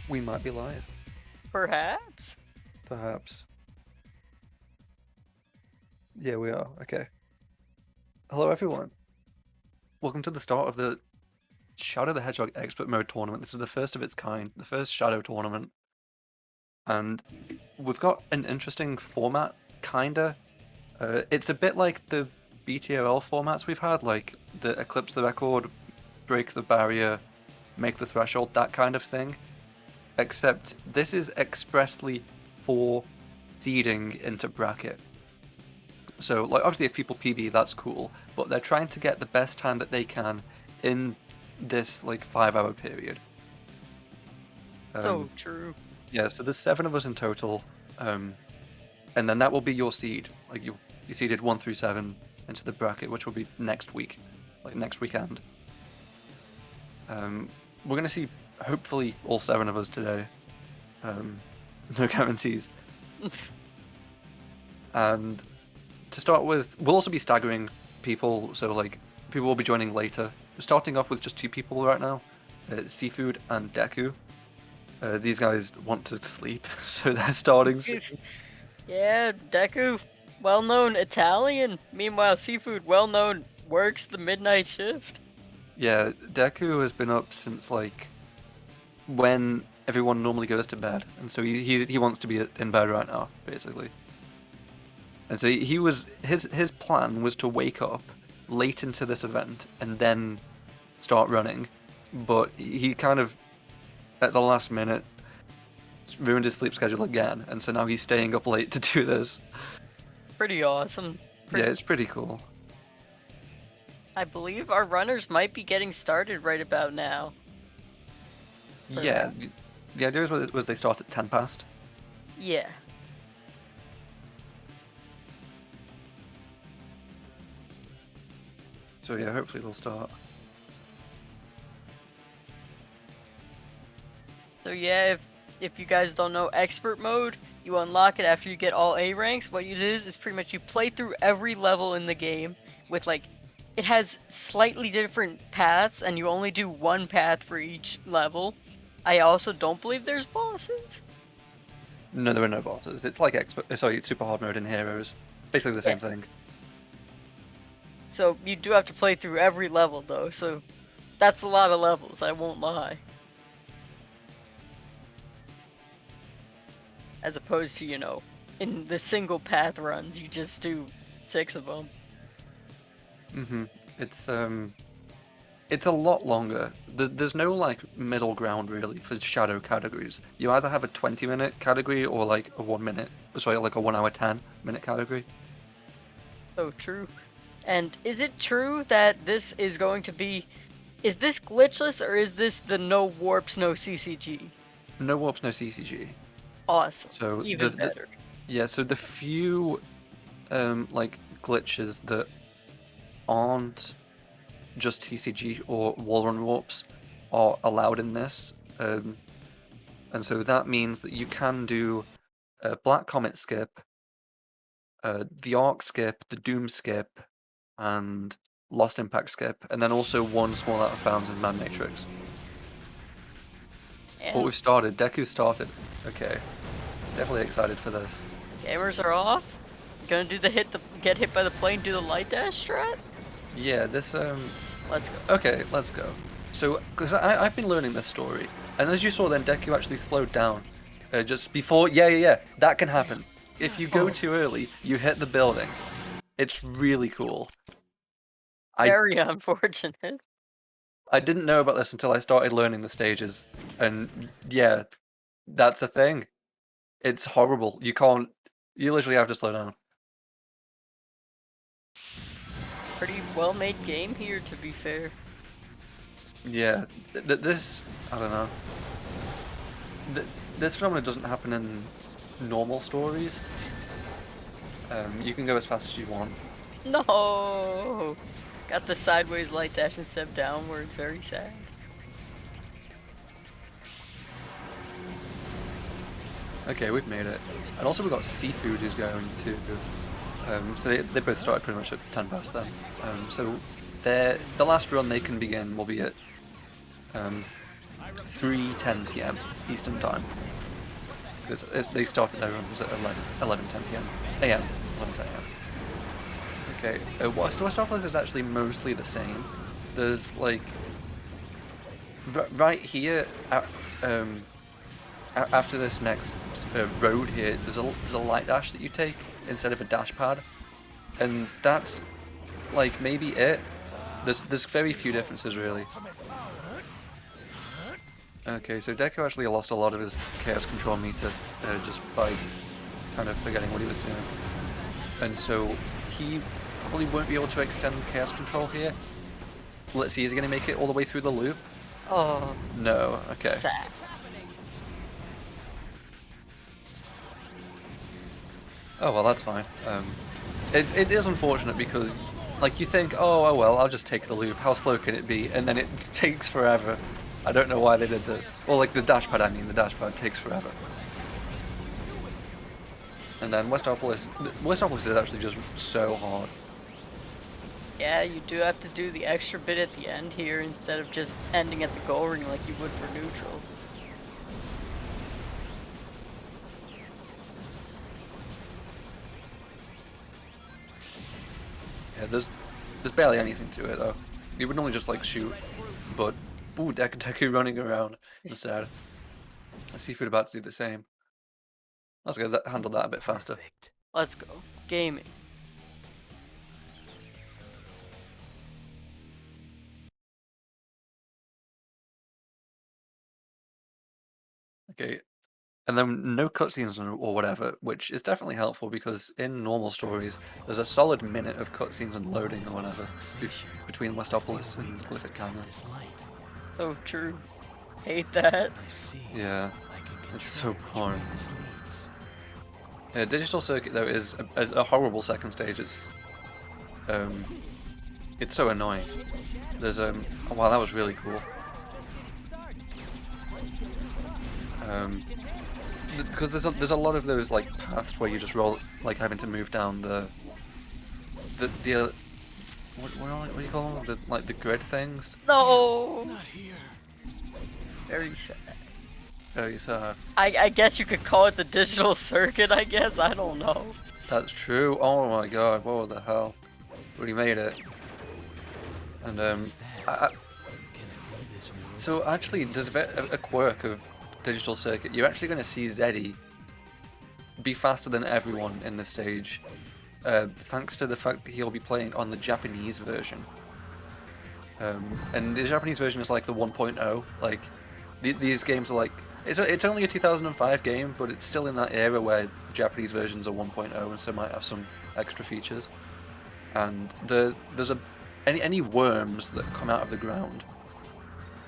We might be live, Perhaps. perhaps. Yeah, we are. Okay. Hello, everyone. Welcome to the start of the Shadow the Hedgehog Expert Mode tournament. This is the first of its kind, the first Shadow tournament. And we've got an interesting format, kinda. It's a bit like the BTOL formats we've had, like the Eclipse the Record, Break the Barrier, Make the Threshold, that kind of thing. Except this is expressly for seeding into bracket. So, like, obviously, if people PB, that's cool, but they're trying to get the best time that they can in this, like, 5 hour period. So true. Yeah, so there's 7 of us in total, and then that will be your seed. Like, you seeded 1 through 7 into the bracket, which will be next week, like, next weekend. We're gonna see, hopefully, all 7 of us today. No guarantees. And to start with, we'll also be staggering people, so like people will be joining later. We're starting off with just 2 people right now, Seafood and Deku. These guys want to sleep, so they're starting. Yeah, Deku, well-known Italian. Meanwhile, Seafood, well-known, works the midnight shift. Yeah, Deku has been up since like when everyone normally goes to bed, and so he wants to be in bed right now, basically. And so he was his plan was to wake up late into this event and then start running, but he kind of at the last minute ruined his sleep schedule again, and so now he's staying up late to do this. Pretty awesome. Yeah, it's pretty cool. I believe our runners might be getting started right about now. Yeah, the idea was they start at 10 past. Yeah. So yeah, hopefully they'll start. So yeah, if you guys don't know expert mode, you unlock it after you get all A ranks. What it is pretty much you play through every level in the game with like, it has slightly different paths and you only do one path for each level. I also don't believe there's bosses. No, there are no bosses. It's like it's super hard mode in Heroes. Basically the same thing. So you do have to play through every level though, so that's a lot of levels, I won't lie. As opposed to, you know, in the single path runs, you just do 6 of them. It's a lot longer. There's no like middle ground really for shadow categories. You either have a 20-minute category or like a 1 minute, sorry, like a 1 hour 10-minute category. So true. And is it true that this is going to be, is this glitchless or is this the no warps, no CCG? No warps, no CCG. Awesome. So Even better. Yeah, so the few like glitches that aren't just CCG or wall run warps are allowed in this, and so that means that you can do a Black Comet skip, the Arc skip, the Doom skip, and Lost Impact skip, and then also one small out of bounds in Man Matrix. And But we've started. Deku started. Okay, definitely excited for this. gamers are off. Gonna do the get hit by the plane, do the light dash strat? Yeah, this Let's go. Okay, let's go. So, because I've been learning this story, and as you saw, then Deku actually slowed down just before. Yeah, that can happen. If you go too early, you hit the building. It's really cool. Very unfortunate. I didn't know about this until I started learning the stages, and yeah, that's a thing. It's horrible. You can't. You literally have to slow down. Pretty well made game here, to be fair. Yeah, this I don't know. This phenomenon doesn't happen in normal stories. You can go as fast as you want. No! Got the sideways light dash and step downwards, very sad. Okay, we've made it. And also we've got Seafood who's going to... so they both started pretty much at 10 past then. So the last run they can begin will be at 3:10 p.m. Eastern Time. Because they started their runs at 11:10 p.m. a.m. 11:10 a.m. Okay, Westopolis is actually mostly the same. There's like right here, after this next road here, there's a light dash that you take instead of a dash pad, and that's like maybe it. There's very few differences really. Okay, so Deku actually lost a lot of his Chaos Control meter just by kind of forgetting what he was doing, and so he probably won't be able to extend Chaos Control here. Let's see, is he going to make it all the way through the loop? Oh. No, okay. Sad. Oh well, that's fine. It is unfortunate because, like, you think, oh well, I'll just take the loop. How slow can it be? And then it takes forever. I don't know why they did this. Or like the dash pad. I mean, the dash pad takes forever. And then Westopolis is actually just so hard. Yeah, you do have to do the extra bit at the end here instead of just ending at the goal ring like you would for neutral. Yeah, there's barely anything to it though. You would normally just like shoot, but ooh, Deku running around instead. Seafood about to do the same. Let's go handle that a bit faster. Let's go. Gaming. Okay, and then no cutscenes or whatever, which is definitely helpful because in normal stories, there's a solid minute of cutscenes and loading or whatever between Westopolis and Glyphic Canyon. So true. Hate that. Yeah, it's so boring. Yeah, Digital Circuit though is a horrible second stage. It's so annoying. There's oh, wow, that was really cool. Because there's a lot of those like paths where you just roll, like having to move down the what do you call them? The grid things. No. Very sad. Very sad. I guess you could call it the digital circuit. I guess I don't know. That's true. Oh my god! What the hell? We made it. And so actually, there's a bit of a quirk of Digital Circuit. You're actually going to see Zeddy be faster than everyone in the stage, thanks to the fact that he'll be playing on the Japanese version. And the Japanese version is like the 1.0. Like these games are like it's only a 2005 game, but it's still in that era where Japanese versions are 1.0, and so might have some extra features. And there's any worms that come out of the ground.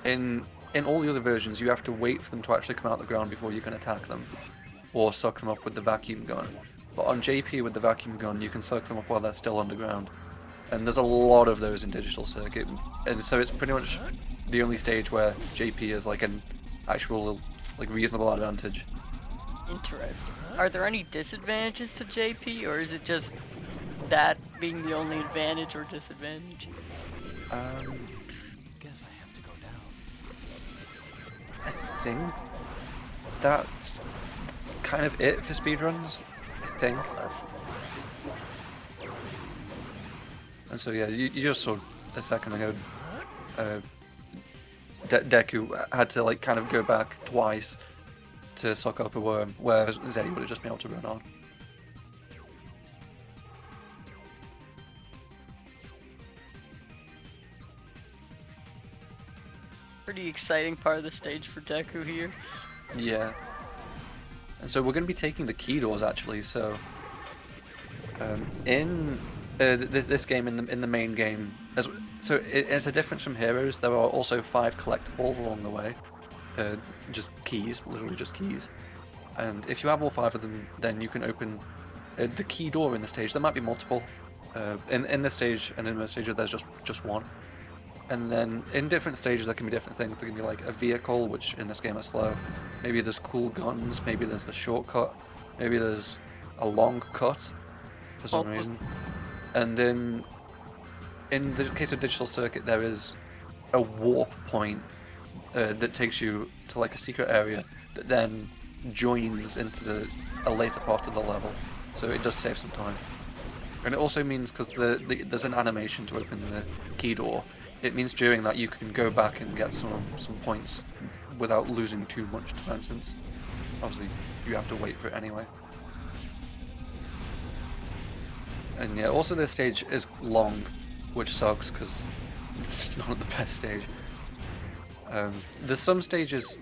In all the other versions, you have to wait for them to actually come out of the ground before you can attack them, or suck them up with the vacuum gun. But on JP with the vacuum gun, you can suck them up while they're still underground. And there's a lot of those in Digital Circuit, and so it's pretty much the only stage where JP is like an actual, like, reasonable advantage. Interesting. Are there any disadvantages to JP, or is it just that being the only advantage or disadvantage? Guess I have to go down. I think that's kind of it for speedruns. I think. And so yeah, you just saw a second ago, Deku had to like kind of go back twice to suck up a worm, whereas Zeddy would have just been able to run on. Pretty exciting part of the stage for Deku here. Yeah. And so we're going to be taking the key doors actually. So in this game, in the main game, so it's a difference from Heroes. There are also 5 collectibles along the way, just keys, literally just keys. And if you have all 5 of them, then you can open the key door in the stage. There might be multiple. In this stage and in most stages, there's just one. And then in different stages, there can be different things. There can be like a vehicle, which in this game is slow. Maybe there's cool guns. Maybe there's the shortcut. Maybe there's a long cut for some reason. And in the case of Digital Circuit, there is a warp point that takes you to like a secret area that then joins into a later part of the level. So it does save some time. And it also means, because there's an animation to open the key door, it means during that you can go back and get some points without losing too much time, since obviously you have to wait for it anyway. And yeah, also this stage is long, which sucks because it's not the best stage. There's some stages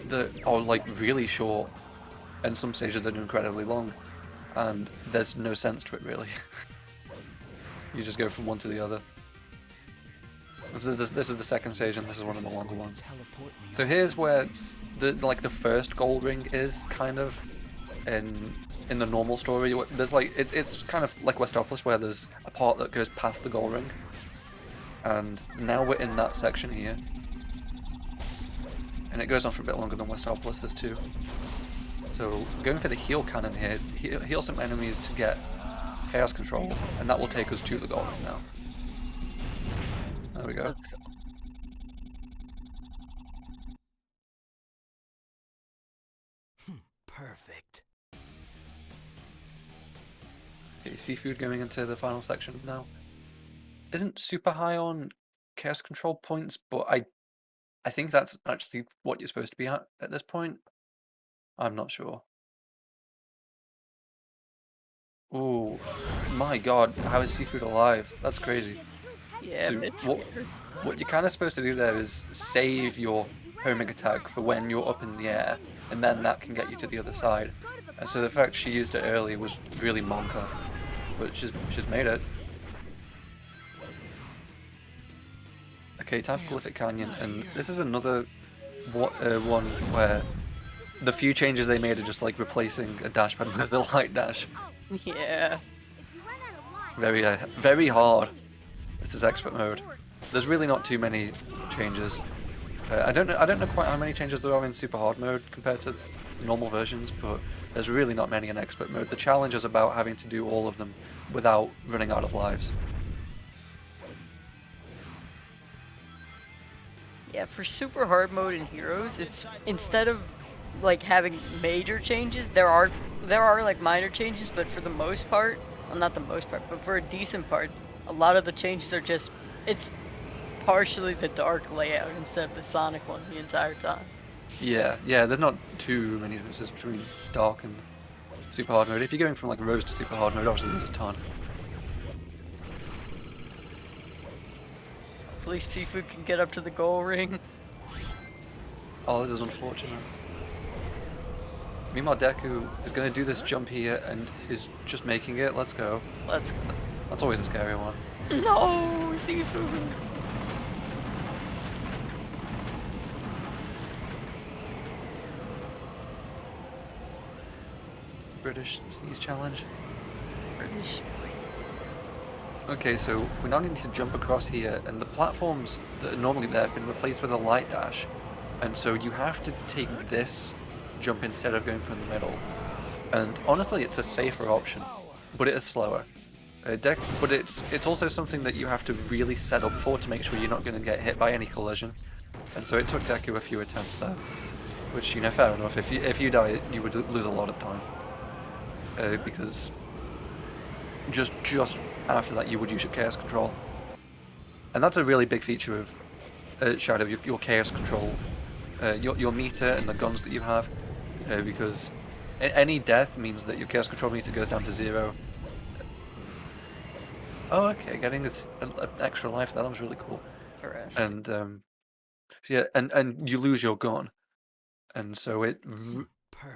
that are like really short, and some stages that are incredibly long, and there's no sense to it really. You just go from one to the other. This is the second stage, and this is one of the longer ones. So here's where the first gold ring is, kind of in the normal story. There's like it's kind of like Westopolis, where there's a part that goes past the gold ring, and now we're in that section here, and it goes on for a bit longer than Westopolis does too. So going for the heal cannon here, heal some enemies to get chaos control, and that will take us to the gold ring now. There we go. Let's go. Perfect. Okay, Seafood going into the final section now. Isn't super high on chaos control points, but I think that's actually what you're supposed to be at this point. I'm not sure. Ooh, my god, how is Seafood alive? That's crazy. Yeah, So it's what you're kind of supposed to do there is save your homing attack for when you're up in the air, and then that can get you to the other side. And so the fact she used it early was really monka, but she's made it. Okay, time for Prolific Canyon, and this is another one where the few changes they made are just like replacing a dash pad with a light dash. yeah. Very hard. This is expert mode. There's really not too many changes. I don't know quite how many changes there are in super hard mode compared to normal versions, but there's really not many in expert mode. The challenge is about having to do all of them without running out of lives. Yeah, for super hard mode in Heroes, it's instead of like having major changes, there are like minor changes, but for the most part, well, not the most part, but for a decent part, a lot of the changes are just, it's partially the dark layout instead of the Sonic one the entire time. Yeah, there's not too many differences between dark and super hard mode. If you're going from like Rose to super hard mode, obviously there's a ton. Hopefully Seafood can get up to the goal ring. Oh, this is unfortunate. Meanwhile, Deku is going to do this jump here and is just making it. Let's go. Let's go. That's always a scary one. No, Seafood. British sneeze challenge. British. Okay, so we now need to jump across here, and the platforms that are normally there have been replaced with a light dash, and so you have to take this jump instead of going from the middle. And honestly, it's a safer option, but it is slower. But it's also something that you have to really set up for to make sure you're not going to get hit by any collision. And so it took Deku a few attempts there, which, you know, fair enough. If you die, you would lose a lot of time, because just after that you would use your chaos control, and that's a really big feature of Shadow. Your chaos control, your meter and the guns that you have, because any death means that your chaos control meter goes down to 0. Oh, okay, getting an extra life there, that was really cool. And so yeah, and you lose your gun, and so it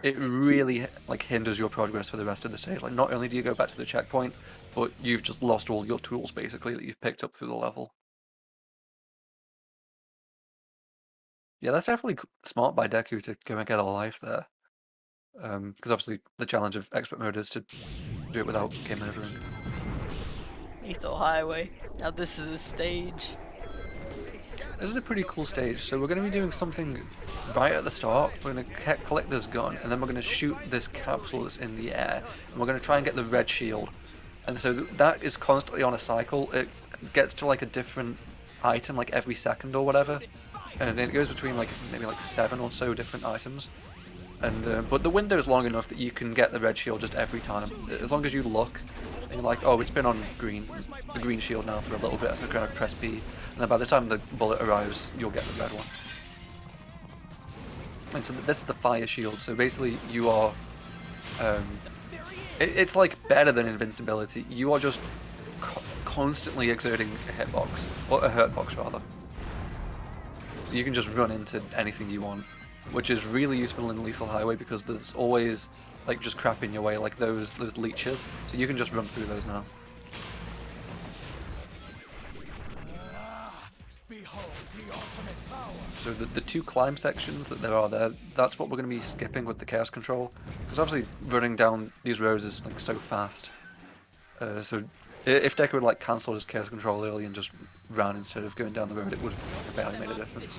really like hinders your progress for the rest of the stage. Like, not only do you go back to the checkpoint, but you've just lost all your tools basically that you've picked up through the level. Yeah, that's definitely smart by Deku to go and get a life there, because obviously the challenge of expert mode is to do it without game overing. Lethal Highway. Now this is a stage. This is a pretty cool stage. So we're going to be doing something right at the start. We're going to collect this gun, and then we're going to shoot this capsule that's in the air, and we're going to try and get the red shield. And so that is constantly on a cycle. It gets to like a different item like every second or whatever. and it goes between like maybe like 7 or so different items. And but the window is long enough that you can get the red shield just every time, as long as you look and you're like, oh, it's been on the green shield now for a little bit, so kind of press B, and then by the time the bullet arrives, you'll get the red one. And so this is the fire shield. So basically, you are, it's like better than invincibility. You are just constantly exerting a hitbox, or a hurt box rather. You can just run into anything you want, which is really useful in Lethal Highway because there's always like just crap in your way, like those leeches. So you can just run through those now. So the 2 climb sections that there are there, that's what we're going to be skipping with the Chaos Control, because obviously running down these roads is like so fast. So if Deku would like cancel his Chaos Control early and just ran instead of going down the road, it would have barely made a difference.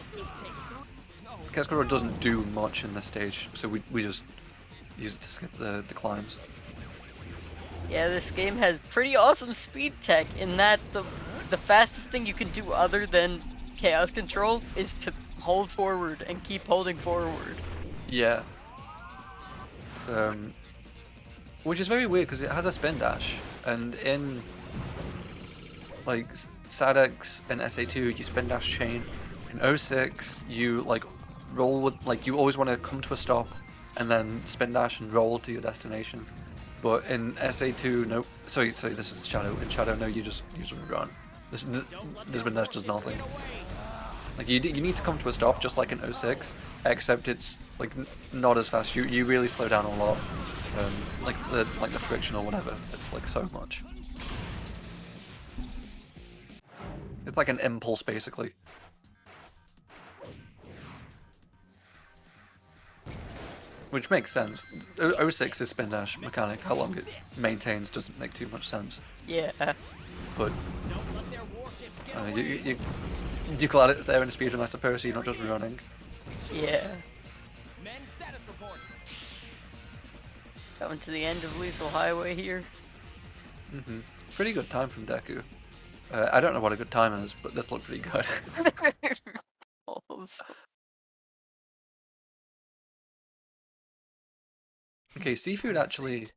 Chaos Control doesn't do much in this stage, so we just use it to skip the climbs. Yeah, this game has pretty awesome speed tech in that the fastest thing you can do other than Chaos Control is to hold forward and keep holding forward. Yeah. It's, which is very weird because it has a spin dash, and in like SADX and SA2 you spin dash chain. In 06 you like roll with, like, you always want to come to a stop and then spin dash and roll to your destination. But in SA2, nope. Sorry, this is Shadow. In Shadow, no, you just run. This spin dash does nothing. Like you need to come to a stop just like in 06, except it's like not as fast. You really slow down a lot. Like the friction or whatever. It's like so much. It's like an impulse basically. Which makes sense. 06's spin dash mechanic, how long it maintains doesn't make too much sense. Yeah. But you're glad it's there in a speedrun, I suppose, so you're not just running. Yeah. Coming to the end of Lethal Highway here. Pretty good time from Deku. I don't know what a good time is, but this looked pretty good. Okay, Seafood actually...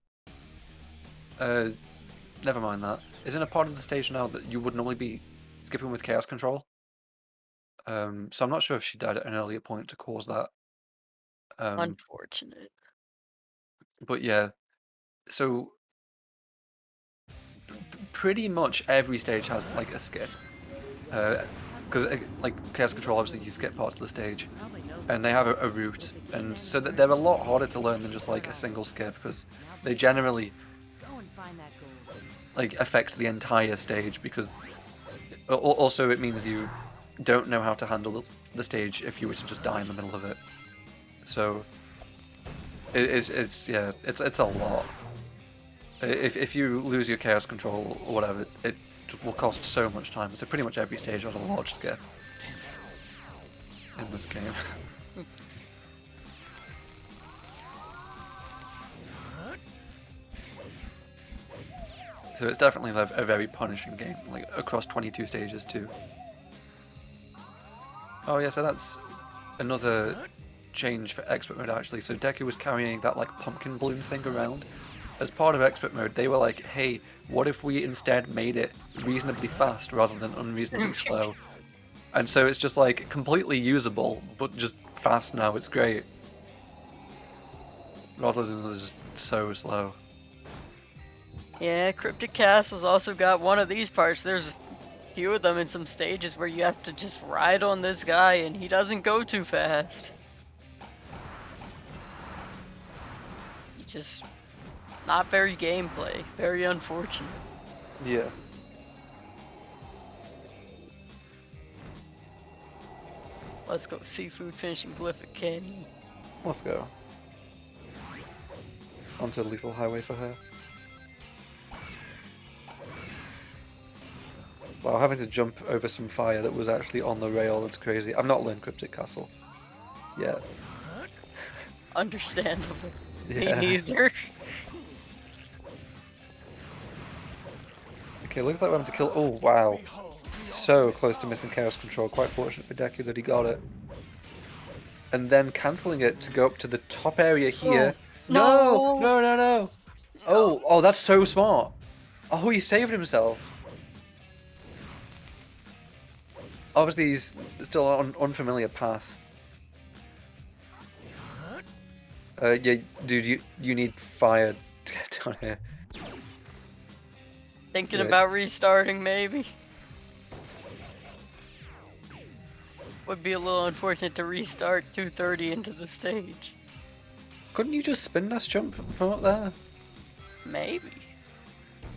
never mind that. Is in a part of the stage now that you would normally be skipping with Chaos Control. So I'm not sure if she died at an earlier point to cause that. Unfortunate. But yeah, so pretty much every stage has like a skip. Because like Chaos Control, obviously you skip parts of the stage, and they have a route, and so that they're a lot harder to learn than just like a single skip, because they generally like affect the entire stage, because also it means you don't know how to handle the stage if you were to just die in the middle of it. So it's a lot. If you lose your Chaos Control or whatever, it will cost so much time. So pretty much every stage has a large skip in this game. So it's definitely a very punishing game, like across 22 stages too. Oh yeah, so that's another change for Expert Mode actually. So Deku was carrying that like pumpkin bloom thing around. As part of Expert Mode, they were like, hey, what if we instead made it reasonably fast rather than unreasonably slow? And so it's just like completely usable, but just fast now, it's great. Rather than just so slow. Yeah, Cryptic Castle's also got one of these parts. There's a few of them in some stages where you have to just ride on this guy and he doesn't go too fast. He just... not very gameplay. Very unfortunate. Yeah. Let's go. Seafood finishing Glyphic Canyon. Let's go. Onto Lethal Highway for her. Wow, having to jump over some fire that was actually on the rail, that's crazy. I've not learned Cryptic Castle yet. Understandable. Yeah. Me neither. Okay, looks like we're having to kill... Oh, wow. so close to missing Chaos Control. Quite fortunate for Deku that he got it. And then cancelling it to go up to the top area here. No! No! No, no, no! Oh, that's so smart. Oh, he saved himself. Obviously, he's still on unfamiliar path. Yeah, dude, you need fire to get down here. Thinking Yeah. about restarting, maybe. Would be a little unfortunate to restart 230 into the stage. Couldn't you just spin dash jump from up there? Maybe.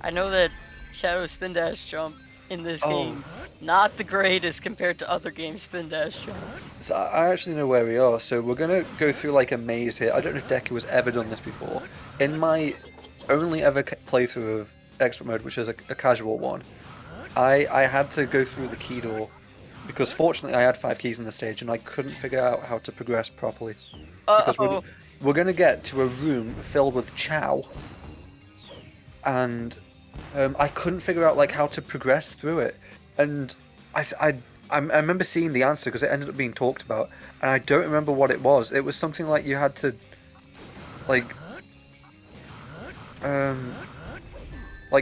I know that Shadow Spin Dash Jump in this Oh. game, not the greatest compared to other games Spin Dash Jumps. So I actually know where we are. So we're gonna go through like a maze here. I don't know if Deku has ever done this before. In my only ever playthrough of Expert Mode, which is a casual one, I had to go through the key door because fortunately I had 5 keys in the stage and I couldn't figure out how to progress properly. Because Uh-oh. we're gonna get to a room filled with Chow, and I couldn't figure out like how to progress through it, and I remember seeing the answer because it ended up being talked about, and I don't remember what it was. It was something like you had to like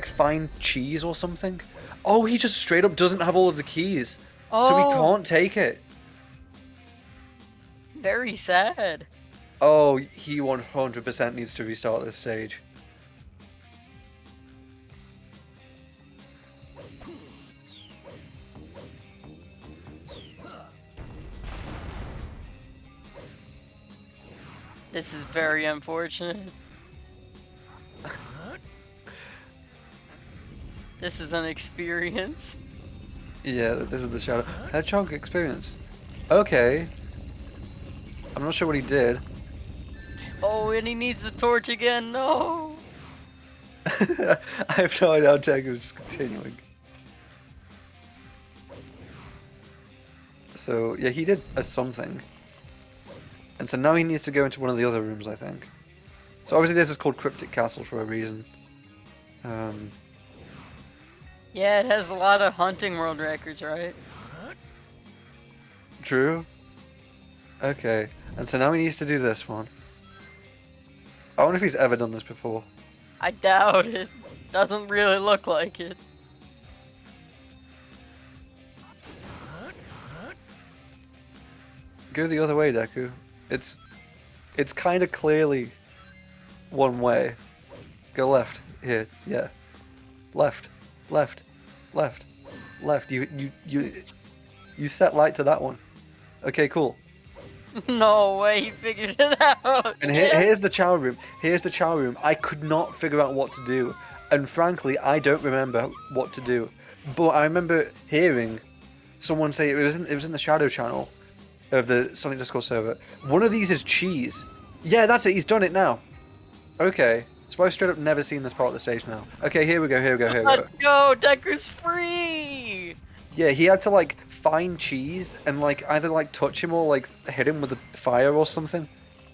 find cheese or something. Oh, he just straight up doesn't have all of the keys, so he Oh. can't take it. Very sad. Oh, he 100% needs to restart this stage. This is very unfortunate. This is an experience. Yeah, this is the Shadow Hedgehog experience. Okay. I'm not sure what he did. Oh, and he needs the torch again. No. I have no idea how Deku is just continuing. So, yeah, he did a something. And so now he needs to go into one of the other rooms, I think. So obviously this is called Cryptic Castle for a reason. Yeah, it has a lot of hunting world records, right? True. Okay. And so now he needs to do this one. I wonder if he's ever done this before. I doubt it. Doesn't really look like it. Go the other way, Deku. It's kind of clearly one way. Go left. Here. Yeah. Left. Left. Left. Left. You set light to that one. Okay, cool. No way, he figured it out. And here's the Chow room. Here's the Chow room. I could not figure out what to do. And frankly, I don't remember what to do. But I remember hearing someone say it was in the Shadow channel of the Sonic Discord server. One of these is cheese. Yeah, that's it. He's done it now. Okay. So I've straight up never seen this part of the stage now. Okay, here we go, here we go, here we go. Let's go, Deku's free! Yeah, he had to like find cheese and like either like touch him or like hit him with the fire or something.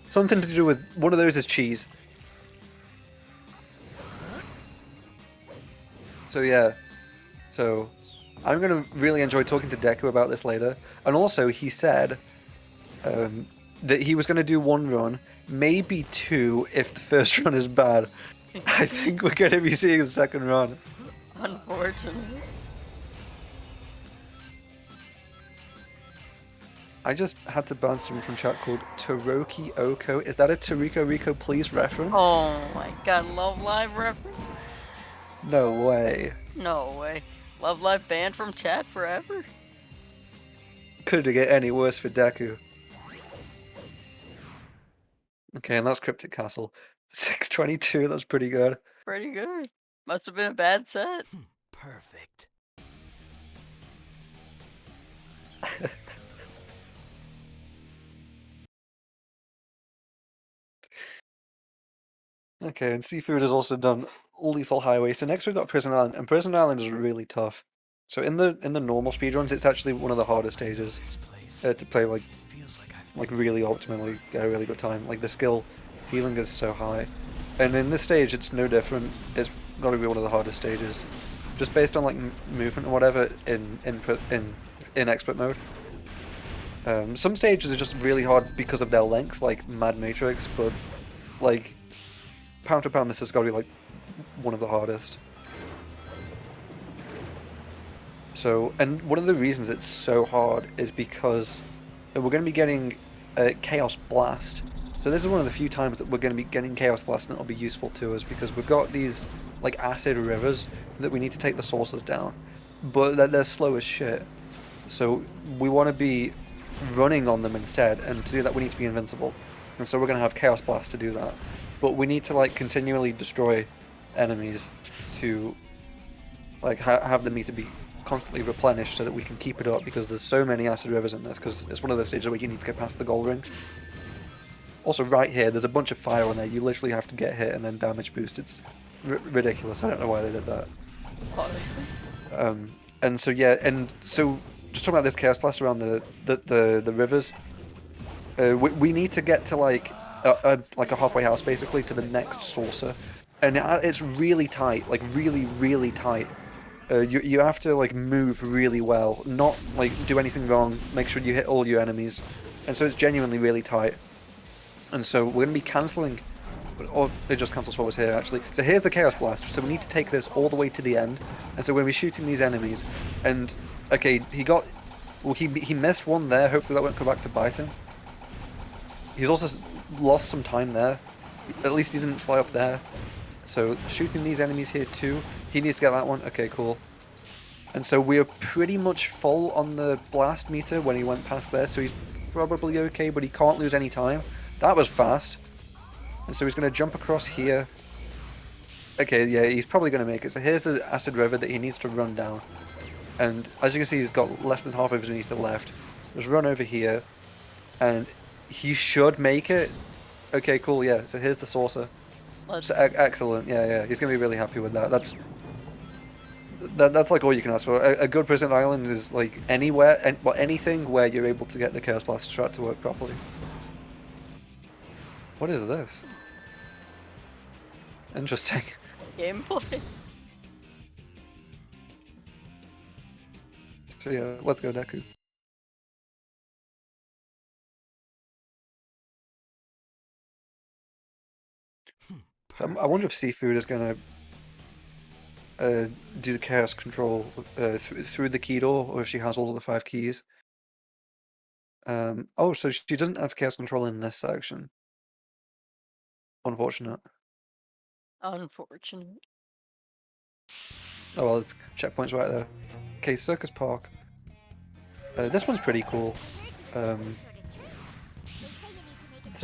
Something to do with one of those is cheese. So yeah. So I'm gonna really enjoy talking to Deku about this later. And also he said that he was gonna do one run, maybe 2 if the first run is bad. I think we're gonna be seeing a second run. Unfortunately. I just had to ban someone from chat called Toroki Oko. Is that a Toriko Rico Please reference? Oh my god, Love Live reference? No way. No way. Love Live banned from chat forever? Couldn't get any worse for Deku. Okay, and that's Cryptic Castle. 622, that's pretty good. Pretty good. Must have been a bad set. Perfect. Okay, and Seafood has also done Lethal Highway. So next we've got Prison Island, and Prison Island is really tough. So in the normal speedruns, it's actually one of the hardest stages This place to play like feels like I've really optimally, get a really good time. Like the skill feeling is so high. And in this stage it's no different. It's gotta be one of the hardest stages. just based on like movement or whatever in expert mode. Some stages are just really hard because of their length, like Mad Matrix, but like pound to pound, this has got to be like one of the hardest. So, and one of the reasons it's so hard is because we're going to be getting Chaos Blast. So this is one of the few times that we're going to be getting Chaos Blast and it'll be useful to us because we've got these like acid rivers that we need to take the sources down, but they're slow as shit. So we want to be running on them instead, and to do that we need to be invincible. And so we're going to have Chaos Blast to do that. But we need to like continually destroy enemies to like have the meter be constantly replenished so that we can keep it up, because there's so many acid rivers in this, because it's one of those stages where you need to get past the gold ring. Also right here there's a bunch of fire on there, you literally have to get hit and then damage boost. It's ridiculous. I don't know why they did that. Honestly. And so yeah, and so just talking about this Chaos Blast around the rivers, we need to get to like a halfway house basically to the next saucer, and it's really tight, like really tight. You have to like move really well, not like do anything wrong, make sure you hit all your enemies, and so it's genuinely really tight. And so we're going to be cancelling, or it just cancels what was here actually. So here's the Chaos Blast, so we need to take this all the way to the end, and so we're going to be shooting these enemies, and okay, he missed one there, hopefully that won't come back to bite him. He's also lost some time there, at least he didn't fly up there. So shooting these enemies here too. He needs to get that one. Okay, cool. And so we're pretty much full on the blast meter when he went past there, so he's probably okay, but he can't lose any time. That was fast. And so he's going to jump across here. Okay, yeah, he's probably going to make it. So here's the acid river that he needs to run down. And as you can see, he's got less than half of his meter left. Just run over here, and he should make it. Okay, cool, yeah. So here's the saucer. So, excellent, yeah. He's going to be really happy with that. That's like all you can ask for. A good Prison Island is like anywhere, anything where you're able to get the Chaos Blast strat to work properly. What is this? Interesting. Gameplay. So yeah, let's go Deku. So I wonder if Seafood is gonna do the chaos control through the key door, or if she has all of the 5 keys. Oh, so she doesn't have chaos control in this section. Unfortunate. Unfortunate. Oh well, checkpoint's right there. Okay, Circus Park. This one's pretty cool. So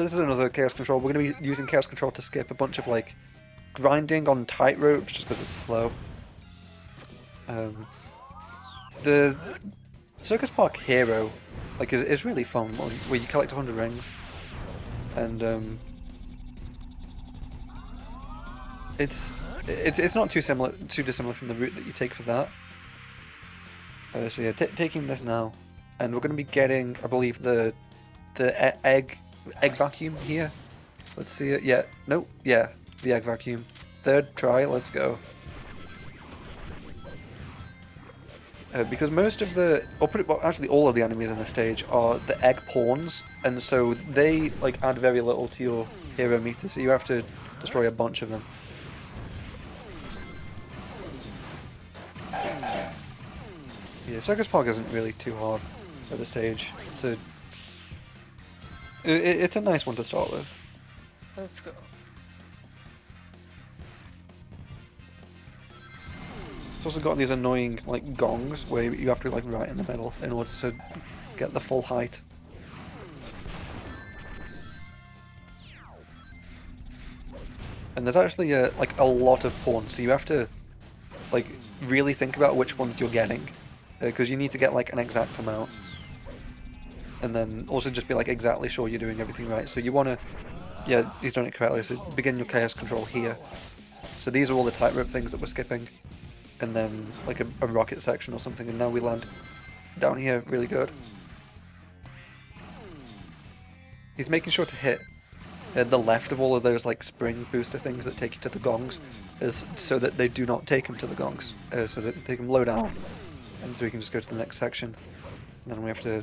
this is another chaos control. We're going to be using chaos control to skip a bunch of like grinding on tight ropes just because it's slow. The Circus Park Hero like is really fun, where you collect 100 rings, and it's not too dissimilar from the route that you take for that. So yeah, taking this now, and we're going to be getting, I believe, the egg vacuum here. Let's see it. Yeah, nope. Yeah, the egg vacuum. 3rd try. Let's go. Because most of the, well, actually all of the enemies in this stage are the egg pawns, and so they like add very little to your hero meter, so you have to destroy a bunch of them. Yeah, Circus Park isn't really too hard at this stage. It's a nice one to start with. Let's go. It's also got these annoying like gongs where you have to like right in the middle in order to get the full height. And there's actually like a lot of pawns, so you have to like really think about which ones you're getting, because you need to get like an exact amount, and then also just be like exactly sure you're doing everything right. So you want to, yeah, he's done it correctly. So begin your chaos control here. So these are all the tightrope things that we're skipping, and then like a rocket section or something, and now we land down here really good. He's making sure to hit at the left of all of those like spring booster things that take you to the gongs is so that they do not take them to the gongs, so that they can low down, and so we can just go to the next section. And then we have to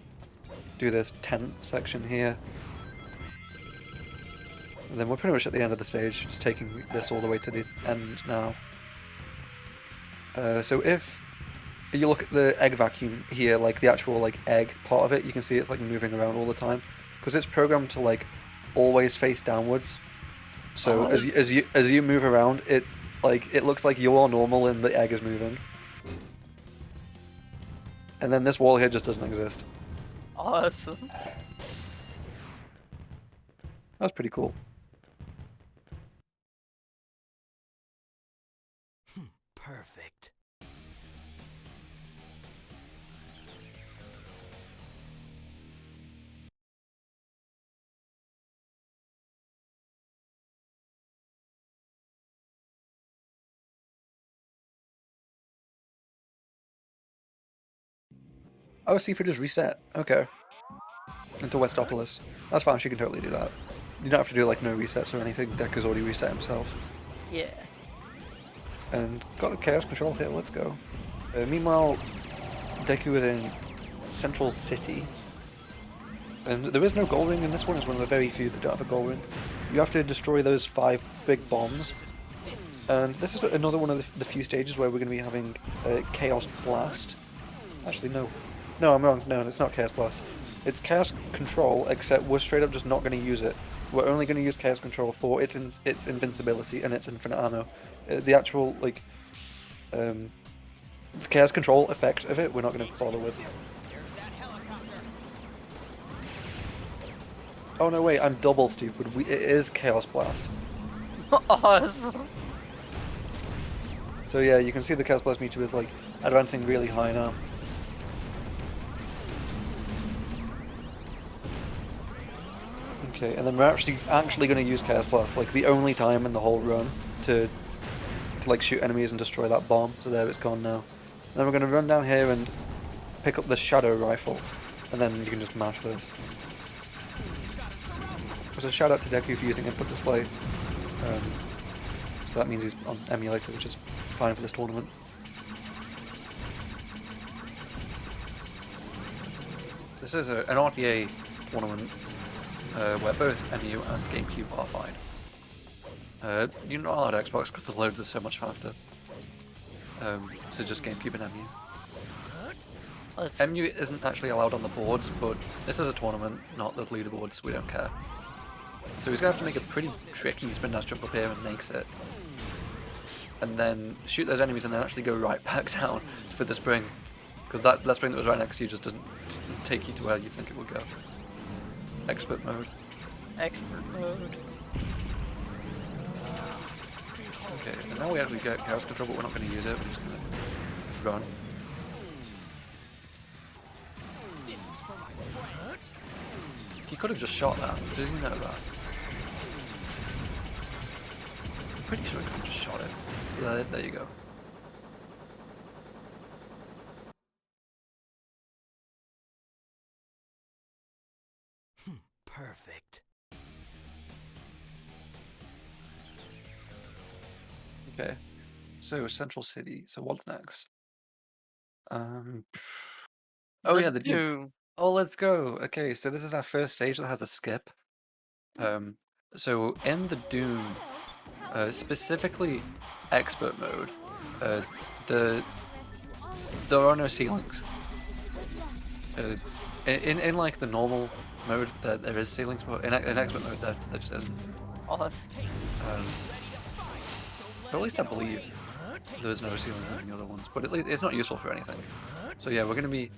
do this tent section here. And then we're pretty much at the end of the stage, just taking this all the way to the end now. So if you look at the egg vacuum here, like the actual like egg part of it, you can see it's like moving around all the time because it's programmed to like always face downwards. So as you move around, it looks like you're normal and the egg is moving. And then this wall here just doesn't exist. Awesome. That's pretty cool. Perfect. Oh, Seafood is reset. Okay. Into Westopolis. That's fine, she can totally do that. You don't have to do like no resets or anything, Deku's already reset himself. Yeah. And got the Chaos Control here, let's go. Meanwhile, Deku is in Central City. And there is no gold ring, and this one is one of the very few that don't have a gold ring. You have to destroy those 5 big bombs. And this is another one of the few stages where we're going to be having Chaos Blast. Actually, no. No, I'm wrong. No, it's not Chaos Blast. It's Chaos Control, except we're straight up just not going to use it. We're only going to use Chaos Control for its invincibility and its infinite ammo. The actual, like, the Chaos Control effect of it, we're not going to bother with. Oh no, wait, I'm double stupid. It is Chaos Blast. Awesome. So yeah, you can see the Chaos Blast meter is, like, advancing really high now. Okay, and then we're actually going to use Chaos Blast, like the only time in the whole run to like shoot enemies and destroy that bomb. So there, it's gone now. Then we're going to run down here and pick up the Shadow Rifle, and then you can just mash this. So shout out to Deku for using input display. So that means he's on emulator, which is fine for this tournament. This is an RTA tournament where both MU and GameCube are fine. You're not allowed Xbox because the loads are so much faster. So just GameCube and MU. MU isn't actually allowed on the boards, but this is a tournament, not the leaderboards, we don't care. So he's going to have to make a pretty tricky spin dash jump up here and makes it. And then shoot those enemies and then actually go right back down for the spring. Because that spring that was right next to you just doesn't take you to where you think it will go. Expert mode. Expert mode. Okay, and now we actually get Chaos Control, but we're not going to use it, we're just going to run. He could have just shot that, did you know that? I'm pretty sure he could have just shot it. So there you go. Perfect. Okay, so Central City. So what's next? Oh yeah, the Doom. Oh, let's go. Okay, so this is our first stage that has a skip. So in the Doom, specifically expert mode, there are no ceilings. In like the normal mode, there is ceilings, but in expert mode, there just isn't. Awesome. Or at least I believe there's no ceilings in the other ones, but at least it's not useful for anything. So yeah, we're going to be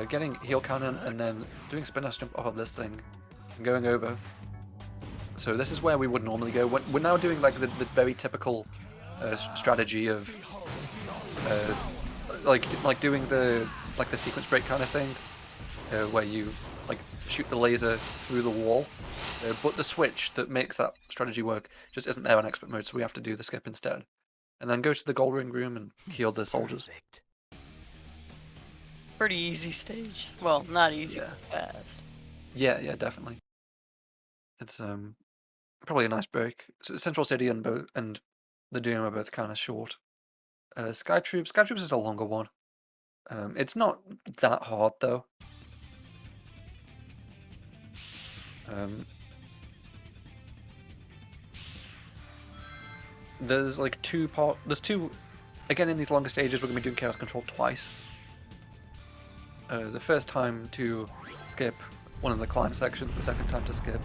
getting heal cannon and then doing spin dash jump off of this thing and going over. So this is where we would normally go. We're now doing like the very typical strategy of like doing the sequence break kind of thing, where you like shoot the laser through the wall, but the switch that makes that strategy work just isn't there on expert mode, so we have to do the skip instead. And then go to the gold ring room and heal the soldiers. Perfect. Pretty easy stage. Well, not easy, Yeah. but fast. Yeah, definitely. It's probably a nice break. Central City and the Doom are both kind of short. Sky Troops is a longer one. It's not that hard though. There's like there's two, again in these longer stages we're going to be doing Chaos Control twice. The first time to skip one of the climb sections, the second time to skip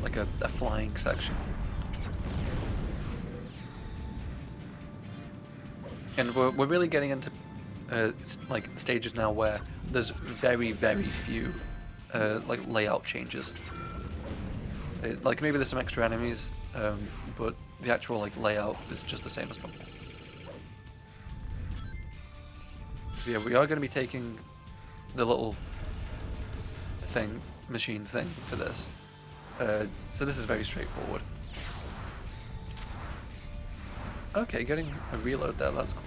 like a flying section. And we're really getting into like stages now where there's very few like layout changes. Like maybe there's some extra enemies, but the actual like layout is just the same as normal. So yeah, we are going to be taking the little machine thing for this. So this is very straightforward. Okay, getting a reload there, that's cool.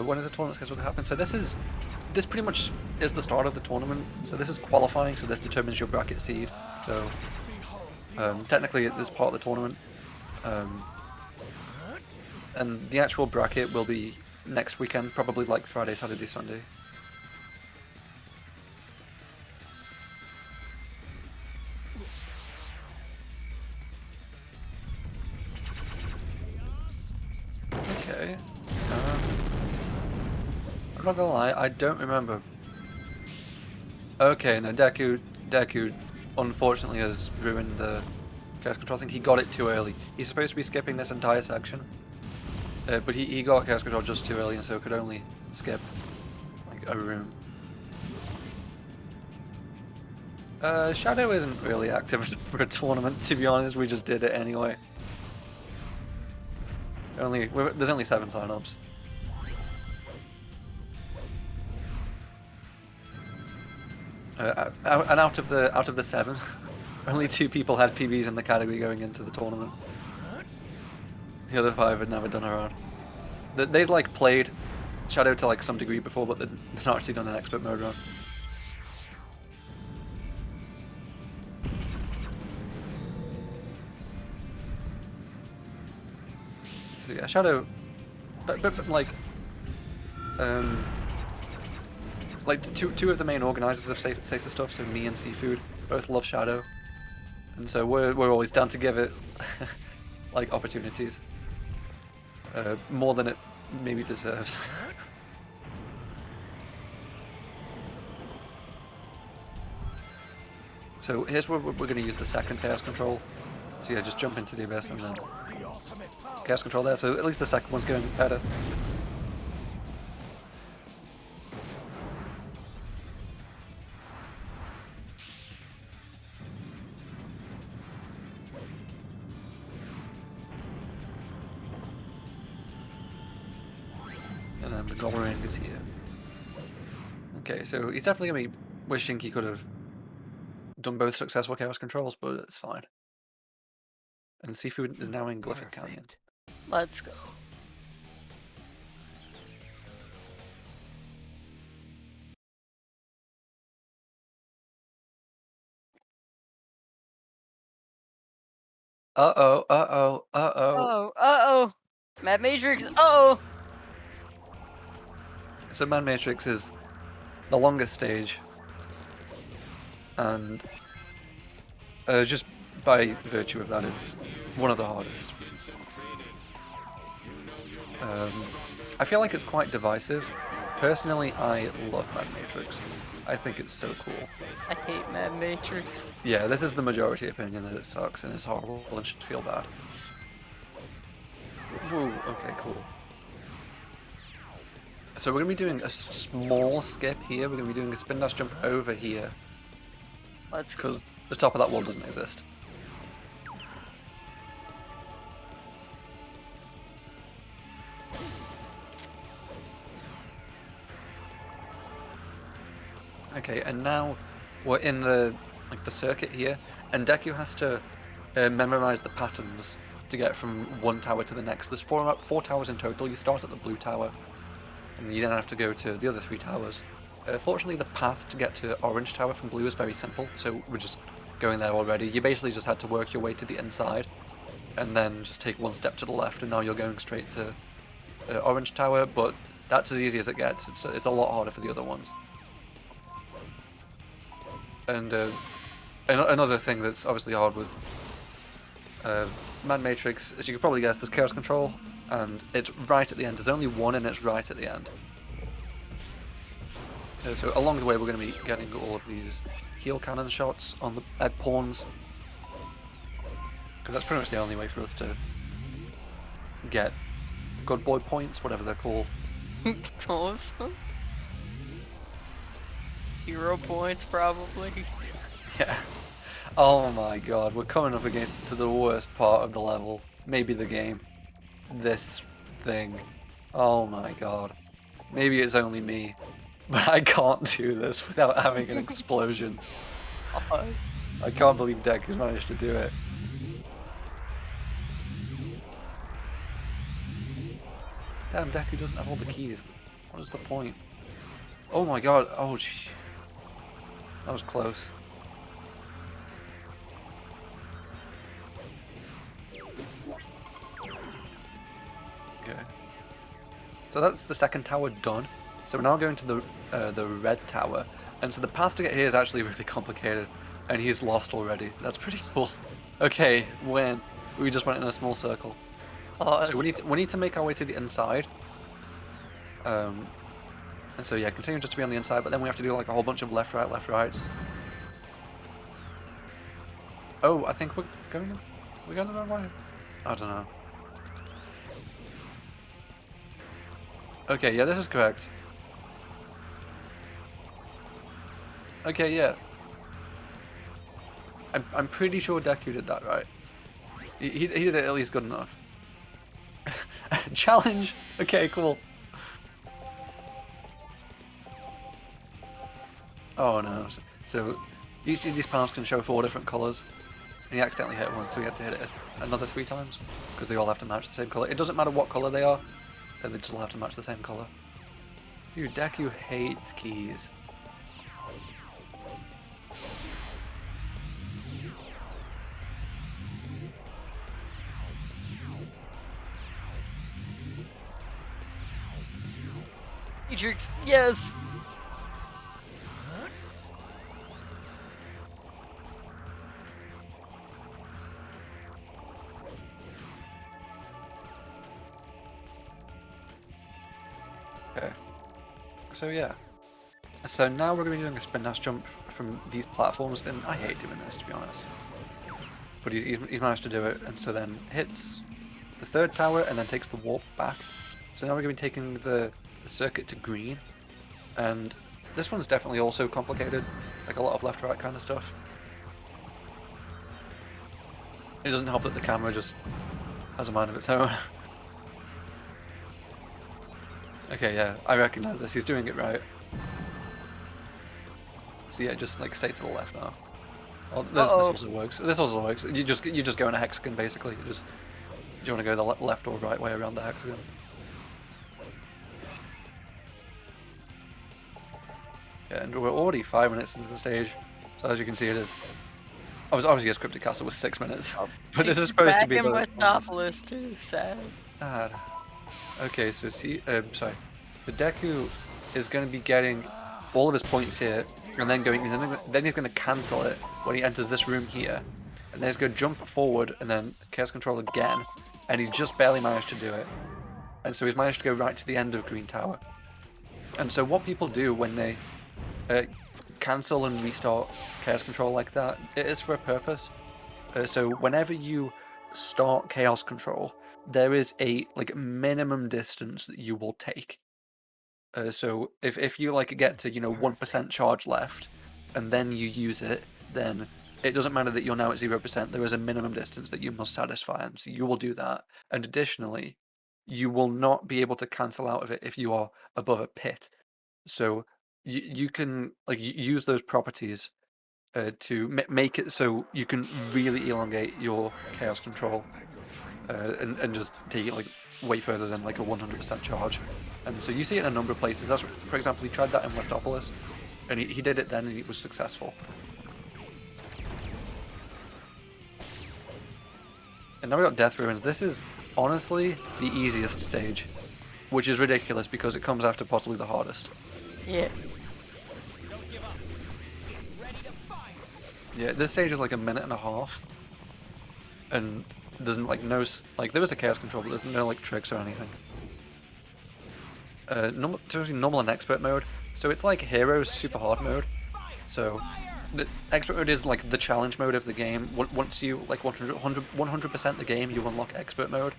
When is the tournament scheduled to happen? So this pretty much is the start of the tournament. So this is qualifying, so this determines your bracket seed. So technically it is part of the tournament. And the actual bracket will be next weekend, probably like Friday, Saturday, Sunday. Okay. I'm not gonna lie, I don't remember. Okay, no, Deku unfortunately has ruined the Chaos Control thing. He got it too early. He's supposed to be skipping this entire section. But he got Chaos Control just too early and so could only skip like a room. Shadow isn't really active for a tournament, to be honest, we just did it anyway. There's only 7 sign-ups. And out of the 7, only 2 people had PBs in the category going into the tournament. The other 5 had never done a round. They'd like played Shadow to like some degree before, but they'd not actually done an expert mode run. So yeah, Shadow, but like two of the main organizers of Sesa stuff, so me and Seafood, both love Shadow, and so we're always down to give it like opportunities, more than it maybe deserves. So here's where we're going to use the second Chaos Control. So yeah, just jump into the Abyss and then Chaos Control there, so at least the second one's going better. And then the Goblin is here. Okay, so he's definitely going to be wishing he could have done both successful Chaos Controls, but it's fine. And Seafood is now in Glyphic Canyon. Let's go. Uh-oh. Mad Matrix, uh-oh! So Mad Matrix is the longest stage, and just by virtue of that, it's one of the hardest. I feel like it's quite divisive. Personally, I love Mad Matrix. I think it's so cool. I hate Mad Matrix. Yeah, this is the majority opinion, that it sucks and is horrible and should feel bad. Woo, okay, cool. So we're going to be doing a small skip here. We're going to be doing a spin dash jump over here. Let's go. Because the top of that wall doesn't exist. Okay, and now we're in the circuit here, and Deku has to memorize the patterns to to get from one tower to the next. There's four towers in total. You start at the blue tower, and you then have to go to the other 3 towers. Fortunately, the path to get to orange tower from blue is very simple, so we're just going there already. You basically just had to work your way to the inside, and then just take one step to the left, and now you're going straight to orange tower, but that's as easy as it gets. It's a lot harder for the other ones. And another thing that's obviously hard with Mad Matrix, as you could probably guess, there's Chaos Control, and it's right at the end. There's only one, and it's right at the end. So along the way, we're going to be getting all of these heal cannon shots on the egg pawns, because that's pretty much the only way for us to get good boy points, whatever they're called. Awesome. Hero points, probably. Yeah. Oh my god, we're coming up again to the worst part of the level, maybe the game. This thing. Oh my god. Maybe it's only me, but I can't do this without having an explosion. Pause. I can't believe Deku's managed to do it. Damn, Deku doesn't have all the keys. What is the point? Oh my god, oh gee. That was close. Okay. So that's the second tower done. So we're now going to the red tower. And so the path to get here is actually really complicated. And he's lost already. That's pretty cool. Okay, when we just went in a small circle. Oh, So we need to make our way to the inside. And so yeah, continue just to be on the inside, but then we have to do like a whole bunch of left, rights. Oh, I think we're going the wrong way. I don't know. Okay, yeah, this is correct. Okay, yeah. I'm pretty sure Deku did that right. He did it at least good enough. Challenge. Okay, cool. Oh no. So each of these panels can show 4 different colours. And he accidentally hit one, so he had to hit it another 3 times. Because they all have to match the same colour. It doesn't matter what colour they are, they just all have to match the same colour. Dude, Deku hates keys. Matrix, yes! Okay. So yeah. So now we're going to be doing a spin dash jump from these platforms, and I hate doing this, to be honest. But he's managed to do it, and so then hits the 3rd tower and then takes the warp back. So now we're going to be taking the circuit to green, and this one's definitely also complicated, like a lot of left-right kind of stuff. It doesn't help that the camera just has a mind of its own. Okay, yeah, I recognize this. He's doing it right. So yeah, just like stay to the left now. Oh, this also works. This also works. You just go in a hexagon basically. Do you want to go the left or right way around the hexagon? Yeah, and we're already 5 minutes into the stage. So as you can see, it is. Obviously, a scripted castle was 6 minutes, but this is supposed to be the Westopoulos too. Sad. Sad. Okay, so sorry. The Deku is going to be getting all of his points here, and then he's going to cancel it when he enters this room here, and then he's going to jump forward and then Chaos Control again, and he's just barely managed to do it, and so he's managed to go right to the end of Green Tower. And so what people do when they cancel and restart Chaos Control like that, it is for a purpose. So whenever you start Chaos Control, there is a minimum distance that you will take. So if you get to 1% charge left, and then you use it, then it doesn't matter that you're now at 0%. There is a minimum distance that you must satisfy, and so you will do that. And additionally, you will not be able to cancel out of it if you are above a pit. So you can use those properties to make it so you can really elongate your Chaos Control. and just take it like way further than like a 100% charge. And so you see it in a number of places. That's, for example, he tried that in Westopolis, and he did it then and it was successful. And now we got Death Ruins. This is honestly the easiest stage, which is ridiculous because it comes after possibly the hardest. Yeah. Yeah, this stage is like a minute and a half, and there's like no like there is a chaos control, but there's no like tricks or anything. Normal and expert mode, so it's like Heroes super hard mode. So the expert mode is like the challenge mode of the game. Once you like 100% the game, you unlock expert mode,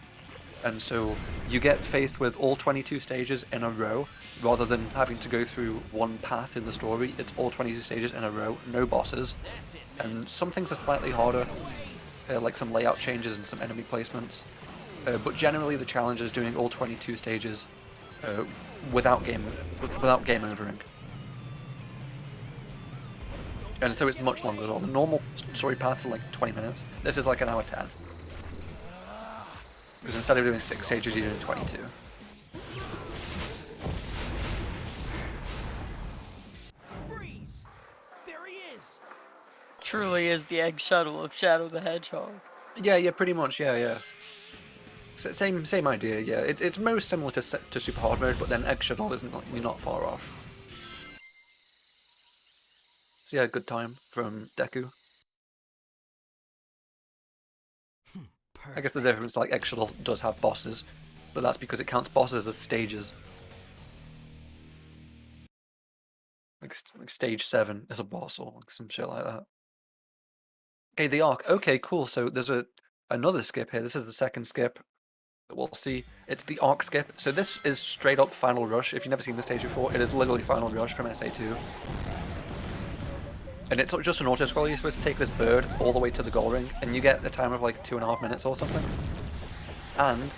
and so you get faced with all 22 stages in a row rather than having to go through one path in the story. It's all 22 stages in a row, no bosses, and some things are slightly harder, like some layout changes and some enemy placements, but generally the challenge is doing all 22 stages without game overing. And so it's much longer. The normal story paths are like 20 minutes. This is like an hour 10. Because instead of doing 6 stages, you're doing 22. Freeze! There he is! Truly is the egg shuttle of Shadow the Hedgehog. Yeah, pretty much. Yeah. Same idea. Yeah, it's most similar to Super Hard Mode, but then Egg Shuttle isn't. You're not far off. So yeah, good time from Deku. I guess the difference, like, Egg Shuttle does have bosses, but that's because it counts bosses as stages. Like stage 7 is a boss or like some shit like that. Okay, the Ark. Okay, cool. So there's another skip here. This is the second skip that we'll see. It's the Ark skip. So this is straight up Final Rush. If you've never seen this stage before, it is literally Final Rush from SA2. And it's just an auto-scroll. You're supposed to take this bird all the way to the goal ring, and you get a time of like 2.5 minutes or something. And,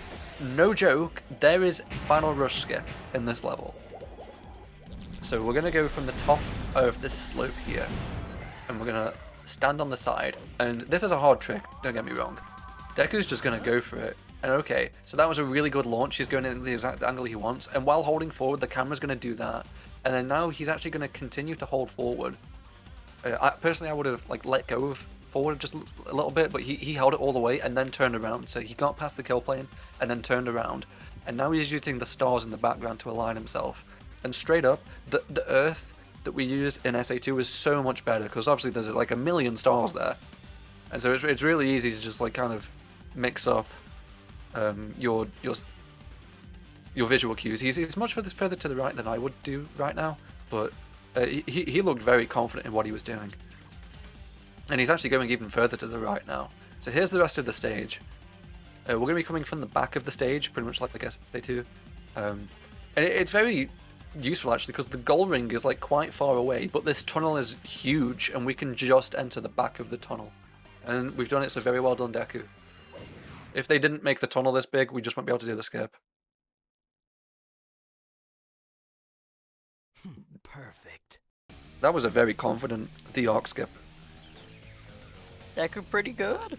no joke, there is Final Rush skip in this level. So we're going to go from the top of this slope here, and we're going to stand on the side. And this is a hard trick, don't get me wrong. Deku's just going to go for it. And okay, so that was a really good launch. He's going in the exact angle he wants, and while holding forward, the camera's going to do that. And then now he's actually going to continue to hold forward. Personally, I would have like let go of forward just a little bit, but he held it all the way and then turned around. So he got past the kill plane and then turned around. And now he's using the stars in the background to align himself. And straight up, the Earth that we use in SA2 is so much better because obviously there's like a million stars there. And so it's really easy to just like kind of mix up your visual cues. He's much further to the right than I would do right now, but he looked very confident in what he was doing. And he's actually going even further to the right now. So here's the rest of the stage. We're going to be coming from the back of the stage, pretty much like I guess they do. And it's very useful actually because the goal ring is like quite far away, but this tunnel is huge and we can just enter the back of the tunnel. And we've done it, so very well done, Deku. If they didn't make the tunnel this big, we just wouldn't be able to do the skip. Perfect. That was a very confident The Ark skip. Deku pretty good.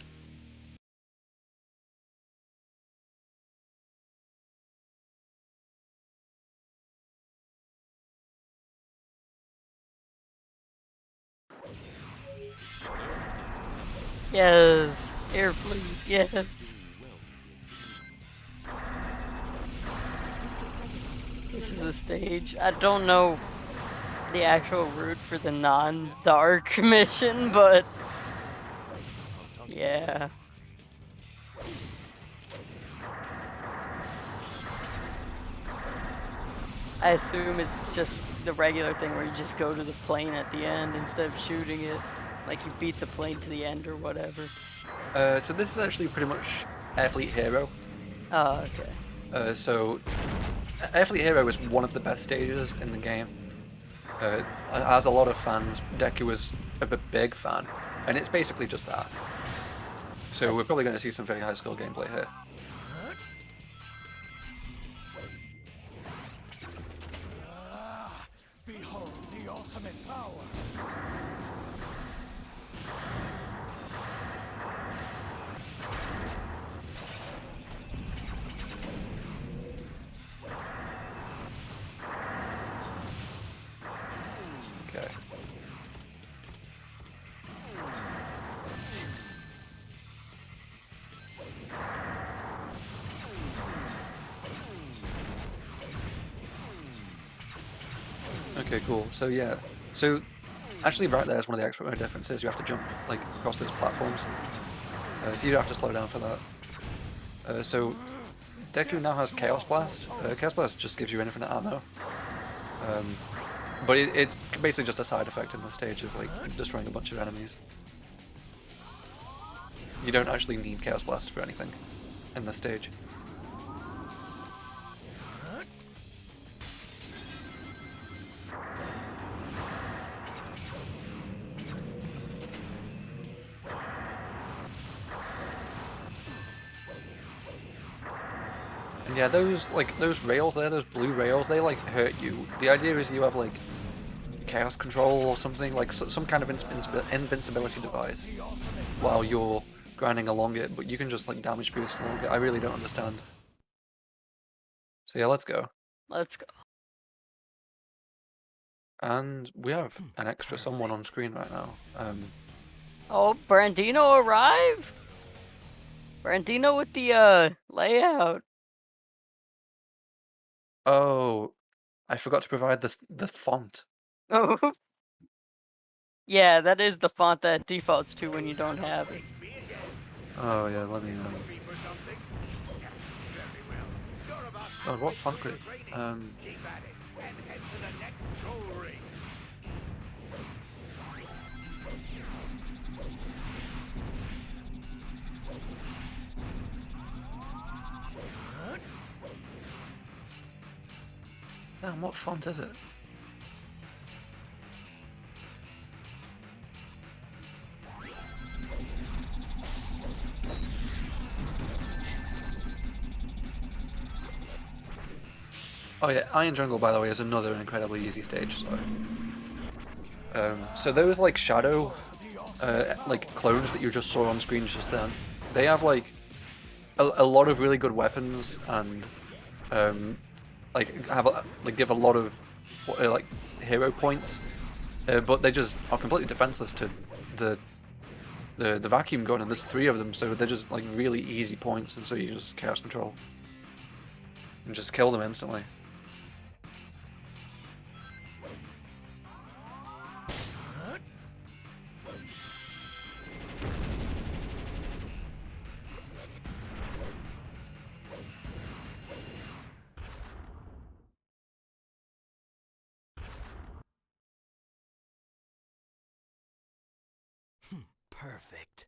Yes, air fleet, yes. This is a stage. I don't know the actual route for the non-dark mission, but yeah. I assume it's just the regular thing where you just go to the plane at the end instead of shooting it. Like you beat the plane to the end or whatever. So this is actually pretty much Airfleet Hero. Oh, okay. So Airfleet Hero is one of the best stages in the game. As a lot of fans, Deku was a big fan, and it's basically just that. So we're probably going to see some very high skill gameplay here. Behold the ultimate power. Okay. Okay, cool. So yeah, so actually right there is one of the expert mode differences. You have to jump like across those platforms, so you don't have to slow down for that. So Deku now has Chaos Blast. Chaos Blast just gives you infinite ammo, but it's basically just a side effect in the stage of like destroying a bunch of enemies. You don't actually need Chaos Blast for anything in this stage. And yeah, those rails there, those blue rails, they like hurt you. The idea is you have like chaos control or something, like some kind of invincibility device while you're grinding along it, but you can just like damage boost along it. I really don't understand. So yeah, let's go. Let's go. And we have an extra someone on screen right now. Oh, Brandino arrived? Brandino with the layout. Oh, I forgot to provide the font. Oh. Yeah, that is the font that defaults to when you don't have it. Oh yeah, let me know. Oh, what font could it? Damn, what font is it? Oh yeah, Iron Jungle, by the way, is another incredibly easy stage. So those like shadow, like clones that you just saw on screen just then, they have like a lot of really good weapons and like give a lot of like hero points, but they just are completely defenseless to the vacuum gun, and there's 3 of them, so they're just like really easy points, and so you just chaos control and just kill them instantly. Perfect.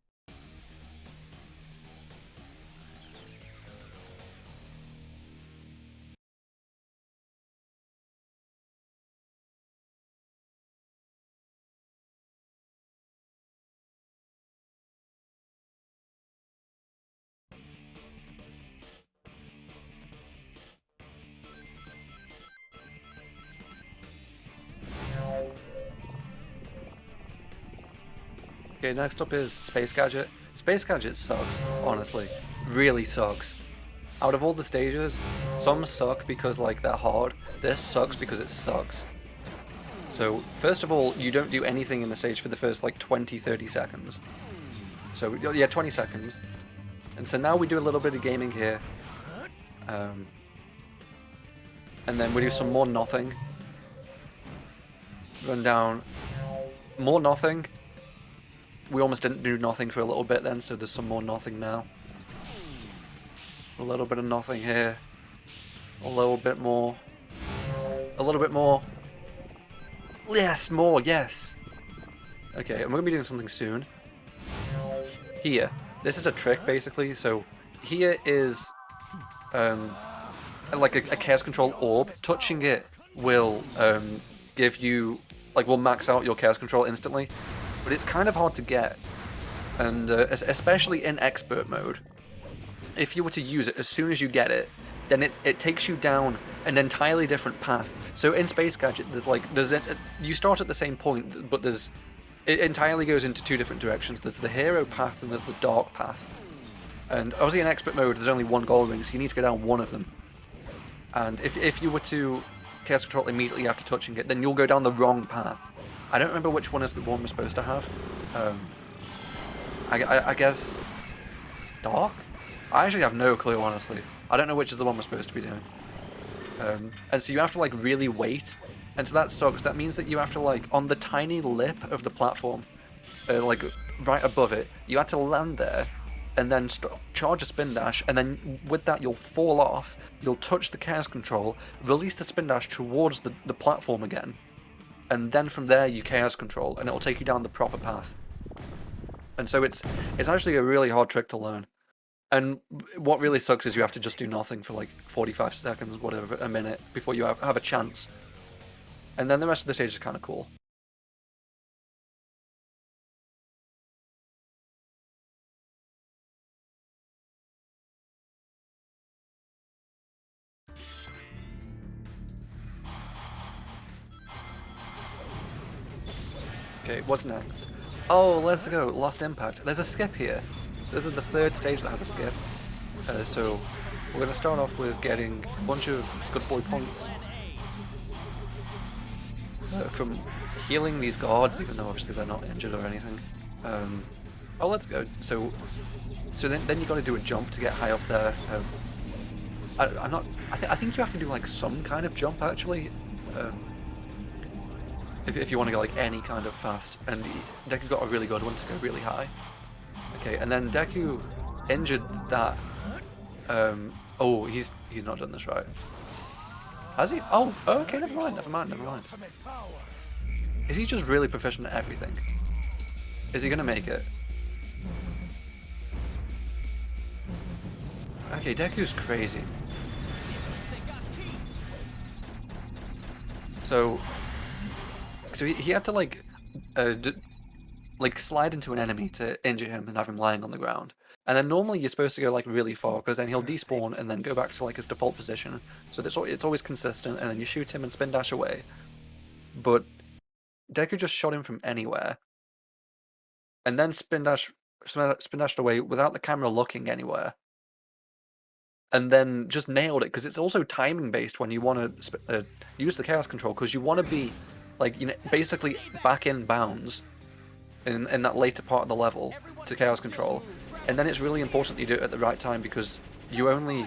Okay, next up is Space Gadget. Space Gadget sucks, honestly. Really sucks. Out of all the stages, some suck because like they're hard. This sucks because it sucks. So, first of all, you don't do anything in the stage for the first like 20-30 seconds. So, yeah, 20 seconds. And so now we do a little bit of gaming here. And then we do some more nothing. Run down. More nothing. We almost didn't do nothing for a little bit then, so there's some more nothing now. A little bit of nothing here. A little bit more. A little bit more. Yes, more, yes. Okay, and we're going to be doing something soon. Here. This is a trick, basically. So, here is like a chaos control orb. Touching it will give you, like, will max out your chaos control instantly. But it's kind of hard to get. And especially in expert mode. If you were to use it as soon as you get it, then it takes you down an entirely different path. So in Space Gadget, you start at the same point, but it entirely goes into 2 different directions. There's the hero path and there's the dark path. And obviously in expert mode, there's only 1 gold ring, so you need to go down one of them. And if you were to chaos control immediately after touching it, then you'll go down the wrong path. I don't remember which one is the one we're supposed to have. I guess Dark? I actually have no clue, honestly. I don't know which is the one we're supposed to be doing. And so you have to like really wait, and so that sucks. That means that you have to like on the tiny lip of the platform, like right above it, you have to land there, and then charge a spin dash, and then with that you'll fall off. You'll touch the chaos control, release the spin dash towards the platform again, and then from there you chaos control, and it'll take you down the proper path. And so it's actually a really hard trick to learn. And what really sucks is you have to just do nothing for like 45 seconds, whatever, a minute, before you have a chance. And then the rest of the stage is kind of cool. Okay, what's next? Oh, let's go, Lost Impact. There's a skip here. This is the third stage that has a skip. So we're going to start off with getting a bunch of good boy points from healing these guards, even though obviously they're not injured or anything. Oh, let's go. So then you got to do a jump to get high up there. I think you have to do like some kind of jump actually. If you want to go like any kind of fast, and Deku got a really good one to go really high. Okay, and then Deku injured that. Oh, he's not done this right. Has he? Oh, okay, never mind. Is he just really proficient at everything? Is he gonna make it? Okay, Deku's crazy. So he had to like slide into an enemy to injure him and have him lying on the ground. And then normally you're supposed to go like really far, because then he'll despawn and then go back to like his default position. So it's always consistent, and then you shoot him and spin dash away. But Deku just shot him from anywhere, and then spin dashed away without the camera looking anywhere. And then just nailed it, because it's also timing based when you want to use the chaos control, because you want to be like, you know, basically back in bounds in that later part of the level to chaos control. And then it's really important that you do it at the right time, because you only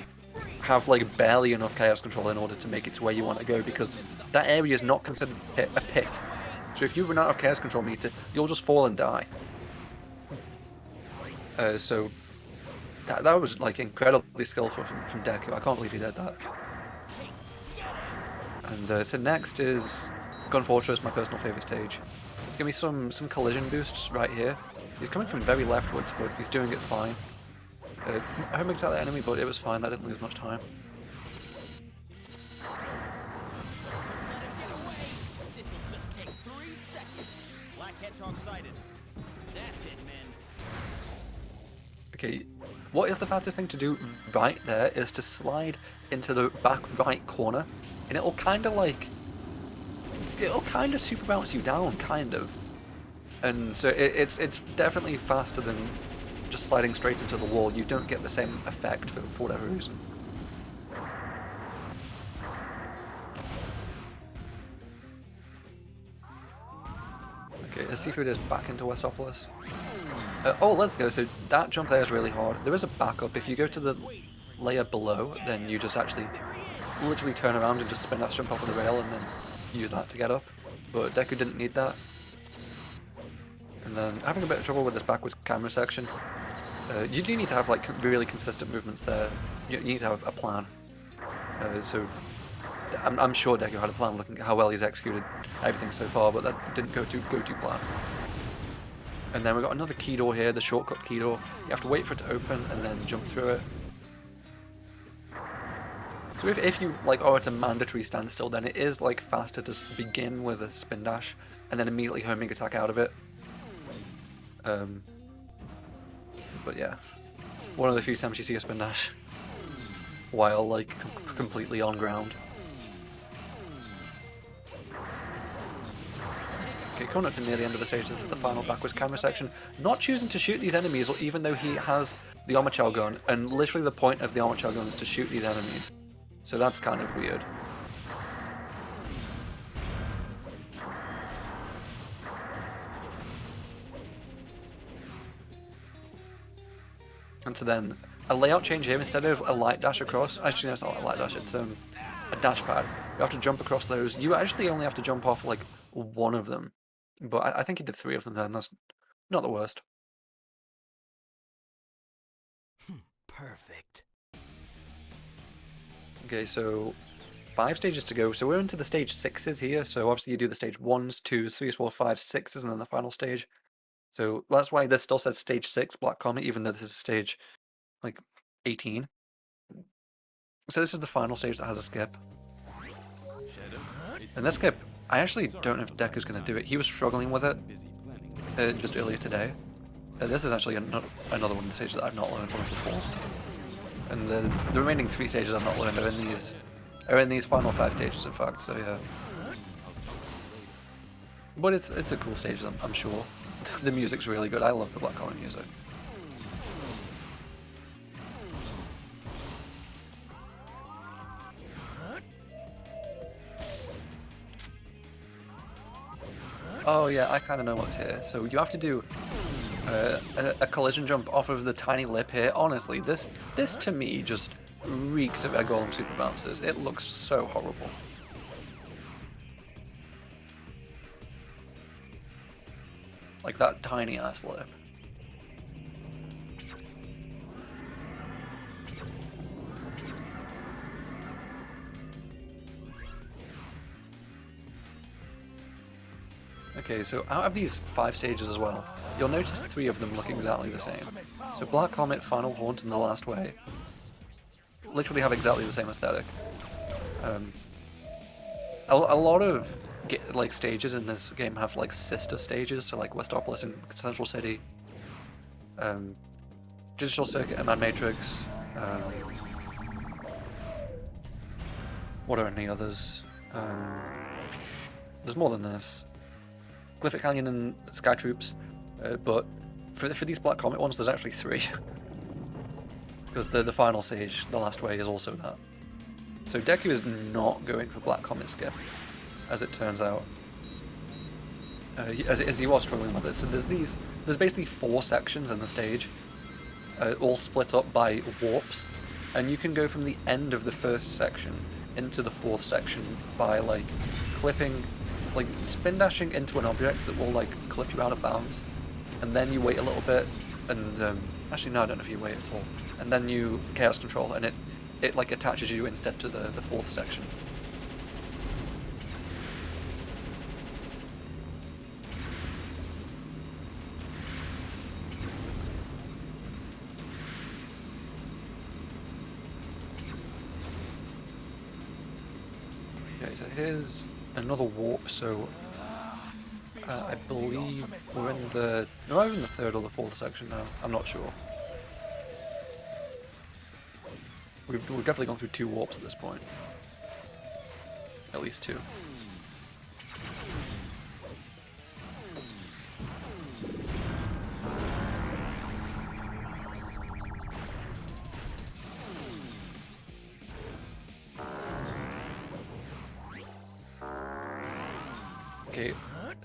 have like barely enough chaos control in order to make it to where you want to go, because that area is not considered a pit. So if you run out of chaos control meter, you'll just fall and die. So that was like incredibly skillful from Deku. I can't believe he did that. And so next is Gun Fortress, my personal favorite stage. Give me some collision boosts right here. He's coming from very leftwards, but he's doing it fine. I haven't attacked that enemy, but it was fine. I didn't lose much time. Okay, what is the fastest thing to do right there is to slide into the back right corner, and it'll kind of super bounce you down, kind of. And so it's definitely faster than just sliding straight into the wall. You don't get the same effect for whatever reason. Okay, let's see if it is back into Westopolis. Oh, let's go. So that jump there is really hard. There is a backup. If you go to the layer below, then you just actually literally turn around and just spin that jump off of the rail and then use that to get up. But Deku didn't need that. And then having a bit of trouble with this backwards camera section. You do need to have like really consistent movements there. You need to have a plan. So I'm sure Deku had a plan, looking at how well he's executed everything so far, but that didn't go to plan. And then we've got another key door here, the shortcut key door. You have to wait for it to open and then jump through it. So if you like are at a mandatory standstill, then it is like faster to begin with a spin dash and then immediately homing attack out of it. But yeah, one of the few times you see a spin dash while like completely on ground. Okay, coming up to near the end of the stage, this is the final backwards camera section. Not choosing to shoot these enemies, or even though he has the Omochao gun, and literally the point of the Omochao gun is to shoot these enemies. So that's kind of weird. And so then a layout change here, instead of a light dash across, actually no, it's not a light dash, it's a dash pad. You have to jump across those. You actually only have to jump off like one of them, but I think he did 3 of them then, that's not the worst. Perfect. Okay, so 5 stages to go. So we're into the stage 6s here. So obviously you do the stage 1s, 2s, 3s, 4s, 5s, 6s, and then the final stage. So that's why this still says stage 6 Black Comet, even though this is stage like 18. So this is the final stage that has a skip. And this skip, I actually don't know if Deku's going to do it. He was struggling with it just earlier today. This is actually another one of the stages that I've not learned one of before. And the remaining 3 stages I've not learned are in these final 5 stages, in fact. So yeah. But it's a cool stage, I'm sure. The music's really good. I love the Black Comet music. Oh yeah, I kind of know what's here. So you have to do a collision jump off of the tiny lip here. Honestly, this to me just reeks of Egg Golem Super Bouncers. It looks so horrible. Like that tiny ass lip. Okay, so out of these 5 stages as well, you'll notice 3 of them look exactly the same. So Black Comet, Final Haunt, and The Last Way literally have exactly the same aesthetic. A lot of like stages in this game have like sister stages, so like Westopolis and Central City, Digital Circuit and Mad Matrix. What are any others? There's more than this. Glyphic Canyon and Sky Troops, but for these Black Comet ones, there's actually 3. Because the final stage, The Last Way, is also that. So Deku is not going for Black Comet skip, as it turns out. As he was struggling with it. So there's basically 4 sections in the stage, all split up by warps, and you can go from the end of the first section into the 4th section by like clipping, like spin dashing into an object that will like clip you out of bounds, and then you wait a little bit, and actually no, I don't know if you wait at all, and then you chaos control, and it like attaches you instead to the 4th section. Okay, so here's another warp, so I believe we're in the 3rd or the 4th section now, I'm not sure. We've definitely gone through 2 warps at this point. At least 2. Okay,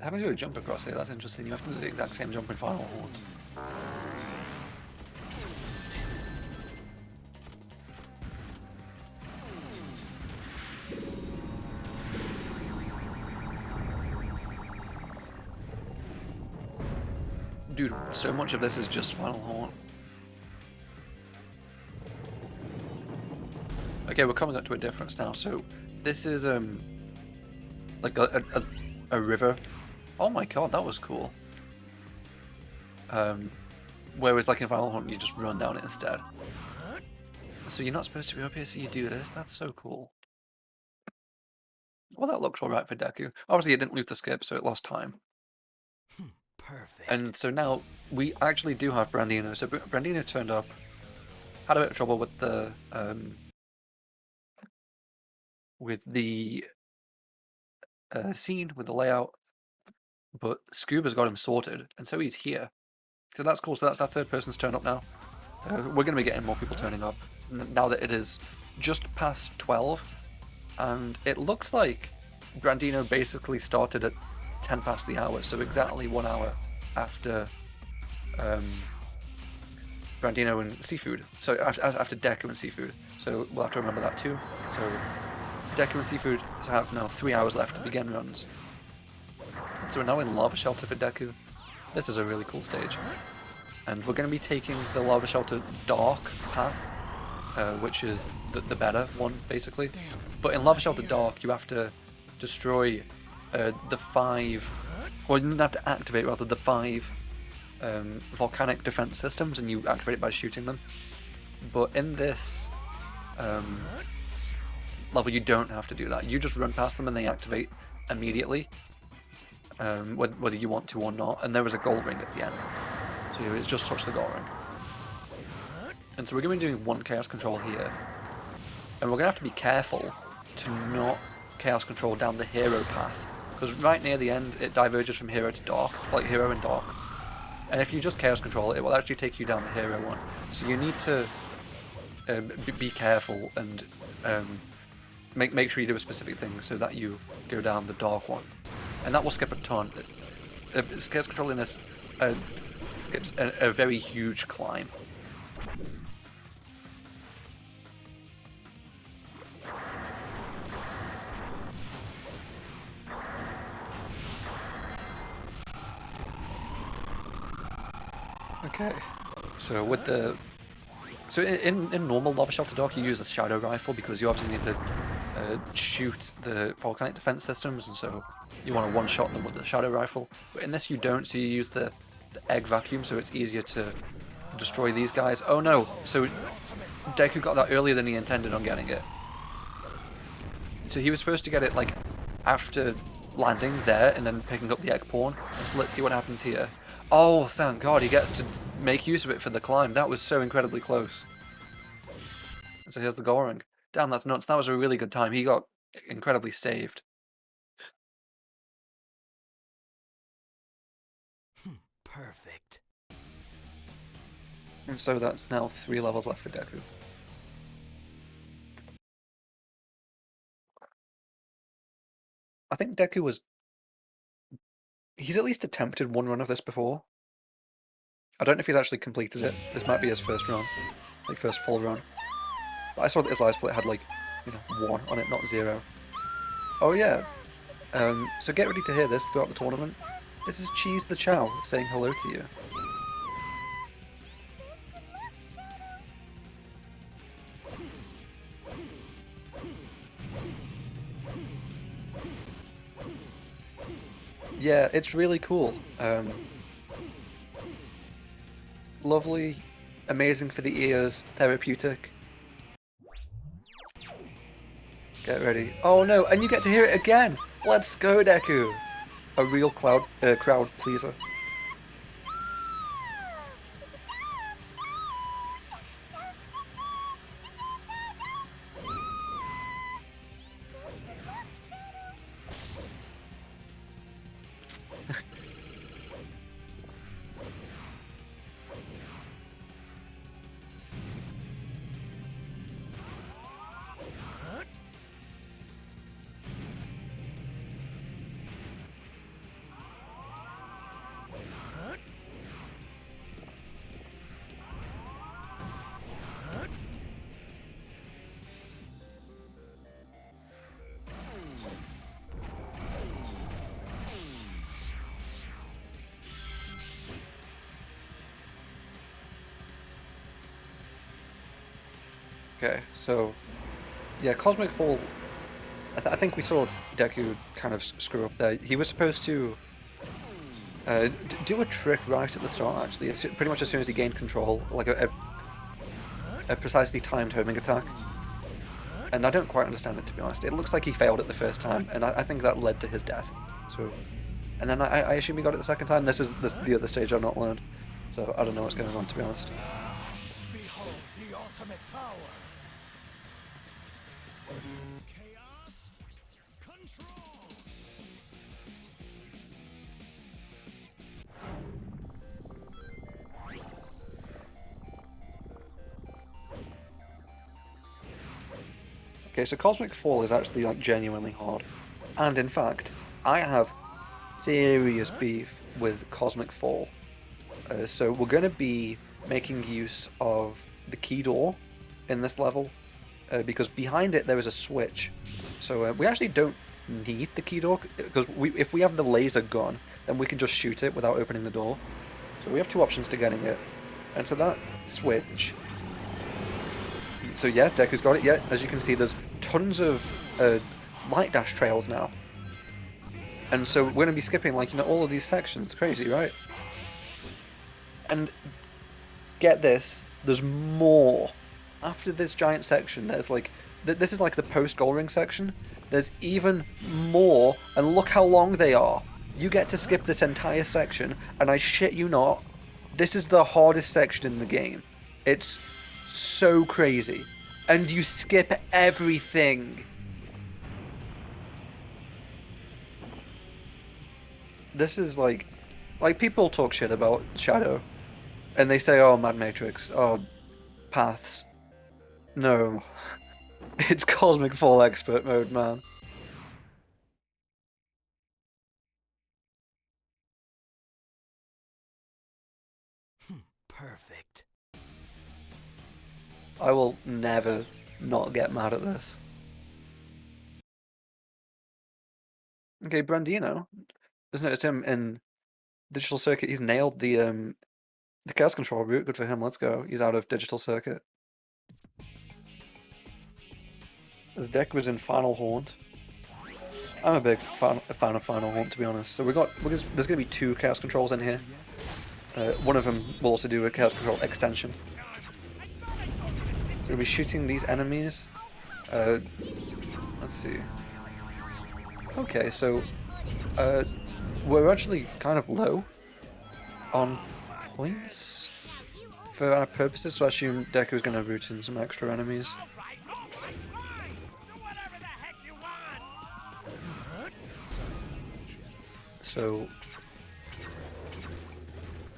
having to do a jump across here, that's interesting. You have to do the exact same jump in Final Haunt. Dude, so much of this is just Final Haunt. Okay, we're coming up to a difference now. So this is like a river. Oh my god, that was cool. Whereas like in Final Hunt, you just run down it instead. So you're not supposed to be up here, so you do this. That's so cool. Well, that looked alright for Deku. Obviously, it didn't lose the skip, so it lost time. Perfect. And so now we actually do have Brandino. So Brandino turned up, had a bit of trouble with the scene, with the layout, but Scuba's got him sorted, and so he's here. So that's cool. So that's our 3rd person's turn up now. We're going to be getting more people turning up now that it is just past 12, and it looks like Brandino basically started at 10 past the hour, so exactly 1 hour after Brandino and Seafood. So after Deku and Seafood. So we'll have to remember that too. So Deku and Seafood have now 3 hours left to begin runs. So we're now in Lava Shelter for Deku. This is a really cool stage. And we're going to be taking the Lava Shelter Dark path, which is the better one, basically. But in Lava Shelter Dark, you have to destroy the 5... Or you have to activate, rather, the 5 volcanic defense systems, and you activate it by shooting them. But in this level, you don't have to do that. You just run past them and they activate immediately, whether you want to or not. And there is a gold ring at the end. So it's just touch the gold ring. And so we're going to be doing 1 Chaos Control here. And we're going to have to be careful to not Chaos Control down the hero path. Because right near the end, it diverges from hero to dark, like hero and dark. And if you just Chaos Control, it will actually take you down the hero one. So you need to be careful and make sure you do a specific thing so that you go down the dark one. And that will skip a ton. Chaos Control in this skips a very huge climb. Okay, so with the... So in normal Lava Shelter Dark, you use a Shadow Rifle because you obviously need to shoot the volcanic defense systems, and so you want to one-shot them with the Shadow Rifle. But in this you don't, so you use the Egg Vacuum, so it's easier to destroy these guys. Oh no, so Deku got that earlier than he intended on getting it. So he was supposed to get it like after landing there and then picking up the Egg Pawn. So let's see what happens here. Oh, thank God, he gets to make use of it for the climb. That was so incredibly close. So here's the goal ring. Damn, that's nuts. That was a really good time. He got incredibly saved. Perfect. And so that's now 3 levels left for Deku. I think Deku was... He's at least attempted 1 run of this before. I don't know if he's actually completed it. This might be his first run. Like, first full run. But I saw that his live split had, like, 1 on it, not 0. Oh, yeah. So get ready to hear this throughout the tournament. This is Cheese the Chow saying hello to you. Yeah, it's really cool. Lovely, amazing for the ears, therapeutic. Get ready. Oh no, and you get to hear it again! Let's go, Deku! A real crowd pleaser. Okay, so yeah, Cosmic Fall. I think we saw Deku kind of screw up there. He was supposed to do a trick right at the start. Actually, it's pretty much as soon as he gained control, like a precisely timed homing attack. And I don't quite understand it, to be honest. It looks like he failed it the first time, and I think that led to his death. So, and then I assume he got it the second time. This is the other stage I've not learned, so I don't know what's going on, to be honest. Behold the ultimate power. Chaos control. Okay, so Cosmic Fall is actually like genuinely hard, and in fact, I have serious beef with Cosmic Fall. So we're going to be making use of the key door in this level, because behind it there is a switch. So we actually don't need the key door, because if we have the laser gun, then we can just shoot it without opening the door. So we have two options to getting it. And so that switch... So yeah, Deku's got it. Yeah, as you can see, there's tons of light dash trails now. And so we're going to be skipping, like, all of these sections. Crazy, right? And get this, there's more. After this giant section, there's like... This is like the post-goal ring section. There's even more, and look how long they are. You get to skip this entire section, and I shit you not, this is the hardest section in the game. It's so crazy. And you skip everything. This is like people talk shit about Shadow, and they say, oh, Mad Matrix, oh, paths. No. It's Cosmic Fall Expert Mode, man. Perfect. I will never not get mad at this. Okay, Brandino. Just noticed him in Digital Circuit. He's nailed the Chaos Control route. Good for him. Let's go. He's out of Digital Circuit. His deck was in Final Haunt. I'm a big fan of Final Haunt, to be honest. So there's going to be two Chaos Controls in here. One of them will also do a Chaos Control extension. So we'll be shooting these enemies. Let's see. Okay, so we're actually kind of low on points for our purposes, so I assume Deku is going to root in some extra enemies. So,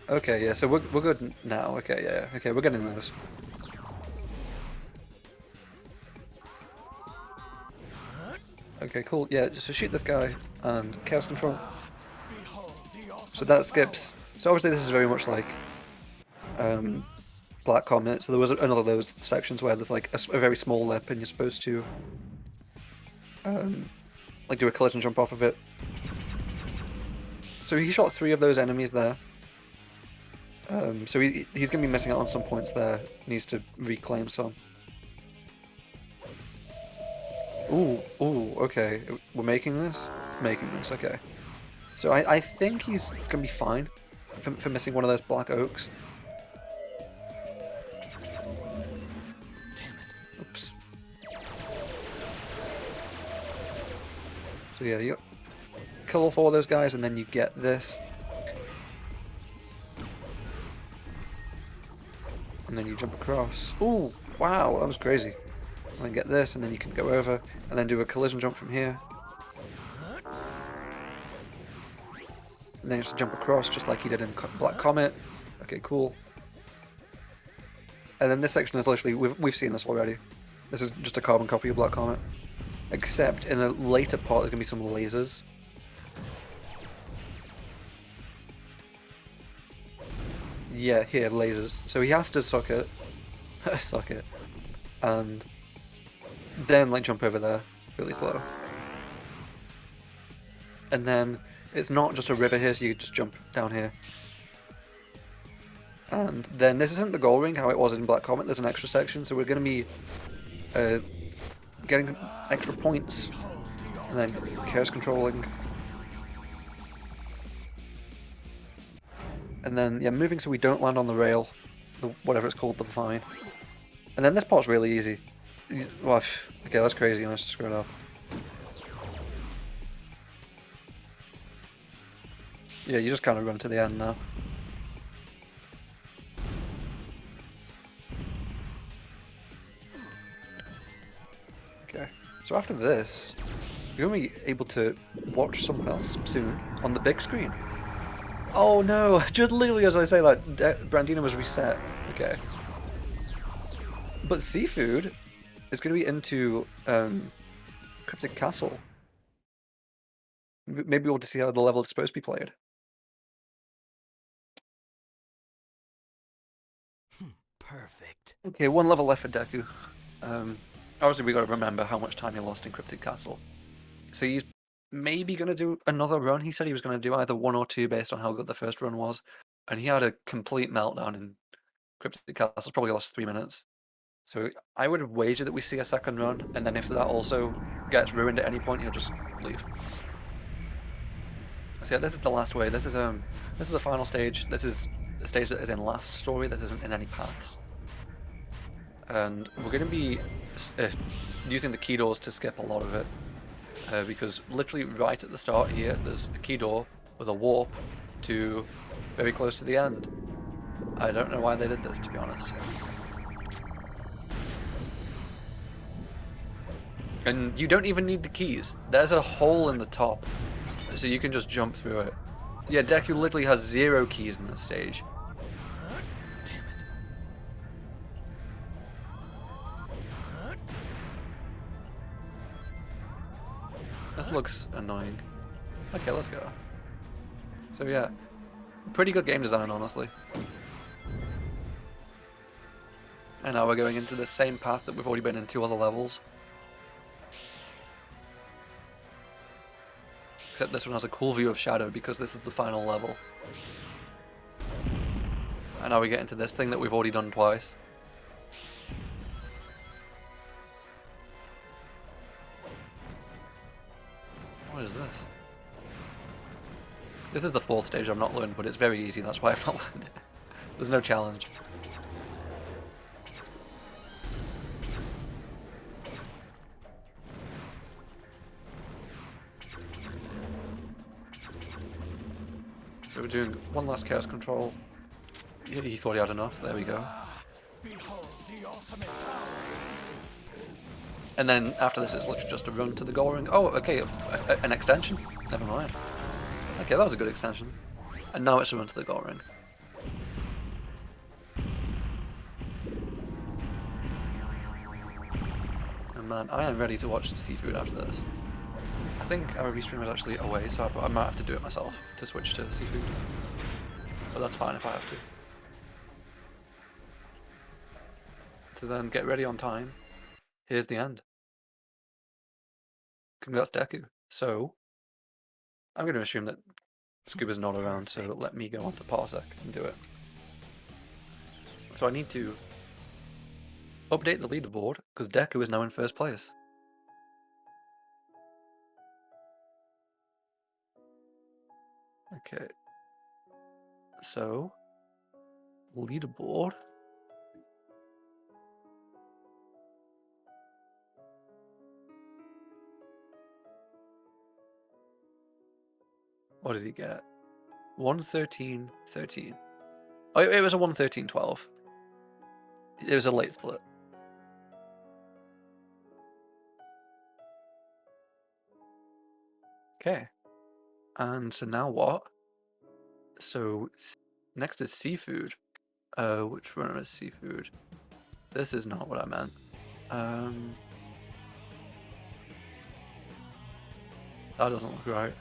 okay, yeah, so we're good now. Okay, yeah, okay, we're getting those. Okay, cool. Yeah, so shoot this guy and Chaos Control. So that skips. So obviously this is very much like Black Comet. So there was another of those sections where there's like a very small lip and you're supposed to like do a collision jump off of it. So he shot 3 of those enemies there. So he's going to be missing out on some points there. Needs to reclaim some. Ooh, okay. We're making this? Making this, okay. So I think he's going to be fine for missing one of those black oaks. Oops. So yeah, you kill all 4 of those guys and then you get this. And then you jump across. Ooh, wow, that was crazy. And then get this, and then you can go over, and then do a collision jump from here. And then you just jump across, just like you did in Black Comet. Okay, cool. And then this section is literally, we've seen this already. This is just a carbon copy of Black Comet. Except in a later part, there's going to be some lasers. Yeah, here, lasers. So he has to suck it. Suck it. And then, like, jump over there really slow. And then it's not just a river here, so you just jump down here. And then this isn't the goal ring, how it was in Black Comet. There's an extra section, so we're going to be getting extra points. And then chaos controlling. And then, yeah, moving so we don't land on the rail. Whatever it's called, the vine. And then this part's really easy. Well, okay, that's crazy. I just screwed up. Yeah, you just kind of run to the end now. Okay, so after this, you're going to be able to watch someone else soon on the big screen. Oh no, just literally as I say that, Brandino was reset. Okay. But Seafood is going to be into Cryptic Castle. Maybe we'll just see how the level is supposed to be played. Okay, one level left for Deku. Obviously we got to remember how much time he lost in Cryptic Castle. So he's maybe going to do another run. He said he was going to do either 1 or 2 based on how good the first run was. And he had a complete meltdown in Cryptic Castle, probably lost 3 minutes. So I would wager that we see a second run, and then if that also gets ruined at any point, he'll just leave. So yeah, this is the last way. This is the final stage. This is a stage that is in last story. This isn't in any paths. And we're going to be using the key doors to skip a lot of it, because literally right at the start here, there's a key door with a warp to very close to the end. I don't know why they did this, to be honest. And you don't even need the keys. There's a hole in the top, so you can just jump through it. Yeah, Deku literally has 0 keys in this stage. This looks annoying. Okay, let's go. So yeah, pretty good game design, honestly. And now we're going into the same path that we've already been in 2 other levels. Except this one has a cool view of Shadow because this is the final level. And now we get into this thing that we've already done twice. What is this? This is the 4th stage I've not learned, but it's very easy, that's why I've not learned it. There's no challenge. So we're doing one last chaos control. He thought he had enough, there we go. Behold the ultimate power. And then after this it's literally just a run to the goal ring. Oh, okay, an extension? Never mind. Okay, that was a good extension. And now it's a run to the goal ring. And man, I am ready to watch the Seafood after this. I think our restream is actually away, so I might have to do it myself to switch to Seafood. But that's fine if I have to. So then get ready on time. Here's the end. Congrats, Deku. So, I'm going to assume that Scuba's not around, so let me go on to Parsec and do it. So I need to update the leaderboard, because Deku is now in first place. Okay. So, leaderboard. What did he get? 113.13. Oh, it was a 113.12. It was a late split. Okay. And so now what? So next is Seafood. Which one is Seafood? This is not what I meant. That doesn't look right.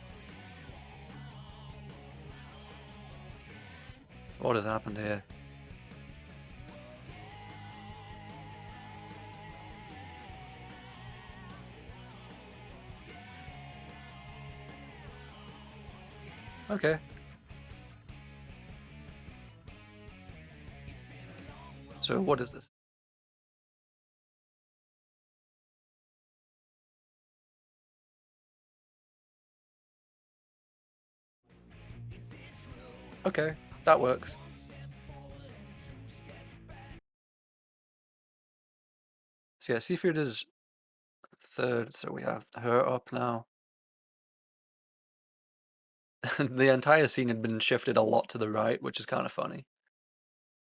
What has happened here? Okay. So what is this? Okay, that works. So yeah, Seafood is third, so we have her up now. The entire scene had been shifted a lot to the right, which is kind of funny.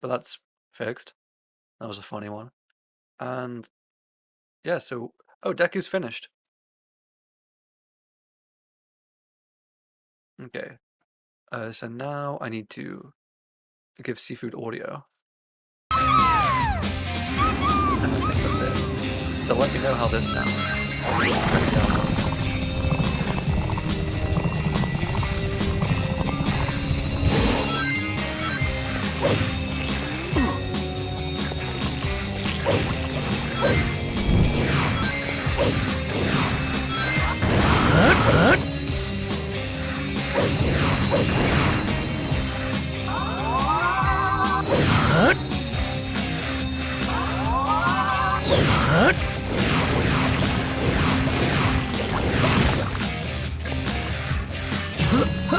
But that's fixed. That was a funny one. And yeah, so oh, Deku's finished. Okay. So now I need to give Seafood audio. And I think that's it. So let me know how this sounds.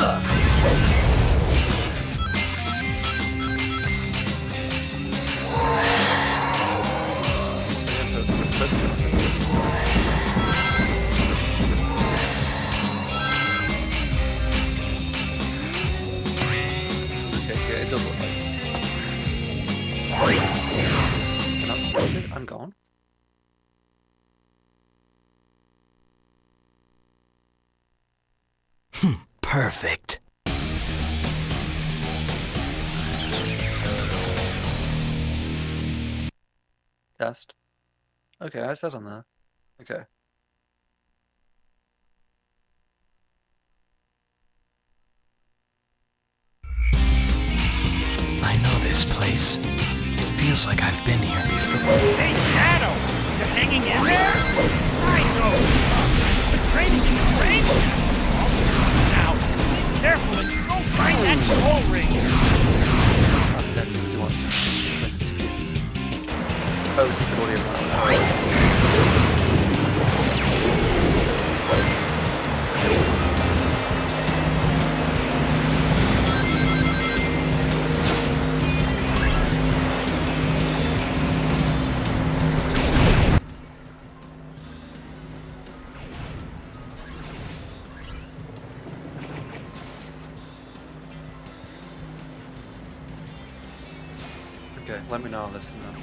Okay, yeah, it does look like. And that's sorted. I'm gone. Perfect. Test. Okay, it says on there. Okay. I know this place. It feels like I've been here before. Hey, Shadow! You're hanging in there? I know! You're training in the range? Now, be careful and go find that troll ranger! And then you want oh, secret audio. Okay, let me know how this is now.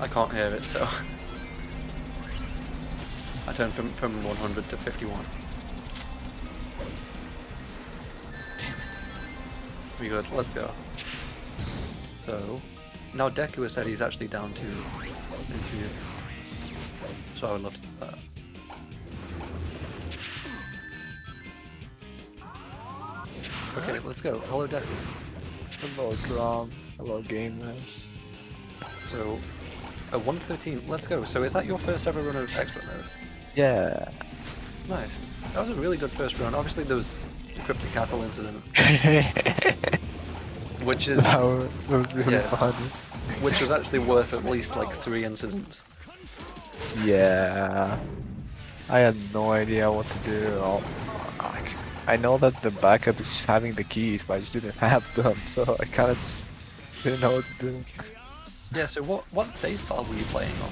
I can't hear it, so I turned from 100 to 51. Damn it. We good, let's go. So, now Deku has said he's actually down to interview. So I would love to do that. Okay, let's go. Hello Deku. Hello, Drum. Hello, gamers. So, 113, let's go. So is that your first ever run of expert mode? Yeah. Nice. That was a really good first run. Obviously there was the Cryptic Castle incident, which is That was really Yeah. funny. which was actually worth at least like 3 incidents. Yeah. I had no idea what to do. I know that the backup is just having the keys, but I just didn't have them, so I kind of just didn't know what to do. Yeah, so what save file were you playing on?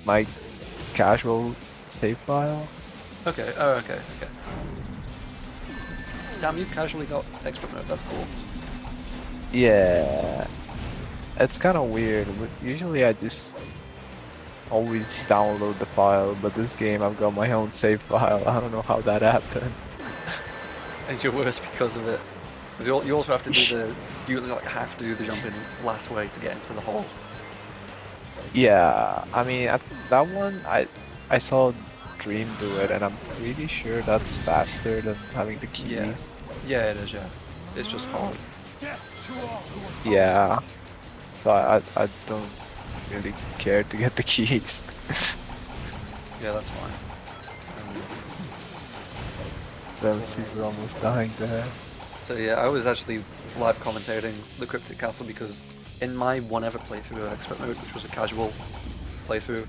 My casual save file? Okay, oh okay. Damn, you've casually got expert mode, that's cool. Yeah. It's kind of weird. Usually I just always download the file, but this game I've got my own save file. I don't know how that happened. And you're worse because of it. Because you also have to do you like have to do the jump in last way to get into the hole. Yeah, I mean that one I saw Dream do it, and I'm pretty sure that's faster than having the keys. Yeah. Yeah, it is, yeah. It's just hard. Death to all who oppose. Yeah. So I don't really care to get the keys. Yeah, that's fine. Let's see, we're almost dying there. So yeah, I was actually live commentating the Cryptic Castle because in my one ever playthrough of Expert Mode, which was a casual playthrough,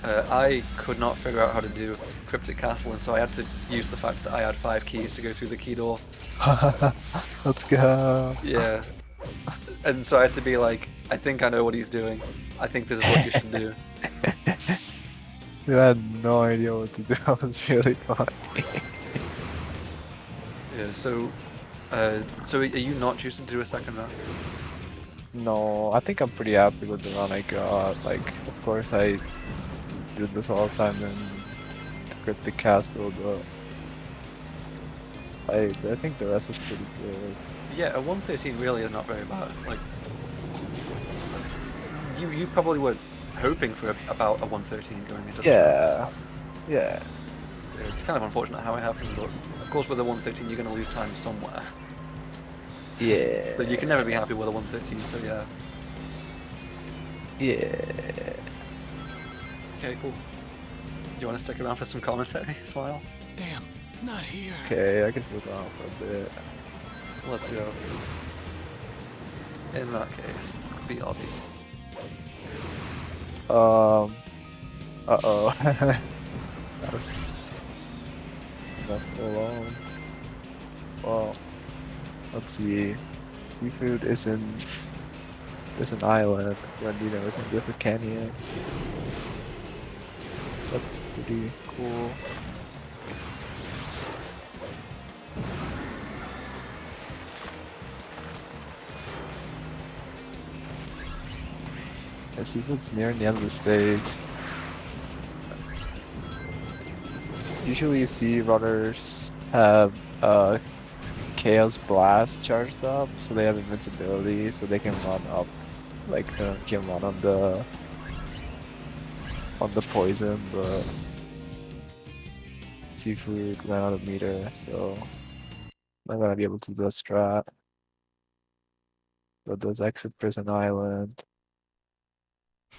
I could not figure out how to do Cryptic Castle, and so I had to use the fact that I had 5 keys to go through the key door. Let's go. Yeah. And so I had to be like, I think I know what he's doing. I think this is what you should do. Dude, I had no idea what to do. That was really funny. Yeah, so are you not choosing to do a second round? No, I think I'm pretty happy with the run I got. Like, of course I did this all the time in Cryptic Castle, but I think the rest is pretty good. Yeah, a 113 really is not very bad. Like, you probably were hoping for about a 113 going into the Yeah, yeah. It's kind of unfortunate how it happened, but of course with a 113 you're going to lose time somewhere. Yeah. But you can never be happy with a 113, so yeah. Yeah. Okay, cool. Do you want to stick around for some commentary, Smile? Damn, not here. Okay, I guess we'll go on for a bit. Let's go. In that case, BRB. Uh-oh. left alone. Well, let's see. Seafood is in. There's an island. Rendino is in Glyphic Canyon. That's pretty cool. Yeah, Seafood's near the end of the stage. Usually you see runners have Chaos Blast charged up, so they have invincibility, so they can run up, like can run on the poison, but Seafood ran out of meter, so I'm not gonna be able to do that strat. But does exit Prison Island.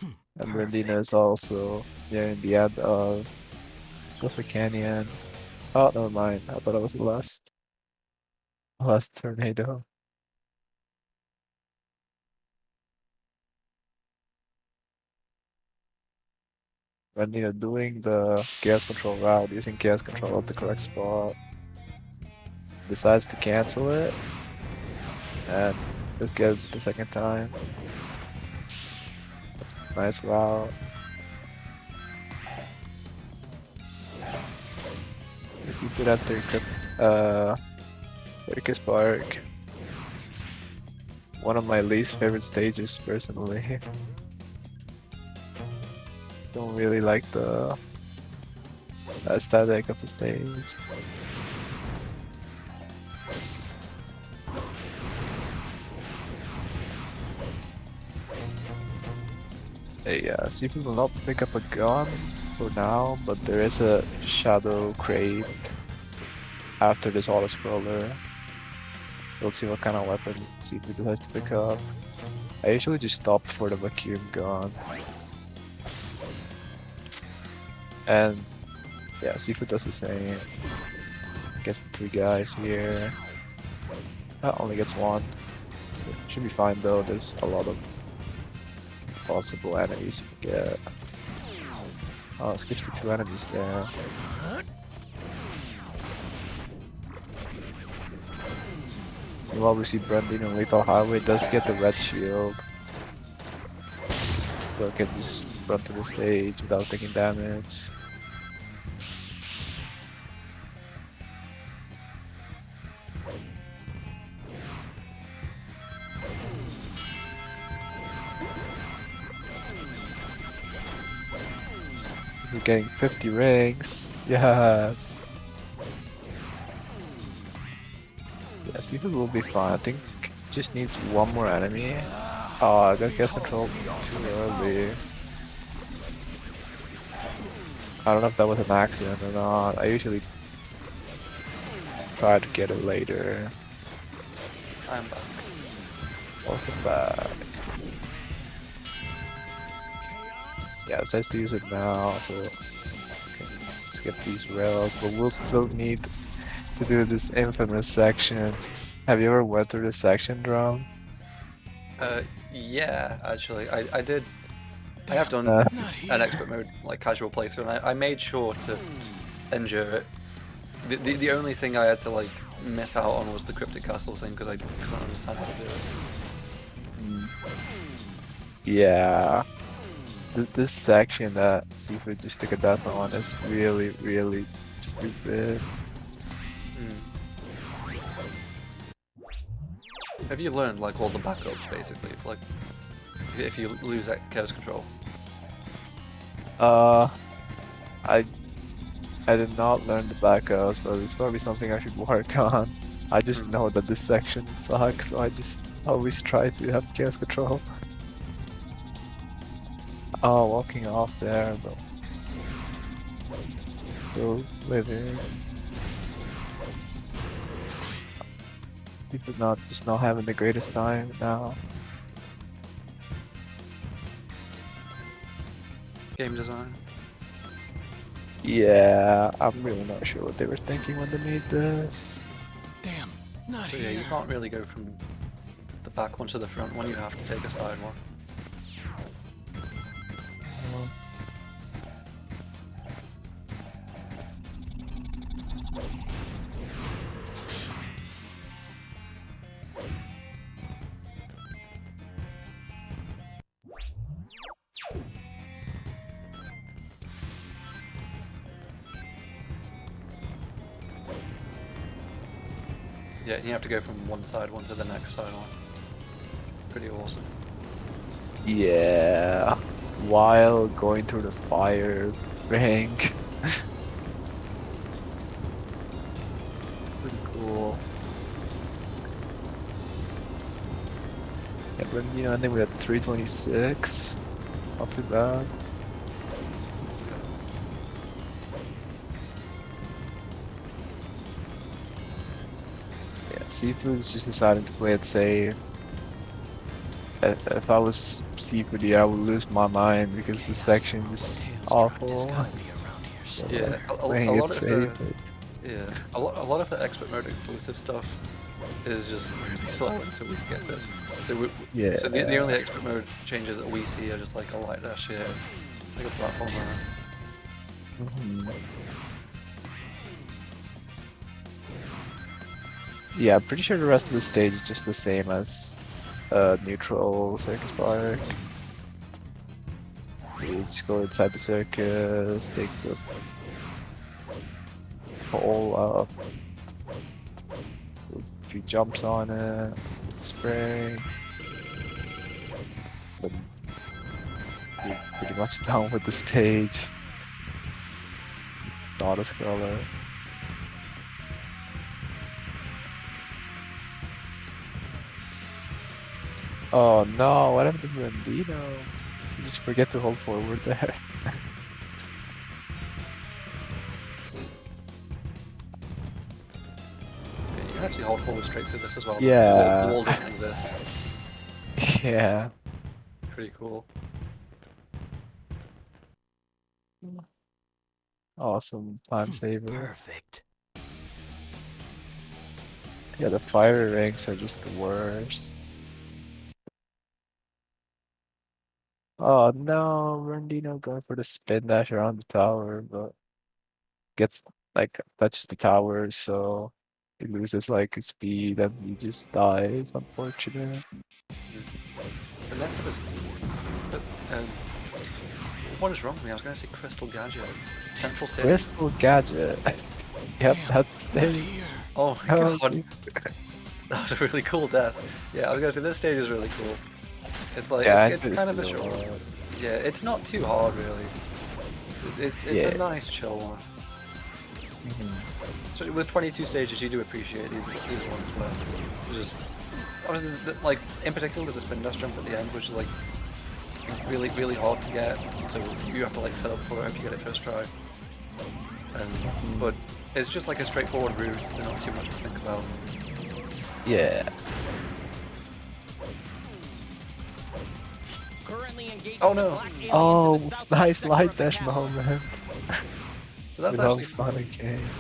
And Rendina is also nearing the end of Glyphic Canyon. Oh, never mind. I thought it was the last tornado. Rendina doing the Chaos Control route, using Chaos Control at the correct spot. Decides to cancel it. And just get it the second time. Nice route. If you put out Circus Park. One of my least favorite stages personally. Don't really like the aesthetic of the stage. Yeah, Seafood will not pick up a gun for now, but there is a Shadow Crate after this auto-scroller. We'll see what kind of weapon Seafood has to pick up. I usually just stop for the vacuum gun. And yeah, Seafood does the same. Gets the 3 guys here. Only gets 1. Should be fine though, there's a lot of possible enemies you can get. Oh, it's 52 enemies there. Meanwhile, we see Brendan on Lethal Highway does get the red shield. So it can just run to the stage without taking damage. We're getting 50 rings. Yes. Yeah, Seafood will be fine. I think just needs one more enemy. Oh, I got Chaos Control too early. I don't know if that was an accident or not. I usually try to get it later. I'm back. Welcome back. Yeah, it says to use it now, so we can skip these rails, but we'll still need to do this infamous section. Have you ever went through this section, Drum? Yeah, actually, I did. I have done Not an expert mode, like casual playthrough, and I made sure to endure it. The only thing I had to like miss out on was the Cryptic Castle thing because I couldn't understand how to do it. Yeah. This section that Seafood just took a death on is really, really stupid. Have you learned like all the backups basically? Like, if you lose that Chaos Control? I did not learn the backups, but it's probably something I should work on. I just know that this section sucks, so I just always try to have Chaos Control. Oh, walking off there, but still living. People just not having the greatest time now. Game design. Yeah, I'm really not sure what they were thinking when they made this. Damn, not So here. yeah, you can't really go from the back one to the front one, you have to take a side one. Yeah, and you have to go from one side one to the next side one. Pretty awesome. Yeah, while going through the fire ring. Pretty cool. Yeah, but you know, I think we had 326. Not too bad. Yeah, Seafood's just deciding to play it safe. If I was Seafood here, I would lose my mind because the section is awful. Yeah, a Playing lot it of safe. the a lot of the expert mode exclusive stuff is just really slow, and so we skip it. So Yeah. So the only expert mode changes that we see are just like a light dash here, like a platformer. Mhm. Yeah, I'm pretty sure the rest of the stage is just the same as neutral circus park. You just go inside the circus, take the pole up, do a few jumps on it, spray. But you're pretty much done with the stage. It's just auto scroller. Oh no, what happened to Rendino? You just forget to hold forward there. Yeah, you can actually hold forward straight through this as well. Yeah. The wall doesn't exist. Yeah. Pretty cool. Awesome time saver. Perfect. Yeah, the fire rings are just the worst. Oh no, Rendino going for the spin dash around the tower, but gets like touches the tower, so he loses like his speed and he just dies. Unfortunate. The next up is um, what is wrong with me? I was going to say Crystal Gadget, Central City. Crystal Gadget. Yep, that's there. Oh my Oh, god, dude. that was a really cool death. Yeah, I was going to say this stage is really cool. It's like Yeah, it's kind of a short. short. Yeah, it's not too hard really. It's Yeah. a nice chill one. So with 22 stages, you do appreciate these ones where it's just obviously like in particular there's a spin dash jump at the end, which is like really hard to get. So you have to like set up for it if you get it first try. But it's just like a straightforward route. There's not too much to think about. Yeah. Oh no! Oh, nice light dash moment. So that's Without actually Sonic Games.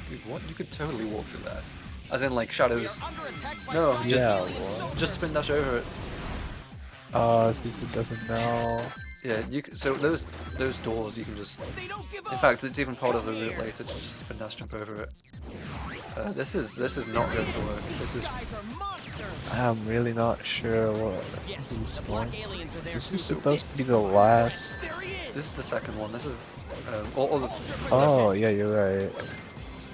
dude, what? You could totally walk through that. As in like shadows. No, just Yeah, what? just spin dash over it. Secret doesn't know. Yeah, you can, so those doors you can just. In fact, it's even part of the route later to just spin dash jump over it. This is not going to work. This is I'm really not sure what this is going. This is supposed to be the last. this is the second one. This is or the, Oh yeah, you're right.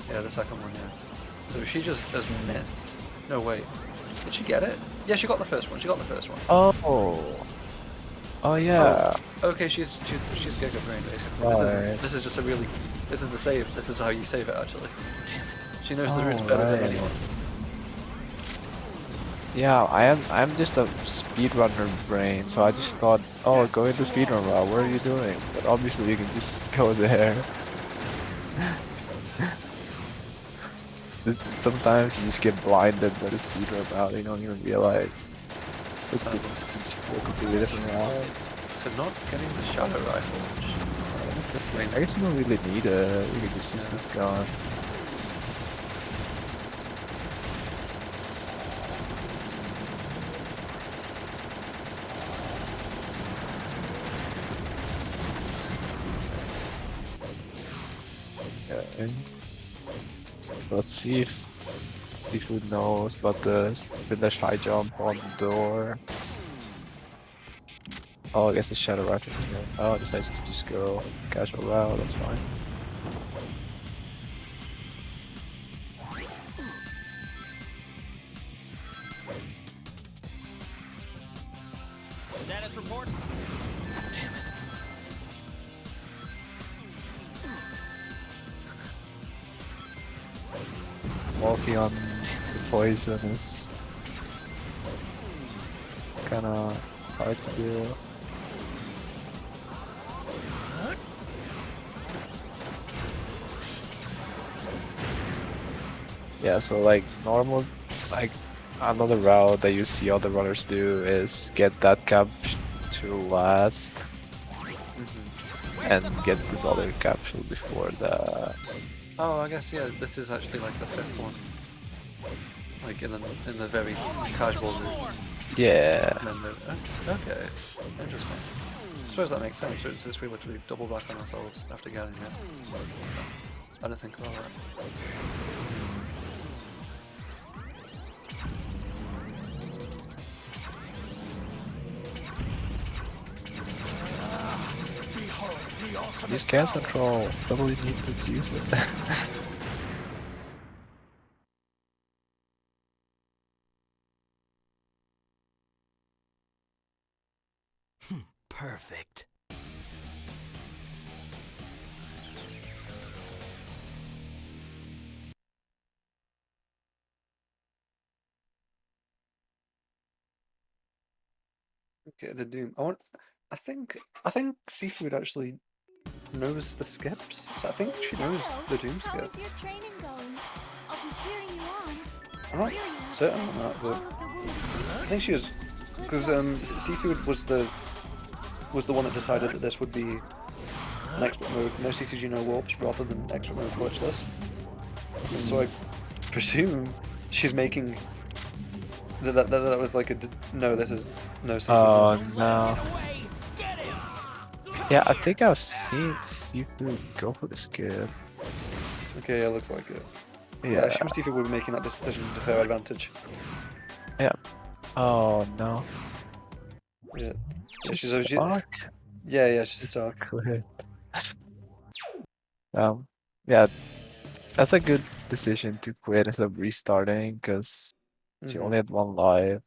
yeah, the second one. Yeah. So she just has missed. No wait, did she get it? Yeah, she got the first one. She got the first one. Oh. Oh yeah. Okay, she's Giga Brain basically. Right. This is just a really this is the save. This is how you save it actually. She knows the routes better than right. anyone. Yeah, I'm just a speedrunner brain, so I just thought, oh, go in the speedrun route. What are you doing? But obviously, you can just go there. Sometimes you just get blinded by the speedrun route. You don't even realize. It's a completely different route. So not getting the shadow rifle. Which, I guess you don't really need it. You can just use this gun. Yeah. Let's see if Seafood knows about this. Finish high jump on the door. Oh, I guess the Shadow Rifle. Oh, decides to just go casual route. That's fine. Status report. Walking on the poison is kind of hard to do. Yeah, so like normal, like another route that you see other runners do is get that cap to last and get this other capsule before the. Oh, I guess yeah. This is actually like the 5th one. Like in the very casual route. Yeah. And then okay, interesting. I suppose that makes sense. Since we literally double back on ourselves after getting it. I didn't think about that. Use cast control. Probably need to use it. Perfect. Okay, the Doom. I think Seafood actually knows the skips. So I think she knows the Doom How skip. is your training going? I'll be cheering you on. I'm not certain on that, but I think she was because Seafood was the one that decided that this would be an expert mode, no CCG, no warps, rather than expert mode glitchless. And so I presume she's making that was like a no. This is no Seafood. Oh no. Yeah, I think I've seen Seafood go for the skip. Okay, yeah, looks like it. Yeah. I assume Seafood would be making that decision to her advantage. Yeah. Oh no. Yeah. Yeah, Just she's OG. stuck. Yeah, she's stuck. Quit. Yeah, that's a good decision to quit instead of restarting because she Mhm. only had one life.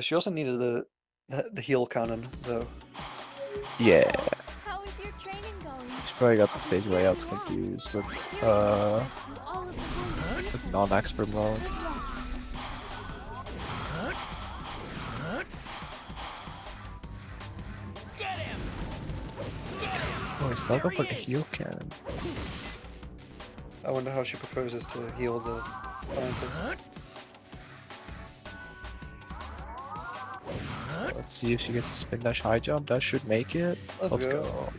She also needed the heal cannon though. Yeah, How is your training going? she probably got the stage layouts confused with All of the wounds. with non-expert mode. Oh, he's not going for the heal cannon. I wonder how she proposes to heal the scientist. Let's see if she gets a spin dash high jump. That should make it. Let's go.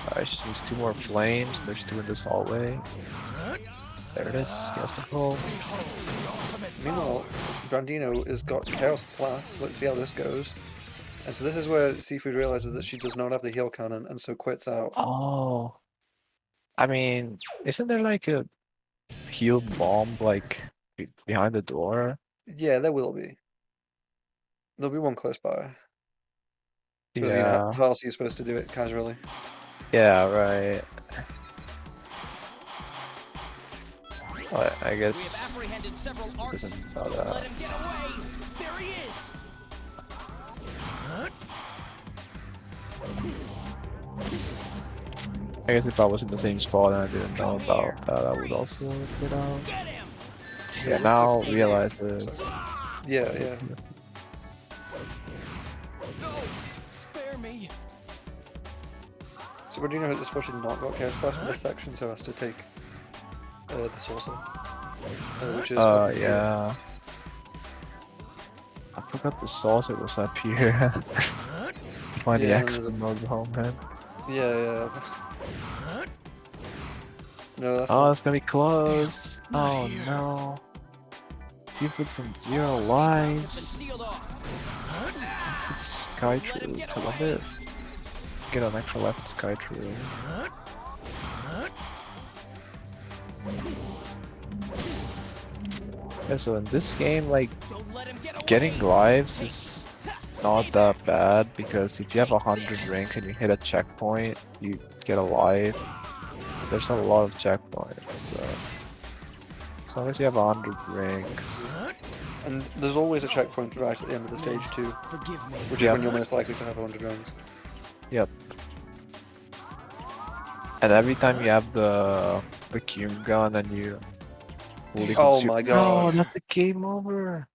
Alright, she needs 2 more flames. There's 2 in this hallway. There it is. Chaos control. Meanwhile, Brandino has got Chaos Blast. Let's see how this goes. And so this is where Seafood realizes that she does not have the heal cannon, and so quits out. Oh. I mean, isn't there like a heal bomb like behind the door? Yeah, there will be. There'll be one close by. Because you know, Yeah. how else are you supposed to do it casually? Yeah, right. But I guess Apprehended several doesn't arcs. know Don't that. let him get away. There he is. I guess if I was in the same spot and I didn't know about that, I would also get out. Get him. Yeah, now realizes. Yeah. No. Spare me. So Brandino has fortunately not got Chaos Blast for this section, so has to take the Saucer. Which is up here. Yeah. I forgot the saucer was up here. Find the Yeah, X there's a- mode home, man. Yeah. No, that's Oh, not. it's gonna be close. Oh no. You put some 0 Been lives. sealed off. Sky True to love it. Get an extra left Sky True. Yeah, so in this game, like, getting lives is not that bad because if you have 100 rank and you hit a checkpoint, you get a life. There's a lot of checkpoints, so as long as you have 100 ranks. And there's always a checkpoint right at the end of the stage too, which is Yeah. when you're most likely to have 100 rounds. Yep. And every time you have the vacuum gun and you fully Oh consume- my No, god. that's the game over.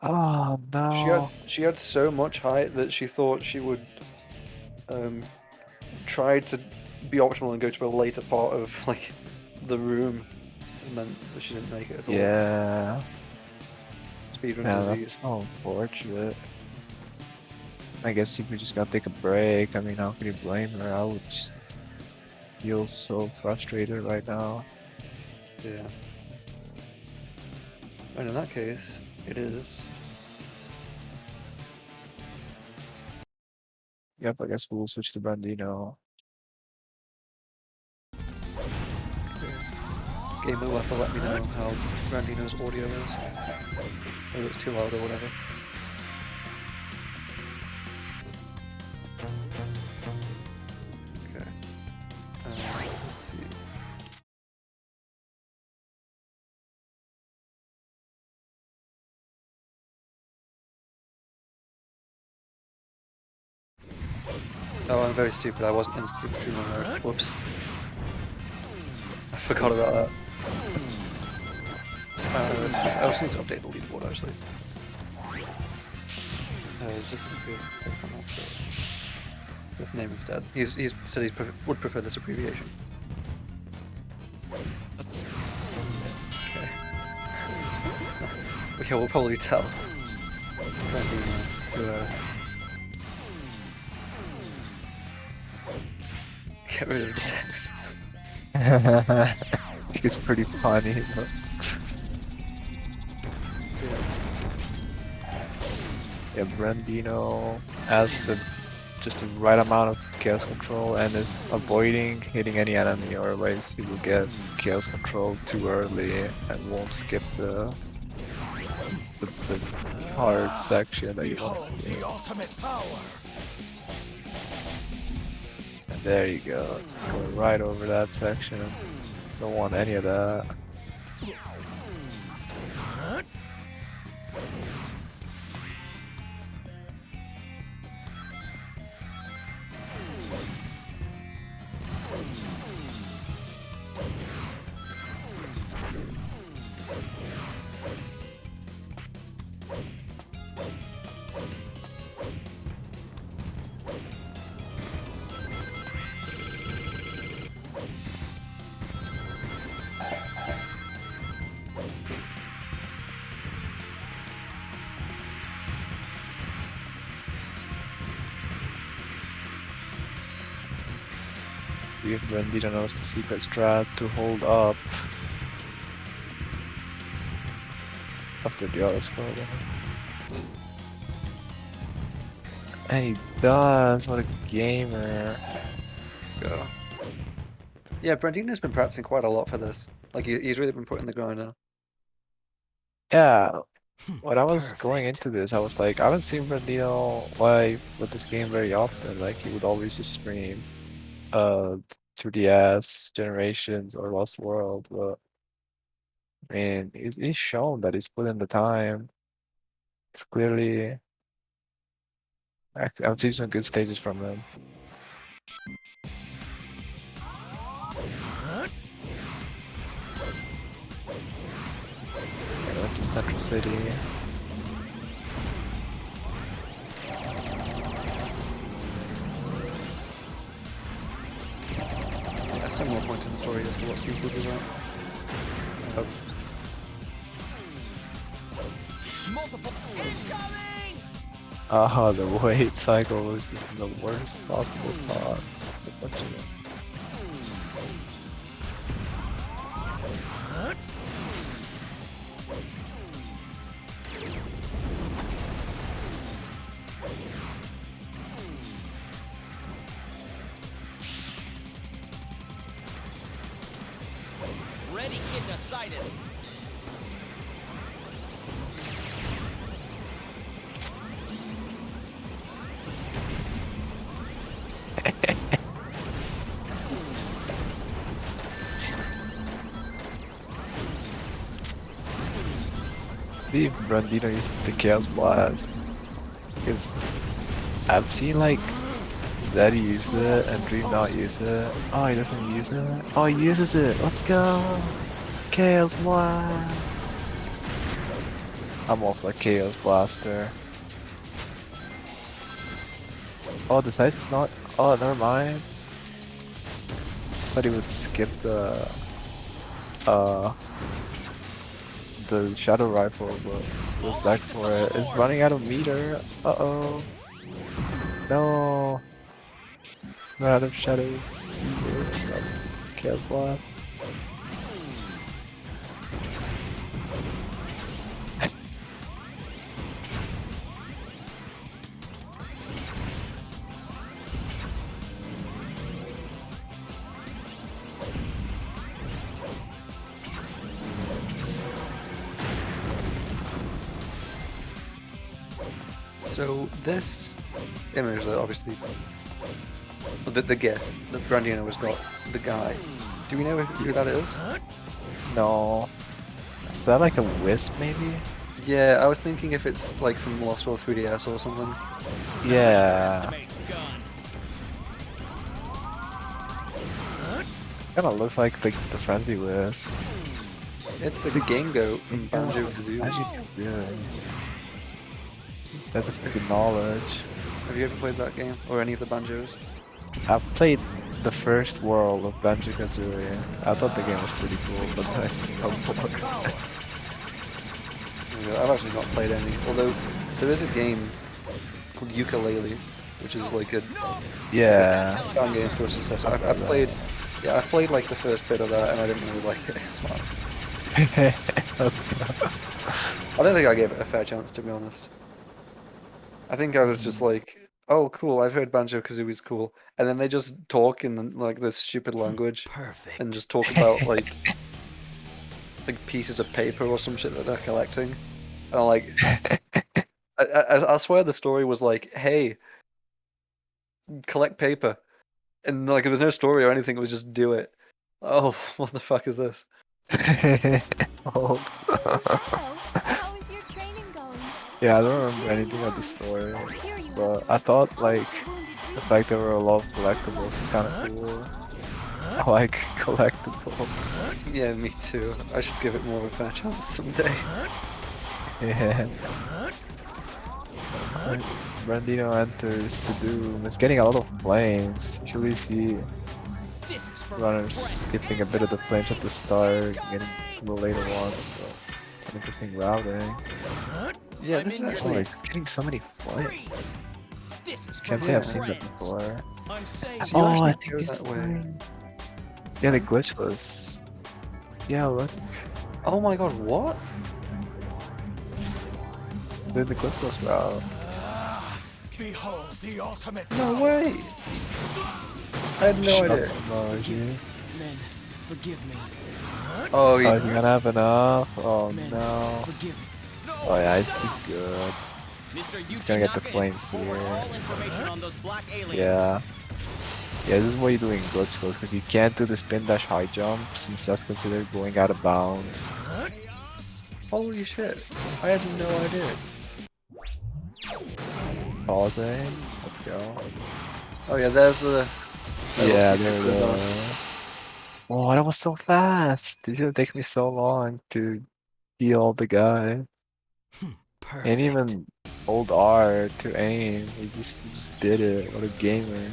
Oh no. She had so much height that she thought she would try to be optimal and go to a later part of like the room, and then she didn't make it at all. Yeah. Speedrun Yeah, disease. that's so unfortunate. I guess you just gotta take a break. I mean, how can you blame her? I would just feel so frustrated right now. Yeah. And in that case, it is. Yep, I guess we'll switch to Brandino. Gamer will have to let me know how Brandino's audio is. Whether it's too loud or whatever. Okay. Let's see. Oh, I'm very stupid. I wasn't in stupid streamer mode. Whoops. I forgot about that. I also need to update the leaderboard actually. It's just a good pick on this name instead. He's said he would prefer this abbreviation. Okay. Okay, we'll probably tell. To get rid of the text. I think it's pretty funny. But... Yeah, Brandino has just the right amount of chaos control and is avoiding hitting any enemy, or otherwise he will get chaos control too early and won't skip the hard section that you want to skip. And there you go, just go right over that section. Don't want any of that. See if Brandino knows the secret strat to hold up after the other squad. And he does, what a gamer. Go. Yeah, Brandino's been practicing quite a lot for this. Like he's really been putting the grind now. Yeah, when I was going into this, I was like, I haven't seen Brandino live with this game very often. Like, he would always just stream 2DS, Generations, or Lost World, but I mean, he's shown that he's put in the time. It's clearly, I've seen some good stages from him. I went to Central City. A similar point in the story as to what Seafood was at. Oh. Ah, the wait cycle was just in the worst possible spot. It's unfortunate. Ready, kid, decided. See if Brandino uses the Chaos Blast. Because I've seen like Zed use it and Dream not use it. Oh, he doesn't use it. Oh, he uses it. Let's go. Chaos Blast. I'm also a Chaos Blaster. Oh, the size is not. Oh, never mind. Thought he would skip the Shadow Rifle, but goes back for it. It's running out of meter. Uh-oh. No. Not out of Shadow. Chaos Blast. So this image that obviously the GIF that Brandino has got the guy. Do we know who that is? No. Is that like a wisp maybe? Yeah, I was thinking if it's like from Lost World 3DS or something. Yeah. Kinda looks like the Frenzy Wisp. It's a Gengo from Banjo-Kazooie. Banjo-Kazooie. That is pretty good knowledge. Have you ever played that game or any of the Banjos? I've played the first world of Banjo-Kazooie. I thought the game was pretty cool, but then I still got bored. I've actually not played any. Although there is a game called Yooka-Laylee, which is like a Yeah. fan games for success. I played, yeah, I played like the first bit of that, and I didn't really like it as well. I don't think I gave it a fair chance, to be honest. I think I was just like, oh, cool, I've heard Banjo-Kazooie's cool, and then they just talk in like this stupid language, and just talk about like pieces of paper or some shit that they're collecting, and I'm like, I swear the story was like, hey, collect paper, and like there was no story or anything, it was just do it. Oh, what the fuck is this? Oh. So, how is your training going? Yeah, I don't remember anything of the story, Here you but I thought like the fact there were a lot of collectibles was kind of cool. I like collectibles. Yeah, me too. I should give it more of a fair chance someday. Yeah. Brandino enters the Doom. It's getting a lot of flames. Usually see runners skipping a bit of the flames at the start, getting to the later ones, so it's an interesting routing. Yeah, this is Oh, actually it's getting so many flames. Can't say I've seen that before. So you Oh, I actually think go it's that way. Yeah, the glitch was. Yeah, look. Oh my god, what? Did the glitch was route. Behold the ultimate No way! I had no idea. Emoji. Men, forgive me. Oh, Oh, yeah. is he gonna have enough? Oh no. Forgive me. Oh yeah, he's good. He's gonna get the flames here. Yeah. Yeah, this is what you do in glitchless, because you can't do the spin dash high jump, since that's considered going out of bounds. Holy shit. I had no idea. Pausing. Let's go. Oh yeah, there's the... Yeah, there we go. Oh, that was so fast! It didn't take me so long to heal the guy. And even hold R to aim. He just did it. What a gamer.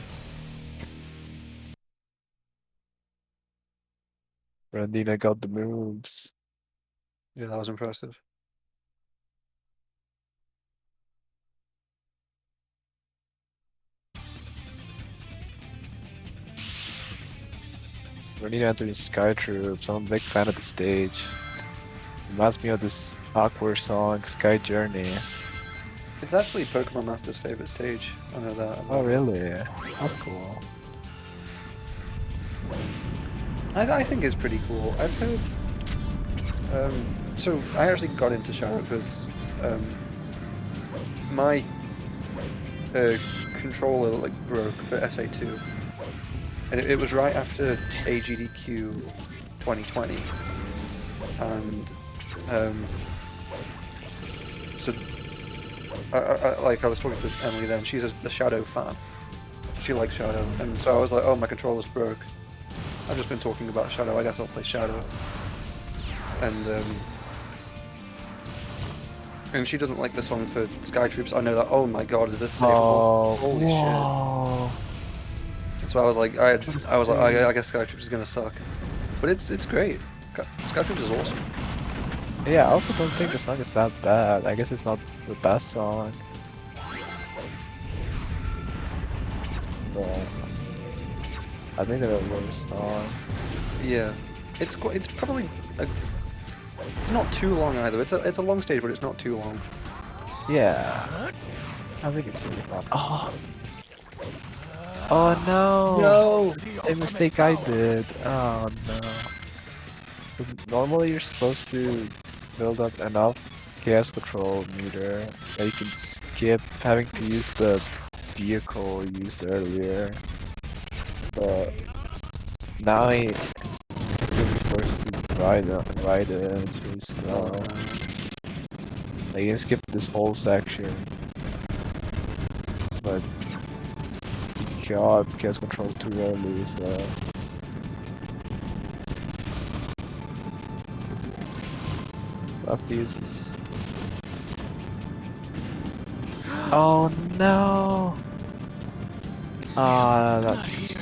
Brandino got the moves. Yeah, that was impressive. Brandino entered Sky Troops. I'm a big fan of the stage. Reminds me of this awkward song, Sky Journey. It's actually Pokemon Master's favorite stage. I know that. Oh really? That's cool. I think it's pretty cool. I've heard... so I actually got into Shadow because my controller like broke for SA2, and it was right after AGDQ 2020, and So, like I was talking to Emily then. She's a Shadow fan. She likes Shadow, and so I was like, oh, my controller's broke. I've just been talking about Shadow. I guess I'll play Shadow. And she doesn't like the song for Sky Troops. I know that. Oh my god, is this savable? Oh, Holy shit! whoa. So I was like, I guess Sky Troops is gonna suck, but it's great. Sky Troops is awesome. Yeah, I also don't think the song is that bad. I guess it's not the best song. But I think there are worse songs. Yeah, it's probably it's not too long either. It's a long stage, but it's not too long. Yeah. I think it's really fun. Oh. Oh no! No. A mistake I did. Oh no. Normally you're supposed to build up enough chaos control meter that you can skip having to use the vehicle used earlier. But now I will be forced to ride it. It's really slow. Like you can skip this whole section. But god, chaos control too early, so fuck these. Oh no! Ah, that's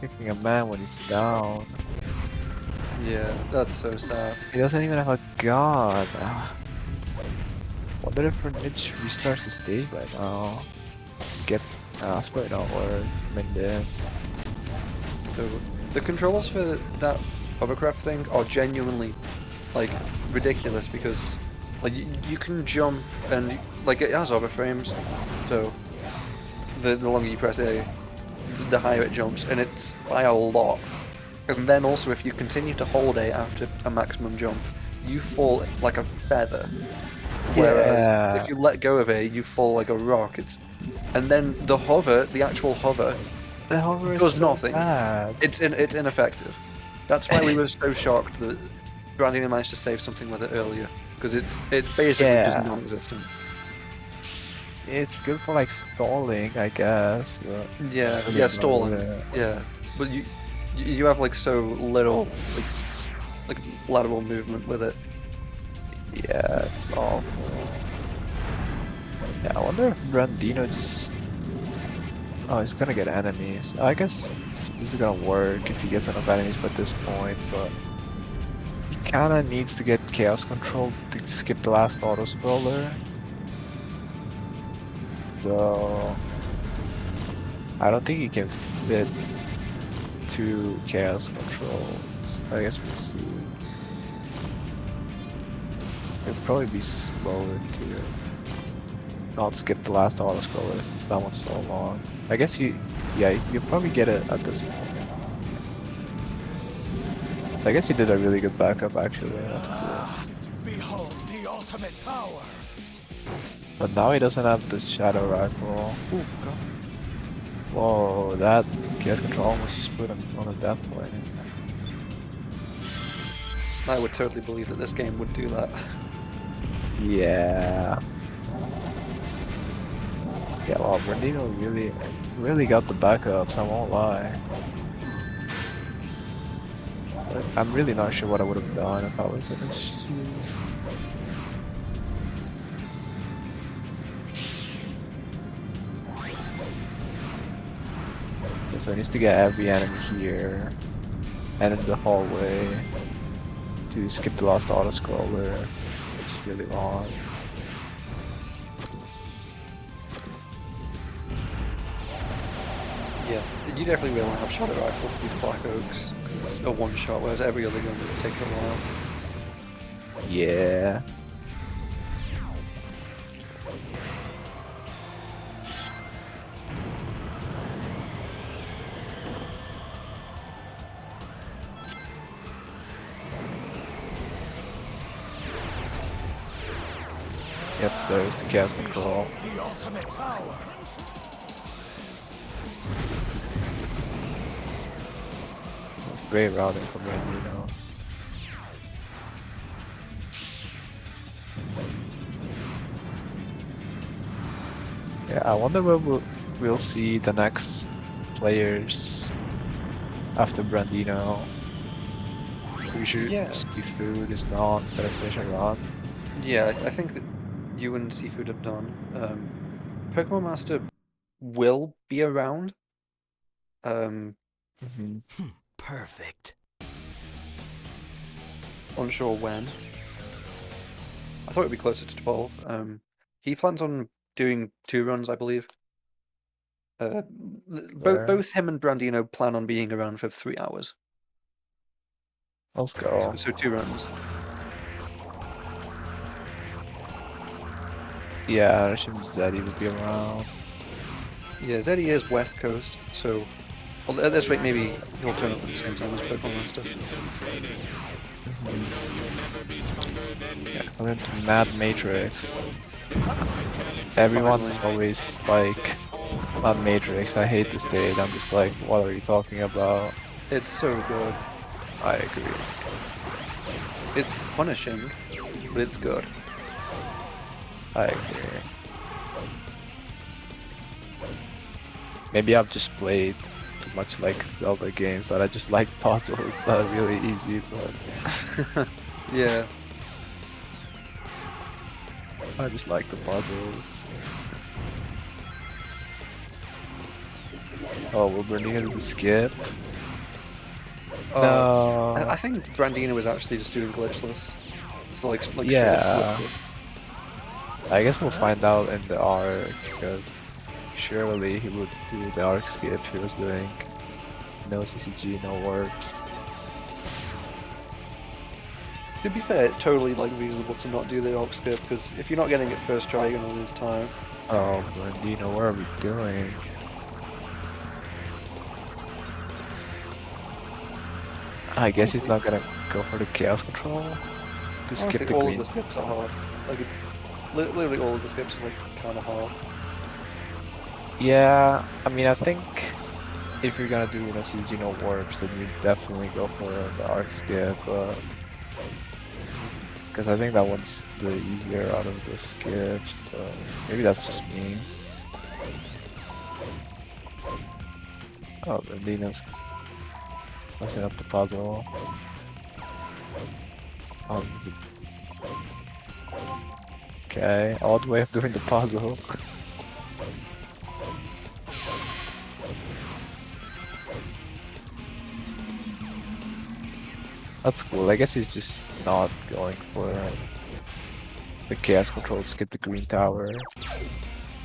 kicking a man when he's down. Yeah, that's so sad. He doesn't even have a gun. Wonder if Renich restarts the stage right now. Get probably not worth it. So the controls for that hovercraft thing are genuinely like ridiculous because like you can jump and like it has hover frames, so the longer you press A, the higher it jumps, and it's by a lot. And then also if you continue to hold A after a maximum jump, you fall like a feather. Whereas if you let go of A, you fall like a rock. And then the actual hover, does so nothing. bad. It's ineffective. That's why we were so shocked that Brandon managed to save something with it earlier, because it's basically just non-existent. It's good for like stalling, I guess. But Yeah, stalling. Yeah, but you have like so little like lateral movement with it. Yeah, it's awful. Yeah, I wonder if Brandino just... Oh, he's gonna get enemies. I guess this is gonna work if he gets enough enemies by this point, but... He kinda needs to get chaos control to skip the last auto-scroller. So... I don't think he can fit 2 chaos controls. I guess we'll see. It'll probably be slower to not skip the last auto-scroller since that one's so long. I guess you'll probably get it at this point. I guess he did a really good backup actually. That's cool. Behold the ultimate power. But now he doesn't have the shadow rifle. Ooh, God. Whoa, that chaos control almost just put him on a death plane. I would totally believe that this game would do that. Yeah. Yeah, well, Brandino really got the backups, I won't lie. But I'm really not sure what I would have done if I was in his shoes. Okay, so he needs to get every enemy here, and in the hallway, to skip the last auto-scroller. It's really long. Yeah, you definitely will have Shadow Rifle for these Black Oaks, because it's a one-shot, whereas every other gun just takes a while. Yeah. Yep, there's the chaos control. The ultimate power. Great routing from Brandino. Yeah, I wonder where we'll see the next players after Brandino. Pretty sure Yeah. Seafood is not gonna finish a run. Yeah, I think that you and Seafood are done. Pokemon Master will be around. Perfect. Unsure when. I thought it'd be closer to 12. He plans on doing 2 runs, I believe. Fair. Both him and Brandino plan on being around for 3 hours. Let's go. So 2 runs. Yeah, I assume Zeddy would be around. Yeah, Zeddy is West Coast, so well, at this rate maybe he'll turn up at the same time as Pokemon Master. Yeah, coming to Mad Matrix. Everyone is always like, Mad Matrix, I hate this stage. I'm just like, what are you talking about? It's so good. I agree. It's punishing, but it's good. I agree. Maybe I've just played too much like Zelda games that I just like puzzles that are really easy, but Yeah. I just like the puzzles. Oh, we're bringing it to the skip. No. I think Brandino was actually just doing glitchless. So like straight up Yeah. glitchless. I guess we'll find out in the arc, because surely he would do the arc skip if he was doing no CCG, no warps. To be fair, it's totally like reasonable to not do the Orc skip, because if you're not getting it first try, you're gonna lose time. Oh, Brandino, what are we doing? I guess he's not gonna go for the chaos control to Honestly, skip the all green. of the skips are hard. Like it's literally all of the skips are like kind of hard. Yeah, I mean, I think if you're gonna do CCG no warps, then you definitely go for the arc skip. Because I think that one's the easier out of the skips. Maybe that's just me. Oh, Brandino's messing up the puzzle. Oh, okay, odd way of doing the puzzle. That's cool. I guess he's just not going for the chaos control to skip the green tower.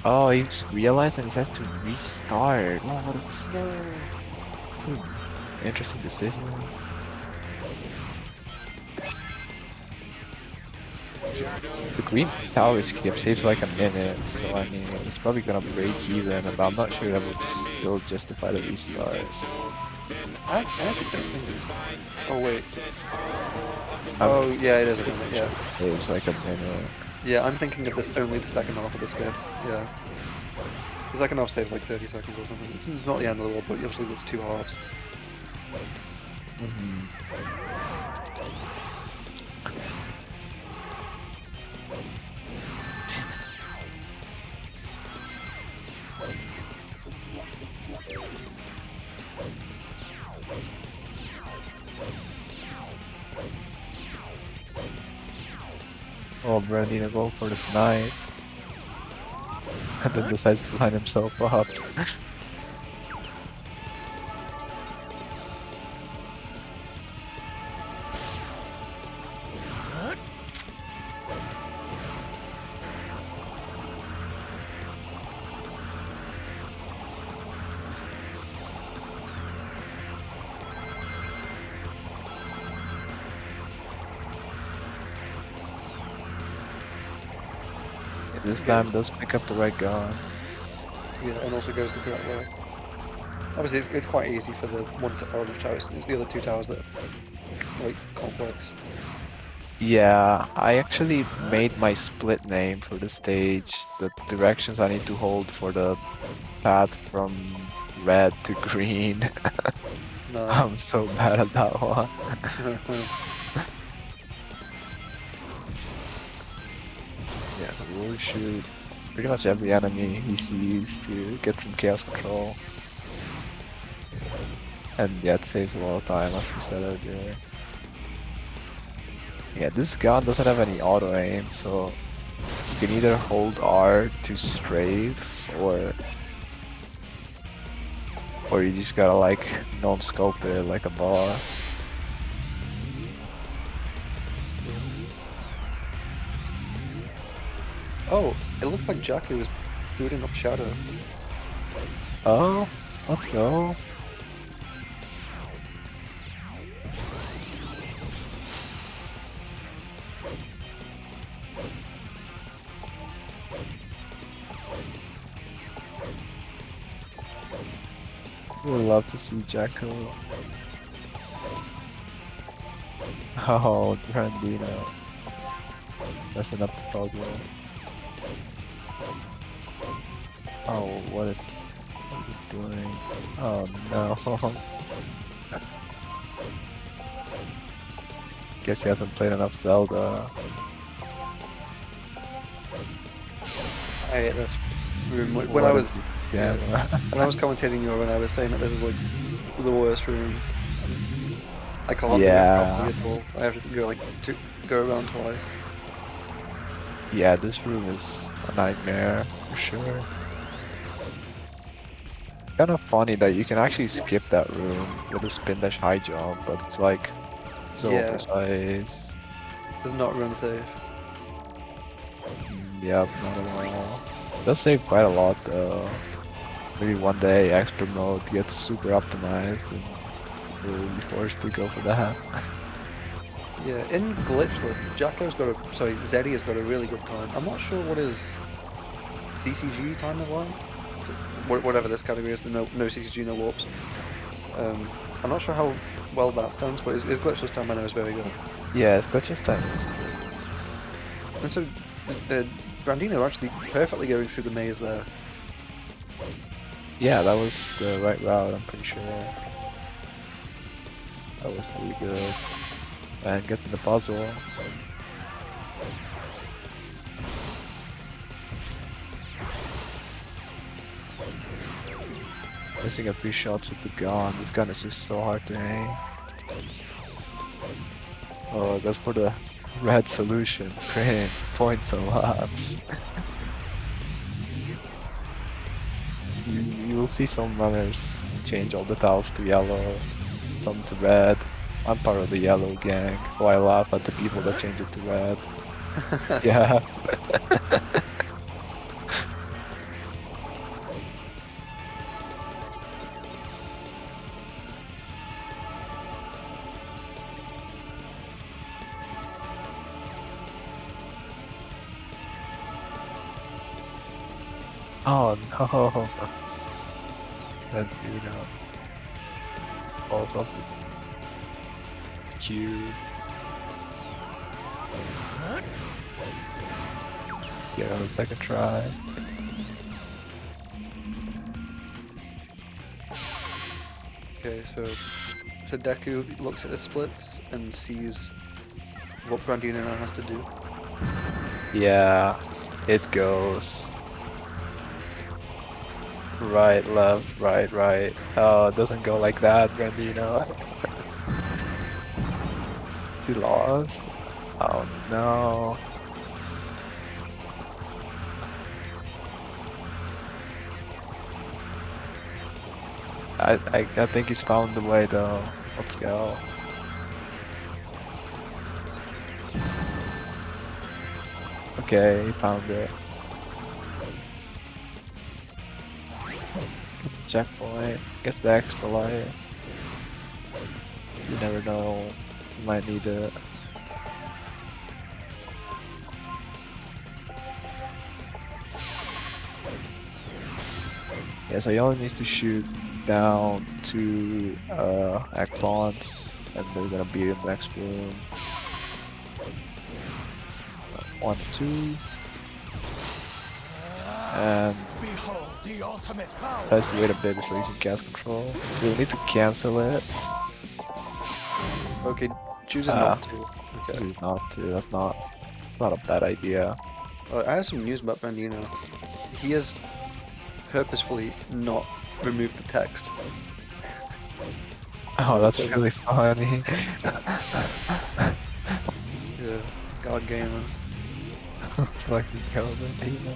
Oh, he just realized and he has to restart. Oh, that's an interesting decision. The green tower skip saves like a minute, so I mean, it's probably gonna break even, but I'm not sure that will just still justify the restart. I actually don't think it's. Oh wait. Oh yeah, it is a minute. Yeah. Saves like a minute. Yeah, I'm thinking of this only the second half of the skip. Yeah. The second half saves like 30 seconds or something. It's not the end of the world, but obviously there's 2 halves. Oh, Brandino go for the snipe. And then decides to line himself up. This time does pick up the right gun. Yeah, and also goes the correct way. Obviously, it's quite easy for the one orange towers. It's the other 2 towers that are like complex. Yeah, I actually made my split name for the stage. The directions I need to hold for the path from red to green. No. I'm so bad at that one. Yeah, the rule shoot pretty much every enemy he sees to get some chaos control. And yeah, it saves a lot of time, as we said earlier. Yeah, this gun doesn't have any auto aim, so you can either hold R to strafe, or you just gotta like non-scope it like a boss. Oh, it looks like Jakku is booting up Shadow. Oh, let's go. Would love to see Jakku. Oh, Brandino. Messing up the puzzle. Oh, what is he doing? Oh no. Guess he hasn't played enough Zelda. I hate this room. When I was Yeah. when I was commentating your run, I was saying that this is like the worst room. I can't do it Yeah. properly at all. I have to go around twice. Yeah, this room is a nightmare for sure. Kind of funny that you can actually skip that room with a spin dash high jump, but it's like so Yeah. precise. Does not run safe. Yep, not at all. It does save quite a lot though. Maybe one day expert mode gets super optimized and we'll be forced to go for that. Yeah, in glitchless, Zeddy has got a really good time. I'm not sure what his CCG time is like. Whatever this category is, no CCG, no warps. I'm not sure how well that stands, but his glitchless time I know is very good. Yeah, it's glitches times. And so, Brandino actually perfectly going through the maze there. Yeah, that was the right route, I'm pretty sure. That was really good. And getting the puzzle. Missing a few shots with the gun. This gun is just so hard to aim. Oh, it goes for the red solution. Great. Points and laps. You will see some runners change all the tiles to yellow, some to red. I'm part of the yellow gang, so I laugh at the people that change it to red. Yeah. Oh no. Then you know. Falls off the cube. Get on the second try. Okay, so Deku looks at the splits and sees what Brandino now has to do. Yeah, it goes right, left, right, right. Oh, it doesn't go like that, Brandino. Is he lost? Oh no. I think he's found the way though. Let's go. Okay, he found it. Checkpoint. Gets the extra life. You never know. You might need it. Yeah, so he only needs to shoot down 2 Ekbons, and they're gonna beat him next room. 1, 2. And tries to wait a bit before using cast control. So we need to cancel it. Okay, chooses not to. Okay. Choose not to. It's not a bad idea. I have some news about Brandino. he has purposefully not removed the text. Oh, that's So- really funny. Yeah, God gamer. It's fucking Kelvin.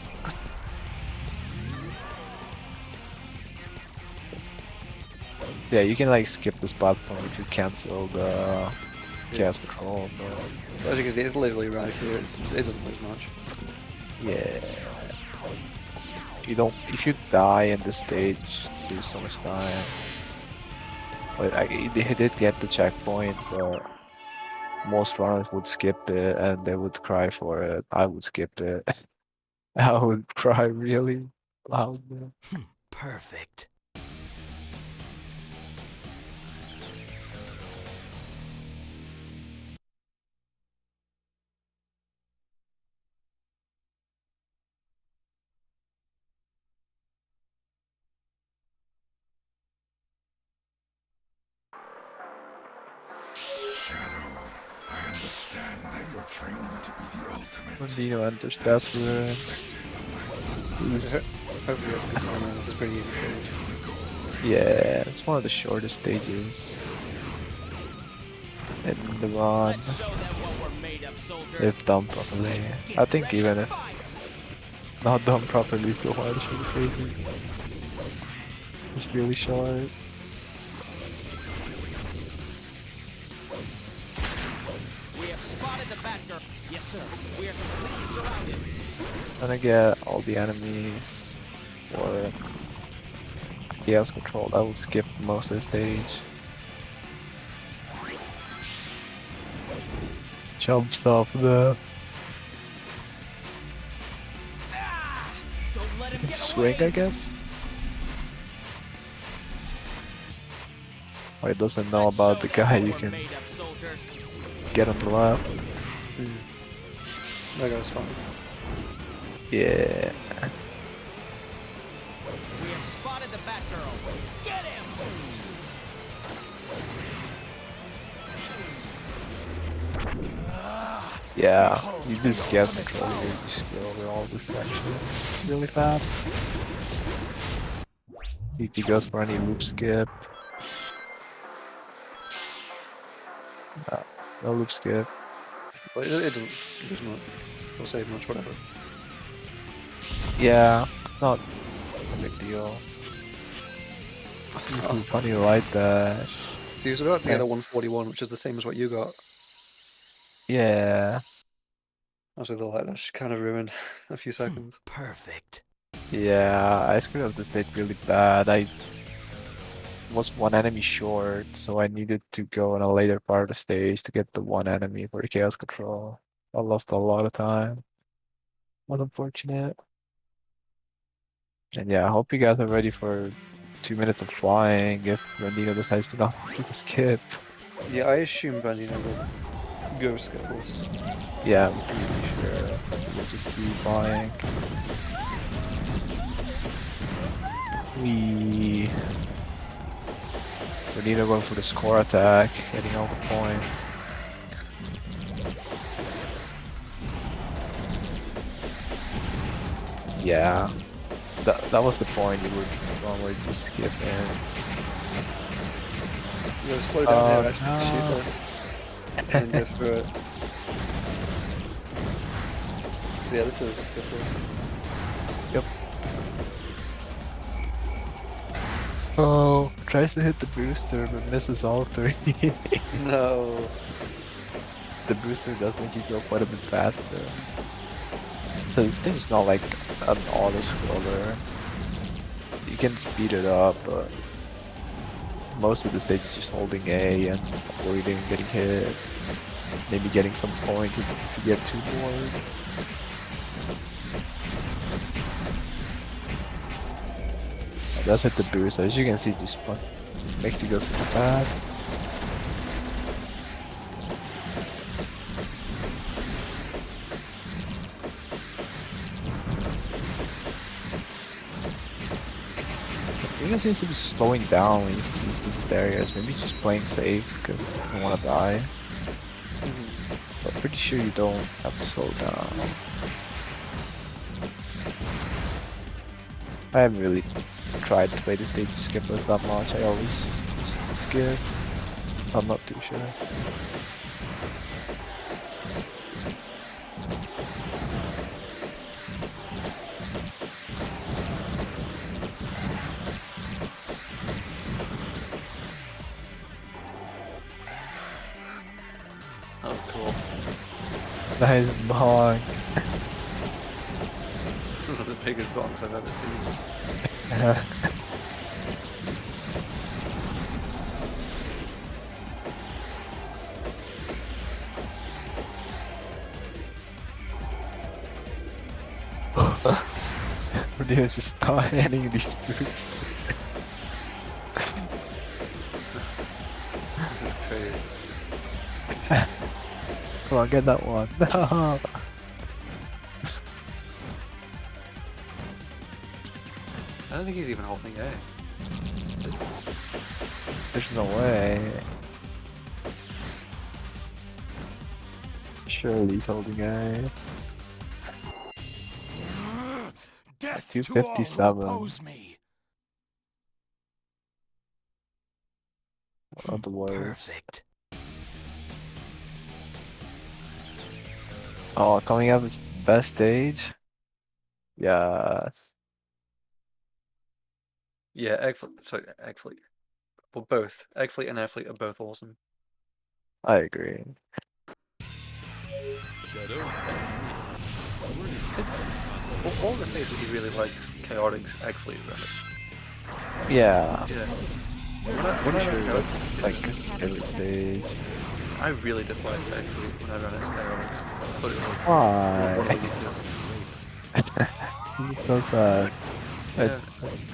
Yeah, you can like skip this platform if you cancel the chaos control. But As you can see, it's literally right here. It doesn't lose much. yeah, if you die in this stage, you lose so much time. But they did get the checkpoint, but most runners would skip it and they would cry for it. I would skip it. I would cry really loudly. Perfect. I understand that you're training to be the ultimate. When Dino enters Death Ruins, he's Hopefully that's a good time. This is a pretty easy stage. yeah, it's one of the shortest stages in the run. If done properly. I think even if not done properly, still one of the shortest stages. It's really short. We have spotted the Batgirl. Yes, sir. We are completely surrounded. Gonna get all the enemies for chaos control. I will skip most of the stage. Jumps off the Don't let him get swing, away. I guess. Oh, he doesn't know Let's about show the them guy what you we're can made of, soldiers. get on the left. That guy's fine. Yeah. We have spotted the Batgirl. Get him! Yeah, you do chaos control here, you just go over all this section. It's really fast. If he goes for any loop skip. No loop skip. But it doesn't lose much. Or save much, whatever. Yeah, not a big deal. Funny light dash. He was about to get Yeah. a 141, which is the same as what you got. Yeah, Obviously, the light dash kind of ruined a few seconds. Perfect. yeah, I screwed up the stage really bad. I was one enemy short, so I needed to go on a later part of the stage to get the one enemy for the chaos control. I lost a lot of time. Was unfortunate. And yeah, I hope you guys are ready for 2 minutes of flying if Randino decides to not do the skip. Yeah, I assume Bandino will go skipless. Yeah, I'm pretty sure we'll just see flying. We Randino going for the score attack, getting all the points. Yeah, that was the point. You would normally just skip in. You gotta slow down here, no. actually, shoot it, and then go through it. So yeah, this is skipless. Yep. Oh, tries to hit the booster but misses all three. No. The booster does make you go quite a bit faster. So this thing is not like an auto scroller. You can speed it up, but most of the stage is just holding A and avoiding getting hit. Maybe getting some points if you get too bored. It does hit the boost, as you can see, just makes you go super fast. Reno seems to be slowing down when he sees these barriers. Maybe he's just playing safe because he doesn't want to die. But pretty sure you don't have to slow down. I haven't really tried to play this stage skippers that much. I always just skip. I'm not too sure. That was cool. Nice bonk. One of the biggest bonks I've ever seen. Rodeo just start hitting these boots. This is crazy. Come on, get that one. No. I don't think he's even holding A. There's no way. Surely he's holding A. Death 257. to all who oppose me. One of the worst. Perfect. Oh, coming up is best stage? Yes. Yeah, Egg Fleet. Sorry, Egg Fleet. Well, both. Egg Fleet and Air Fleet are both awesome. I agree. It's all the stages he really likes Chaotix Egg Fleet, right? Yeah. Yeah. Pretty When I sure ran that's Chaotix, like his favorite stage. I really disliked Egg Fleet when I ran as Chaotix. I thought it was Why? one of the weakest. He's so sad. Yeah. It's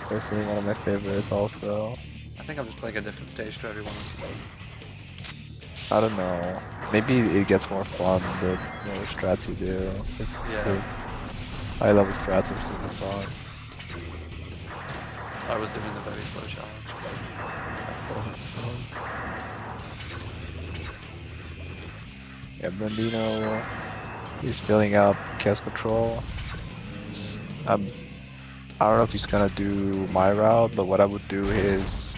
personally one of my favorites also. I think I'm just playing a different stage to everyone else. I don't know. Maybe it gets more fun the more strats you do. Yeah. The high level strats are super fun. I was doing the very slow challenge. Yeah, Brandino is filling up Chaos Control. I don't know if he's gonna do my route, but what I would do is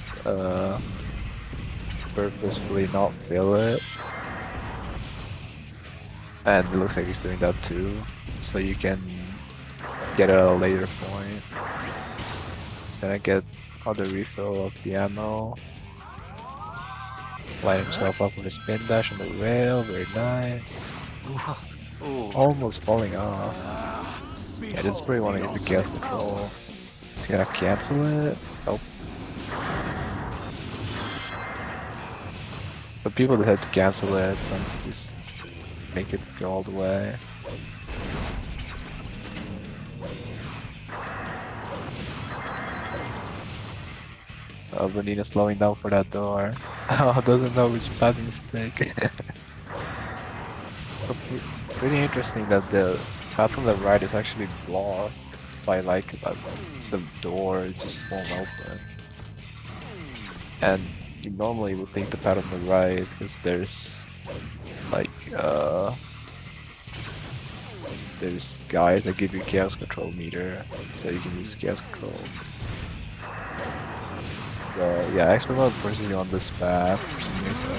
purposefully not fill it. And it looks like he's doing that too, so you can get a later point. He's gonna get other refill of the ammo. Line himself up with a spin dash on the rail, very nice. Ooh. Almost falling off. Yeah, this is pretty one of the Chaos Control. He's gonna cancel it. Nope. But people that had to cancel it, so just make it go all the way. Oh, Bonina's slowing down for that door. Oh, doesn't know which button to take. Pretty interesting that the path from the right is actually blocked by like the door just won't open. And you normally would think the path on the right because there's like there's guys that give you chaos control meter, so you can use chaos control. So yeah, expert mode forces you on this path for some reason.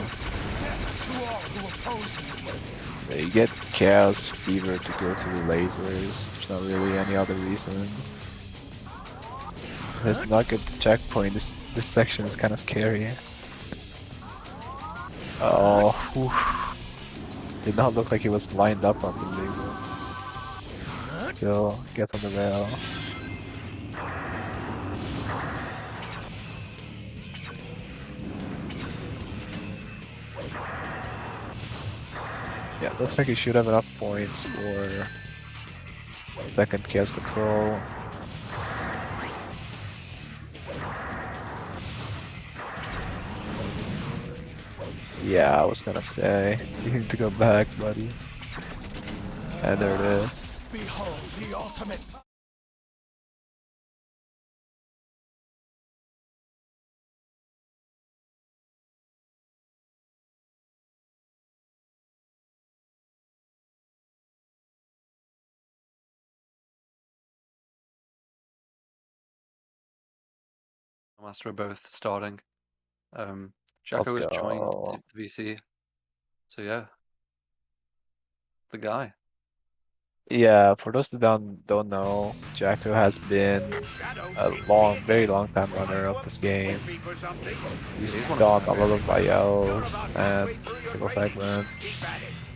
Yeah, you get chaos fever to go through the lasers. There's not really any other reason. Let's not get the checkpoint. This section is kind of scary. Oh, whew. Did not look like he was lined up on the laser. Still gets on the rail. Yeah, looks like he should have enough points for second chaos control. Yeah, I was gonna say, you need to go back, buddy. And there it is. Behold the ultimate Master are both starting. Let's Jacko has joined go. the VC. So yeah, the guy. Yeah, for those that don't know, Jacko has been a very long time runner of this game. He's He's one done of a the lot of IOs and single segment.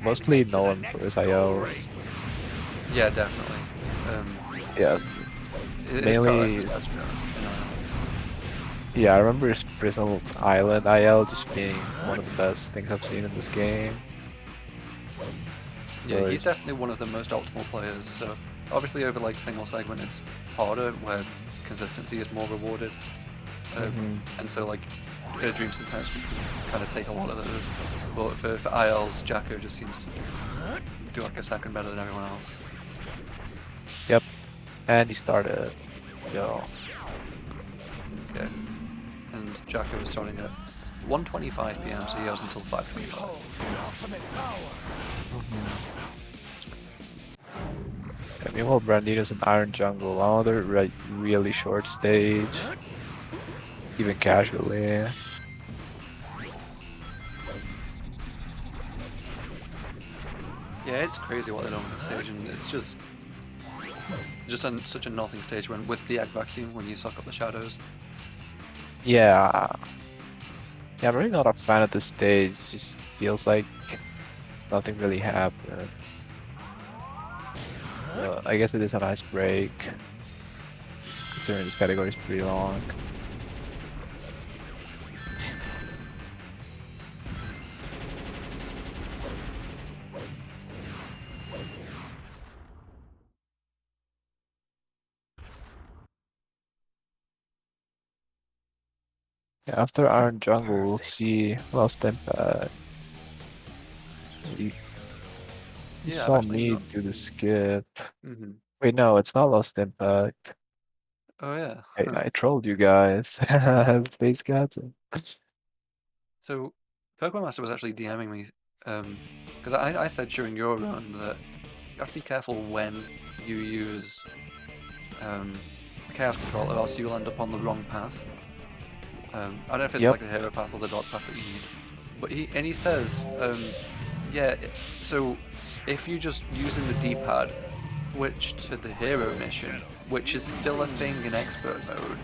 Mostly known for his IOs. Yeah, definitely. Yeah, His mainly. character's best friend, you know. Yeah, I remember his Prism Island IL just being one of the best things I've seen in this game. Yeah, So he's it's- definitely one of the most optimal players. So obviously over like single segment it's harder where consistency is more rewarded. And so like Dreams and Tennis kind of take a lot of those. But for ILs, Jacko just seems to do like a second better than everyone else. Yep, and he started. Yo. Okay. And Jacko is starting at 1:25 PM, so he has until 5:25. Yeah, meanwhile, Brandino's in Iron Jungle, another really short stage. Even casually. Yeah, it's crazy what they're doing on the stage, and it's just such a nothing stage when with the egg vacuum when you suck up the shadows. Yeah. Yeah, I'm really not a fan of this stage. Just feels like nothing really happens. I guess it is a nice break. Considering this category is pretty long. Yeah, after Iron Jungle, we'll see Lost Impact. You Yeah, saw I've actually me not. do the skip. Hmm. Wait, no, it's not Lost Impact. Oh yeah. I trolled you guys. Space Captain. So Pokemon Master was actually DMing me, because I said during your run that you have to be careful when you use Chaos Control, or else you'll end up on the wrong path. I don't know if it's Yep. like the hero path or the dot path that you need, but he says, yeah. So if you just using the D-pad, switch to the hero mission, which is still a thing in expert mode,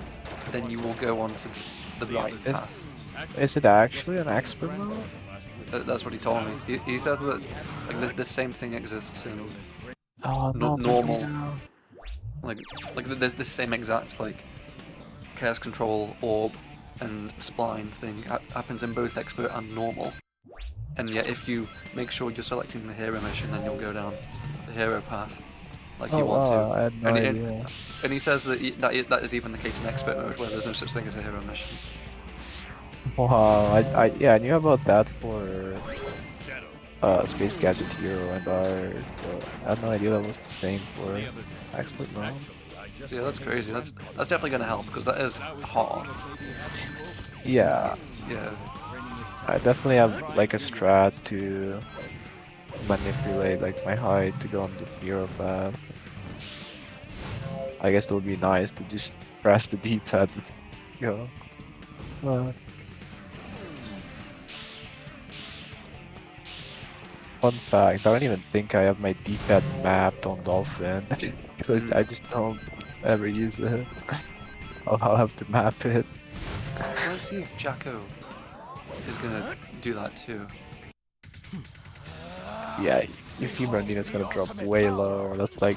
then you will go on to the right path. Is it actually an expert mode? That's what he told me. He says that like the same thing exists in Oh no, normal, Brandino. like the same exact like chaos control orb and spline thing happens in both expert and normal. And yet, if you make sure you're selecting the hero mission, then you'll go down the hero path like you want wow, I to. had no idea. And he says that that is even the case in expert mode, where there's no such thing as a hero mission. Wow, yeah, I knew about that for Space Gadget Hero and Art, but I had no idea that was the same for expert mode. Yeah, that's crazy. That's definitely going to help because that is hard. Yeah, Yeah. I definitely have like a strat to manipulate like my height to go on the hero path. I guess it would be nice to just press the D-pad and go. Fun fact, I don't even think I have my D-pad mapped on Dolphin. Because I just don't ever use it. I'll have to map it. So let's see if Jacko is going to do that too. Yeah, you see Brandina's gonna drop way lower. That's like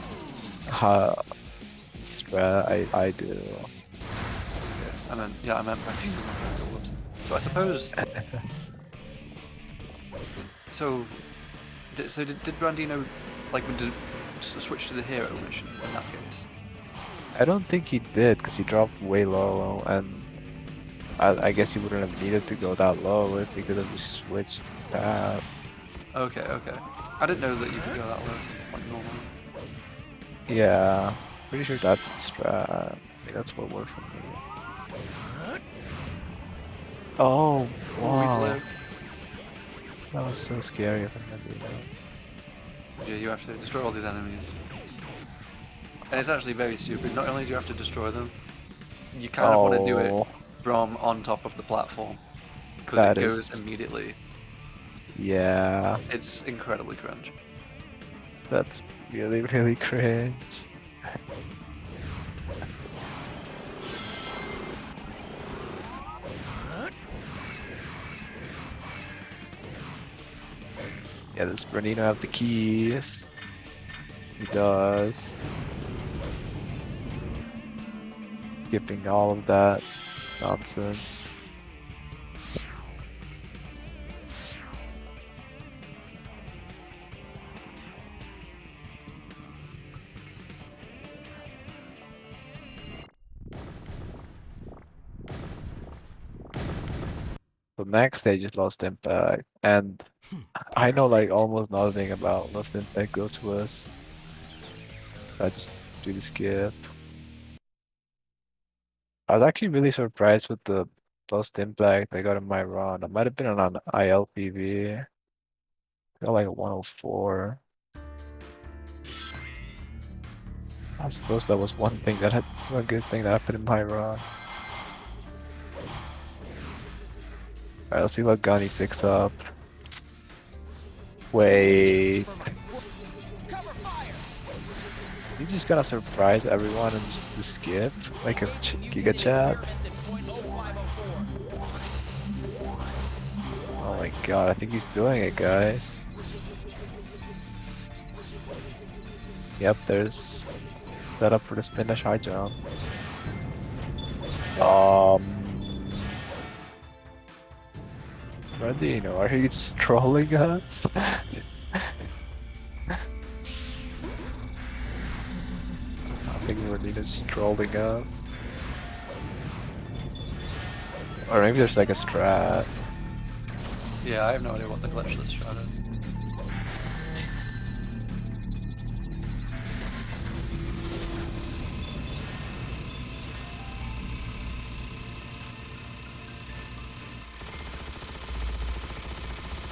strat I do. I meant my finger. Whoops. So I suppose. So did Brandino like switch to the hero mission in that case? I don't think he did because he dropped way low, and I guess he wouldn't have needed to go that low if he could have just switched path. Okay. I didn't know that you could go that low, like normal. Yeah, pretty sure that's the strat. I think that's what worked for me. Oh, wow. Reflip. That was so scary if I never did that. Yeah, you have to destroy all these enemies. And it's actually very stupid. Not only do you have to destroy them, you kind of want to do it from on top of the platform because That it is- goes immediately. Yeah, It's incredibly cringe. that's really, really cringe. Yeah, does Bernino have the keys? He does. Skipping all of that nonsense. The next stage is Lost Impact, and I know like almost nothing about Lost Impact Go to us. I just do the skip. I was actually really surprised with the Lost Impact I got in my run. I might have been on an ILPV. Got like a 104. I suppose that was one thing that had one good thing that happened in my run. Alright, let's see what gun he picks up. Wait. He's just gonna surprise everyone and just skip like a Giga Chat. Oh my god, I think he's doing it, guys. Yep, there's set up for the spin dash high jump. Bernino, are you just trolling us? I think Bernino's just trolling us. Or maybe there's like a strat. Yeah, I have no idea what the glitchless shot is.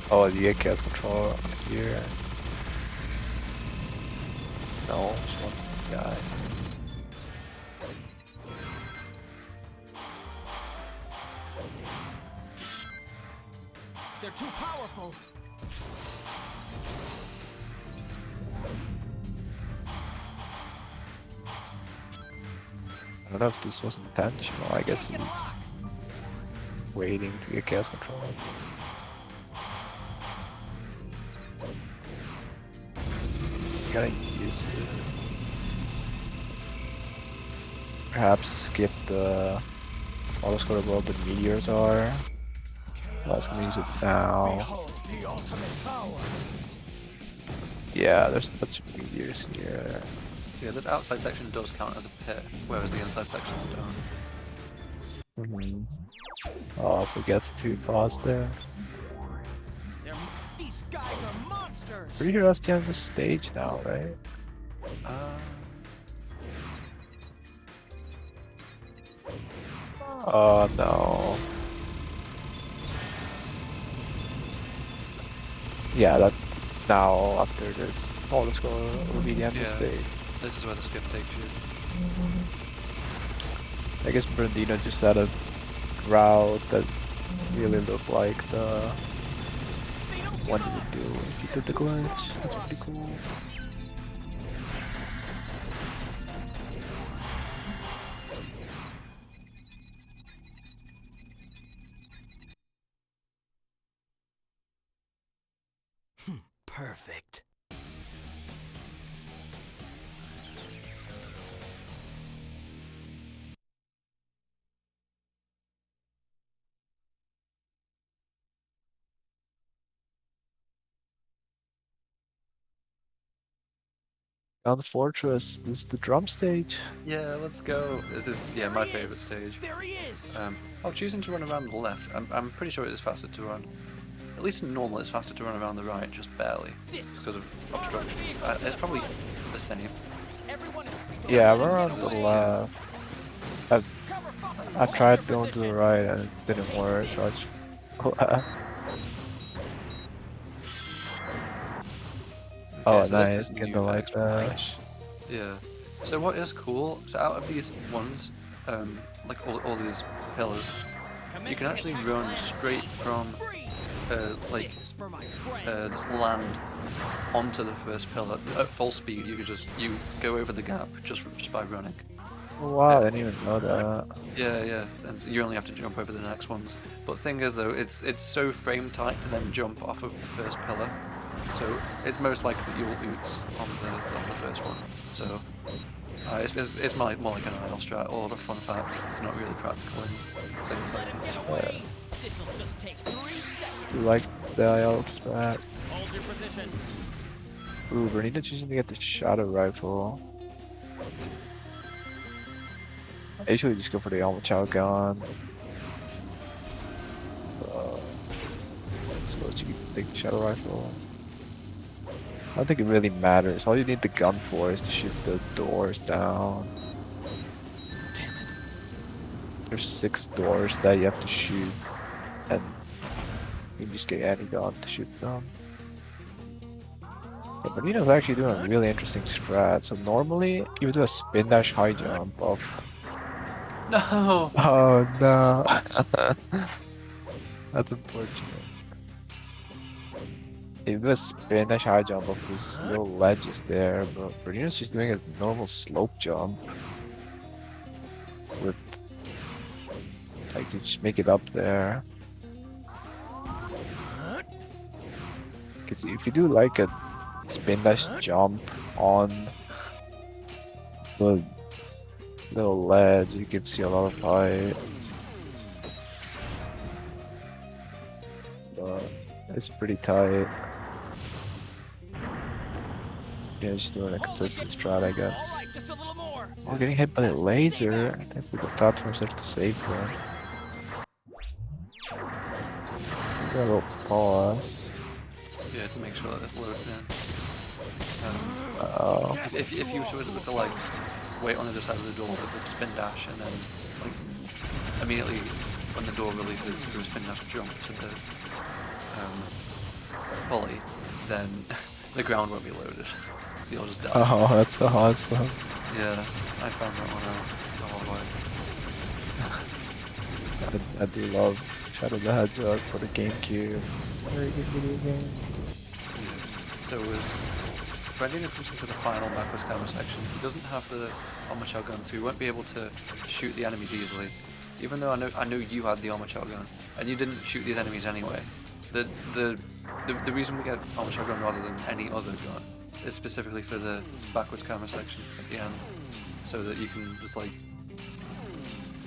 Oh, the chaos control here. No, just one guy. They're too powerful. I don't know if this was intentional. I guess he's waiting to get chaos control. Gotta use it. Perhaps skip the auto score above the meteors are. I was gonna use it now. Yeah, there's a bunch of meteors here. Yeah, this outside section does count as a pit, whereas the inside sections don't. Oh, forgets to pause there. These guys are monsters. Pretty sure that's the end of the stage now, right? Uh, Oh no. Yeah, that now after this, all the score will be the end of Yeah. the stage. this is where the skip takes you. I guess Bernino just had a route that really looked like the one he would do if he did the glitch. That's pretty cool. Perfect. On the fortress, this is the drum stage. Yeah, let's go. This is my favorite stage. There he is. Choosing to run around the left. I'm pretty sure it is faster to run. At least in normal, it's faster to run around the right, just barely, just because of obstructions. It's probably the same. Yeah, we're on the left. I tried going to the right and it didn't work, so I just left. Oh, Okay, so there's nice. this Get new the like extra that. patch. Yeah. So what is cool? So out of these ones, like all these pillars, you can actually run straight from like land onto the first pillar at full speed. You go over the gap just by running. Oh, wow, I didn't even know that. Yeah, and you only have to jump over the next ones. But the thing is though, it's so frame tight to then jump off of the first pillar, so it's most likely that you'll oots on the first one. So it's more like an idle strat or a fun fact. It's not really practical in single seconds. Do you like the IL strat? Ooh, Bernina's choosing to get the shadow rifle. I usually just go for the Alma Chow gun. So let's take the shadow rifle. I don't think it really matters. All you need the gun for is to shoot the doors down. There's 6 doors that you have to shoot, and you can just get any gun to shoot them. Yeah, Bernina's actually doing a really interesting strat. So normally you would do a spin dash high jump of. No. Oh no. That's unfortunate. It was spin dash high jump of this little ledges there, but Bernina's just doing a normal slope jump with like to just make it up there. Cause if you do like a spin dash jump on the little ledge, it gives you a lot of height. But it's pretty tight. Yeah, just doing a consistent strat, I guess. Oh, getting hit by the laser. I think the platforms have to save her. Got a little pause. Yeah, to make sure that this loads in. Oh. If you were to like wait on the other side of the door with the spin dash and then like immediately when the door releases through a spin dash jump to the pulley, then the ground won't be loaded. So you'll just die. Oh, that's awesome. Yeah, I found that one out the hard way. I do love Shadow the Hedgehog for the GameCube. Very good video game. Yeah. So as Bernina comes into the final backwards camera section, he doesn't have the Alma Chow gun, so he won't be able to shoot the enemies easily. Even though I know you had the Alma Chow gun, and you didn't shoot these enemies anyway. The reason we get Alma Chow gun rather than any other gun is specifically for the backwards camera section at the end, so that you can just like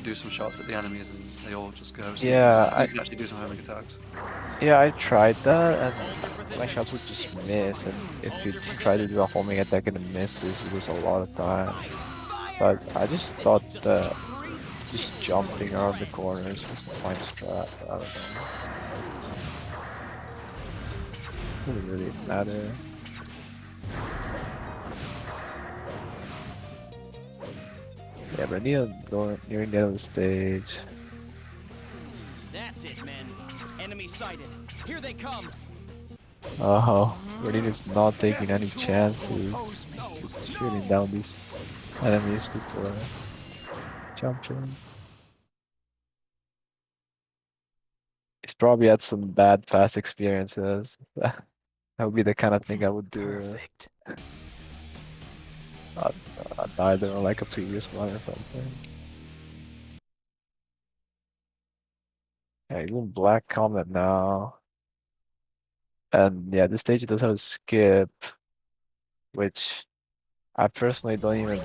do some shots at the enemies and they all just go. So Yeah, you can actually do some homing attacks. Yeah, I tried that and my shots would just miss, and if you try to do a homing attack and it misses, you lose a lot of time. But I just thought that just jumping around the corners was the fine strat. I don't know. Doesn't really matter. Yeah, but nearing the end of the stage. That's it, men. Enemy sighted. Here they come. Oh, Bernina's not taking any chances. Just shooting down these enemies before jumping. He's probably had some bad past experiences. That would be the kind of thing I would do. Perfect. Either on like a previous one or something. Yeah, even Black Comet now. And yeah, this stage does have a skip, which I personally don't even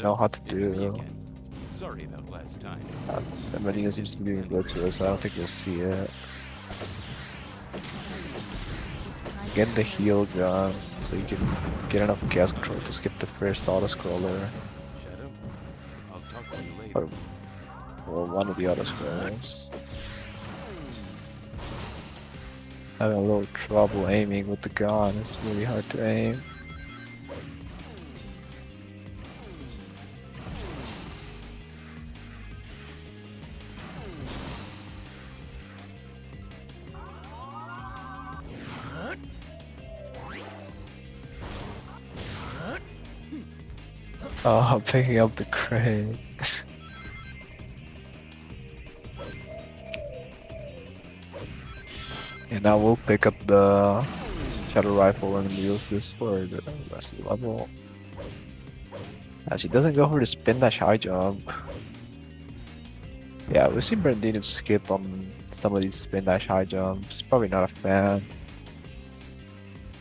know how to do. Sorry about last time. Bernina seems to be doing glitches, so I don't think we'll see it. Get the heal gun, so you can get enough gas control to skip the first auto-scroller. Shadow, I'll talk to you later. Or one of the auto-scrollers. Having a little trouble aiming with the gun, it's really hard to aim. Oh, I'm picking up the crane. now we'll pick up the Shadow Rifle and use this for the rest of the level. She doesn't go for the spin dash high jump. Yeah, we've seen Brandino skip on some of these spin dash high jumps. Probably not a fan.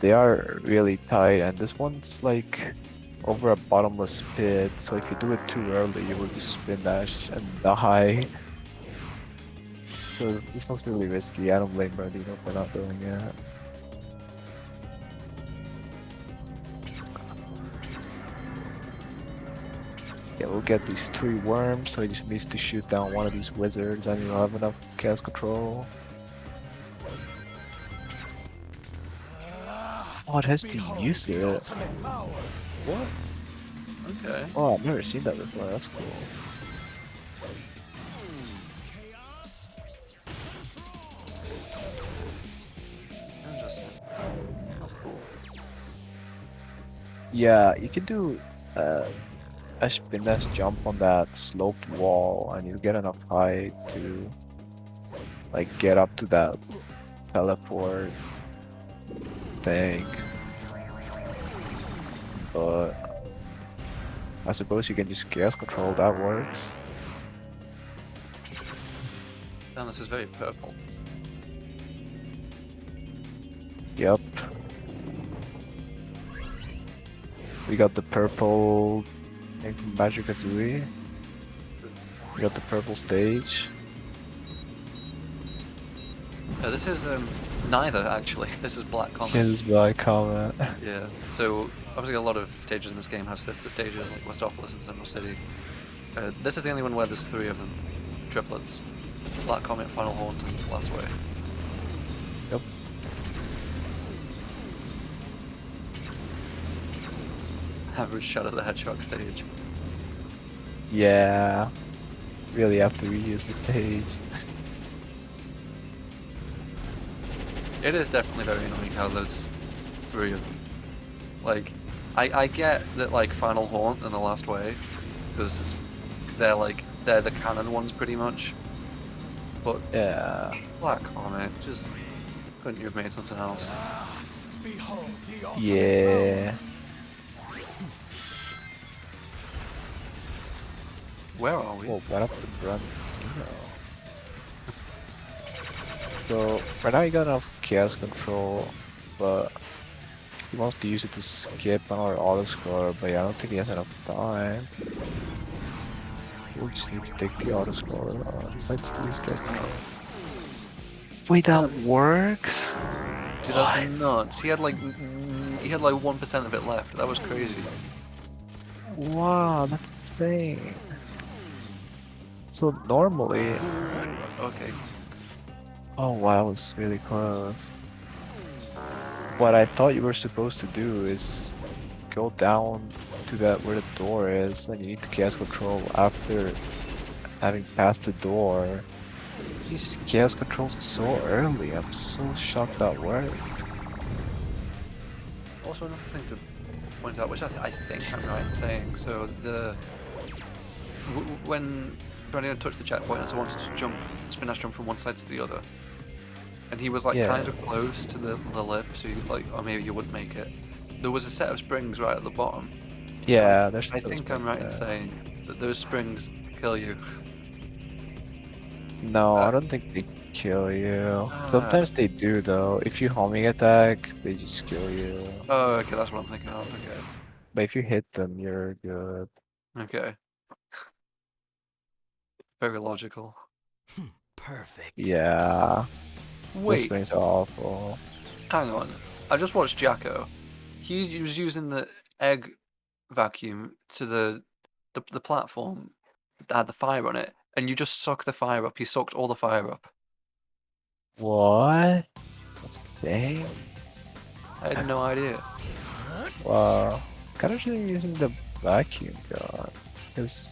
They are really tight, and this one's like over a bottomless pit, so if you do it too early, you will just spin dash and die. So this one's really risky. I don't blame Brandino for not doing it. Yeah, we'll get these 3 worms, so he just needs to shoot down one of these wizards and he'll have enough chaos control. Oh, it has to use it. What? Okay. Oh, I've never seen that before, that's cool. Interesting. That's cool. Yeah, you can do a spin dash jump on that sloped wall and you get enough height to like get up to that teleport thing. But I suppose you can just chaos control, that works. Damn, this is very purple. Yep. We got the purple thing from Magic Kazooie. We got the purple stage. This is neither actually. This is Black Comet. Kills by Comet. Yeah. So obviously a lot of stages in this game have sister stages like Westopolis and Central City. This is the only one where there's 3 of them, triplets: Black Comet, Final Haunt, and Last Way. Yep. Average Shadow the Hedgehog stage. Yeah. Really have to reuse the stage. It is definitely very annoying how there's 3 of them. Like, I get that like Final Haunt and The Last Way, because they're the canon ones pretty much. But Yeah. Black Comet, just couldn't you have made something else? Yeah. Where are we? Oh, what up the Brandino? So right now you got enough chaos control, but he wants to use it to skip another auto score, but yeah, I don't think he has enough time. We'll just need to take the auto score. Let's do this chaos control. Wait, that works? Dude, that's nuts. He had like 1% of it left. That was crazy. Wow, that's insane. So normally, Okay. oh wow, that was really close. What I thought you were supposed to do is go down to that where the door is, and you need to chaos control after having passed the door. These chaos controls so early. I'm so shocked that worked. Also, another thing to point out, which I think I'm right in saying, so when Brandino touched the checkpoint and so wanted to jump, spin dash jump from one side to the other, and he was like Yeah. kind of close to the lip, so you like, or maybe you wouldn't make it. There was a set of springs right at the bottom. Yeah, there's. I think I'm right in saying that those springs kill you. No, Uh, I don't think they kill you. Sometimes they do though. If you homing attack, they just kill you. Oh, okay, that's what I'm thinking of. But if you hit them, you're good. Okay. Very logical. Perfect. Yeah. Those Wait, springs are awful. hang on. I just watched Jacko. He was using the egg vacuum to the platform that had the fire on it, and you just suck the fire up. He sucked all the fire up. What? That's dang. I had no idea. Wow. Kind of should be using the vacuum gun. Because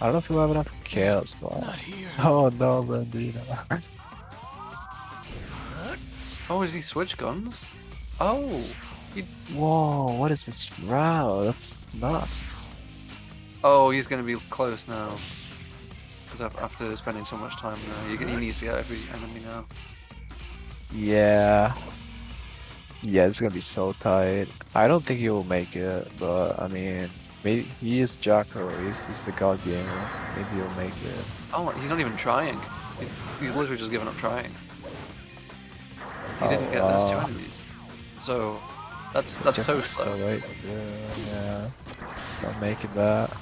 I don't know if you'll have enough chaos, but. Not here. Oh no, Brandino. Oh, does he switch guns? Oh, Whoa, what is this route? That's nuts. oh, he's gonna be close now. Because after spending so much time there, he needs to get every enemy now. Yeah. Yeah, it's gonna be so tight. I don't think he will make it, but I mean, maybe he is Jocko. He's the god gamer. Maybe he'll make it. Oh, he's not even trying. He's literally just given up trying. He didn't get those 2 wow. enemies. So that's so Jocko's slow. right. Yeah. Not making that.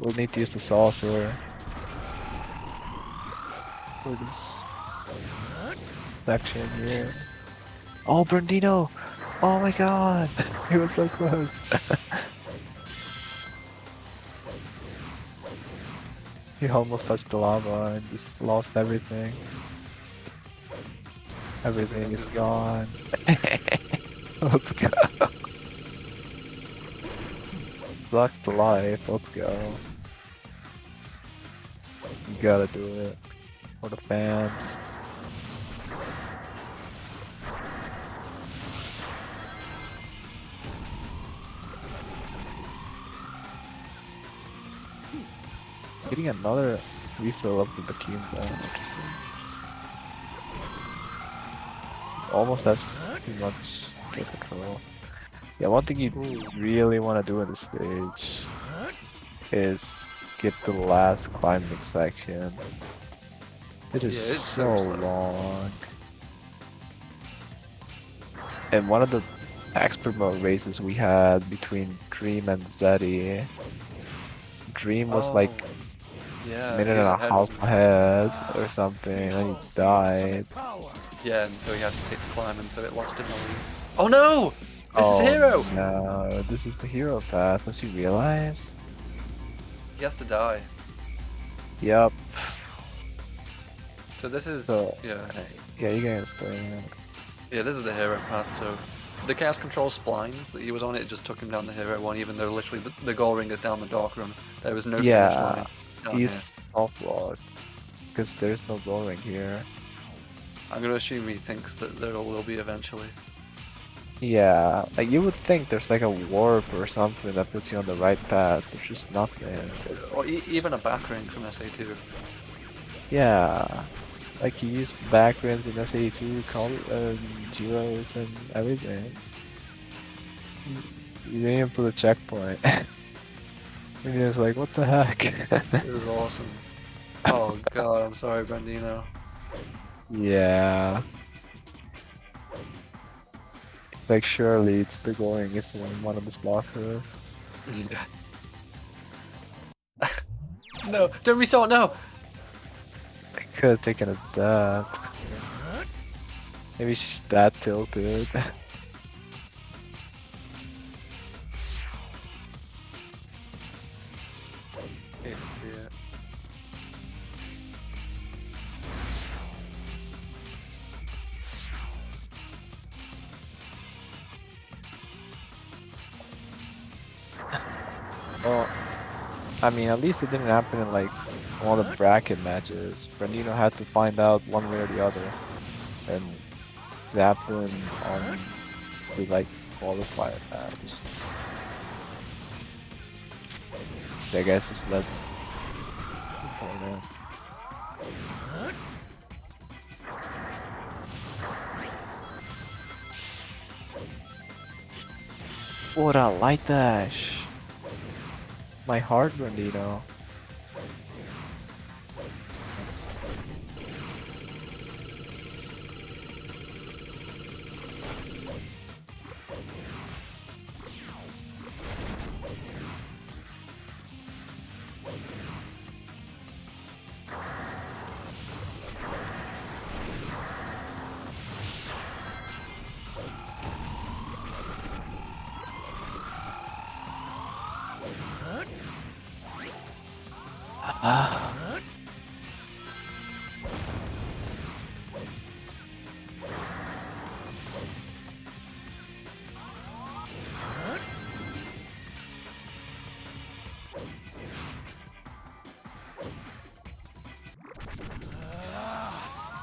We'll need to use the saucer. For this section here. Oh, Brandino! Oh my god! He was so close. He almost touched the lava and just lost everything. Everything is gone. Let's go. Block the life. Let's go. You gotta do it. For the fans. Getting another refill of the vacuum though. Interesting. Almost has too much case control. Yeah, one thing you really want to do in this stage is get the last climbing section. It is Yeah, it's so seriously long. And one of the expert mode races we had between Dream and Zeddy, Dream was like Yeah, a minute he and was a ahead, half wasn't he? ahead or something, and he died. Yeah, and so he had to take the climb, and so it lost him the lead. Oh no! This is Hero! No, this is the hero path. Does you realize? He has to die. Yep. So this is So yeah. yeah, you can explain it. Yeah, this is the hero path, so the Chaos Control splines that he was on, it just took him down the hero one, even though literally the goal ring is down the dark room. There was no finish Yeah, line down he's here. soft locked because there's no goal ring here. I'm gonna assume he thinks that there will be eventually. Yeah, like you would think there's like a warp or something that puts you on the right path. There's just nothing. Or even a back ring from SA2. Yeah, like he used backrings in SA2, Zeros and everything. You didn't even put a checkpoint. And he was like, what the heck? This is awesome. Oh god, I'm sorry, Brandino. Yeah. Like surely it's the going is one of the blockers. No, don't restart, no! I could have taken a dab. Maybe she's that tilted. Hate to see it. Well, I mean, at least it didn't happen in like one of the bracket matches. Brandino had to find out one way or the other, and it happened on the like qualifier match. I guess it's less important. What a light dash! My heart, Brandino. Ah.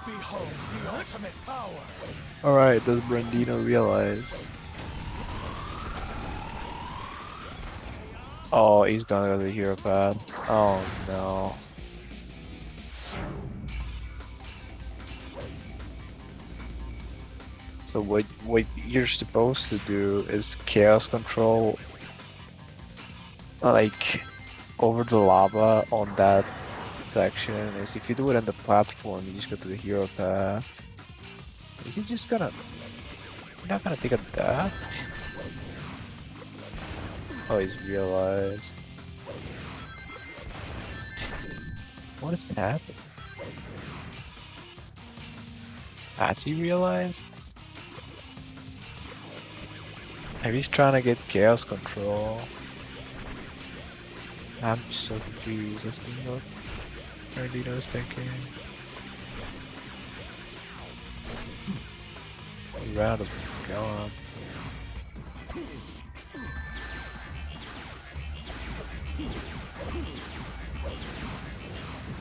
Behold the ultimate power. Alright, does Brandino realize? Oh, he's gonna go to the hero pad. Oh no. So what you're supposed to do is chaos control, like over the lava on that section. Is if you do it on the platform, you just go to the hero path. Is he just gonna? You're not gonna take a death? Oh, he's realized. What is happening? Has he realized? Maybe he's trying to get chaos control. I'm so confused as to what Ardino is thinking. He ran out of gun.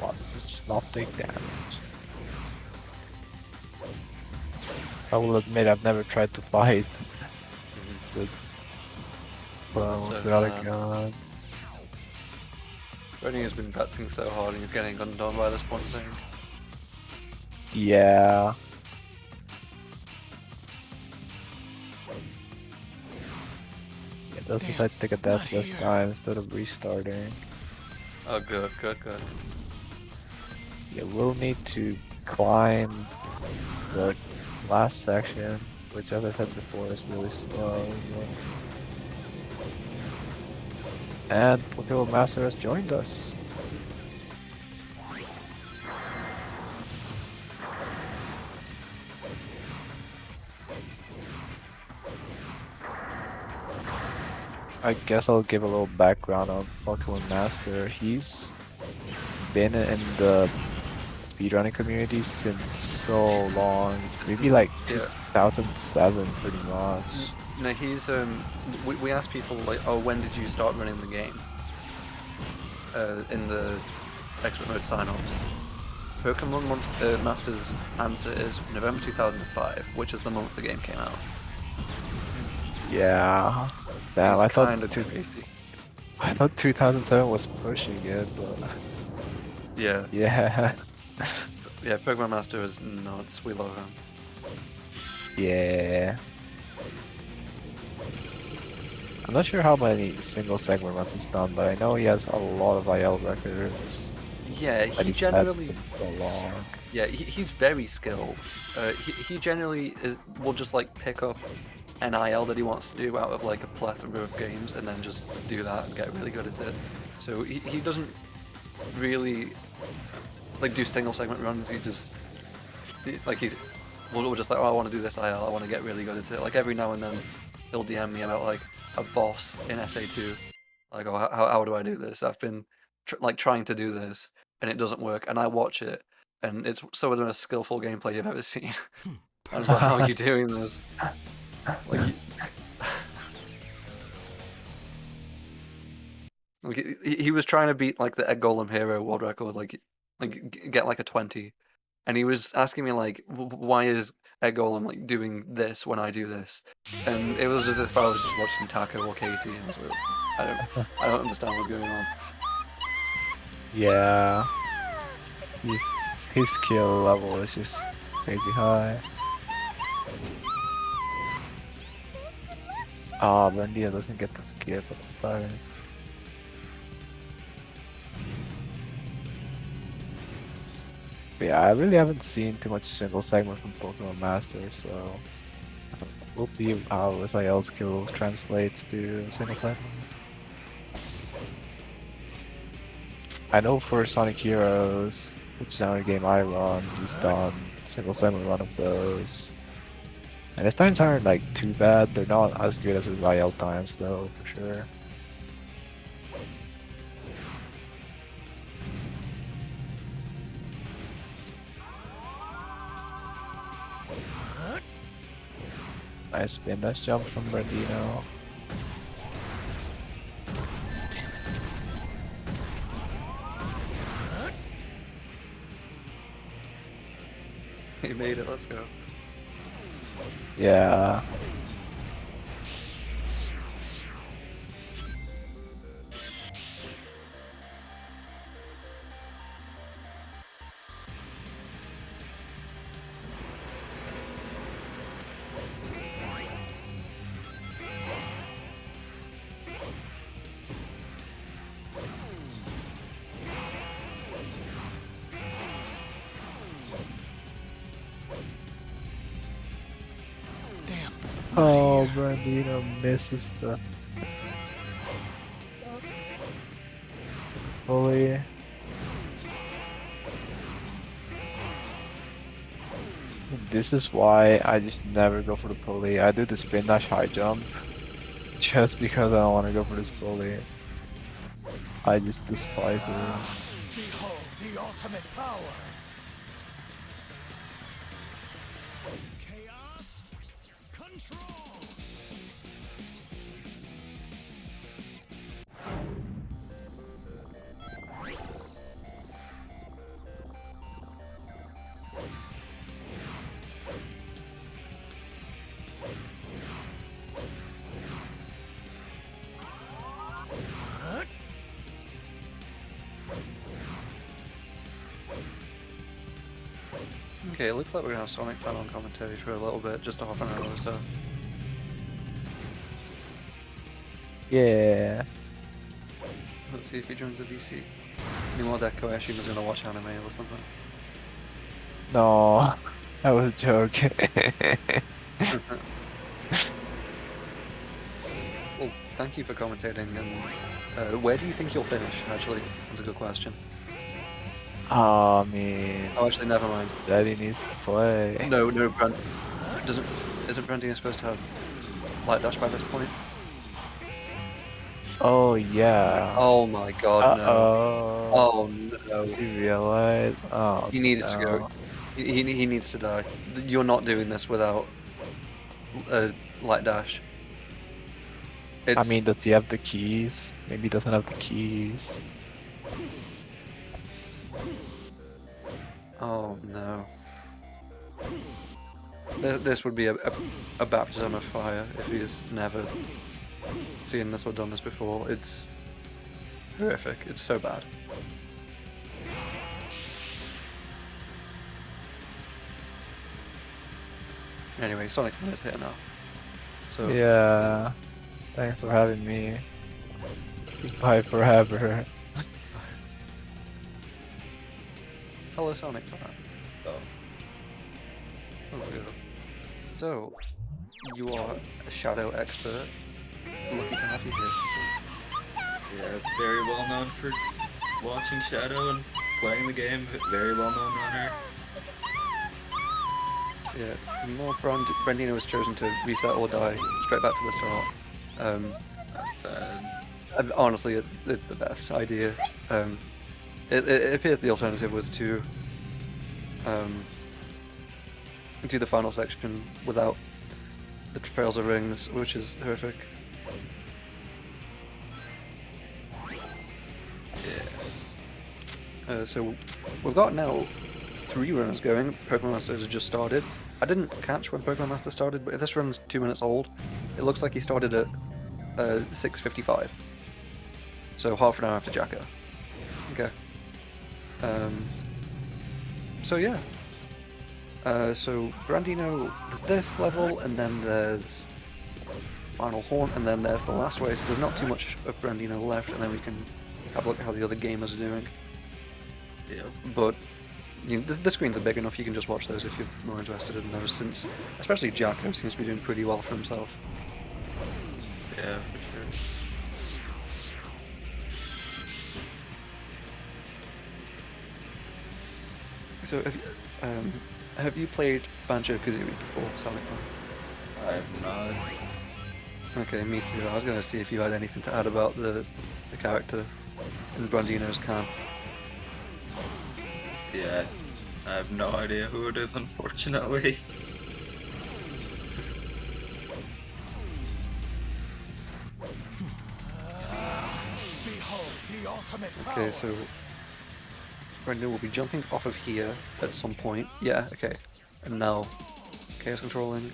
Wow, this is just not big damage. I will admit I've never tried to fight with clones So without a sad. gun. Rodney has been betting so hard and he's getting undone by this point, I think. Yeah. Yeah, does decide to take a death this time instead of restarting. Oh, good, good, good. Yeah, we'll need to climb the last section, which as I said before is really slow. And Pokemon Master has joined us. I guess I'll give a little background on Pokemon Master. He's been in the speedrunning community since so long, maybe like Yeah. 2007 pretty much. No, he's we asked people like, oh, when did you start running the game? In the expert mode sign-offs. Pokemon Master's answer is November 2005, which is the month the game came out. Yeah. Damn, It's kinda too crazy. I thought 2007 was pushing it, but Yeah, yeah. yeah. Pokemon Master is nuts. We love him. Yeah. I'm not sure how many single segment runs he's done, but I know he has a lot of IL records. Yeah, that he he's had generally. since so long. Yeah, he's very skilled. He generally will just like pick up an IL that he wants to do out of like a plethora of games and then just do that and get really good at it. So he doesn't really like do single segment runs. We'll just like, oh, I want to do this IL, I want to get really good at it. Like every now and then he'll DM me about like a boss in SA2. Like, oh, how do I do this? I've been trying to do this and it doesn't work, and I watch it and it's some of the most skillful gameplay you've ever seen. I was like, how are you doing this? Like, he was trying to beat like the Egg Golem Hero world record, get like a 20, and he was asking me like, why is Egg Golem like doing this when I do this? And it was as if I was just watching Taco or Katie, and I was like, I don't understand what's going on. Yeah. His skill level is just crazy high. Ah, Brandia doesn't get the skip at the start. But yeah, I really haven't seen too much single segment from Pokemon Master, so we'll see how SIL skill translates to single segment. I know for Sonic Heroes, which is another game I run, he's done single segment run of those. And his times aren't like too bad, they're not as good as his IL times though, for sure. Nice spin, nice jump from Bradino. He made it, let's go. Yeah. Oh, Brandino misses the pulley. This is why I just never go for the pulley. I do the spin dash high jump just because I don't want to go for this pulley. I just despise it. Behold the ultimate power. Chaos control. Okay, it looks like we're gonna have Sonic Fan on commentary for a little bit, just a half an hour or so. Yeah. Let's see if he joins the VC. Any more Deco, I assume he's gonna watch anime or something. No, I was joking. Well, thank you for commentating, and where do you think you'll finish, actually? That's a good question. I mean, Oh, actually, never mind. Daddy needs to play. No, Brent. Isn't Brandino supposed to have Light Dash by this point? Oh yeah. Oh my god, no. Uh-oh. Oh no. Does he realize? Oh, He needs to no. go. He needs to die. You're not doing this without Light Dash. I mean, does he have the keys? Maybe he doesn't have the keys. Oh no. This would be a baptism of fire if he's never seen this or done this before. It's horrific. It's so bad. Anyway, Sonic is here now. So Yeah. Thanks for having me. Goodbye forever. hello, Sonic. Oh. Let's go. So, you are a Shadow expert. Lucky to have you here. Yeah, very well known for watching Shadow and playing the game. Very well known runner. Yeah, more Brandino has chosen to reset or die straight back to the start. That's sad. Honestly, it's the best idea. It appears the alternative was to do the final section without the Trails of Rings, which is horrific. Yeah. So we've got now 3 runs going. Pokemon Master has just started. I didn't catch when Pokemon Master started, but if this run's 2 minutes old, it looks like he started at 6:55. So half an hour after Jacko. Okay. So yeah. So Brandino, there's this level, and then there's Final Haunt, and then there's the last way. So there's not too much of Brandino left, and then we can have a look at how the other gamers are doing. Yeah. But you know, the screens are big enough. You can just watch those if you're more interested in those. Since especially Jacko seems to be doing pretty well for himself. Yeah, for sure. So have you played Banjo-Kazooie before, Sonic? I have not. Okay, me too. I was going to see if you had anything to add about the character in Brandino's camp. Yeah, I have no idea who it is, unfortunately. Behold the ultimate Okay, power. so Brandino will be jumping off of here at some point. Yeah, okay. And now, chaos controlling.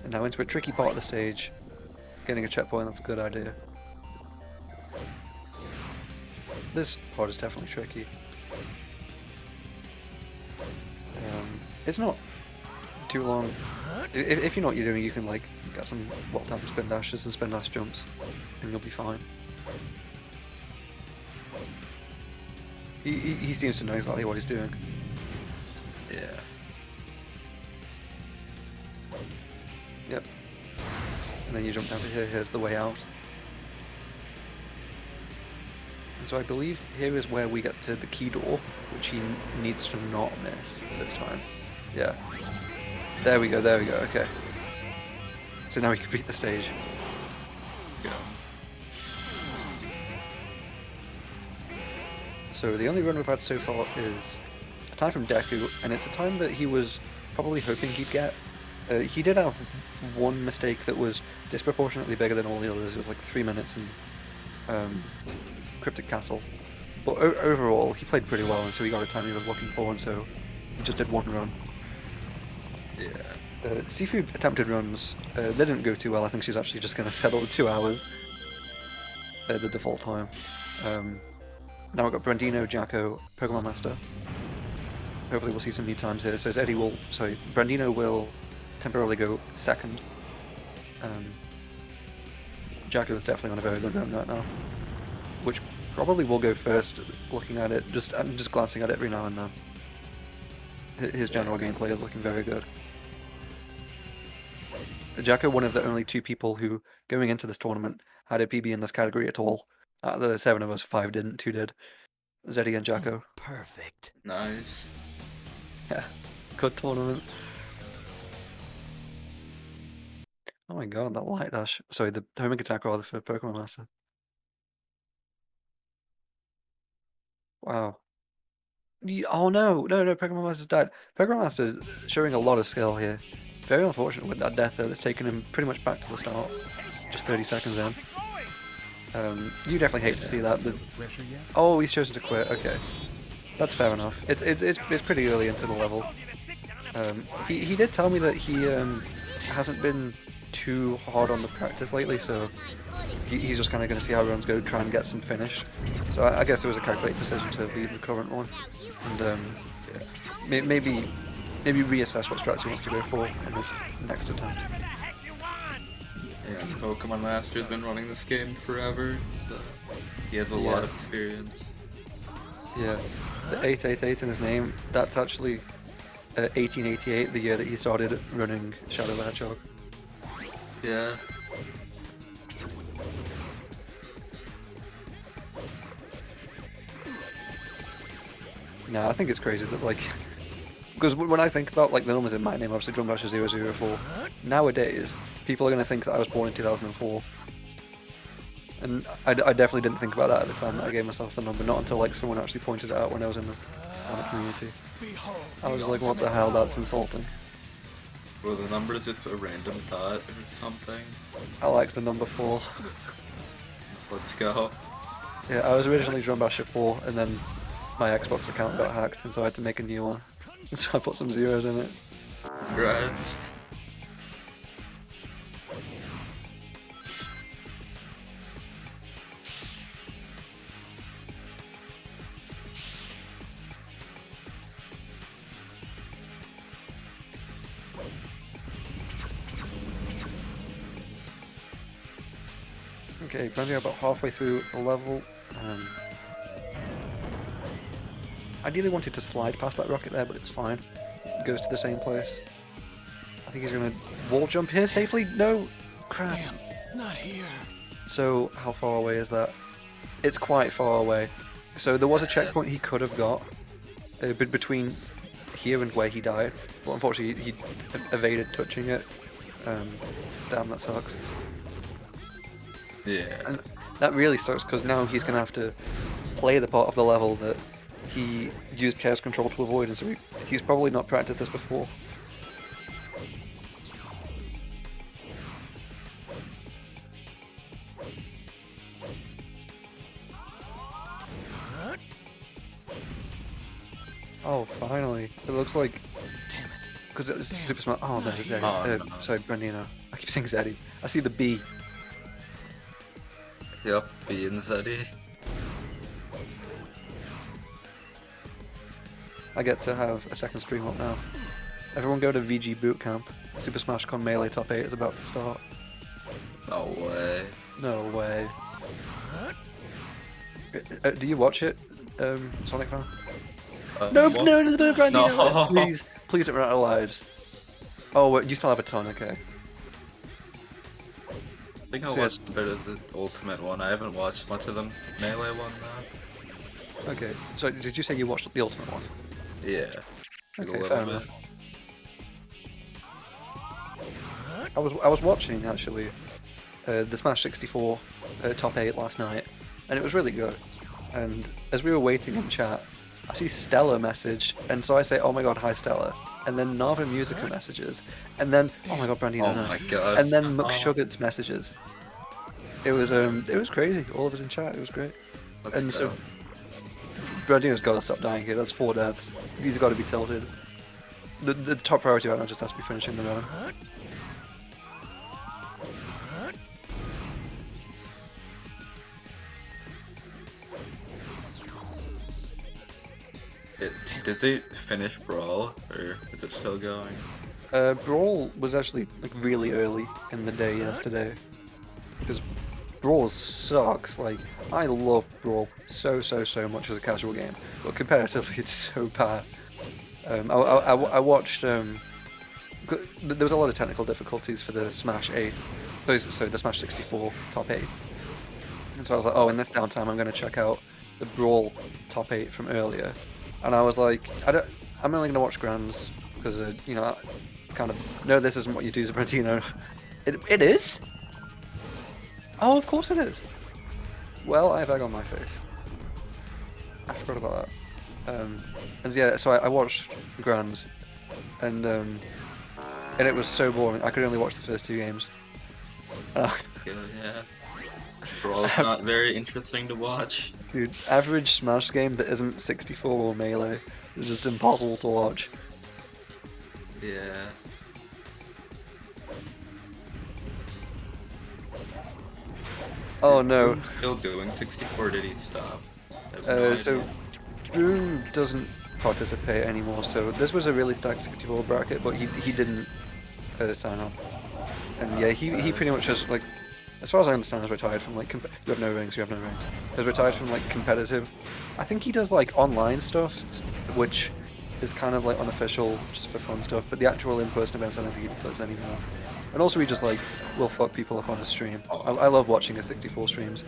And now into a tricky part of the stage. Getting a checkpoint, that's a good idea. This part is definitely tricky. It's not too long. If you know what you're doing, you can like get some well-timed spin dashes and spin dash jumps, and you'll be fine. He seems to know exactly what he's doing. Yeah. Yep. And then you jump down to here. Here's the way out. And so I believe here is where we get to the key door, which he needs to not miss this time. Yeah. There we go, okay. So now we can beat the stage. Yeah. So the only run we've had so far is a time from Deku, and it's a time that he was probably hoping he'd get. He did have one mistake that was disproportionately bigger than all the others. It was like 3 minutes in Cryptic Castle. But overall, he played pretty well, and so he got a time he was looking for, and so he just did one run. Yeah. Sifu attempted runs. They didn't go too well. I think she's actually just going to settle at 2 hours. The default time. Now we've got Brandino, Jacko, Pokemon Master. Hopefully we'll see some new times here. So Brandino will temporarily go second. Jacko is definitely on a very good run right now. Which probably will go first, looking at it. I'm just glancing at it every now and then. His general gameplay is looking very good. Jacko, one of the only 2 people who, going into this tournament, had a PB in this category at all. Out of the 7 of us, 5 didn't, 2 did. Zeddy and Jacko. Perfect. Nice. Yeah, good tournament. Oh my god, that light dash. Sorry, the homing attack rather for Pokemon Master. Wow. Oh no, Pokemon Master's died. Pokemon Master's showing a lot of skill here. Very unfortunate with that death though, that's taken him pretty much back to the start. Just 30 seconds in. You definitely hate to see that. Oh, he's chosen to quit, okay. That's fair enough. It's pretty early into the level. He did tell me that he hasn't been too hard on the practice lately, so he's just kind of going to see how runs go, try and get some finished. So I guess it was a calculated decision to leave the current one, and yeah, maybe reassess what strategy he wants to go for on his next attempt. Yeah, Pokemon Master's been running this game forever, so he has a lot of experience. Yeah, the 888 in his name, that's actually 1888, the year that he started running Shadow the Hedgehog. Yeah. No, I think it's crazy that, like, because when I think about, like, the numbers in my name, obviously Drumbasher 004, nowadays, people are going to think that I was born in 2004. And I definitely didn't think about that at the time that I gave myself the number, not until, like, someone actually pointed it out when I was in the community. I was like, what the hell, that's insulting. Well, the number is just a random thought or something. I like the number 4. Let's go. Yeah, I was originally Drumbasher 4, and then my Xbox account got hacked, and so I had to make a new one. So I put some zeros in it. Congrats. Okay, currently about halfway through the level. Ideally wanted to slide past that rocket there, but it's fine. It goes to the same place. I think he's gonna wall jump here safely. No! Crap. Damn, not here. So, how far away is that? It's quite far away. So there was a checkpoint he could have got between here and where he died, but unfortunately he evaded touching it. Damn, that sucks. Yeah. And that really sucks because now he's gonna have to play the part of the level that he used Chaos Control to avoid, and so he's probably not practiced this before. Oh, finally. It looks like... Damn it. Because it's super smart. Oh, no, it's Zeddy. Oh, no. Sorry, Brandino. I keep saying Zeddy. I see the B. Yep, B and Zeddy. I get to have a second stream up now. Everyone go to VG Bootcamp. Super Smash Con Melee Top 8 is about to start. No way. No way. Do you watch it, Sonic fan? No, What? no, Grandino! No. Please don't run out of lives. Oh, wait, you still have a ton, okay. think I So yes. watched a bit of the Ultimate one. I haven't watched much of the Melee one though. Okay, so did you say you watched the Ultimate one? Yeah. Like Okay, a fair little bit. enough. I was watching actually the Smash 64 top 8 last night, and it was really good. And as we were waiting in chat, I see Stella message, and so I say, "Oh my god, hi Stella," and then Nava Musica messages, and then oh my god, Brandino, Oh no. my god. And then Oh. McSugarts messages. It was crazy. All of us in chat, it was great. Let's And so go. Brandino's got to stop dying here. That's 4 deaths. He's got to be tilted. The top priority right now just has to be finishing the run. Did they finish Brawl, or is it still going? Brawl was actually like really early in the day yesterday, because Brawl sucks. Like I love Brawl so much as a casual game, but competitively it's so bad. I watched. There was a lot of technical difficulties for the Smash 8, so the Smash 64 top 8, and so I was like, oh, in this downtime I'm going to check out the Brawl top 8 from earlier, and I was like, I'm only going to watch Grands because you know. Kind of no, this isn't what you do, Zabrantino. It is. Oh, of course it is. Well, I have egg on my face. I forgot about that. And yeah, so I watched Grands, and it was so boring. I could only watch the first 2 games. Yeah. Brawl's not very interesting to watch. Dude, average Smash game that isn't 64 or Melee is just impossible to watch. Yeah. Oh no. Who's still doing 64? Did he stop? I have no So idea. Drew doesn't participate anymore. So this was a really stacked 64 bracket, but he didn't sign on. And yeah, he pretty much has like, as far as I understand, has retired from like you have no rings, you have no rings. Has retired from like competitive. I think he does like online stuff, which is kind of like unofficial, just for fun stuff. But the actual in-person events, I don't think he does anymore. And also, he just like will fuck people up on his stream. I love watching his 64 streams.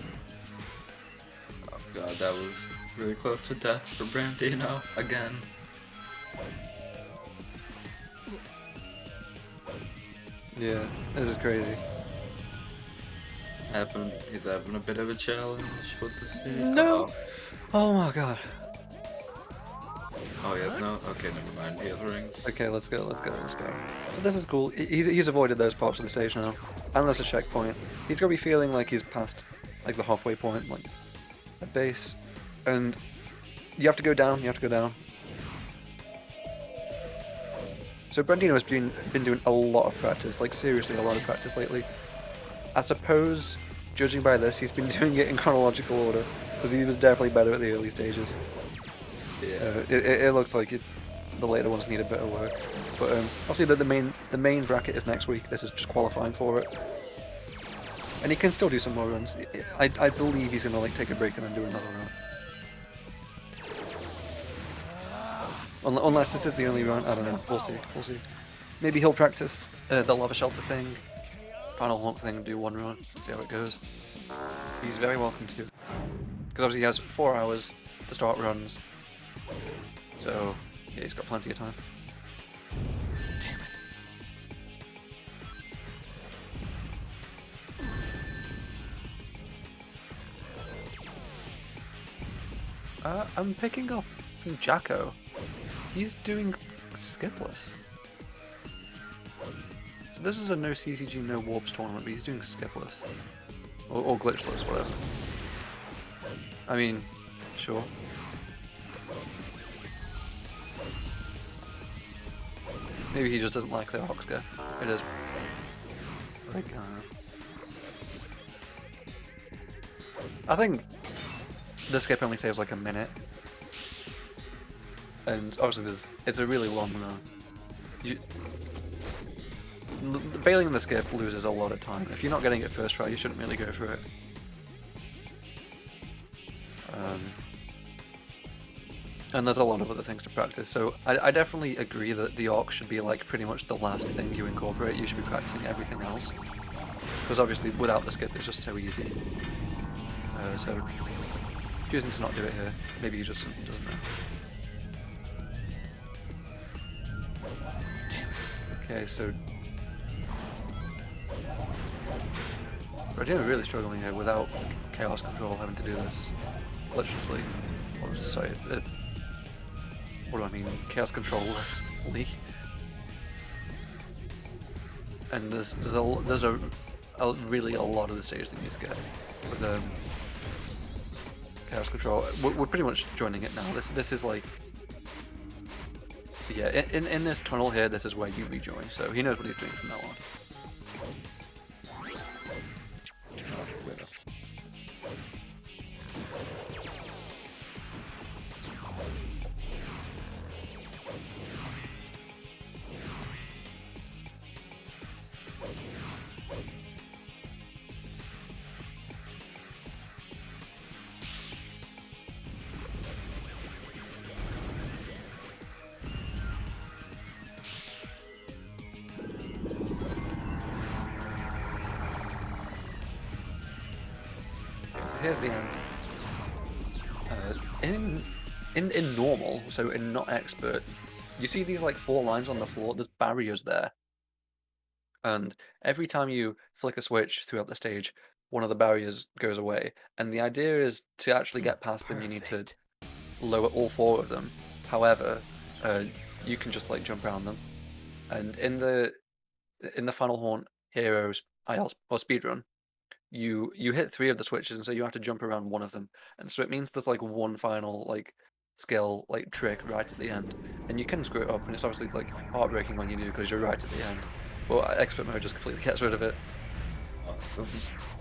Oh god, that was really close to death for Brandino again. Yeah, this is crazy. He's having a bit of a challenge with the stage. No. Oh my god. Oh, he has no? Okay, never mind. He has rings. Okay, let's go. So this is cool. He's avoided those parts of the stage now, and there's a checkpoint. He's gonna be feeling like he's past like the halfway point, like at base, and you have to go down. So Brandino has been doing a lot of practice, like seriously a lot of practice lately. I suppose, judging by this, he's been doing it in chronological order because he was definitely better at the early stages. Yeah. It looks like the later ones need a bit of work, but obviously the main bracket is next week. This is just qualifying for it, and he can still do some more runs. I believe he's gonna like take a break and then do another run. Unless this is the only run, I don't know. We'll see. Maybe he'll practice the lava shelter thing, final hump thing, and do one run. See how it goes. He's very welcome to, because obviously he has 4 hours to start runs. So, yeah, he's got plenty of time. Damn it. I'm picking up from Jacko. He's doing skipless. So this is a no CCG, no warps tournament, but he's doing skipless. Or glitchless, whatever. I mean, sure. Maybe he just doesn't like the Oxga. It is. Like, I think the skip only saves like a minute. And obviously it's a really long run. Failing in the skip loses a lot of time. If you're not getting it first try, you shouldn't really go for it. And there's a lot of other things to practice, so I definitely agree that the Orc should be like pretty much the last thing you incorporate. You should be practicing everything else. because obviously without the skip it's just so easy. So choosing to not do it here, maybe he just doesn't know. Okay, so Rodino really struggling here without Chaos Control having to do this glitchlessly. Or, sorry, what do I mean? Chaos Control-lessly. And there's really a lot of the stage that you just get with Chaos Control. We're pretty much joining it now. This is like, yeah, in this tunnel here, this is where you rejoin. So he knows what he's doing from now on. That's good. So here's the end. In normal, so in not expert, you see these like 4 lines on the floor. There's barriers there, and every time you flick a switch throughout the stage, one of the barriers goes away. And the idea is to actually get past them, you need to lower all 4 of them. However, you can just like jump around them. And in the Final Haunt Heroes IELTS or speedrun, you hit 3 of the switches, and so you have to jump around 1 of them. And so it means there's like one final like skill like trick right at the end, and you can screw it up, and it's obviously like heartbreaking when you do because you're right at the end. Well, expert mode just completely gets rid of it. Awesome.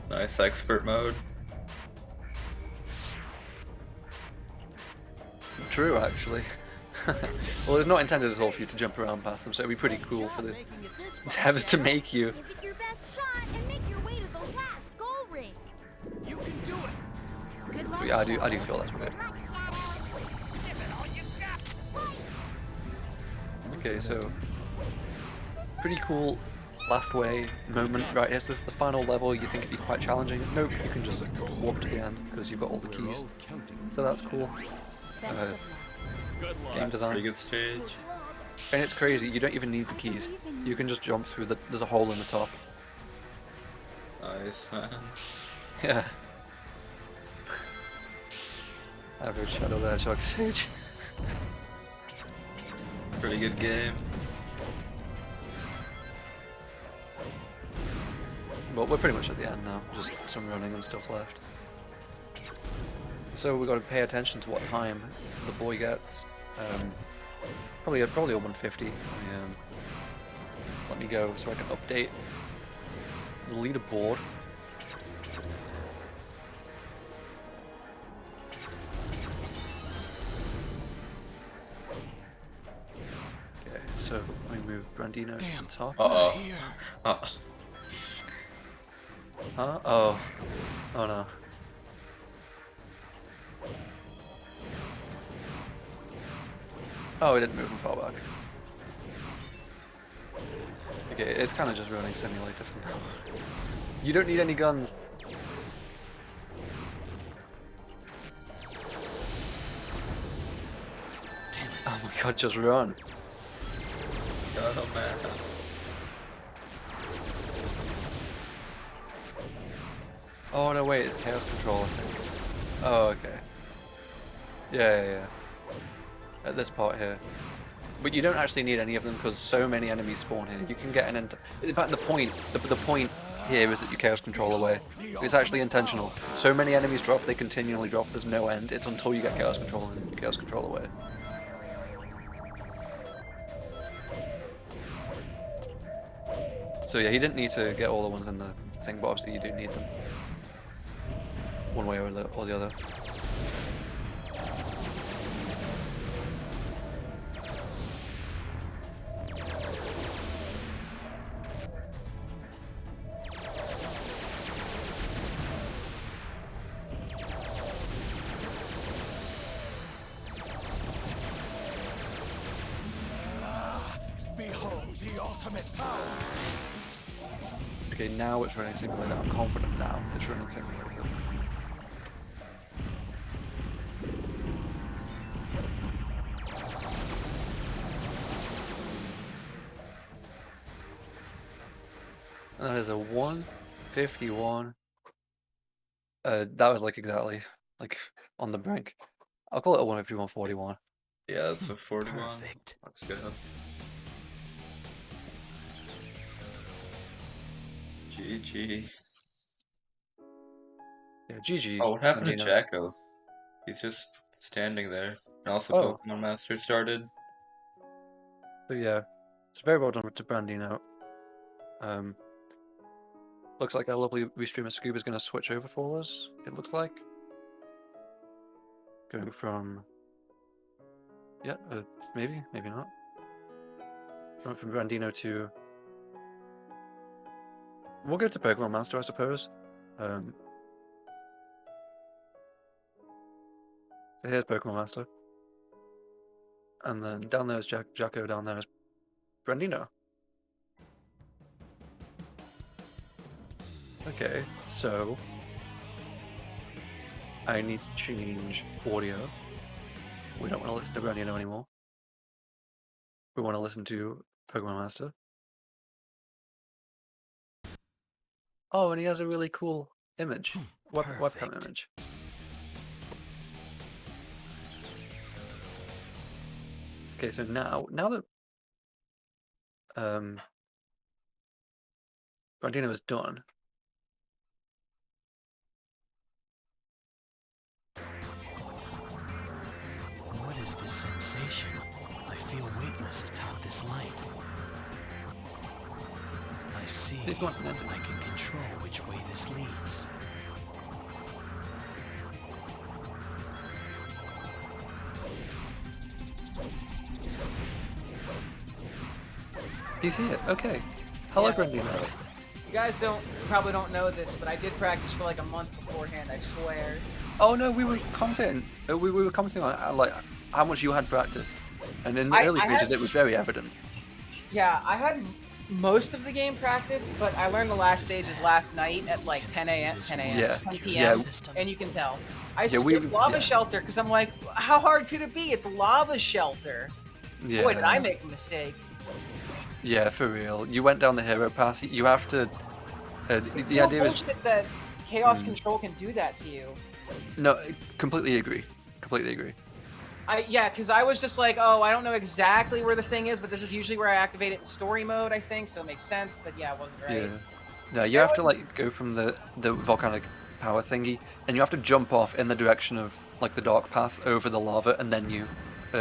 Nice expert mode. True, actually. Well, it's not intended at all for you to jump around past them, so it'd be pretty cool for the devs to make you. Give it your best shot and make your way to the last goal ring. You can do it. Good luck, But yeah, I do Shadow. feel that's weird. Good luck, Shadow. Give it all you got. Okay, so pretty cool last way moment right here. So this is the final level. You think it'd be quite challenging? Nope, you can just walk to the end because you've got all the keys. So that's cool. Best of luck. Game design. Pretty good stage. And it's crazy, you don't even need the keys. You can just jump through there's a hole in the top. Nice, man. Yeah. Average Shadow the Hedgehog stage. Pretty good game. Well, we're pretty much at the end now, just some running and stuff left. So we've got to pay attention to what time the boy gets. Probably a 150. Let me go so I can update the leaderboard. Okay, so we move Brandino to the top. Uh-oh. Huh? Oh. Oh no. Oh, it didn't move him far back. Okay, it's kind of just running simulator from now on. You don't need any guns. Oh my god, just run. Oh man. Oh no, wait, it's Chaos Control, I think. Oh, okay. Yeah. At this part here. But you don't actually need any of them because so many enemies spawn here. You can get an in fact, the point here is that you Chaos Control away. It's actually intentional. So many enemies drop, they continually drop, there's no end. It's until you get Chaos Control and you Chaos Control away. So yeah, he didn't need to get all the ones in the thing, but obviously you do need them. One way or the other. Behold the ultimate power. Okay, now it's running simulator. I'm confident now it's running simulator. And that is a 151. That was like exactly like on the brink. I'll call it a 151.41. Yeah, it's a 41. Perfect. Let's go. GG. Yeah, GG. Oh, what happened to Mandino. Jacko? He's just standing there. And also Oh. Pokemon Master started. So yeah, it's very well done to Brandino. Looks like our lovely restreamer Scuba's going to switch over for us, it looks like. Going from... Yeah, maybe not. Going from Brandino to... We'll go to Pokemon Master, I suppose. So here's Pokemon Master. And then down there is Jacko, down there is Brandino. Okay, so I need to change audio. We don't want to listen to Brandino anymore. We want to listen to Pokemon Master. Oh, and he has a really cool image. Webcam Perfect. image. Okay, so now that Brandino is done. What is this sensation? I feel weightless atop this light. I see. This one's an I entity. can control which way this leads. He's here. Okay. Hello, Yeah. Brandino. You guys probably don't know this, but I did practice for like a month beforehand, I swear. Oh no, we were commenting. We were commenting on like how much you had practiced, and in the early I stages had- it was very evident. Yeah, I had most of the game practiced, but I learned the last stages last night at like 10 a.m., 10 a.m., Yeah. 10 p.m., Yeah. and you can tell. I Yeah, skipped Lava yeah. Shelter because I'm like, how hard could it be? It's Lava Shelter. Yeah. Boy, did I make a mistake. Yeah, for real. You went down the hero path. You have to. It's The so idea is bullshit that Chaos Control can do that to you. no. Completely agree. Completely agree. Yeah, because I was just like, oh, I don't know exactly where the thing is, but this is usually where I activate it in story mode, I think, so it makes sense. But yeah, it wasn't right. Yeah. No, you have to like go from the volcanic power thingy, and you have to jump off in the direction of like the dark path over the lava, and then you.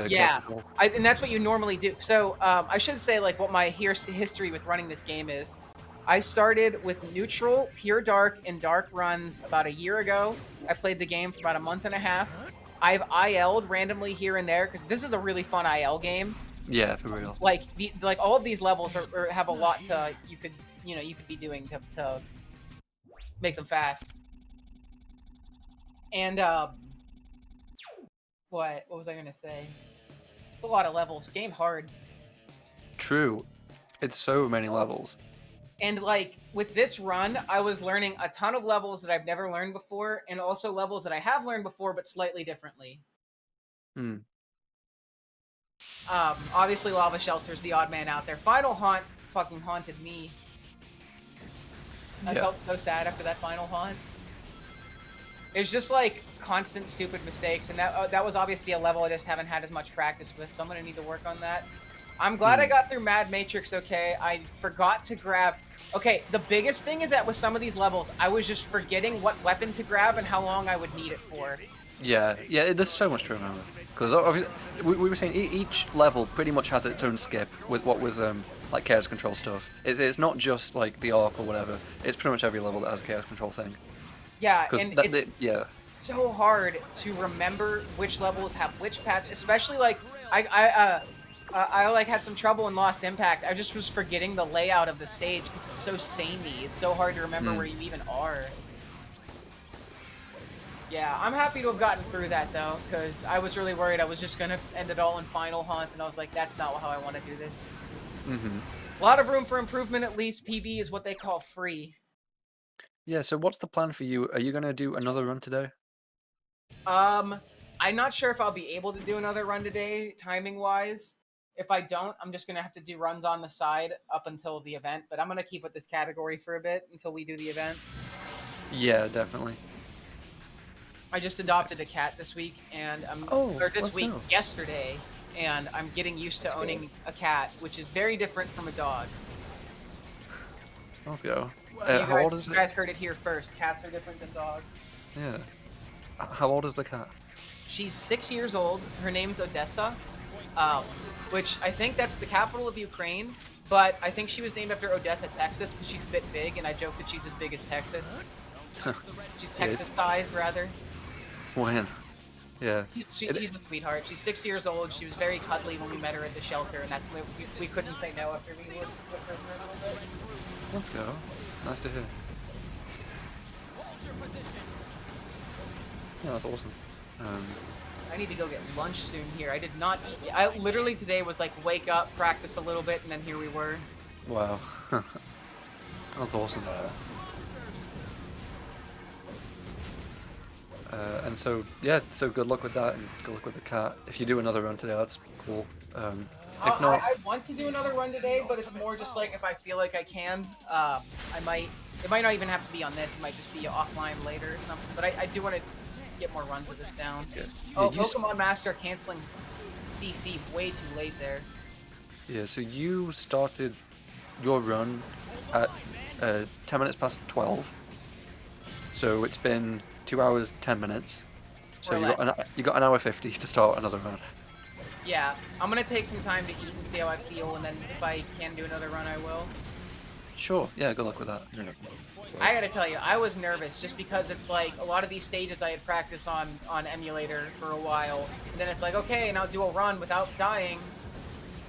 Yeah, control. and that's what you normally do. So I should say like what my history with running this game is. I started with neutral, pure dark, and dark runs about a year ago. I played the game for about a month and a half. I've IL'd randomly here and there because this is a really fun IL game. Yeah, for real. Like all of these levels have a lot to you could be doing to make them fast. And what was I gonna say? It's a lot of levels. Game hard. True. It's so many levels. And like with this run, I was learning a ton of levels that I've never learned before, and also levels that I have learned before but slightly differently. Hmm. Obviously Lava Shelter's the odd man out there. Final Haunt fucking haunted me. I Yeah. felt so sad after that final haunt. It was just like constant stupid mistakes, and that was obviously a level I just haven't had as much practice with, so I'm gonna need to work on that. I'm glad I got through Mad Matrix okay. I forgot to grab... Okay, the biggest thing is that with some of these levels, I was just forgetting what weapon to grab and how long I would need it for. Yeah, there's so much to remember. Because obviously, we were saying each level pretty much has its own skip with like chaos control stuff. It's not just like the arc or whatever. It's pretty much every level that has a chaos control thing. Yeah, 'Cause and that- it's yeah, so hard to remember which levels have which paths, especially like I like had some trouble in Lost Impact. I just was forgetting the layout of the stage because it's so samey. It's so hard to remember where you even are. Yeah, I'm happy to have gotten through that though, because I was really worried I was just gonna end it all in Final Haunt, and I was like, that's not how I want to do this. A lot of room for improvement, at least. PB is what they call free. Yeah, so what's the plan for you? Are you going to do another run today? I'm not sure if I'll be able to do another run today, timing-wise. If I don't, I'm just going to have to do runs on the side up until the event. But I'm going to keep with this category for a bit until we do the event. Yeah, definitely. I just adopted a cat this week, and yesterday, and I'm getting used to owning a cat, which is very different from a dog. Let's go. How old is it? You guys heard it here first. Cats are different than dogs. Yeah. How old is the cat? She's 6 years old. Her name's Odessa, which I think that's the capital of Ukraine, but I think she was named after Odessa, Texas, because she's a bit big, and I joke that she's as big as Texas. She's Texas-sized, rather. When? Yeah. She's a sweetheart. She's 6 years old. She was very cuddly when we met her at the shelter, and that's we couldn't say no after we lived with her for a little bit. Let's go. Nice to hear. Yeah, that's awesome. I need to go get lunch soon here. I did not eat. I literally today was like wake up, practice a little bit, and then here we were. Wow. That's awesome. And so, yeah, so good luck with that, and good luck with the cat. If you do another run today, that's cool. If not... I want to do another run today, but it's more just like if I feel like I can, it might not even have to be on this. It might just be offline later or something. But I do want to get more runs of this down. Yeah. Oh, Pokemon Master canceling DC way too late there. Yeah, so you started your run at 10 minutes past 12. So it's been 2 hours, 10 minutes. So you got an hour 50 to start another run. Yeah, I'm gonna take some time to eat and see how I feel, and then if I can do another run, I will. Sure, yeah, good luck with that. I gotta tell you, I was nervous just because it's like a lot of these stages I had practiced on emulator for a while, and then it's like, okay, now do a run without dying.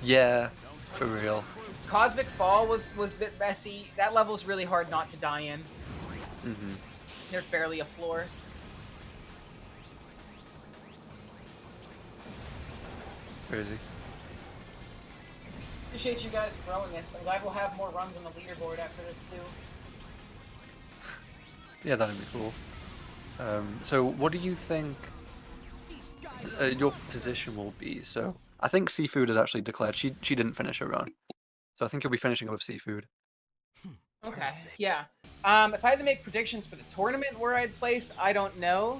Yeah, for real. Cosmic Fall was a bit messy. That level's really hard not to die in. Mm-hmm. There's barely a floor. Crazy. Appreciate you guys throwing this. I'm glad we'll have more runs on the leaderboard after this too. Yeah, that'd be cool. So what do you think your position will be? So I think Seafood has actually declared she didn't finish her run. So I think you'll be finishing with Seafood. Okay, yeah. If I had to make predictions for the tournament where I'd place, I don't know.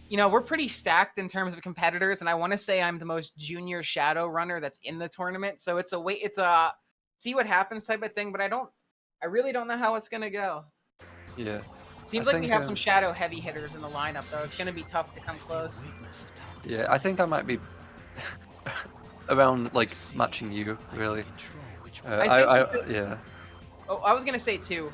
You know, we're pretty stacked in terms of competitors, and I want to say I'm the most junior shadow runner that's in the tournament. So it's a see what happens type of thing, but I really don't know how it's gonna go. Yeah. Seems like we have some shadow heavy hitters in the lineup, though. It's gonna be tough to come close. Yeah, I think I might be around like matching you, really. Yeah. Oh, I was gonna say too.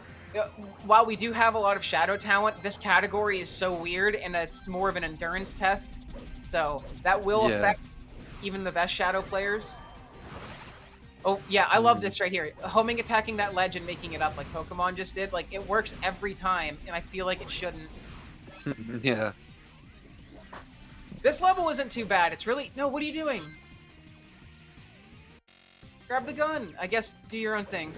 While we do have a lot of shadow talent, this category is so weird, and it's more of an endurance test. So that will affect even the best shadow players. Oh, yeah, I love this right here. Homing attacking that ledge and making it up like Pokemon just did. Like, it works every time, and I feel like it shouldn't. Yeah. This level isn't too bad. It's really... No, what are you doing? Grab the gun. I guess do your own thing.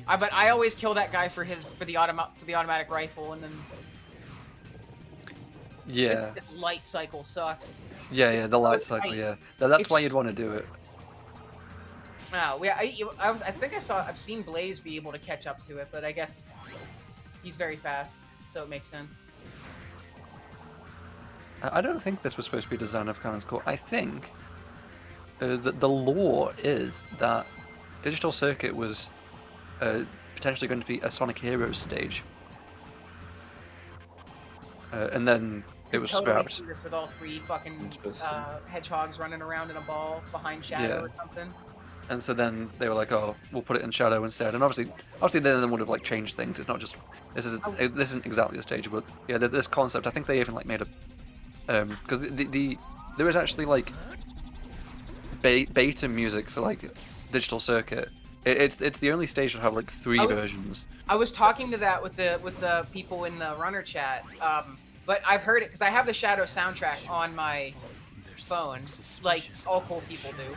But I always kill that guy for the automatic rifle, and then... Yeah. This light cycle sucks. Yeah, the light cycle, yeah. That's why you'd want to do it. No, yeah, I think I've seen Blaze be able to catch up to it, but I guess he's very fast, so it makes sense. I don't think this was supposed to be design of Cannon's Core. I think the lore is that Digital Circuit was potentially going to be a Sonic Heroes stage. And then it was scrapped. This with all three fucking hedgehogs running around in a ball behind Shadow or something. And so then they were like, "Oh, we'll put it in Shadow instead." And obviously they then would have like changed things. It's not just this isn't exactly the stage, but yeah, this concept. I think they even like made a because there is actually like beta music for like Digital Circuit. It's the only stage that have like three versions. I was talking to that with the people in the runner chat. But I've heard it because I have the Shadow soundtrack on my phone, like all cool people do.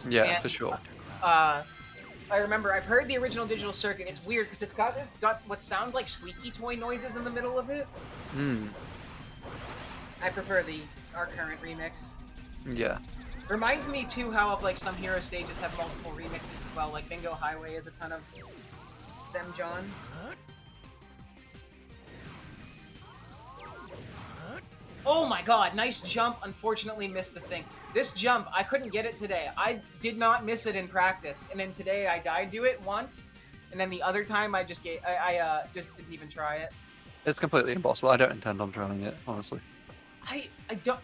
Yeah, And, for sure. I remember I've heard the original Digital Circuit. It's weird because it's got what sounds like squeaky toy noises in the middle of it. Hmm. I prefer our current remix. Yeah. Reminds me too how like some hero stages have multiple remixes as well. Like Bingo Highway has a ton of them Johns. Oh my god, nice jump. Unfortunately missed the thing. This jump, I couldn't get it today. I did not miss it in practice. And then today I died to it once. And then the other time I just just didn't even try it. It's completely impossible. I don't intend on trying it, honestly. I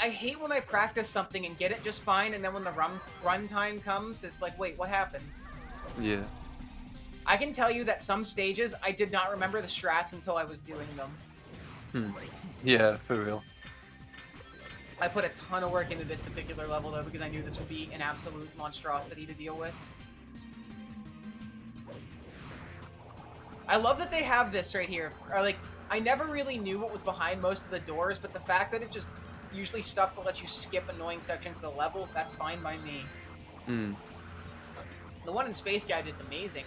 hate when I practice something and get it just fine, and then when the run time comes, it's like, wait, what happened? Yeah. I can tell you that some stages I did not remember the strats until I was doing them. Yeah, for real. I put a ton of work into this particular level though because I knew this would be an absolute monstrosity to deal with. I love that they have this right here. Or like, I never really knew what was behind most of the doors, but the fact that it just usually stuff that lets you skip annoying sections of the level, that's fine by me. The one in Space Gadget's amazing.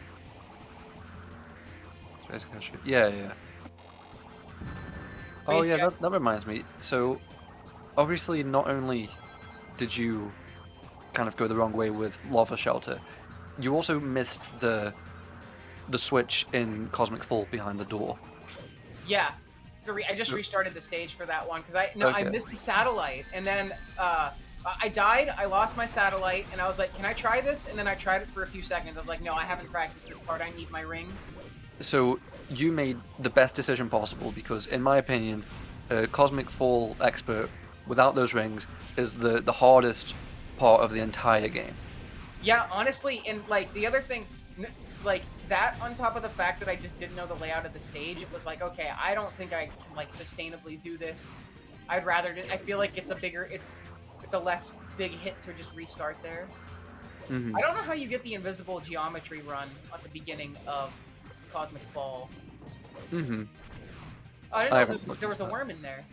Space Gadget. Yeah. Oh yeah, that reminds me. So, obviously, not only did you kind of go the wrong way with Lava Shelter, you also missed the switch in Cosmic Fall behind the door. Yeah, I just restarted the stage for that one because I missed the satellite, and then I died. I lost my satellite, and I was like, "Can I try this?" And then I tried it for a few seconds. I was like, "No, I haven't practiced this part. I need my rings." So you made the best decision possible because, in my opinion, Cosmic Fall Expert without those rings is the hardest part of the entire game. Yeah, honestly, and like the other thing, like that on top of the fact that I just didn't know the layout of the stage, it was like, okay, I don't think I can like sustainably do this. I'd rather I feel like it's a less big hit to just restart there. I don't know how you get the invisible geometry run at the beginning of Cosmic Fall. I didn't know there was a worm in there.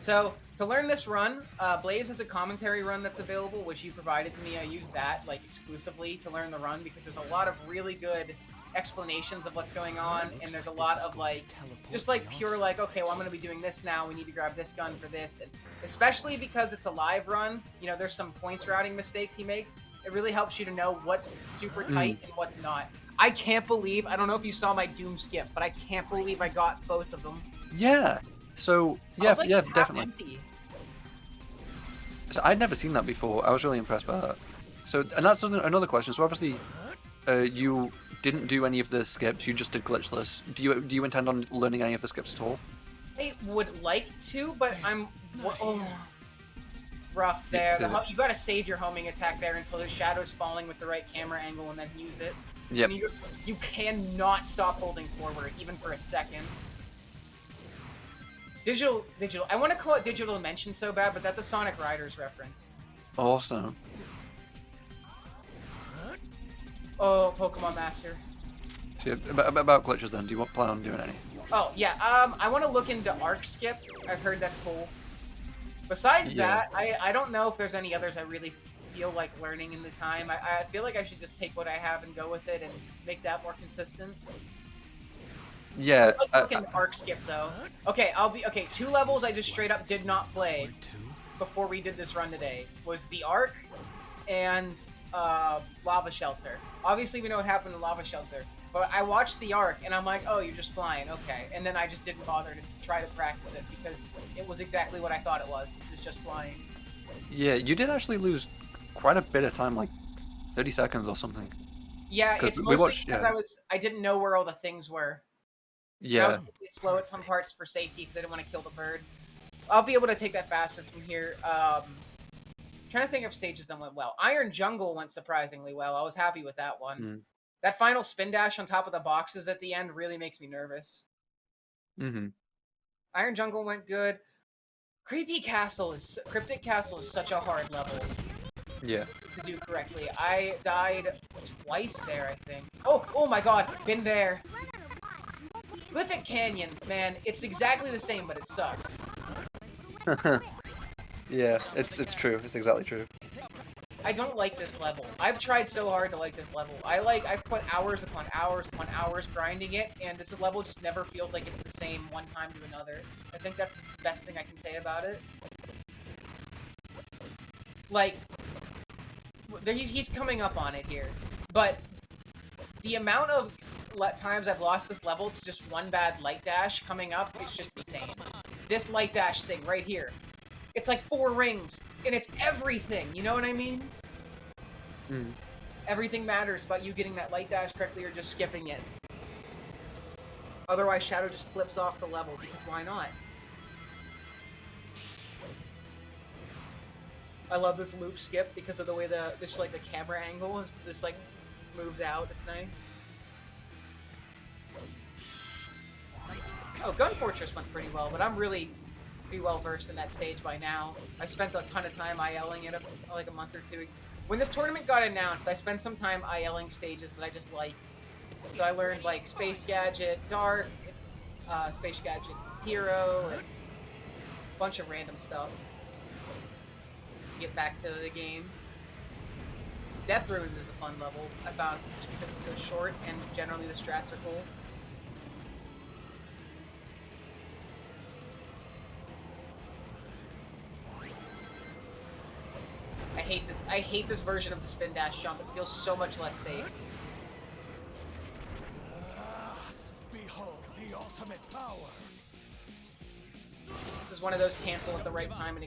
So, to learn this run, Blaze has a commentary run that's available, which you provided to me. I used that, like, exclusively to learn the run, because there's a lot of really good explanations of what's going on, and there's a lot of, like, just, like, pure, like, okay, well, I'm going to be doing this now, we need to grab this gun for this, and especially because it's a live run, you know, there's some points routing mistakes he makes. It really helps you to know what's super tight and what's not. I can't believe, I don't know if you saw my Doom skip, but I can't believe I got both of them. Yeah. So yeah, like, yeah, half definitely. empty. So I'd never seen that before. I was really impressed by that. So, and that's another question. So obviously, you didn't do any of the skips. You just did glitchless. Do you intend on learning any of the skips at all? I would like to, but I'm rough there. You got to save your homing attack there until the shadow's falling with the right camera angle, and then use it. Yep. I mean, you cannot stop holding forward even for a second. Digital. I want to call it Digital Dimension so bad, but that's a Sonic Riders reference. Awesome. Oh, Pokemon Master. So about glitches then, do you plan on doing any? Oh, yeah, I want to look into Arc Skip. I've heard that's cool. Besides that, I don't know if there's any others I really feel like learning in the time. I feel like I should just take what I have and go with it and make that more consistent. Yeah. Look into Arc Skip, though. Okay, 2 levels I just straight up did not play before we did this run today. Was the Arc and Lava Shelter. Obviously, we know what happened to Lava Shelter. But I watched the Arc, and I'm like, oh, you're just flying, okay. And then I just didn't bother to try to practice it, because it was exactly what I thought it was, which was just flying. Yeah, you did actually lose quite a bit of time, like 30 seconds or something. Yeah, it's mostly because I didn't know where all the things were. Yeah. I was a bit slow at some parts for safety, because I didn't want to kill the bird. I'll be able to take that faster from here. Trying to think of stages that went well. Iron Jungle went surprisingly well. I was happy with that one. That final spin dash on top of the boxes at the end really makes me nervous. Iron Jungle went good. Cryptic Castle is such a hard level. Yeah. To do correctly. I died twice there, I think. Oh my god, been there. Glyphic Canyon, man, it's exactly the same, but it sucks. Yeah, it's true. It's exactly true. I don't like this level. I've tried so hard to like this level. I've put hours upon hours upon hours grinding it, and this level just never feels like it's the same one time to another. I think that's the best thing I can say about it. Like, he's coming up on it here, but the amount of times I've lost this level to just one bad light dash coming up is just insane. This light dash thing right here, it's like 4 rings, and it's everything, you know what I mean? Everything matters about you getting that light dash correctly or just skipping it. Otherwise, Shadow just flips off the level, because why not? I love this loop skip because of the way this like the camera angle is just like moves out. It's nice. Oh, Gun Fortress went pretty well, but I'm really pretty well versed in that stage by now. I spent a ton of time ILing it like a month or two. When this tournament got announced, I spent some time ILing stages that I just liked. So I learned like Space Gadget Dark, Space Gadget Hero, and a bunch of random stuff. Get back to the game. Death Ruins is a fun level, I found, just because it's so short and generally the strats are cool. I hate this version of the spin dash jump. It feels so much less safe. Behold the ultimate power. This is one of those cancel at the right time and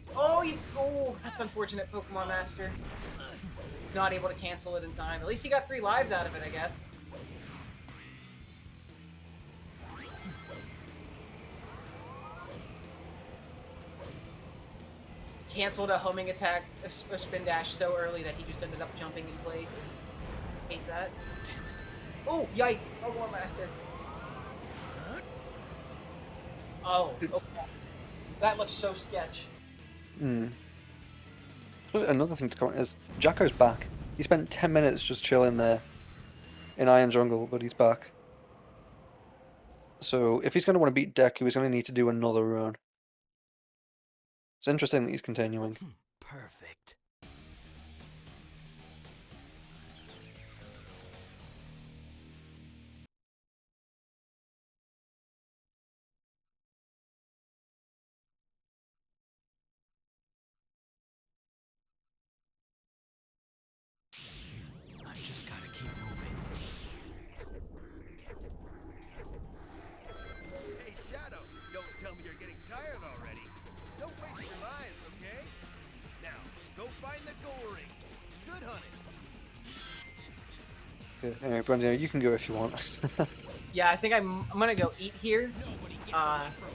that's unfortunate, Pokemon Master. Not able to cancel it in time. At least he got 3 lives out of it, I guess. Canceled a homing attack, a spin dash so early that he just ended up jumping in place. Hate that. Oh, yike! Pokemon Master. Oh, okay. That looks so sketch. Another thing to comment is Jacko's back. He spent 10 minutes just chilling there in Iron Jungle, but he's back. So if he's going to want to beat Deku, he's going to need to do another run. It's interesting that he's continuing. Perfect. I just gotta keep moving. Hey, Shadow, don't tell me you're getting tired already. Don't waste your lives, okay? Now, go find the goal ring. Good hunting. Okay, anyway, Brandon, you can go if you want. Yeah, I think I'm gonna go eat here.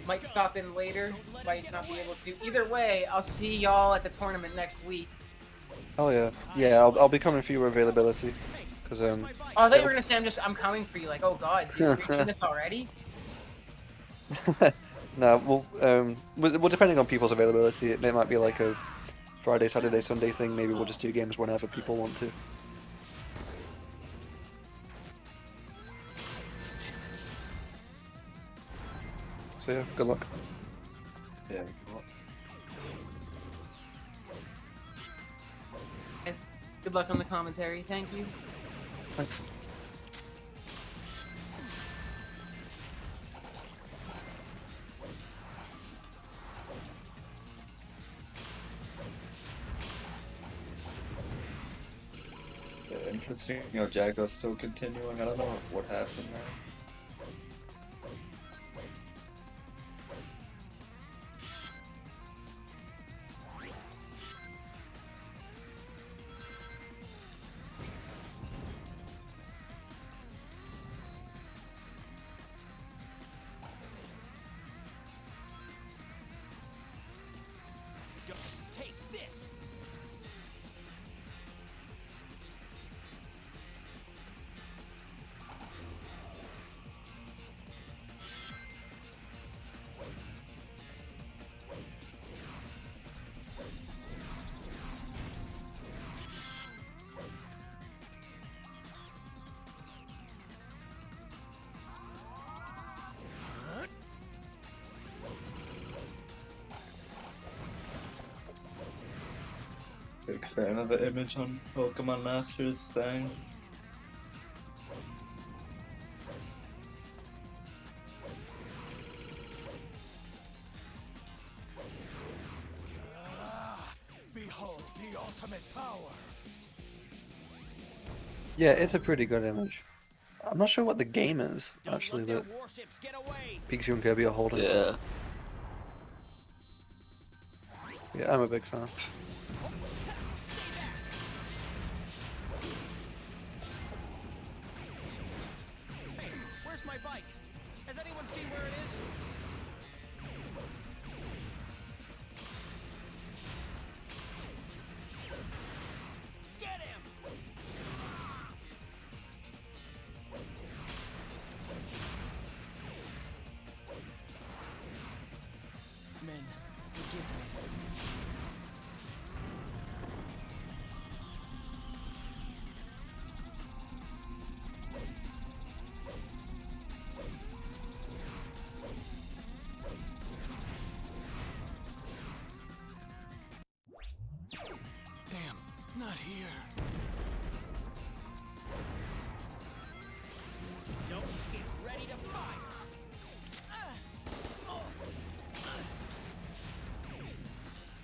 Might stop in later. Might not be able to. Either way, I'll see y'all at the tournament next week. Oh yeah, yeah. I'll be coming for your availability, because Oh, I thought you were gonna say I'm coming for you. Like, oh god, dude, you're doing this already? No, well, depending on people's availability, it might be like a Friday, Saturday, Sunday thing. Maybe we'll just do games whenever people want to. So yeah, good luck. Yeah, good luck. Yes. Good luck on the commentary. Thank you. Thanks. Yeah, interesting. You know, Jacko's still continuing. I don't know what happened there. Take this. Big fan of the image on Pokemon Masters thing. Behold the ultimate power. Yeah, it's a pretty good image. I'm not sure what the game is, actually, that Warships get away. Pikachu and Kirby are holding. Yeah. Yeah, I'm a big fan. Hey, where's my bike? Has anyone seen where it is? Get him! Men, forgive me. Damn, not here. Don't get ready to fire.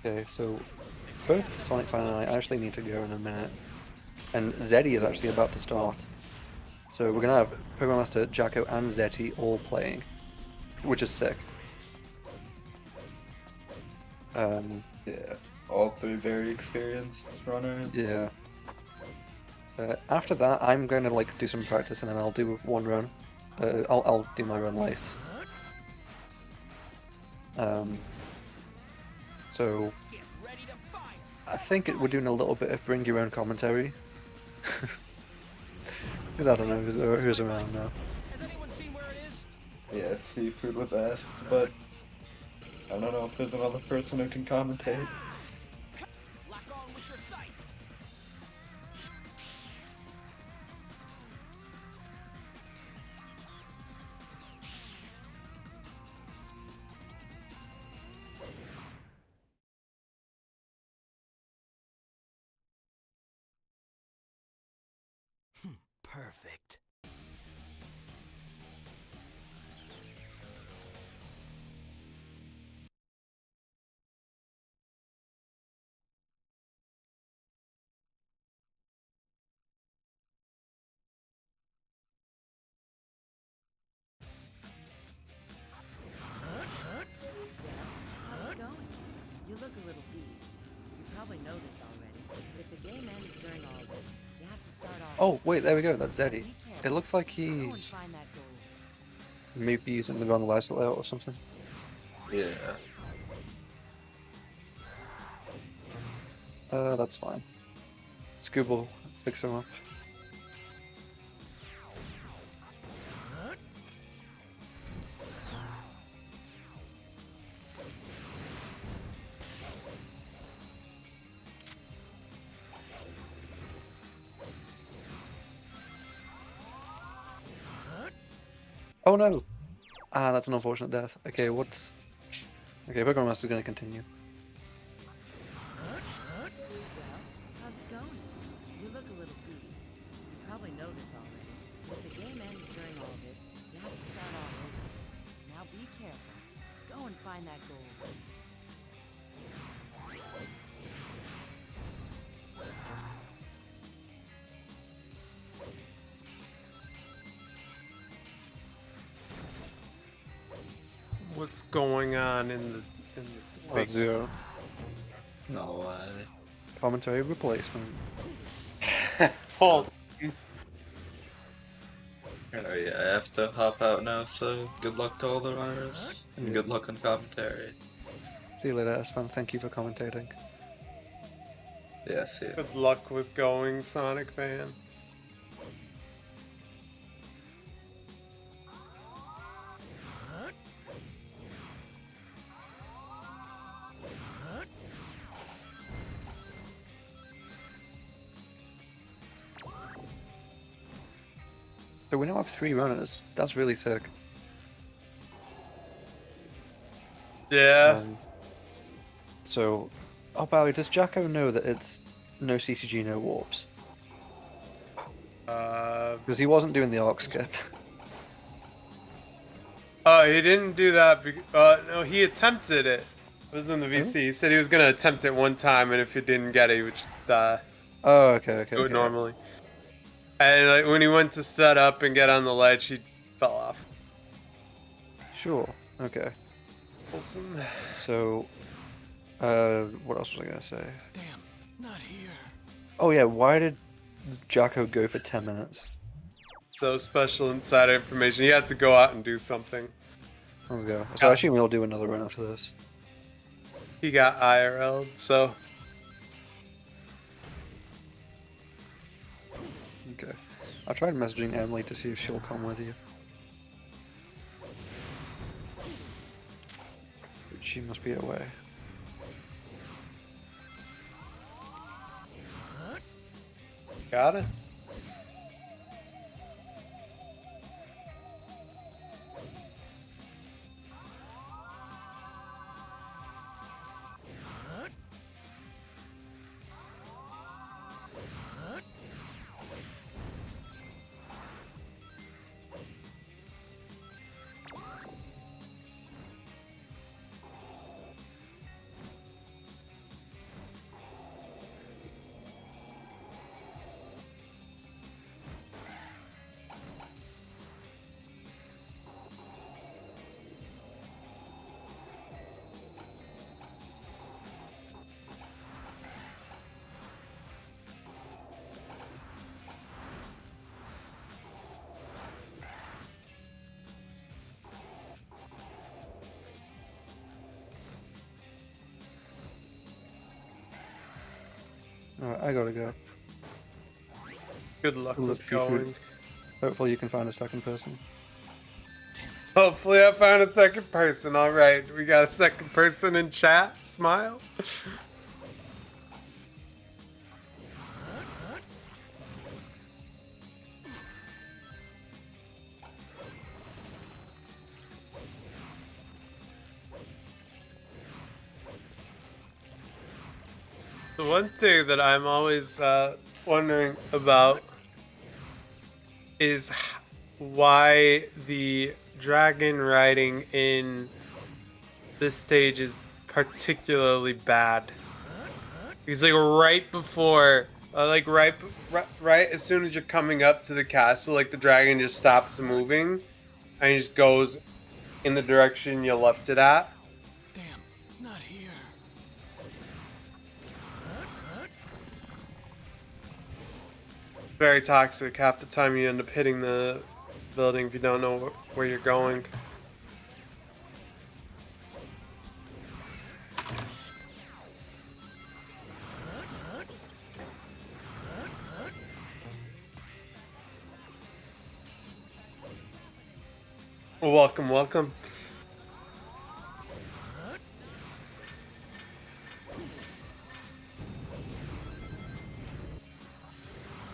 Okay, so both Sonic Fan and I actually need to go in a minute, and Zeddy is actually about to start. So we're gonna have Pokemon Master Jacko and Zeti all playing, which is sick. Yeah. All three very experienced runners. Yeah. After that, I'm going to like do some practice, and then I'll do one run. I'll do my run late. So I think we're doing a little bit of bring your own commentary. Because I don't know who's around now. Has anyone seen where it is? Yeah, Seafood was asked, but I don't know if there's another person who can commentate. Lock on with your sights. Perfect. How's it going? You look a little beat. You probably know this already. If the game ends during all of this, you have to start off. Oh wait, there we go. That's Zeddy. Be careful. It looks like Go and he's find that gold. maybe using the wrong license layout or something. Yeah. That's fine. Scoob will fix him up. Oh no! Ah, that's an unfortunate death. Okay, what's... Okay, Pokemon Master's gonna continue. Well, how's it going? You look a little beat. You probably know this already. If the game ends during all of this, you have to start all over. Now be careful. Go and find that gold. What's going on in the Red Zero. No way. Commentary replacement. Pulse? Oh yeah, I have to hop out now, so good luck to all the runners, and good luck on commentary. See you later, Esfan. Thank you for commentating. Yeah, see ya. Good luck with going, Sonic fan. So we now have 3 runners. That's really sick. Yeah. So, oh Barry, does Jacko know that no CCG, no warps? Uh, Because he wasn't doing the arc skip. oh, he didn't do that. No, he attempted it. It was in the VC. He said he was gonna attempt it one time, and if he didn't get it, he would just Oh, okay. do it normally. And like when he went to set up and get on the ledge, he fell off. Sure. Okay. Awesome. So, what else was I gonna say? Damn, not here. Oh yeah, why did Jacko go for 10 minutes? So special insider information. He had to go out and do something. Let's go. So I assume we'll do another run after this. He got IRL'd, so Okay. I tried messaging Emily to see if she'll come with you. But she must be away. got it. Alright, I gotta go. Good luck with Seafood. going. Hopefully you can find a second person. Hopefully I found a second person. All right, we got a second person in chat. Smile. The one thing that I'm always wondering about is why the dragon riding in this stage is particularly bad. Because like right before, right as soon as you're coming up to the castle, like the dragon just stops moving and he just goes in the direction you left it at. Not here. Very toxic. Half the time you end up hitting the building if you don't know where you're going. Well, welcome, welcome.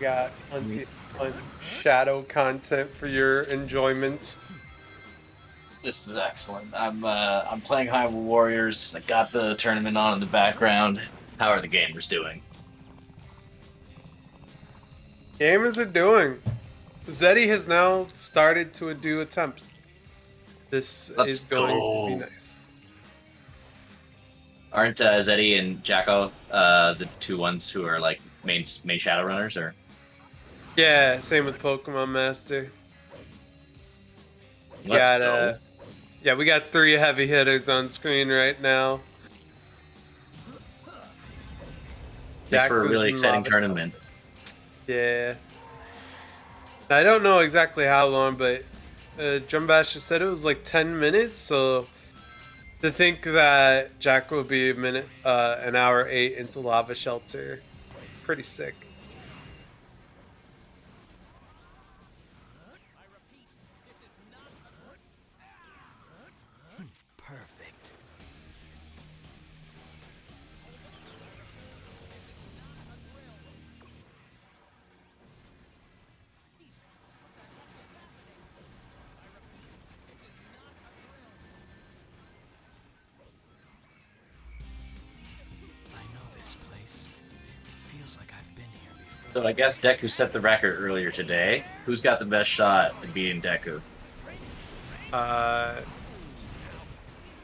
Got plenty of shadow content for your enjoyment. This is excellent. I'm playing Hyrule Warriors. I got the tournament on in the background. How are the gamers doing? Gamers are doing. Zeddy has now started to do attempts. This Let's is going go. to be nice. Aren't Zeddy and Jacko the two ones who are like main shadow runners, or? Yeah, same with Pokemon Master. Let's Got, go. yeah, we got 3 heavy hitters on screen right now. Thanks for a Jack really was in exciting Lava tournament. Yeah. I don't know exactly how long, but Drumbash just said it was like 10 minutes, so to think that Jack will be an hour 8 into Lava Shelter, pretty sick. Perfect. I know this place. It feels So I guess Deku set the record earlier today. Who's got the best shot at beating Deku?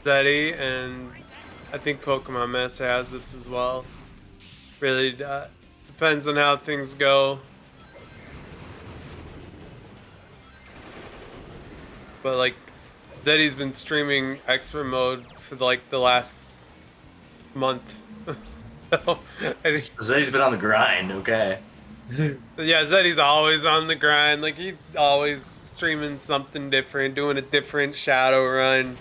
Zeddy, and I think Pokemon Master has this as well. Really depends on how things go. But like, Zeddy's been streaming expert mode for like the last month. So, I think, Zeddy's been on the grind, okay. yeah, Zeddy's always on the grind. Like, he's always streaming something different, doing a different shadow run.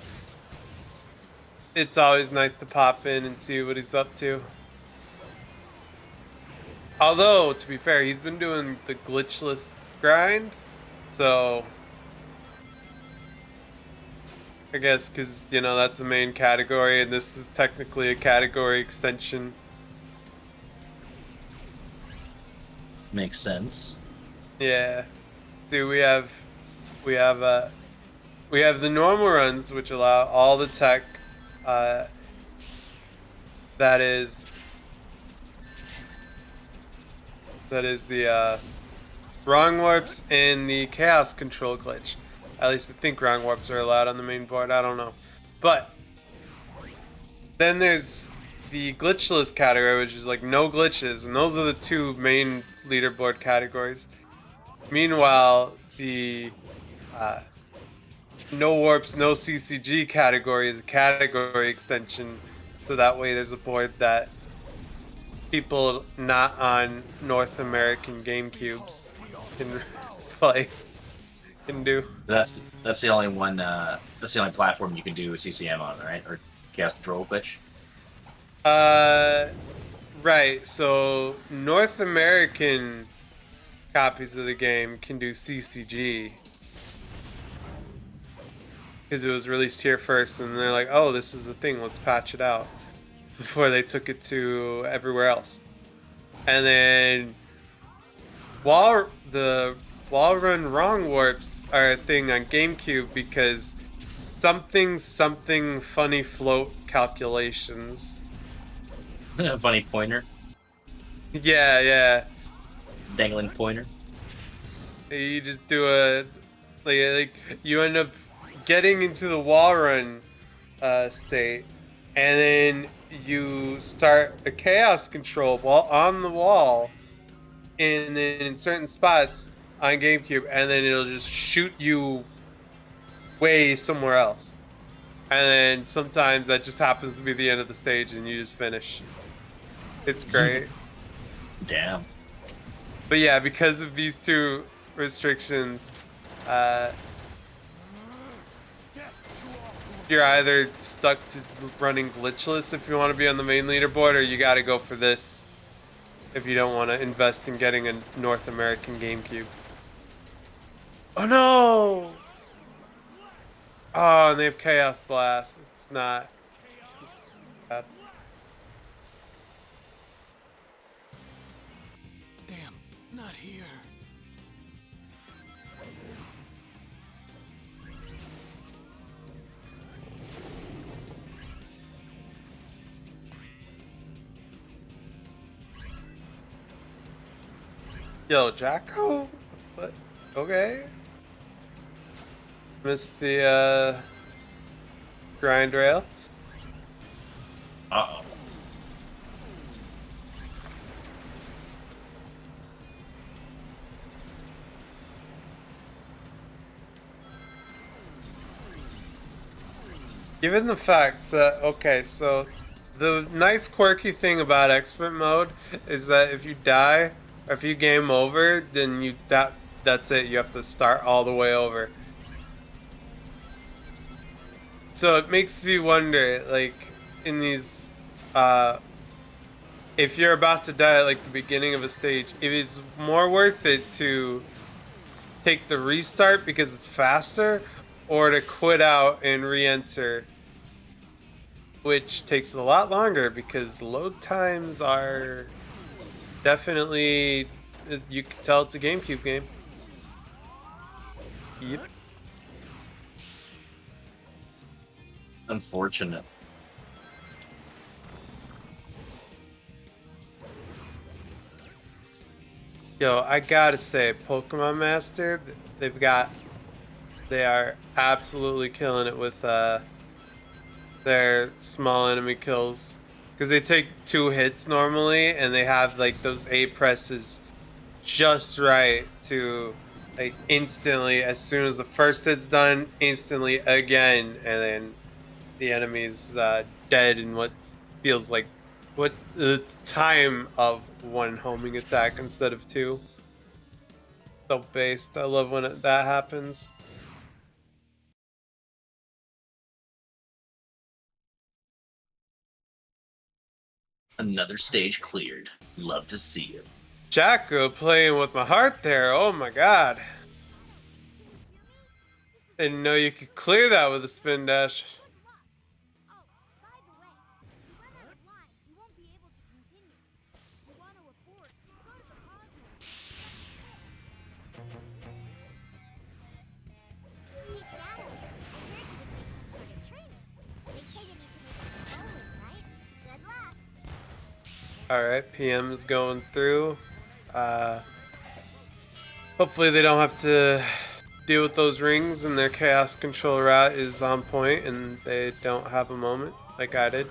It's always nice to pop in and see what he's up to. Although, to be fair, he's been doing the glitchless grind, so I guess because, you know, that's the main category, and this is technically a category extension. Makes sense. Yeah. Dude, we have the normal runs, which allow all the tech that is the wrong warps and the chaos control glitch. At least I think wrong warps are allowed on the main board. I don't know. But then there's the glitchless category, which is like no glitches, and those are the two main leaderboard categories. Meanwhile, the no warps, no CCG category is a category extension, so that way there's a board that people not on North American GameCubes can play, can do. That's the only one. That's the only platform you can do CCM on, right? Or Chaos Control glitch. Right. So North American copies of the game can do CCG because it was released here first, and they're like, "Oh, this is a thing. Let's patch it out." Before they took it to everywhere else, and then the wall run wrong warps are a thing on GameCube because something funny float calculations. Funny pointer. Yeah. Dangling pointer. You just do a like you end up getting into the wall run state, and then you start a chaos control while on the wall, and then in certain spots on GameCube, and then it'll just shoot you way somewhere else. And then sometimes that just happens to be the end of the stage, and you just finish. It's great. Damn. But yeah, because of these two restrictions, you're either stuck to running glitchless if you want to be on the main leaderboard, or you got to go for this if you don't want to invest in getting a North American GameCube. Oh no! Oh, and they have Chaos Blast. It's not bad. Damn, not here. Yo, Jacko? What? Okay. Missed the grind rail. Uh-oh. Given the fact that, okay, so the nice quirky thing about expert mode is that if you die, or if you game over, then that's it. You have to start all the way over. So it makes me wonder, like, in these, if you're about to die at like the beginning of a stage, it is more worth it to take the restart because it's faster, or to quit out and re-enter, which takes a lot longer because load times are definitely, you can tell it's a GameCube game. Yep. Unfortunate. Yo, I gotta say, Pokemon Master, they are absolutely killing it with their small enemy kills. Because they take 2 hits normally, and they have like those A presses just right to like instantly, as soon as the first hit's done, instantly again, and then the enemy's dead in what feels like the time of 1 homing attack instead of 2. So based. I love when that happens. Another stage cleared. Love to see it. Jacko playing with my heart there. Oh my god. Didn't know you could clear that with a spin dash. Alright, PM is going through. Hopefully they don't have to deal with those rings, and their chaos control route is on point and they don't have a moment like I did.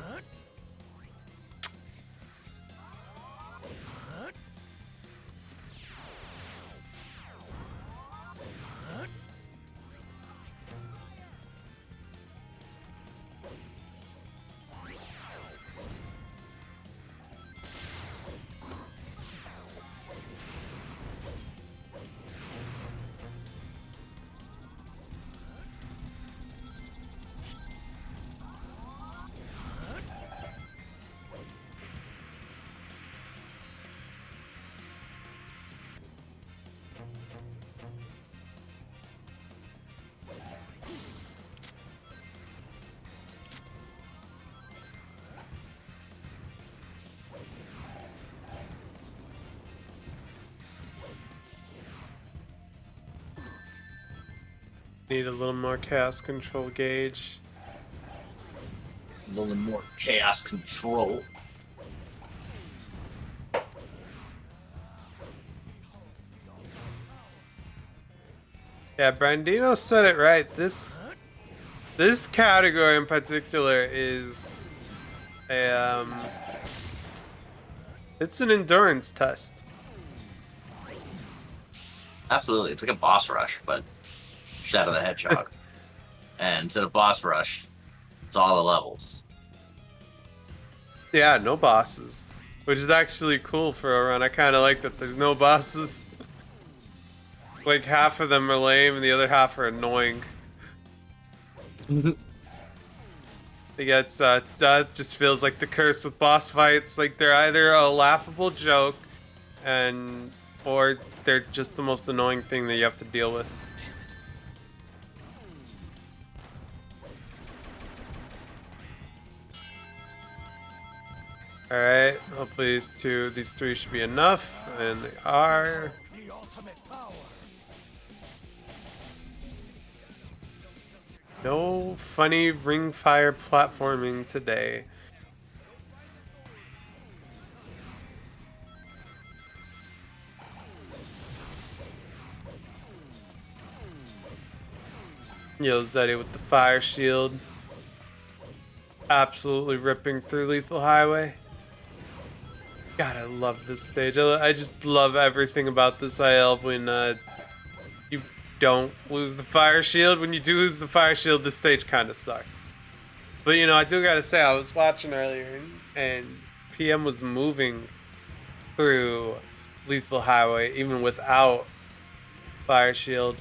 Need a little more chaos control gauge. A little more chaos control. Yeah, Brandino said it right. This category in particular is a it's an endurance test. Absolutely, it's like a boss rush, but Shadow the Hedgehog. And instead of boss rush, it's all the levels. Yeah, no bosses, which is actually cool for a run. I kind of like that there's no bosses. Like half of them are lame and the other half are annoying. It gets that just feels like the curse with boss fights. Like they're either a laughable joke, or they're just the most annoying thing that you have to deal with. Alright, hopefully these 3 should be enough, and they are. No funny ring fire platforming today. Yo, Zeddy with the fire shield. Absolutely ripping through Lethal Highway. God, I love this stage. I just love everything about this IL when you don't lose the fire shield. When you do lose the fire shield, this stage kind of sucks. But you know, I do gotta say, I was watching earlier and PM was moving through Lethal Highway even without fire shield.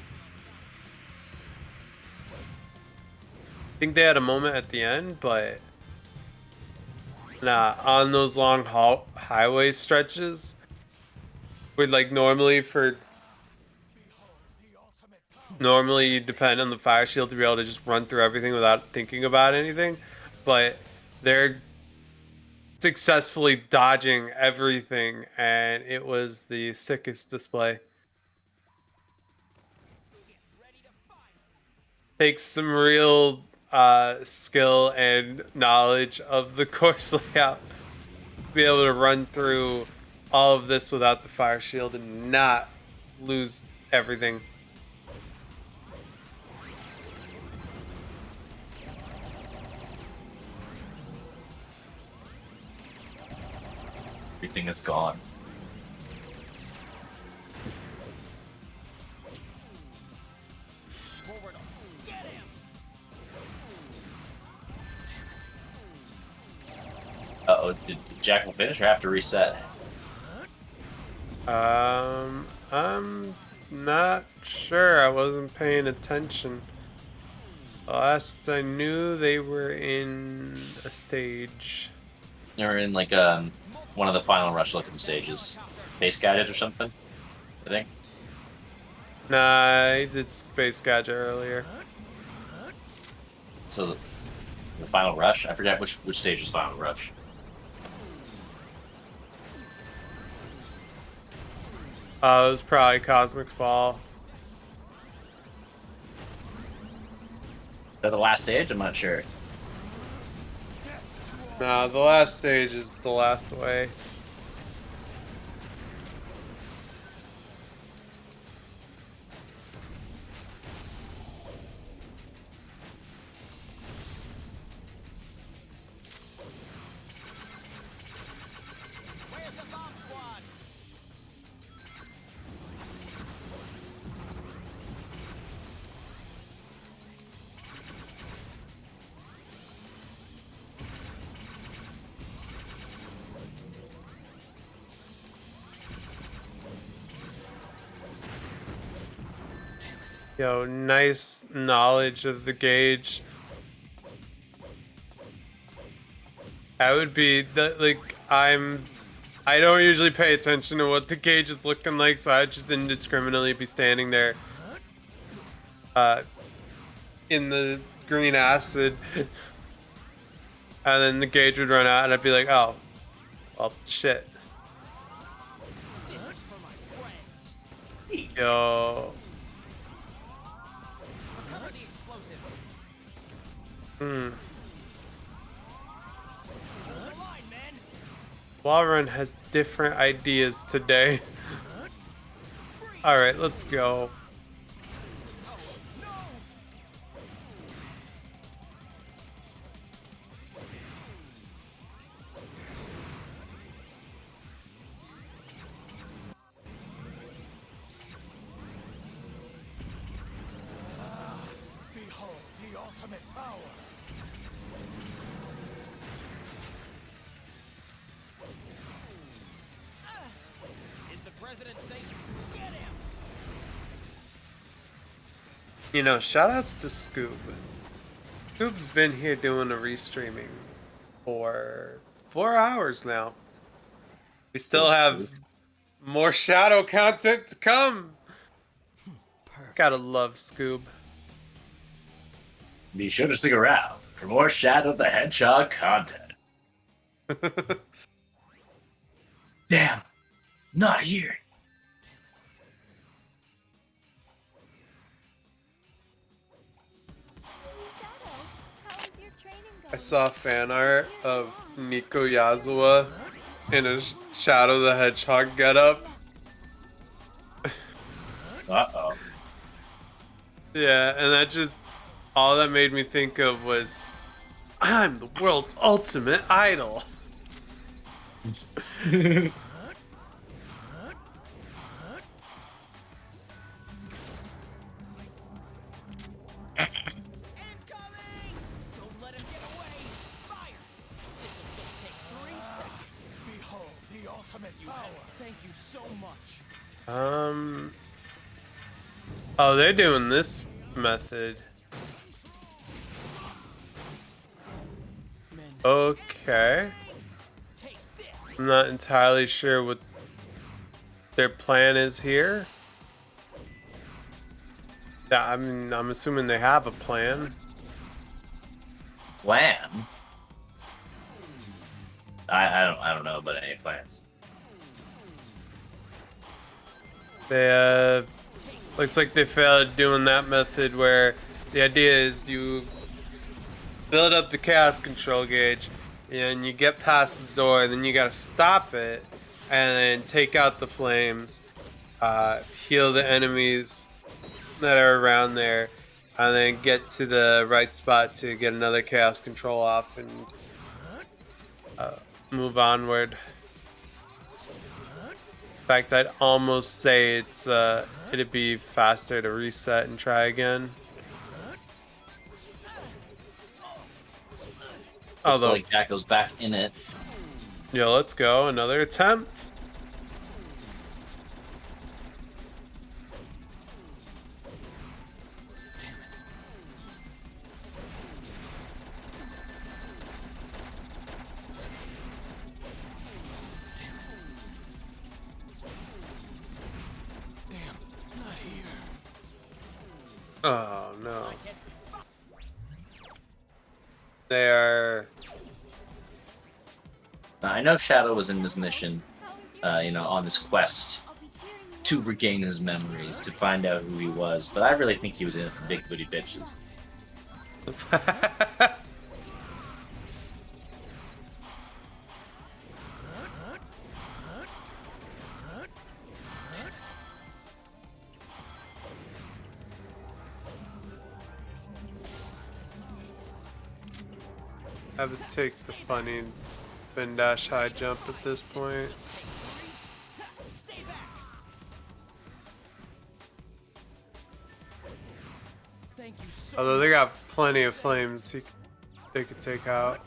I think they had a moment at the end, but nah, on those long highway stretches, where like normally you depend on the fire shield to be able to just run through everything without thinking about anything, but they're successfully dodging everything, and it was the sickest display. Takes some real skill and knowledge of the course layout to be able to run through all of this without the fire shield and not lose everything. Everything is gone. Uh-oh, did Jackal finish or have to reset? I'm not sure. I wasn't paying attention. Last I knew, they were in a stage. They're in like one of the final rush looking stages. Base guided or something, I think. Nah, I did Space Gadget earlier. So the final rush? I forget which stage is final rush. It was probably Cosmic Fall. Is that the last stage? I'm not sure. Nah, the last stage is the last way. Yo, nice knowledge of the gauge. That would be that, like, I don't usually pay attention to what the gauge is looking like, so I just indiscriminately be standing there in the green acid, and then the gauge would run out and I'd be like, oh, well, shit. Yo. Walrun has different ideas today. Alright, let's go. Behold the ultimate power. Is the president safe? Get him! You know, shoutouts to Scoob. Scoob's been here doing a restreaming for 4 hours now. We still have more Shadow content to come. Gotta love Scoob. Be sure to stick around for more Shadow the Hedgehog content. Damn, not here. I saw fan art of Nico Yazawa in a Shadow the Hedgehog getup. Uh-oh. Yeah, and that just, all that made me think of was, I'm the world's ultimate idol. Behold the ultimate power. Thank you so much. Oh, they're doing this method. Okay. I'm not entirely sure what their plan is here. Yeah, I mean, I'm assuming they have a plan. Plan? I don't know about any plans. They looks like they failed doing that method where the idea is you build up the chaos control gauge and you get past the door, then you gotta stop it, and then take out the flames, heal the enemies that are around there, and then get to the right spot to get another chaos control off and move onward. In fact, I'd almost say it'd be faster to reset and try again. Looks like Jacko's back in it. Yeah, let's go. Another attempt. Oh no. They are. I know Shadow was in this mission, on this quest to regain his memories, to find out who he was, but I really think he was in it for big booty bitches. I would take the funny spin dash high jump at this point. Although they got plenty of flames they could take out.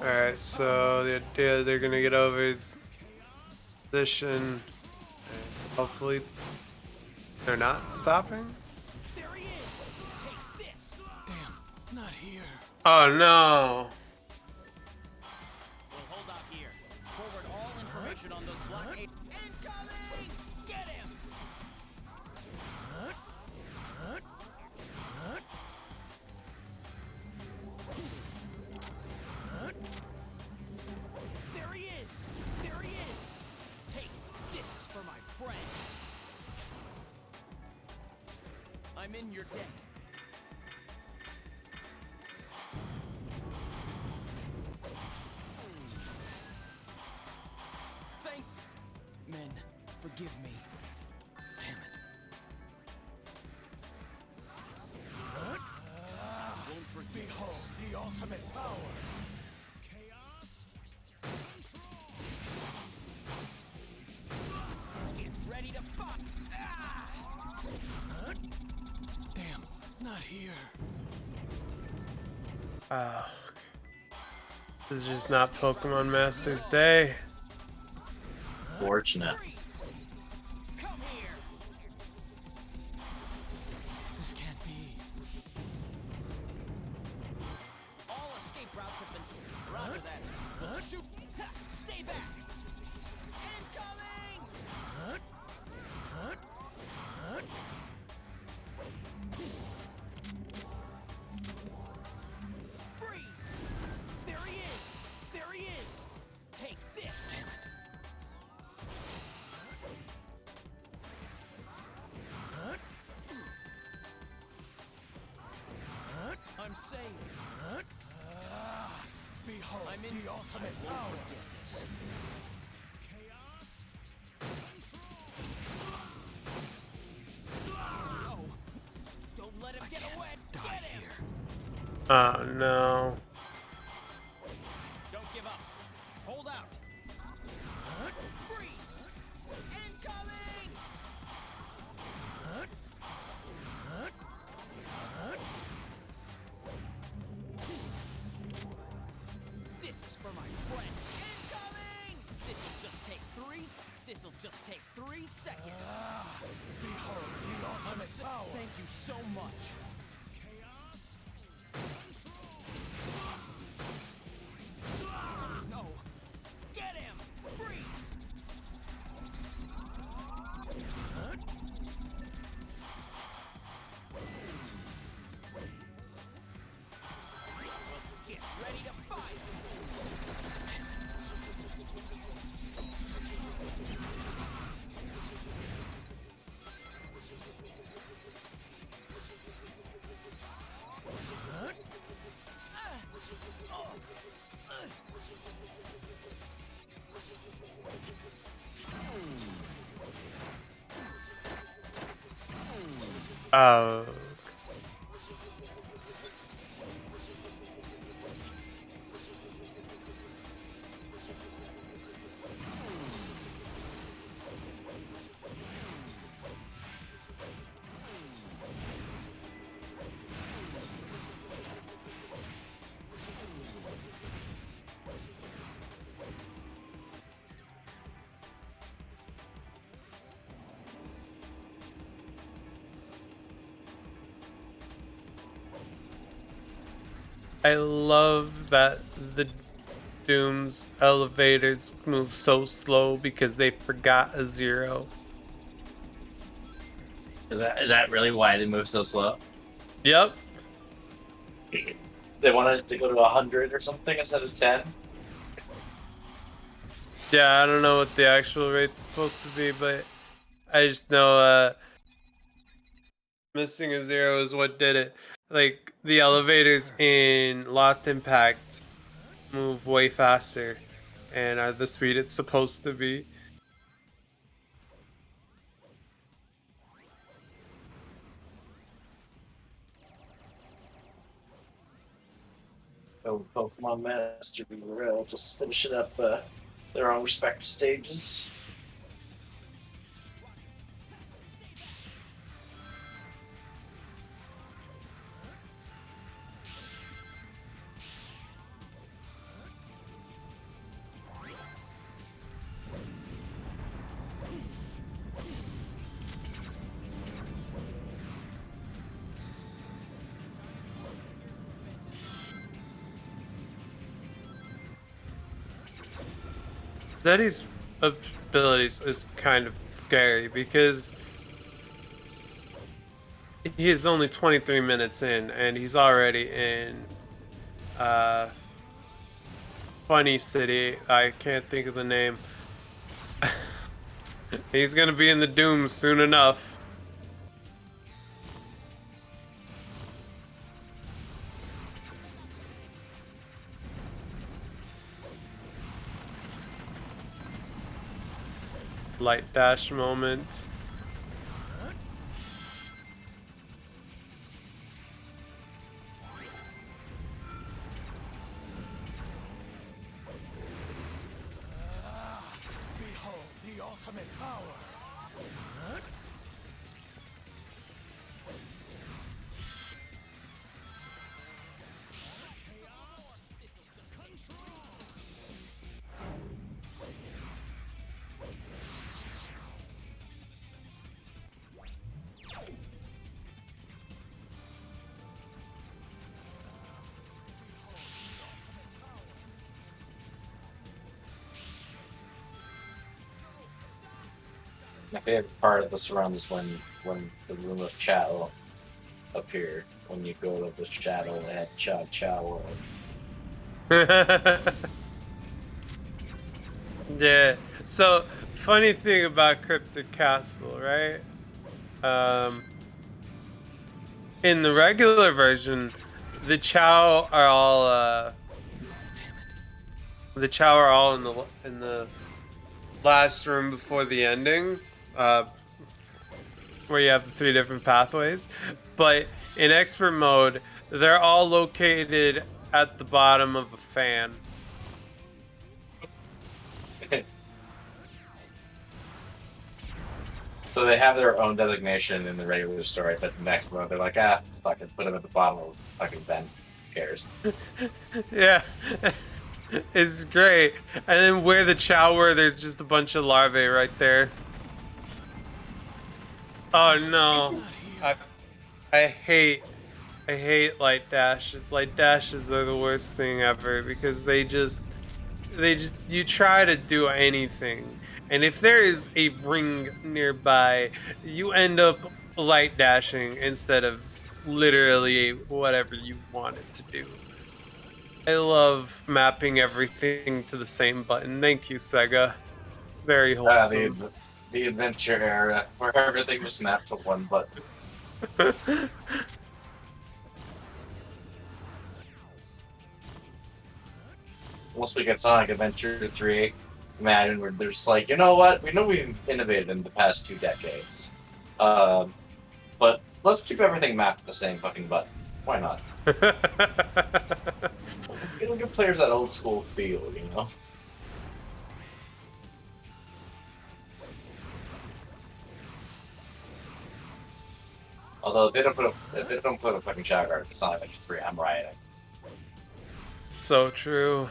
Alright, so the idea they're gonna get over position, and hopefully they're not stopping. Damn, not here. Oh no! We'll hold out here. Forward all information on those blockade. Incoming! Get him! There he is! There he is! Take this is for my friend. I'm in your debt. Thank men, forgive me. Damn it. I won't forgive. Behold the ultimate power. Chaos control. Get ready to pop. Damn, not here. This is just not Pokemon Masters Day. Fortunate. Come here. This can't be. All escape routes have been Roger that. We'll shoot. Ha, stay back. Incoming. Freeze. There he is. There he is. Take this. Damn it. I'm safe. Behold, I'm in the ultimate power. Chaos control. No. Don't let him get away. Get him. Oh no. Don't give up. Hold out. Freeze. Incoming. This is for my friend. Incoming. This'll just take 3 seconds. Behold the ultimate power. Thank you so much. Chaos control. Oh. I love that the Doom's elevators move so slow because they forgot a 0. Is that really why they move so slow? Yep. They wanted to go to 100 or something instead of 10. Yeah, I don't know what the actual rate's supposed to be, but I just know missing a 0 is what did it. Like, the elevators in Lost Impact move way faster and are the speed it's supposed to be. Oh, Pokemon Master Real just finishing up their own respective stages. Zeddy's abilities is kind of scary because he is only 23 minutes in and he's already in Funny City. I can't think of the name. He's gonna be in the Doom soon enough. Light dash moment. Behold the ultimate power. My favorite part of this run is when the Room of Chattel appeared. When you go to the Chattel at Chow Chow World. Yeah. So, funny thing about Cryptic Castle, right? In the regular version, the Chow are all in the last room before the ending, where you have the 3 different pathways. But in expert mode, they're all located at the bottom of a fan. So they have their own designation in the regular story, but the next one they're like, fucking put them at the bottom of fucking vent. Who cares? Yeah. It's great. And then where the Chow were, there's just a bunch of larvae right there. Oh no. I hate light dashes. Light dashes are the worst thing ever because they just you try to do anything, and if there is a ring nearby, you end up light dashing instead of literally whatever you want it to do. I love mapping everything to the same button. Thank you, Sega. Very wholesome. The adventure era, where everything was mapped to one button. Once we get Sonic Adventure 3, imagine where they're just like, you know what? We know we've innovated in the past 2 decades. But let's keep everything mapped to the same fucking button. Why not? It'll give players that old school feel, you know. Although if they don't put a fucking Shadow Guard to Sonic Adventure 3, I'm rioting. So true.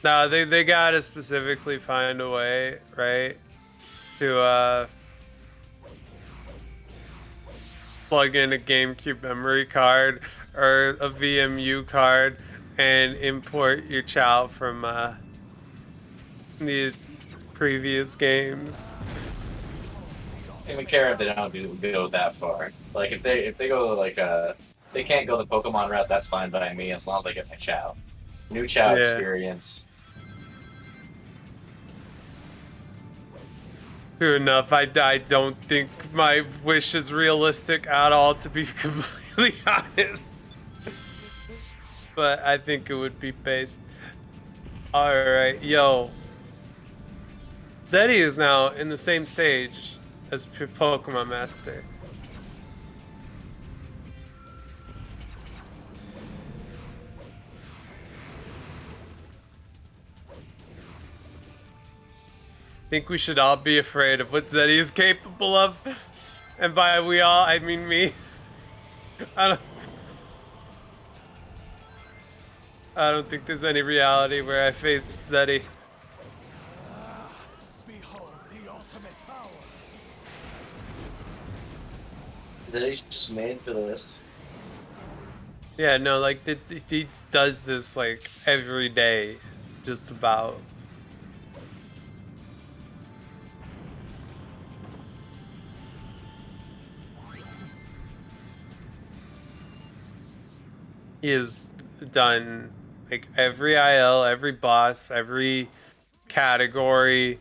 No, they gotta specifically find a way, right, to plug in a GameCube memory card or a VMU card and import your child from the previous games. I don't even care if they don't go that far. Like if they go like they can't go the Pokemon route, that's fine by me as long as I get my Chow. New Chow experience. True enough, I don't think my wish is realistic at all, to be completely honest. But I think it would be based. Alright, yo. Zeddy is now in the same stage as Pokemon Master. I think we should all be afraid of what Zeddy is capable of. And by we all, I mean me. I don't think there's any reality where I face Zeddy. Behold the ultimate power. Zeddy's just made for this. Yeah, no, like, he does this, like, every day, just about. He has done, like, every IL, every boss, every category.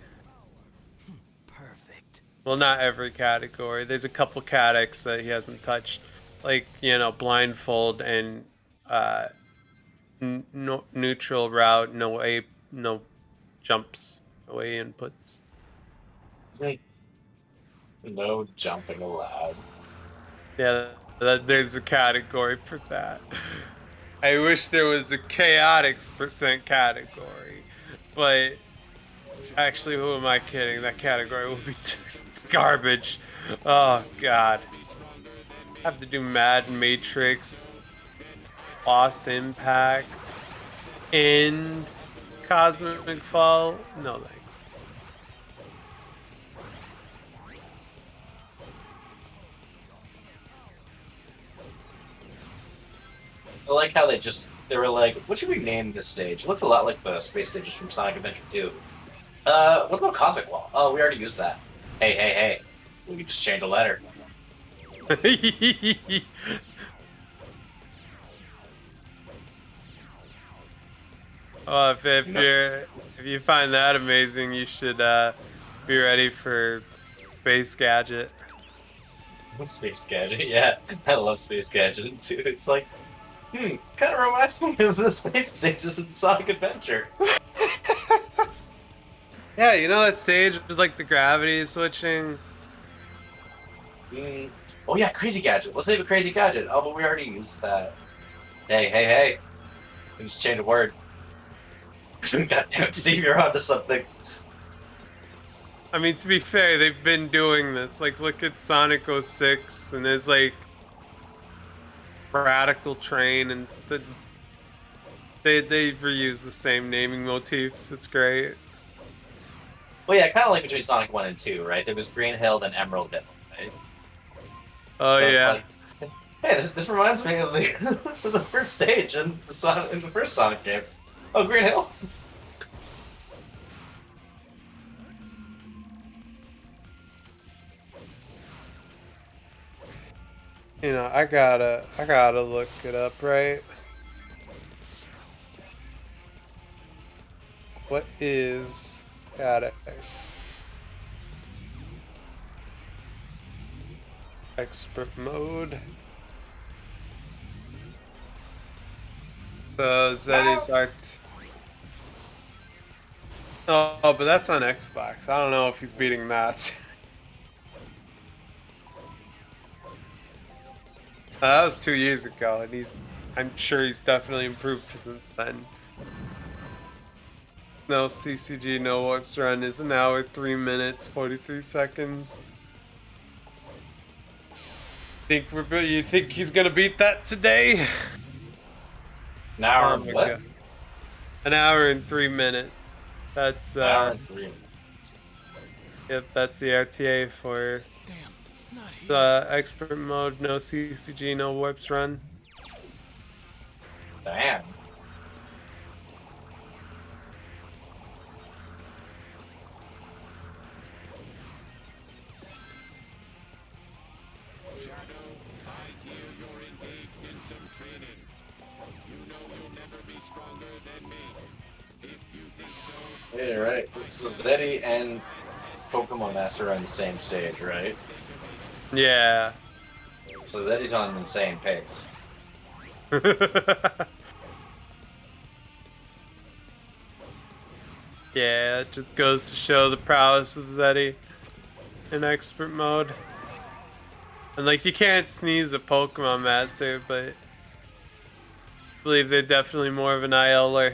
Perfect. Well, not every category. There's a couple catex that he hasn't touched. Like, you know, blindfold and neutral route, no jumps, no A inputs. No jumping allowed. Yeah, there's a category for that. I wish there was a chaotic % category, but actually, who am I kidding? That category will be garbage. Oh god. I have to do Mad Matrix, Lost Impact, and Cosmic Fall. No thanks. I like how they were like, what should we name this stage? It looks a lot like the space stages from Sonic Adventure 2. What about Cosmic Wall? Oh, we already used that. Hey. We could just change a letter. Oh, if you find that amazing, you should be ready for Space Gadget. Space Gadget, yeah. I love Space Gadget too. It's like, kind of reminds me of the space stages of Sonic Adventure. Yeah, you know that stage with like the gravity switching? Oh yeah, Crazy Gadget. Let's save a Crazy Gadget. Oh, but we already used that. Hey. We just change a word. God damn it, Steve, you're onto something. I mean, to be fair, they've been doing this. Like, look at Sonic 06, and there's like Radical Train, and they reuse the same naming motifs. It's great. Well, yeah, kind of like between Sonic 1 and 2, right? There was Green Hill, then Emerald Hill, right? Oh, so yeah. Like, hey, this reminds me of the the first stage in the first Sonic game. Oh, Green Hill. You know, I gotta look it up, right? What is catex? Expert mode. So Zeddy's art. Oh, but that's on Xbox. I don't know if he's beating that. That was 2 years ago, and I'm sure he's definitely improved since then. No CCG, no warps run is an hour, 3 minutes, 43 seconds. You think he's gonna beat that today? An hour Oh and my what? God. An hour and 3 minutes. That's An hour and 3 minutes. Yep, that's the RTA for the expert mode. No CCG, no warps run. Damn. Yeah, right. So Zeddy and Pokemon Master are on the same stage, right? Yeah. So Zeddy's on an insane pace. Yeah, it just goes to show the prowess of Zeddy in expert mode. And like, you can't sneeze at Pokemon Master, but I believe they're definitely more of an ILer.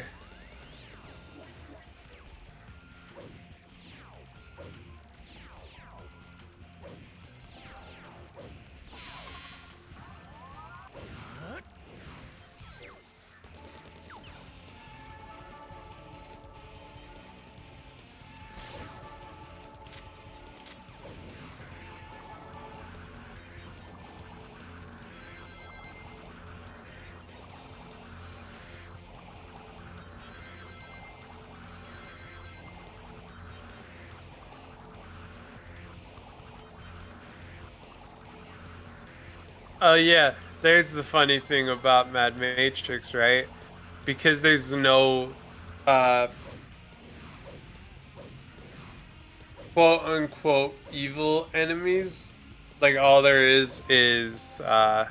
Oh yeah, there's the funny thing about Mad Matrix, right? Because there's no quote unquote evil enemies. Like, all there is the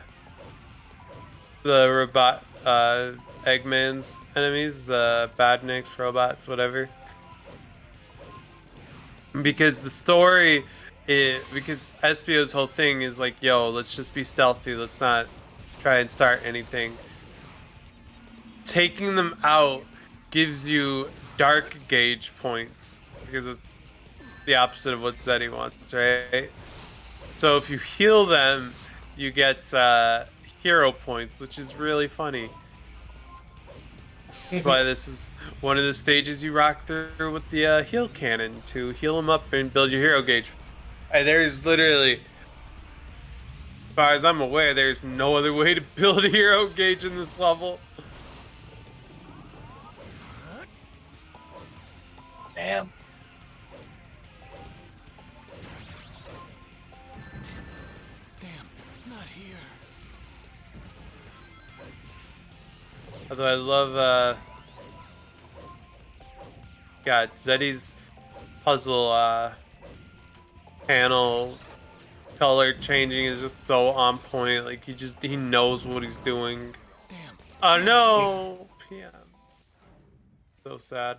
robot Eggman's enemies, the Badniks, robots, whatever. Because the story because Espio's whole thing is like, yo, let's just be stealthy, let's not try and start anything. Taking them out gives you dark gauge points, because it's the opposite of what Zeddy wants, right? So if you heal them, you get hero points, which is really funny. That's why this is one of the stages you rock through with the heal cannon, to heal them up and build your hero gauge. There's literally, as far as I'm aware, there's no other way to build a hero gauge in this level. Damn. Not here. Although I love, God, Zeddy's puzzle panel color changing is just so on point. Like, he knows what he's doing. Damn. Oh no! PM. So sad.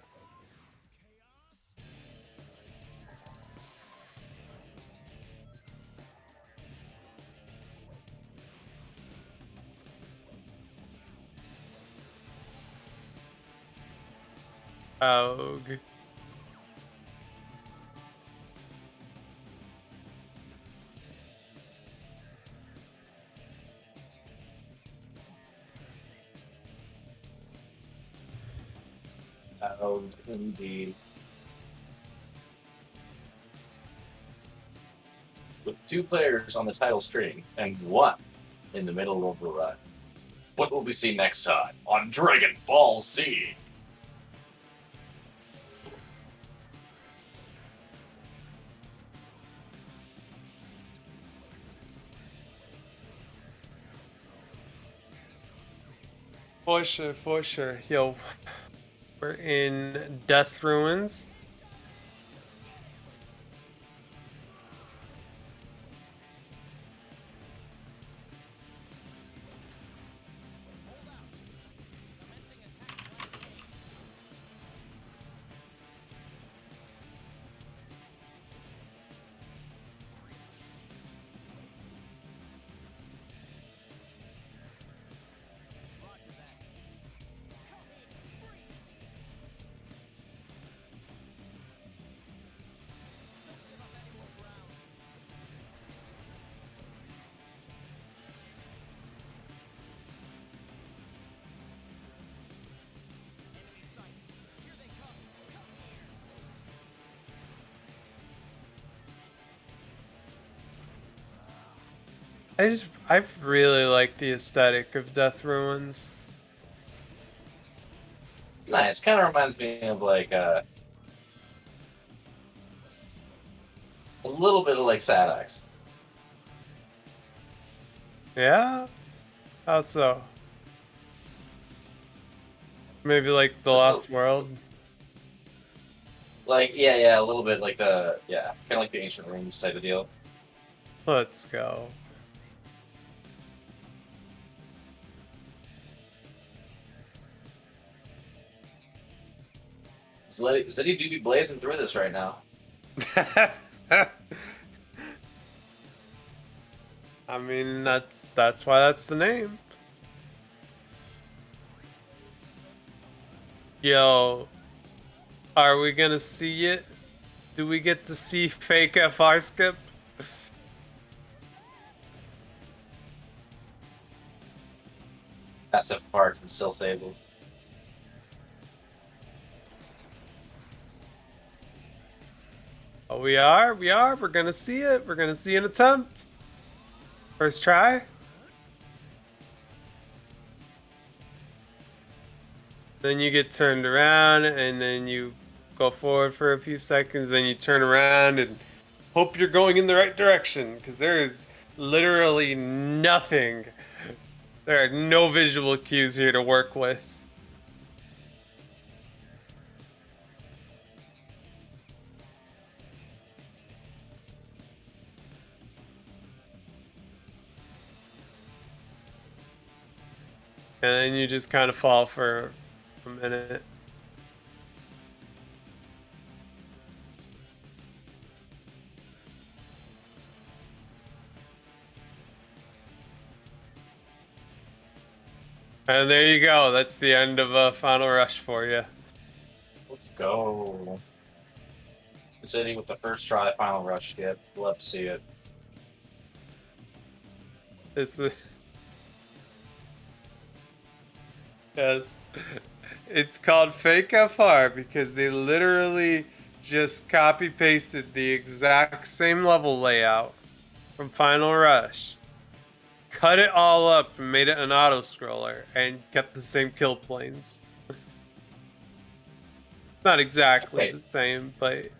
Aug. Oh, indeed. With 2 players on the title screen and 1 in the middle of the run. What will we see next time on Dragon Ball Z? For sure, for sure. Yo, we're in Death Ruins. I really like the aesthetic of Death Ruins. It's nice. Kind of reminds me of like a little bit of like Sad Yeah? How so? Maybe like The Just a- Lost World? Like yeah, a little bit like kind of like the Ancient Ruins type of deal. Let's go. Zeddy do be blazing through this right now. I mean, that's why that's the name. Yo, are we gonna see it? Do we get to see fake FR skip? Passive parts and still Sable. Oh, we are. We're gonna see it. We're gonna see an attempt. First try. Then you get turned around, and then you go forward for a few seconds. Then you turn around and hope you're going in the right direction, because there is literally nothing. There are no visual cues here to work with. And then you just kind of fall for a minute. And there you go. That's the end of Final Rush for you. Let's go. Zeddy with the first try Final Rush skip. Love to see it. Yes. It's called Fake FR because they literally just copy pasted the exact same level layout from Final Rush, cut it all up and made it an auto scroller, and kept the same kill planes. Not exactly the same, but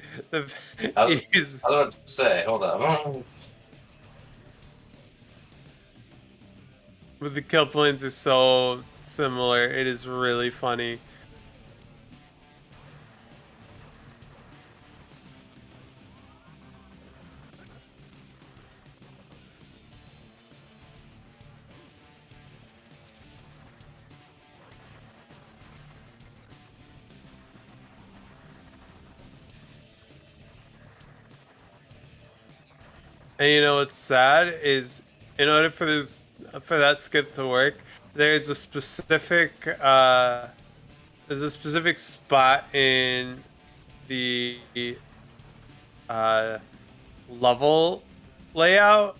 I was about to say, hold on. But the kill planes are so similar, it is really funny. And you know what's sad is, in order for that skip to work, there's a specific spot in the level layout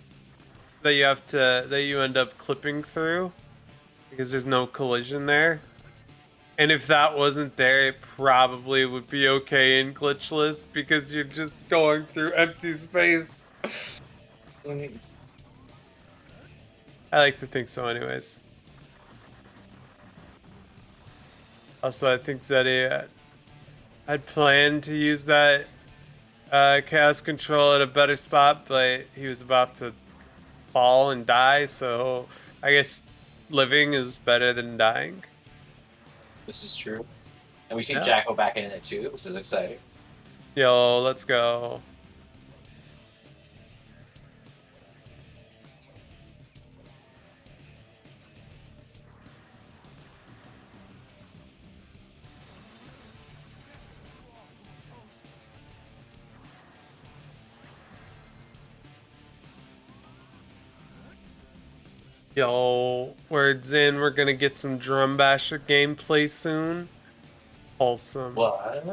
that you end up clipping through because there's no collision there. And if that wasn't there, it probably would be okay in glitchless because you're just going through empty space. I like to think so anyways. Also, I think Zeddy had planned to use that chaos control at a better spot, but he was about to fall and die, so I guess living is better than dying. This is true. And we see Yeah. Jacko back in it too. This is exciting. Yo, let's go. Yo, words in. We're gonna get some Drum Basher gameplay soon. Wholesome. What?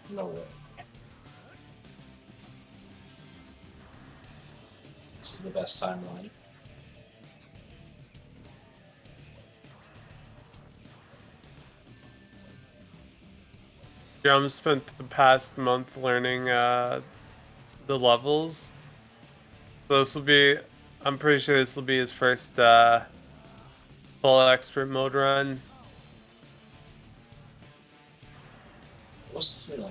No way. This is the best timeline. Drum spent the past month learning the levels. So this will be I'm pretty sure this will be his first full expert mode run. We'll see.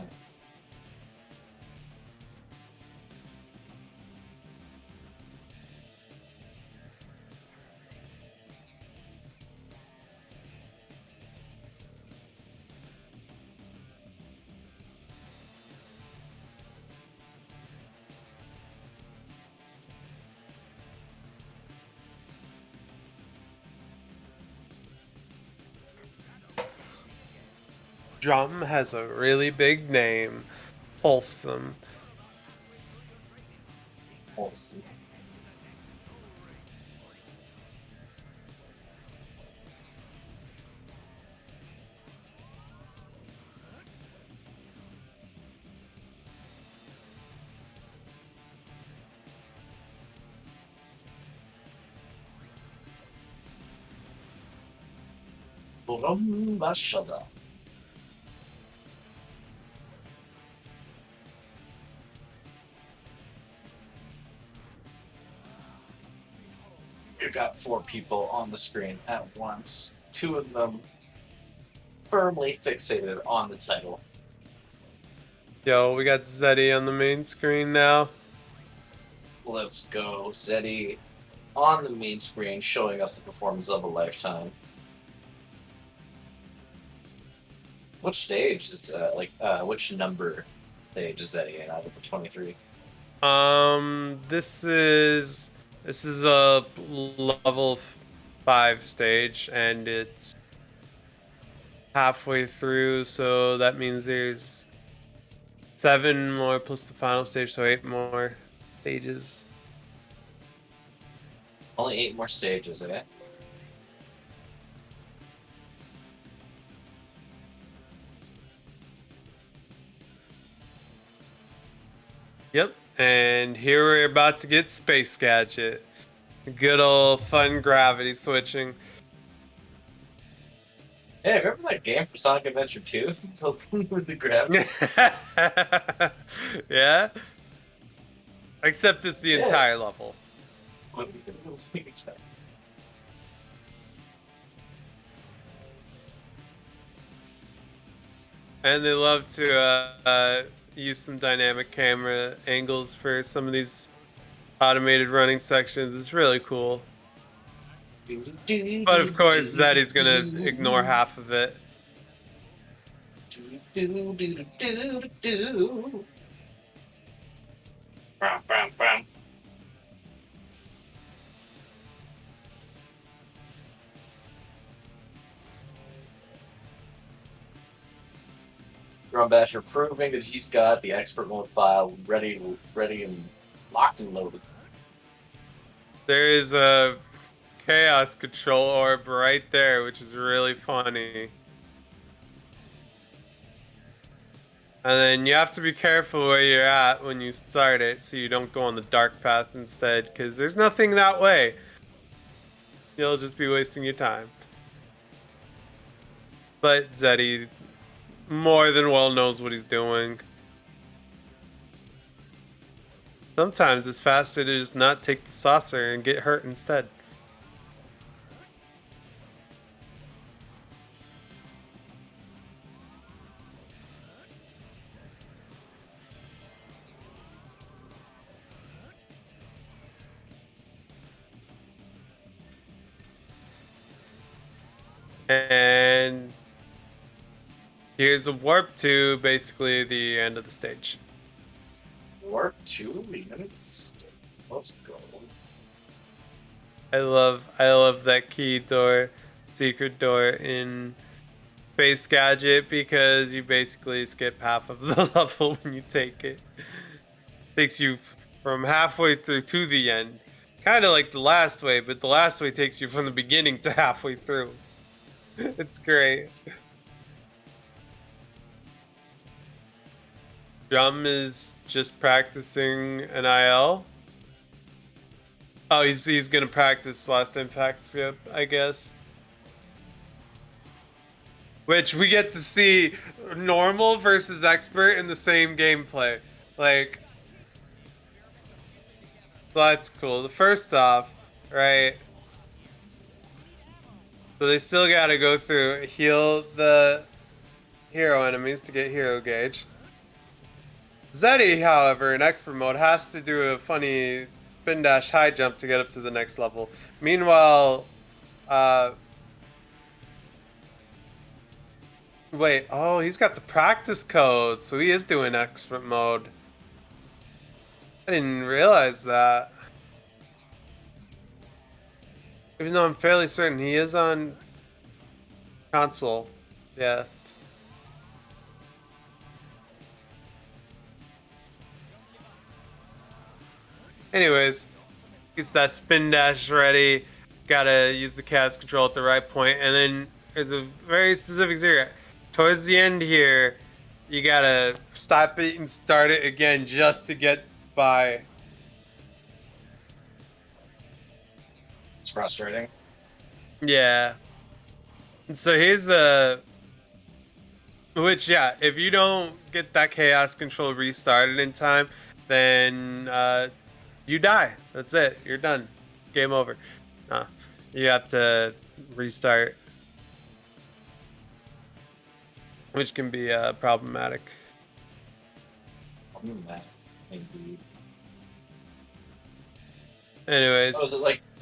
Drum has a really big name. Wholesome. Wholesome. Mashallah. You got 4 people on the screen at once. 2 of them firmly fixated on the title. Yo, we got Zeddy on the main screen now. Let's go, Zeddy on the main screen, showing us the performance of a lifetime. Which stage is which number stage is Zeddy in out of the 23? This is a level 5 stage, and it's halfway through, so that means there's 7 more plus the final stage, so 8 more stages. Only 8 more stages, eh? Yep, and here we're about to get Space Gadget. Good old fun gravity switching. Hey, remember that game for Sonic Adventure 2? With the gravity? Yeah? Except it's the entire level. And they love to use some dynamic camera angles for some of these automated running sections. It's really cool. But of course, Zeddy's gonna ignore half of it. Grumbasher proving that he's got the expert mode file ready and locked and loaded. There is a chaos control orb right there, which is really funny. And then you have to be careful where you're at when you start it, so you don't go on the dark path instead, because there's nothing that way. You'll just be wasting your time. But Zeddy more than well knows what he's doing. Sometimes it's faster to just not take the saucer and get hurt instead. And here's a warp to basically the end of the stage. Warp 2 minutes. Let's go. I love that key door, secret door in Space Gadget, because you basically skip half of the level when you take it. Takes you from halfway through to the end. Kind of like the last way, but the last way takes you from the beginning to halfway through. It's great. Drum is just practicing an IL. Oh, he's gonna practice Last Impact skip, I guess. Which we get to see normal versus expert in the same gameplay. Like Well, that's cool. The first off, right? So they still gotta go through, heal the hero enemies to get hero gauge. Zeddy, however, in expert mode, has to do a funny spin dash high jump to get up to the next level. Meanwhile, wait, oh, he's got the practice code, so he is doing expert mode. I didn't realize that. Even though I'm fairly certain he is on console. Yeah. Anyways, gets that spin dash ready. Gotta use the chaos control at the right point, and then there's a very specific secret. Towards the end here, you gotta stop it and start it again just to get by. It's frustrating. Yeah. And so here's a... Which, yeah, if you don't get that chaos control restarted in time, then you die. That's it. You're done. Game over. You have to restart, which can be problematic. Indeed. Anyways. Oh, is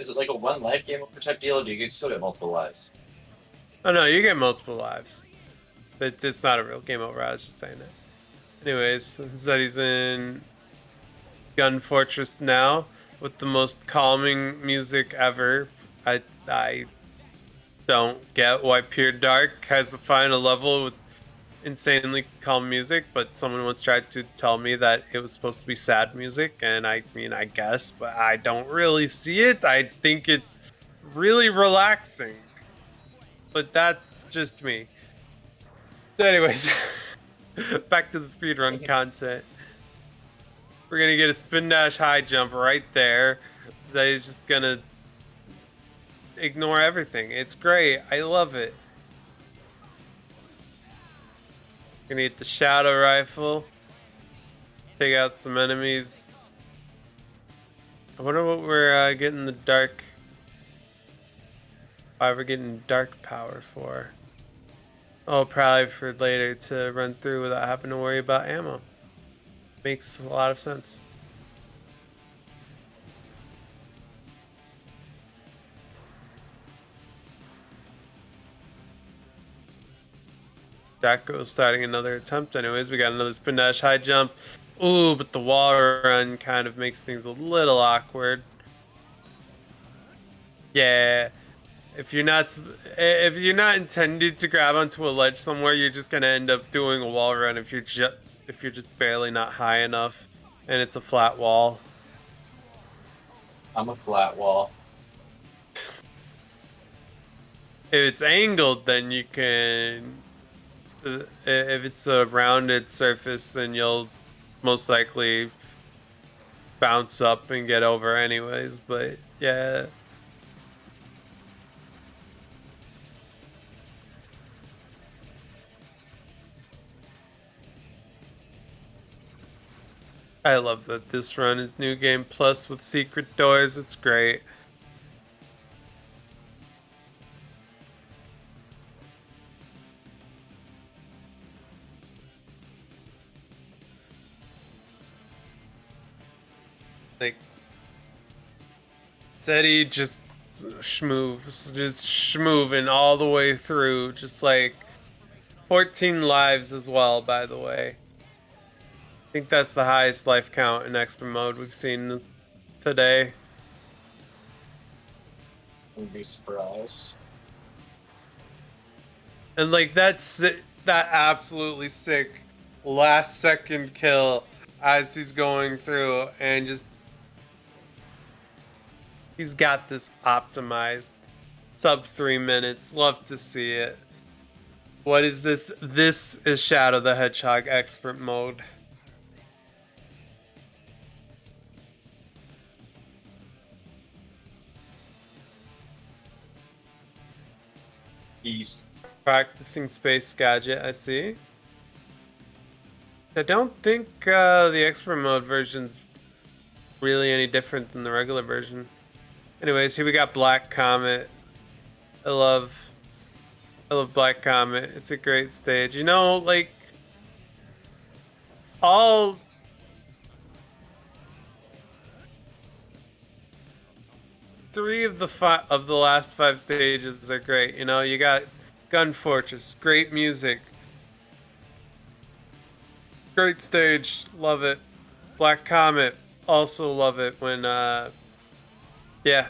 it like a one life game over type deal, or do you still get multiple lives? Oh no, you get multiple lives. But it's not a real game over, I was just saying that. Anyways, Zeddy's in Gun Fortress now with the most calming music ever. I don't get why Pure Dark has the final level with insanely calm music, but someone once tried to tell me that it was supposed to be sad music, and I mean, I guess, but I don't really see it. I think it's really relaxing, but that's just me. Anyways, back to the speedrun content. We're gonna get a spin dash high jump right there. Zay's just gonna ignore everything. It's great. I love it. Gonna get the shadow rifle. Take out some enemies. I wonder what we're getting the dark. Why we're getting dark power for. Oh, probably for later to run through without having to worry about ammo. Makes a lot of sense. Jacko's starting another attempt anyways. We got another spin dash high jump. Ooh, but the wall run kind of makes things a little awkward. Yeah. If you're not intended to grab onto a ledge somewhere, you're just gonna end up doing a wall run if you're just barely not high enough and it's a flat wall. I'm a flat wall. If it's angled, then you can. If it's a rounded surface, then you'll most likely bounce up and get over anyways, but yeah. I love that this run is New Game Plus with secret doors. It's great. Like, Zeddy just schmooving all the way through, just like 14 lives as well, by the way. I think that's the highest life count in expert mode we've seen today. Wouldn't be surprised. And like that's that absolutely sick last second kill as he's going through, and just he's got this optimized sub 3 minutes. Love to see it. What is this? This is Shadow the Hedgehog expert mode. East. Practicing Space Gadget, I see. I don't think the expert mode version's really any different than the regular version. Anyways, here we got Black Comet. I love Black Comet. It's a great stage. You know, like all three of the last 5 stages are great. You know, you got Gun Fortress, great music, great stage, love it. Black Comet, also love it when yeah.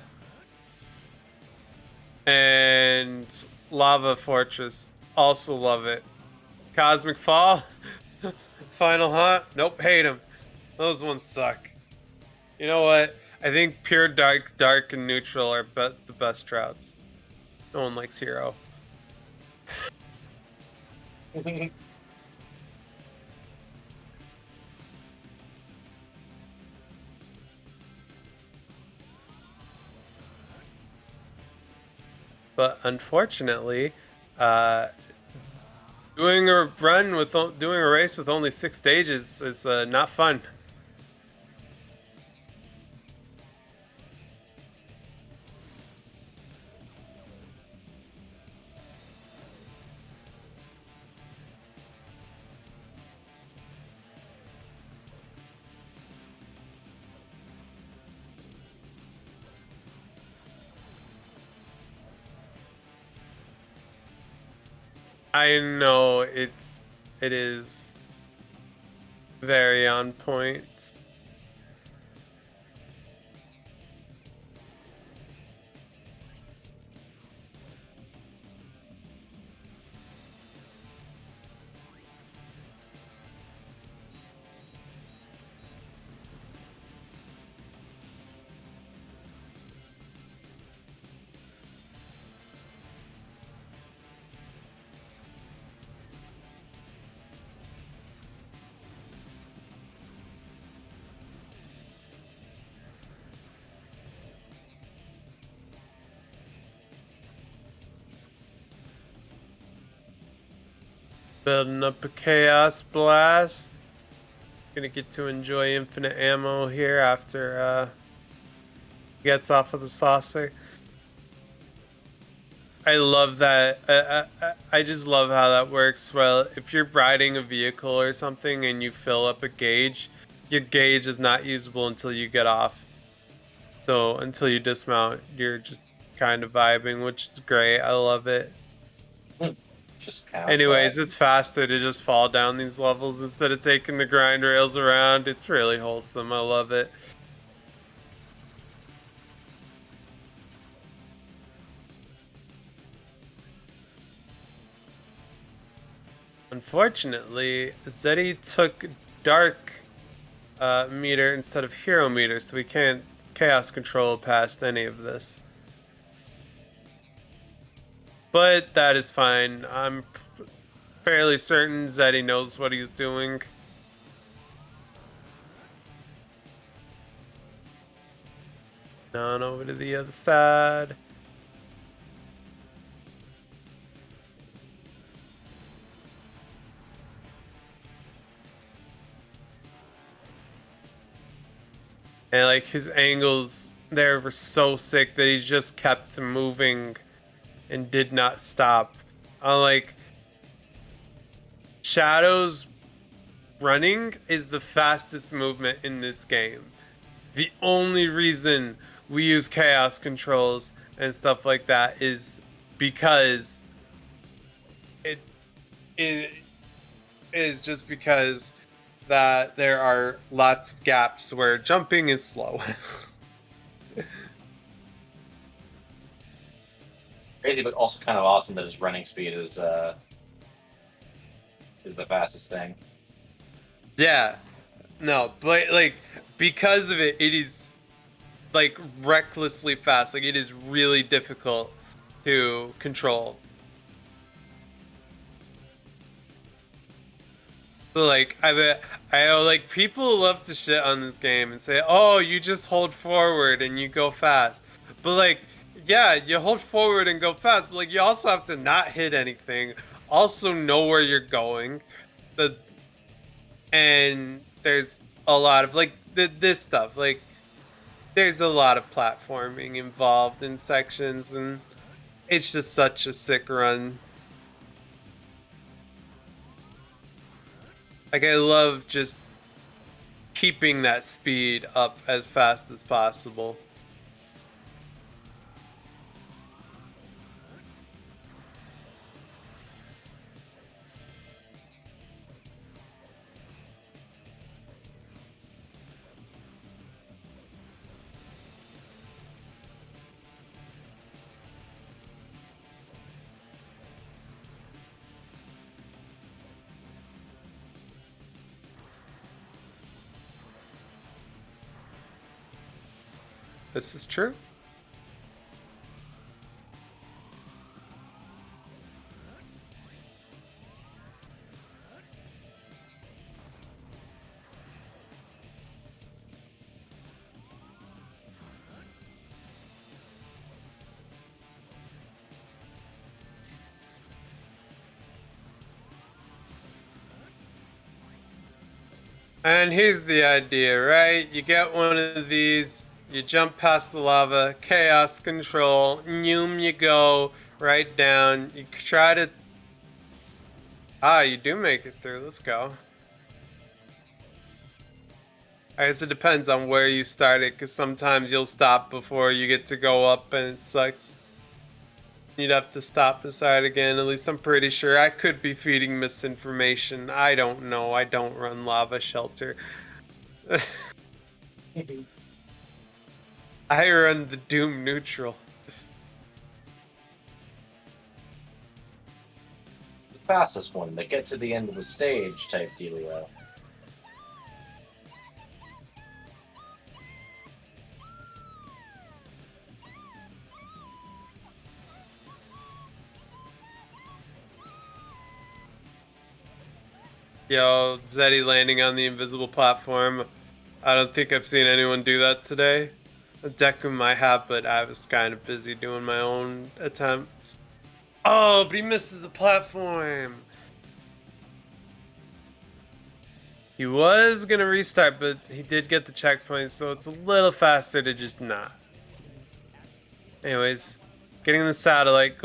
And Lava Fortress, also love it. Cosmic Fall, Final Hunt, nope, hate them. Those ones suck. You know what? I think Pure Dark, and Neutral are the best routes. No one likes Hero. But unfortunately, doing a race with only 6 stages is not fun. I know it is very on point. Building up a Chaos Blast. Gonna get to enjoy infinite ammo here after he gets off of the saucer. I love that. I just love how that works. Well, if you're riding a vehicle or something and you fill up a gauge, your gauge is not usable until you get off. So until you dismount, you're just kind of vibing, which is great. I love it. Anyways, it's faster to just fall down these levels instead of taking the grind rails around. It's really wholesome. I love it. Unfortunately, Zeddy took Dark meter instead of Hero meter, so we can't Chaos Control past any of this. But that is fine. I'm fairly certain Zeddy knows what he's doing. On over to the other side. And like his angles there were so sick that he just kept moving and did not stop. Like Shadow's running is the fastest movement in this game. The only reason we use chaos controls and stuff like that is because it is just because that there are lots of gaps where jumping is slow. Crazy, but also kind of awesome that his running speed is the fastest thing. Yeah, no, but like because of it, it is like recklessly fast. Like it is really difficult to control. So like I like people love to shit on this game and say, "Oh, you just hold forward and you go fast." But like, yeah, you hold forward and go fast, but like you also have to not hit anything, also know where you're going. And there's a lot of like this stuff. Like there's a lot of platforming involved in sections, and it's just such a sick run. Like, I love just keeping that speed up as fast as possible. This is true. And here's the idea, right? You get one of these, you jump past the lava, chaos control, noom you go, right down. You try to... Ah, you do make it through, let's go. I guess it depends on where you started, because sometimes you'll stop before you get to go up and it sucks. You'd have to stop and start again. At least I'm pretty sure. I could be feeding misinformation. I don't know. I don't run Lava Shelter. I run the Doom Neutral. The fastest one that get to the end of the stage type dealio. Yo, Zeddy landing on the invisible platform. I don't think I've seen anyone do that today. Deku might have, but I was kind of busy doing my own attempts. Oh, but he misses the platform. He was gonna restart, but he did get the checkpoint, so it's a little faster to just not. Anyways, getting the satellite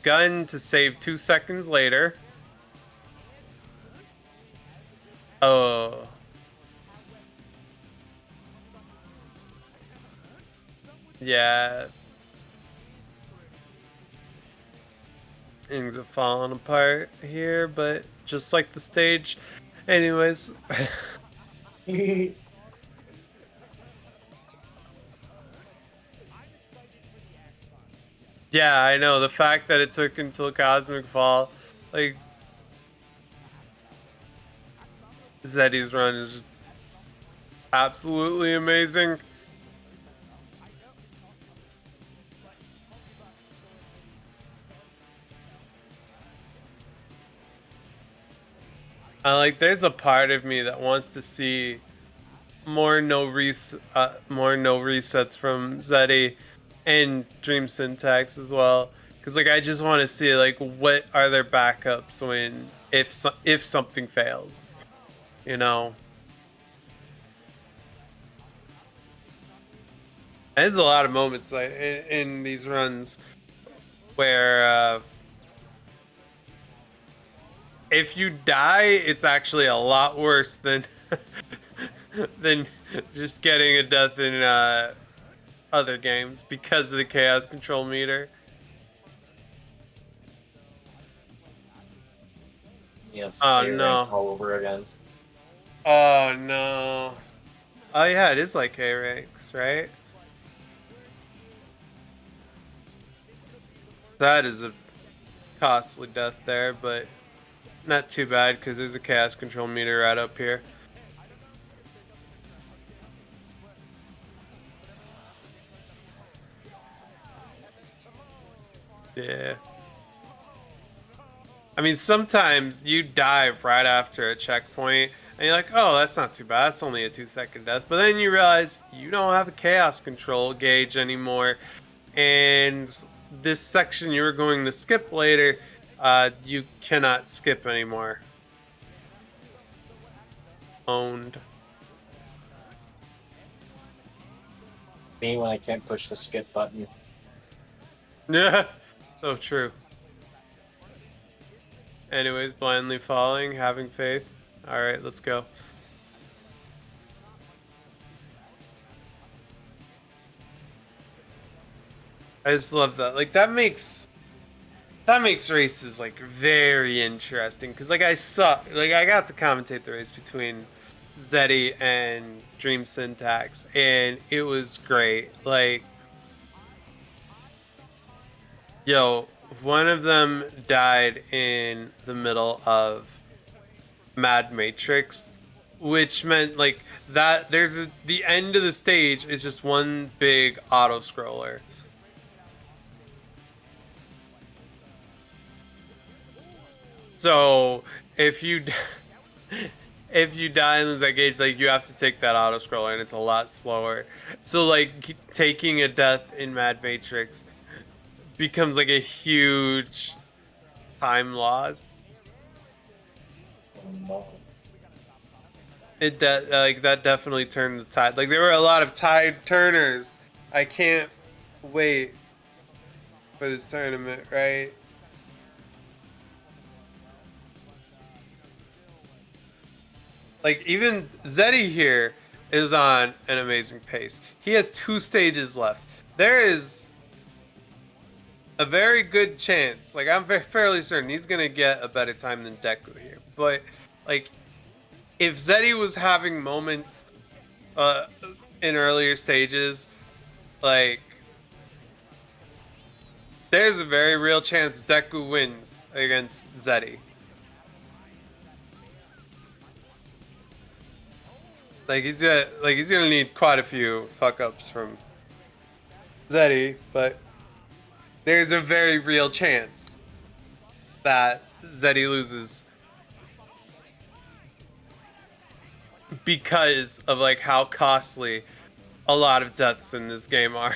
gun to save 2 seconds later. Oh. Yeah. Things are falling apart here, but just like the stage. Anyways. Yeah, I know. The fact that it took until Cosmic Fall, like, Zeddy's run is just absolutely amazing. There's a part of me that wants to see more no resets from Zeddy and Dream Syntax as well, because like I just want to see like what are their backups when if something fails, you know. There's a lot of moments like in these runs where if you die, it's actually a lot worse than than just getting a death in other games because of the chaos control meter. Yeah, oh no! All over again. Oh no! Oh yeah, it is like A ranks, right? That is a costly death there, but not too bad because there's a chaos control meter right up here. Yeah. I mean, sometimes you dive right after a checkpoint and you're like, oh, that's not too bad. That's only a 2-second death. But then you realize you don't have a chaos control gauge anymore. And this section you were going to skip later, you cannot skip anymore. Owned. Me when I can't push the skip button. Yeah, so true. Anyways, blindly falling, having faith. All right, let's go. I just love that. Like that makes races like very interesting because like I got to commentate the race between Zeddy and Dream Syntax and it was great. Like, yo, one of them died in the middle of Mad Matrix, which meant like that the end of the stage is just one big auto scroller. So if you die and lose that gauge, like you have to take that auto scroller and it's a lot slower. So like taking a death in Mad Matrix becomes like a huge time loss. That definitely turned the tide. Like there were a lot of tide turners. I can't wait for this tournament, right? Like even Zeddy here is on an amazing pace. He has 2 stages left. There is a very good chance, like I'm fairly certain he's gonna get a better time than Deku here. But like if Zeddy was having moments in earlier stages, like there's a very real chance Deku wins against Zeddy. Like he's gonna need quite a few fuck ups from Zeddy, but there's a very real chance that Zeddy loses because of like how costly a lot of deaths in this game are.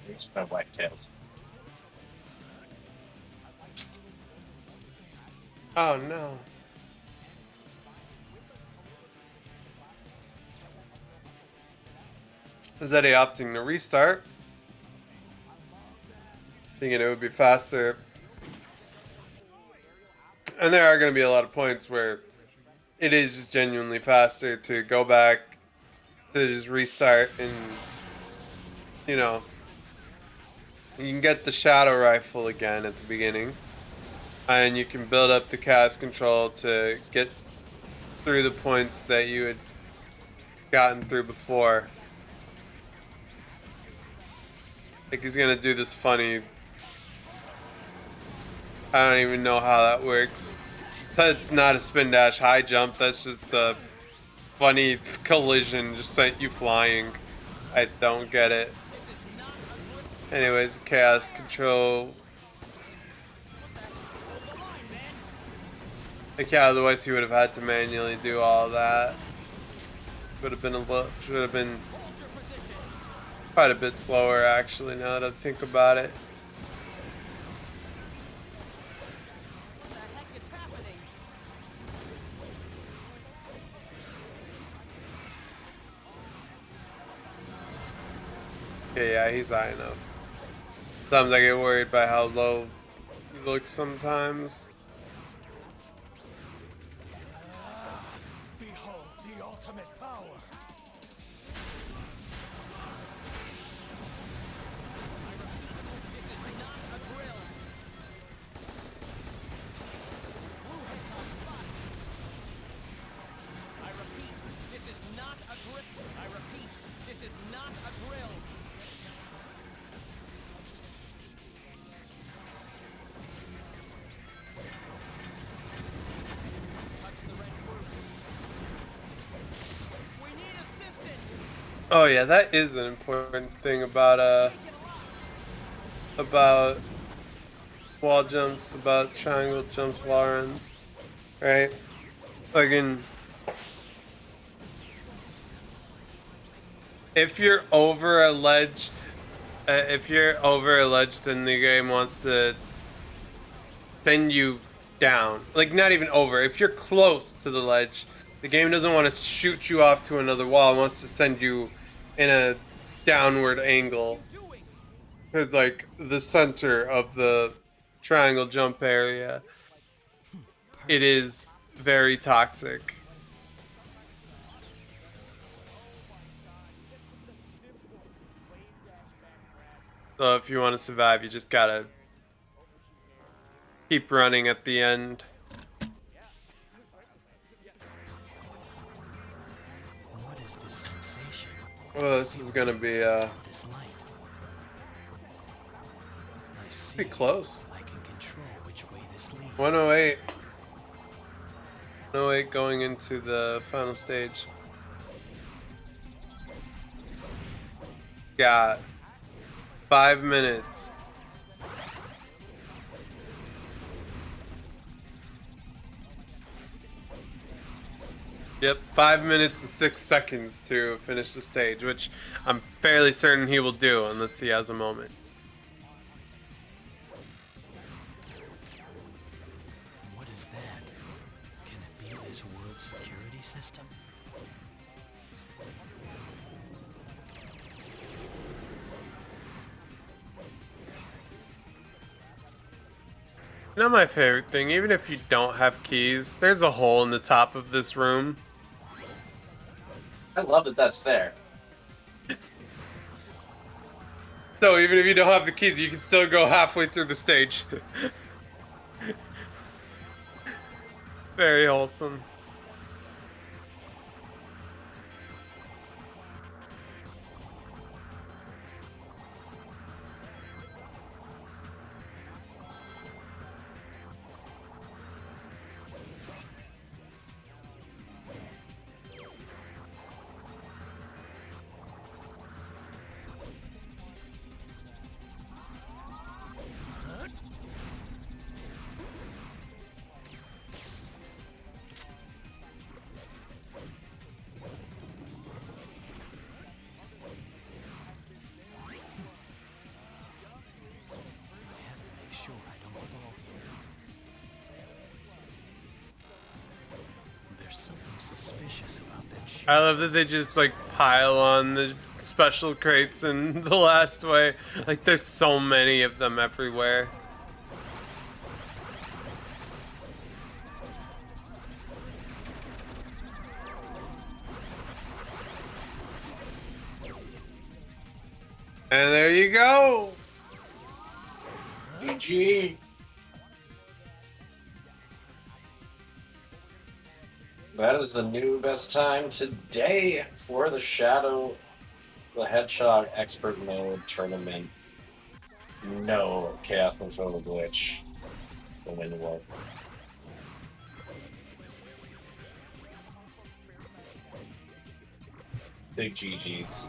It's my wife tails. Oh no. Zeddy opting to restart. Thinking it would be faster. And there are going to be a lot of points where it is just genuinely faster to go back to just restart and, you know, you can get the Shadow Rifle again at the beginning. And you can build up the cast control to get through the points that you had gotten through before. Like he's gonna do this funny, I don't even know how that works. That's not a spin dash high jump, that's just the funny collision just sent you flying. I don't get it. Anyways, chaos control. Like yeah, otherwise he would have had to manually do all that. Would have been should have been quite a bit slower actually now that I think about it. Okay, yeah, he's high enough. Sometimes I get worried by how low he looks sometimes. Behold the ultimate power. Oh yeah, that is an important thing about wall jumps, about triangle jumps, wall runs, right? Again, if you're over a ledge, then the game wants to send you down. Like, not even over. If you're close to the ledge, the game doesn't want to shoot you off to another wall. It wants to send you in a downward angle. It's like the center of the triangle jump area. It is very toxic. So if you want to survive, you just gotta keep running at the end. What is this sensation? Well, this is gonna be This light. I see. pretty close. I can control which way this leads. 108. 108 going into the final stage. Got 5 minutes. Yep, 5 minutes and 6 seconds to finish the stage, which I'm fairly certain he will do unless he has a moment. What is that? Can it be this world's security system? You know my favorite thing, even if you don't have keys, there's a hole in the top of this room. I love that that's there. So even if you don't have the keys, you can still go halfway through the stage. Very wholesome. Make sure I don't fall here. There's something suspicious about that ship. I love that they just like pile on the special crates in the last way. Like there's so many of them everywhere. And there you go. GG. That is the new best time today for the Shadow the Hedgehog Expert Mode Tournament. No Chaos Controller glitch. The win will. Big GG's.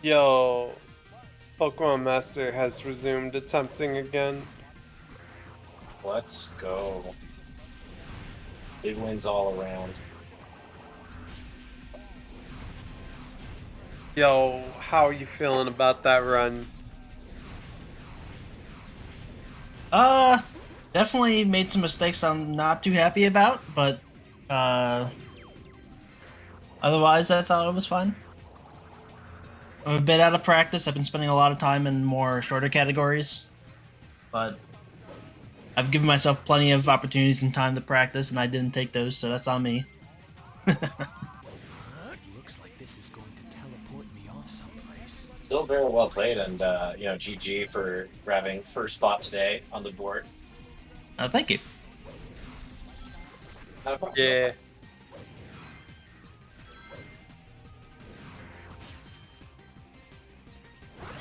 Yo, Pokemon Master has resumed attempting again. Let's go. Big wins all around. Yo, how are you feeling about that run? Definitely made some mistakes I'm not too happy about, but otherwise I thought it was fine. I'm a bit out of practice. I've been spending a lot of time in more shorter categories, but I've given myself plenty of opportunities and time to practice, and I didn't take those, so that's on me. Looks like this is going to teleport me off someplace. Still very well played, and GG for grabbing first spot today on the board. Thank you. Yeah.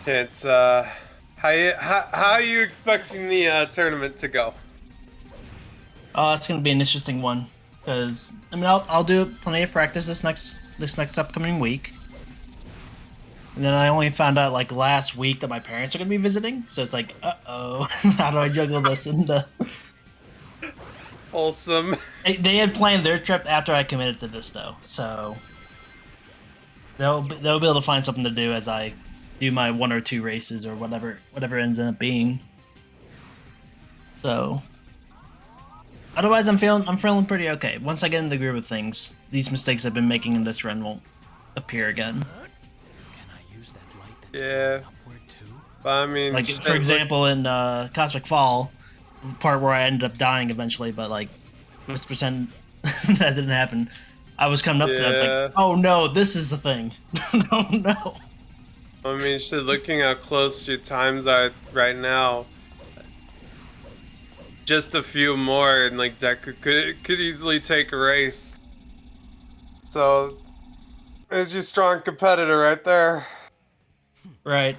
It's how are you expecting the tournament to go? It's gonna be an interesting one, because I mean I'll do plenty of practice this next upcoming week. And then I only found out like last week that my parents are gonna be visiting, so it's like, uh-oh, how do I juggle this? And Wholesome. They had planned their trip after I committed to this though, so they'll be able to find something to do as I do my 1 or 2 races or whatever ends up being. So otherwise, I'm feeling pretty okay. Once I get in the groove of things, these mistakes I've been making in this run won't appear again. Yeah. But I mean, like for example, in Cosmic Fall, part where I ended up dying eventually, but like let's pretend that didn't happen. I was coming up to that, it's like, oh no, this is the thing. No. I mean, shit, looking how close your times are right now, just a few more, and like that could easily take a race. So, there's your strong competitor right there. Right.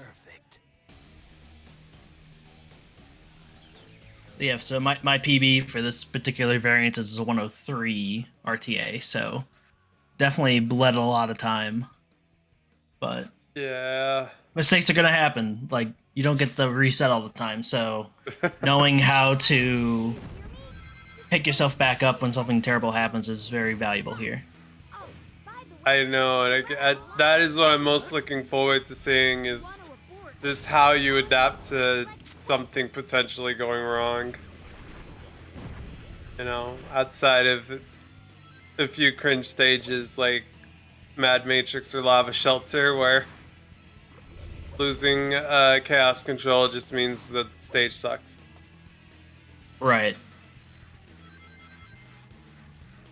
Yeah, so my PB for this particular variant is a 103 RTA, so definitely bled a lot of time. But yeah, mistakes are gonna happen. Like, you don't get the reset all the time, so knowing how to pick yourself back up when something terrible happens is very valuable here. I know, and that is what I'm most looking forward to seeing, is just how you adapt to something potentially going wrong. You know, outside of a few cringe stages like Mad Matrix or Lava Shelter, where losing Chaos Control just means the stage sucks. Right.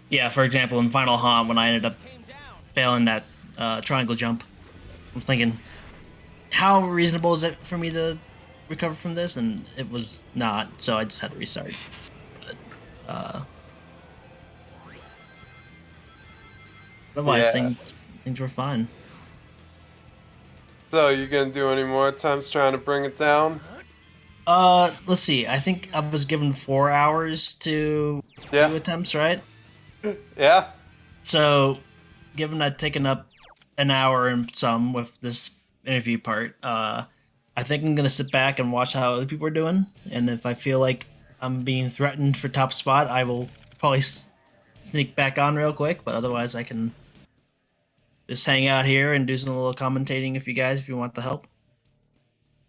Yeah, for example, in Final Haunt, when I ended up failing that triangle jump, I'm thinking, how reasonable is it for me to recover from this? And it was not, so I just had to restart. But, otherwise, things were fine. So, you gonna do any more attempts trying to bring it down? Let's see. I think I was given 4 hours to do attempts, right? Yeah. So, given I'd taken up an hour and some with this interview part, I think I'm gonna sit back and watch how other people are doing, and if I feel like I'm being threatened for top spot, I will probably sneak back on real quick. But otherwise, I can just hang out here and do some little commentating if you want the help.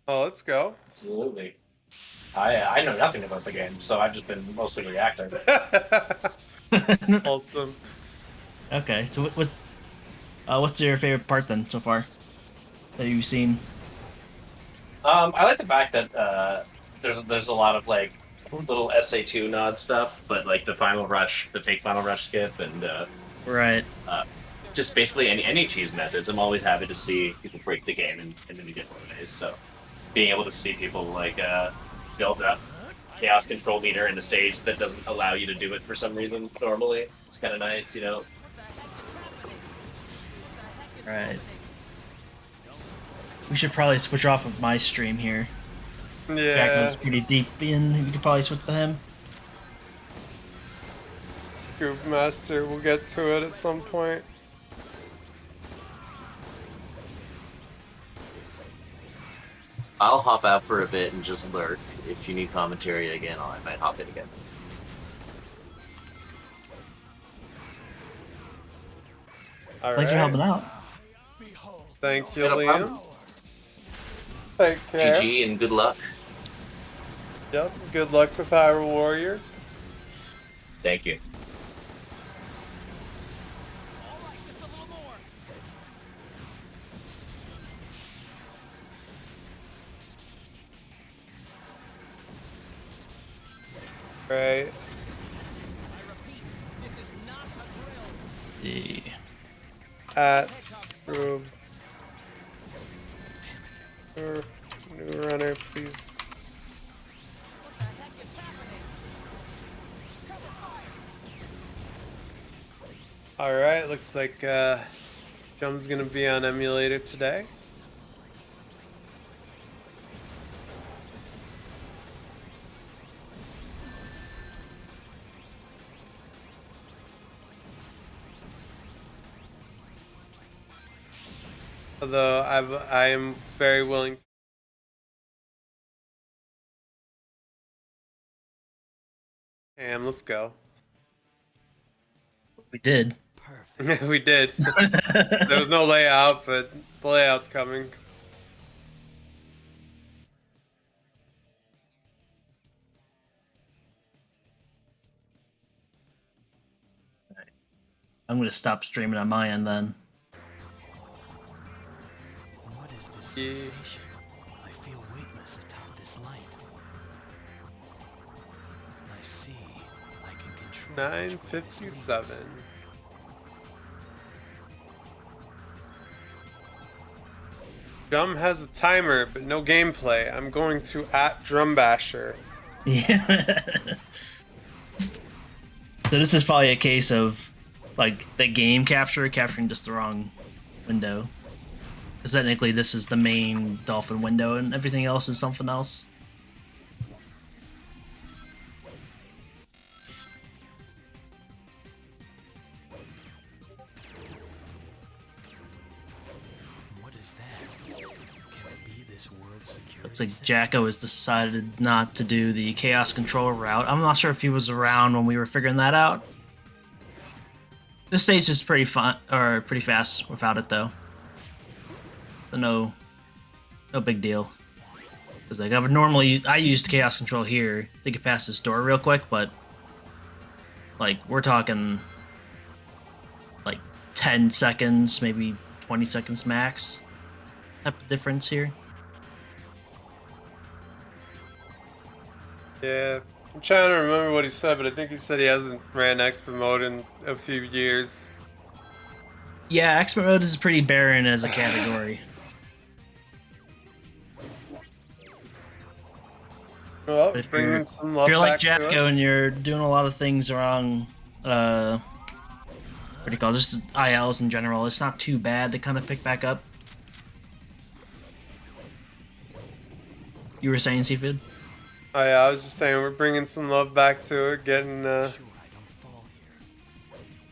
Oh, let's go. Absolutely. I know nothing about the game, so I've just been mostly reacting. Awesome. Okay, so what's your favorite part then so far that you've seen? I like the fact that there's a lot of like little SA2 nod stuff, but like the fake final rush skip, and right. Just basically any cheese methods. I'm always happy to see people break the game in many different ways. So being able to see people like build up chaos control meter in a stage that doesn't allow you to do it for some reason normally, it's kind of nice, you know. Right. We should probably switch off of my stream here. Yeah. Jack goes pretty deep in. We could probably switch to him. Scoop Master, we'll get to it at some point. I'll hop out for a bit and just lurk. If you need commentary again, I might hop in again. Thanks for helping out. Thank you, Yeah, no Liam. problem. Take care. GG and good luck. Yep. Good luck with Hyrule Warriors. Thank you. Right. The At Scroob. New runner, please. Alright, looks like Jum's gonna be on emulator today. Although I am very willing. Cam, let's go. We did. We did. There was no layout, but the layout's coming. I'm gonna stop streaming on my end then. What is this sensation? I feel weightless atop this light. I see. I can control. 9:57. Drum has a timer, but no gameplay. I'm going to @Drumbasher. Yeah. So this is probably a case of like the game capturing just the wrong window. Because technically this is the main dolphin window and everything else is something else. What is that? Can it be this world's security? Looks like Jacko has decided not to do the Chaos Control route. I'm not sure if he was around when we were figuring that out. This stage is pretty fun, or pretty fast without it though. So no big deal. Cause like I would normally, I used Chaos Control here to get past this door real quick, but like we're talking like 10 seconds, maybe 20 seconds max type of difference here. Yeah, I'm trying to remember what he said, but I think he said he hasn't ran expert mode in a few years. Yeah, expert mode is pretty barren as a category. Well, If bringing you're, some if love you're like back to it. Jacko and you're doing a lot of things around, what do you call it, just ILs in general, it's not too bad to kind of pick back up. You were saying, Seafood? Oh yeah, I was just saying we're bringing some love back to it, getting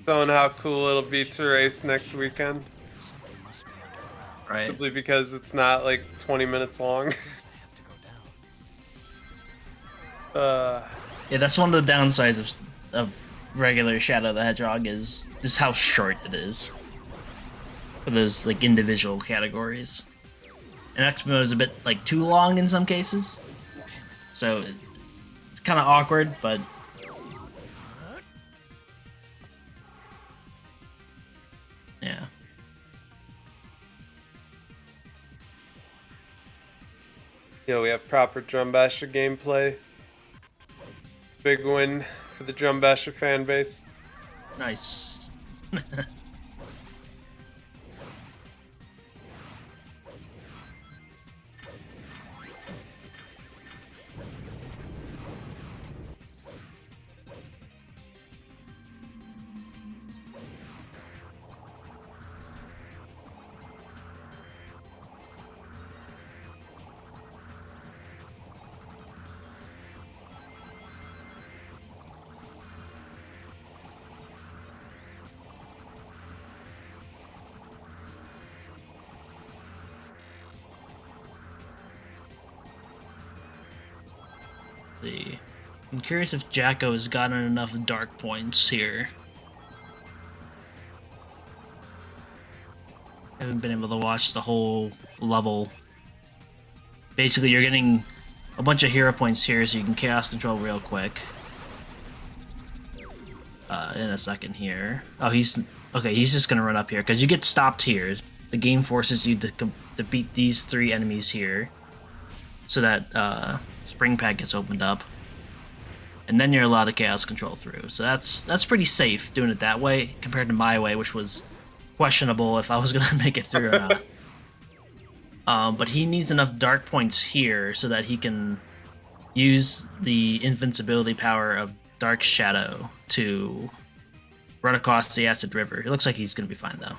showing how cool it'll be to race next weekend. Right. Simply because it's not like 20 minutes long. Yeah, that's one of the downsides of regular Shadow the Hedgehog is just how short it is for those like individual categories. And X mode is a bit like too long in some cases, so it's kind of awkward. But yeah. Yeah, we have proper Drumbasher gameplay. Big win for the Drumbasher fan base. Nice. See. I'm curious if Jacko has gotten enough dark points here. I haven't been able to watch the whole level. Basically, you're getting a bunch of hero points here so you can chaos control real quick. In a second here. Oh, he's okay. He's just gonna run up here because you get stopped here. The game forces you to beat these 3 enemies here, so that spring pad gets opened up, and then you're allowed to chaos control through. So that's pretty safe doing it that way compared to my way, which was questionable if I was gonna make it through or not. But he needs enough dark points here so that he can use the invincibility power of Dark Shadow to run across the Acid River. It looks like he's going to be fine, though.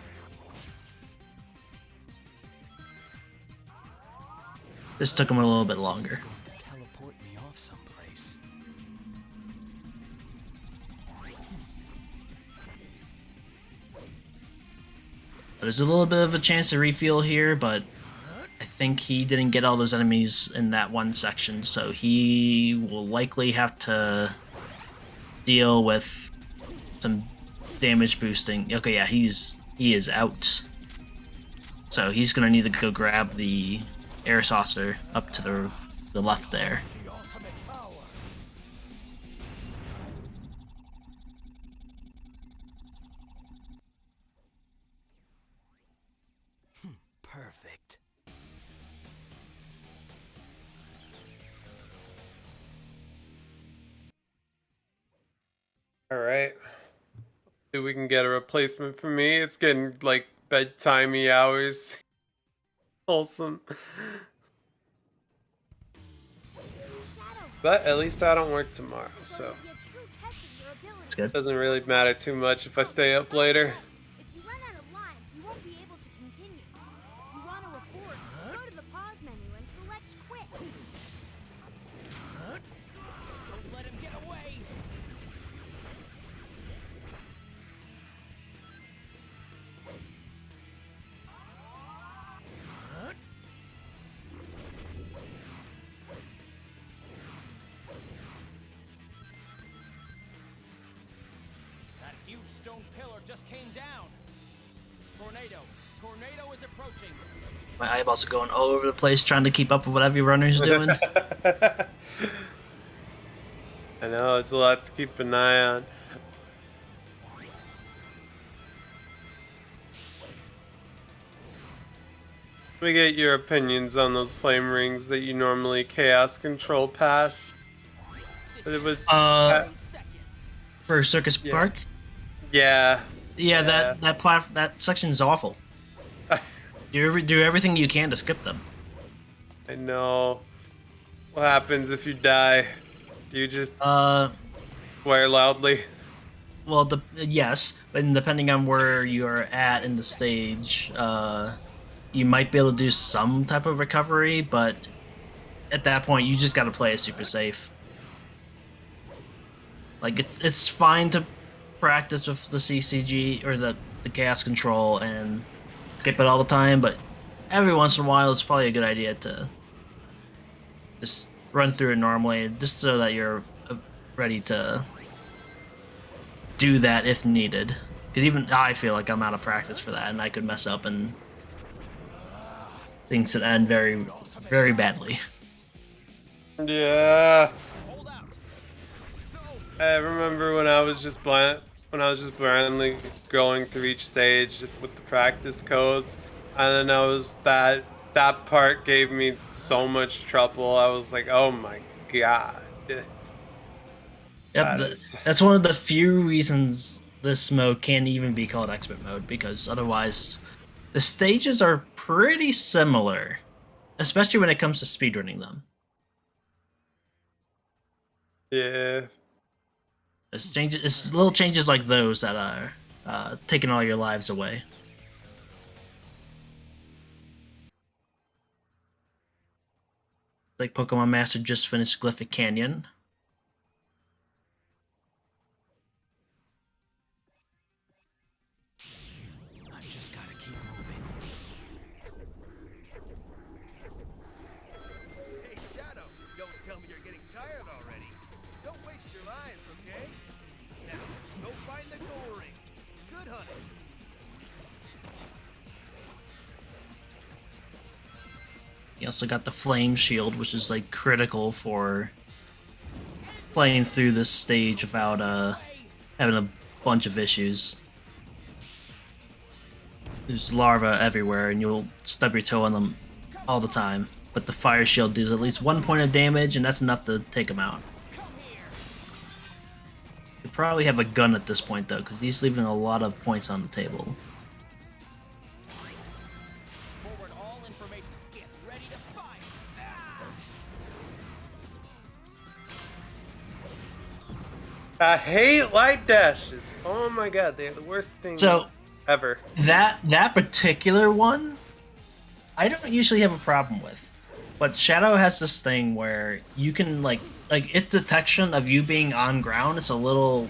This took him a little bit longer. Teleport me off someplace. There's a little bit of a chance to refuel here, but I think he didn't get all those enemies in that one section, so he will likely have to deal with some damage boosting. Okay, yeah, he is out. So he's gonna need to go grab the air saucer up to the left there. Perfect. All right. See if we can get a replacement for me. It's getting like bedtimey hours. Wholesome. But at least I don't work tomorrow, so It's good. doesn't really matter too much if I stay up later. If you run out of lives, you won't be able to continue. If you want to report, go to the pause menu and select quit. Don't let him get away. That huge stone pillar just came down. Tornado is approaching. My eyeballs are going all over the place trying to keep up with what every runner's doing. I know, it's a lot to keep an eye on. Let me get your opinions on those flame rings that you normally chaos control past. It was, For Circus Park? yeah. Yeah, that section is awful. Do everything you can to skip them. I know. What happens if you die? Do you just swear loudly? Well, yes, but depending on where you're at in the stage, you might be able to do some type of recovery, but at that point, you just got to play it super safe. Like it's fine to practice with the CCG or the chaos control and skip it all the time, but every once in a while, it's probably a good idea to just run through it normally, just so that you're ready to do that if needed. Because even I feel like I'm out of practice for that, and I could mess up and things could end very, very badly. Yeah. I remember when I was just blindly going through each stage with the practice codes, and then that part gave me so much trouble. I was like, oh my god. Yep, that's one of the few reasons this mode can't even be called expert mode, because otherwise the stages are pretty similar, especially when it comes to speedrunning them. Yeah. It's little changes like those that are taking all your lives away. Like Pokemon Master just finished Glyphic Canyon. I've just gotta keep moving. Hey, Shadow, don't tell me you're getting tired already. Don't waste your lives, okay? Now, go find the goal ring. Good hunting. You also got the Flame Shield, which is like critical for playing through this stage without having a bunch of issues. There's larvae everywhere, and you'll stub your toe on them all the time. But the Fire Shield does at least 1 point of damage, and that's enough to take them out. You probably have a gun at this point, though, because he's leaving a lot of points on the table. I hate light dashes. Oh my god, they're the worst thing ever. That particular one, I don't usually have a problem with. But Shadow has this thing where you can like its detection of you being on ground is a little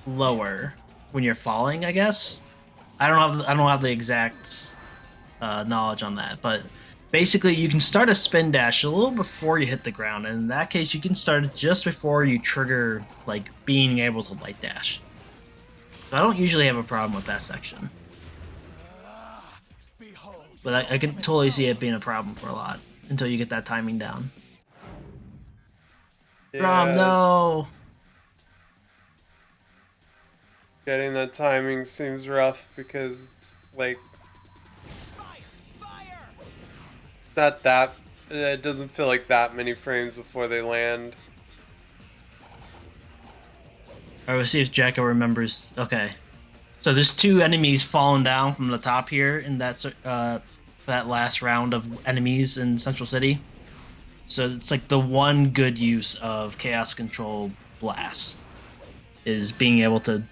lower when you're falling, I guess. I don't have the exact knowledge on that, but basically you can start a spin dash a little before you hit the ground, and in that case you can start it just before you trigger like being able to light dash. So I don't usually have a problem with that section. But I can totally see it being a problem for a lot until you get that timing down. Yeah. No! Getting that timing seems rough because it's like not that it doesn't feel like that many frames before they land. Alright, let's see if Jacko remembers. Okay. So there's 2 enemies falling down from the top here in that last round of enemies in Central City. So it's like the one good use of Chaos Control Blast is being able to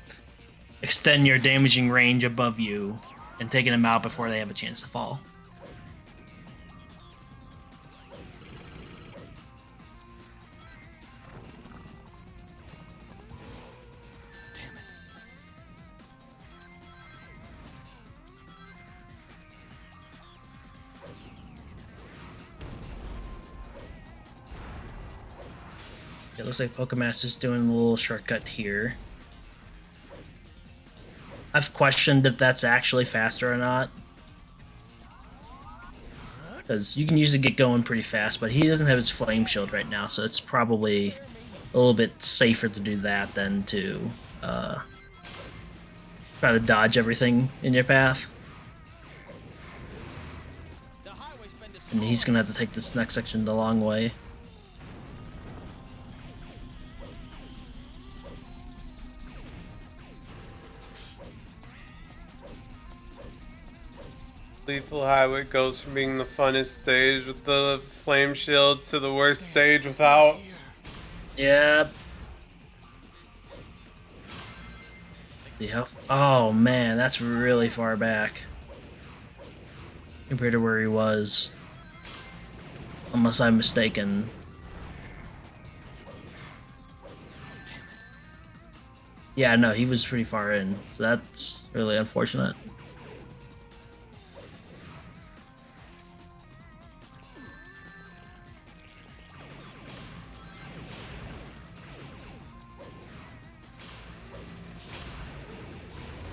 extend your damaging range above you and taking them out before they have a chance to fall. It looks like Pokemaster's doing a little shortcut here. I've questioned if that's actually faster or not. Because you can usually get going pretty fast, but he doesn't have his Flame Shield right now, so it's probably a little bit safer to do that than to try to dodge everything in your path. And he's going to have to take this next section the long way. Lethal Highway goes from being the funnest stage with the Flame Shield to the worst stage without. Yep. Oh man, that's really far back compared to where he was. Unless I'm mistaken. Yeah, no, he was pretty far in, so that's really unfortunate.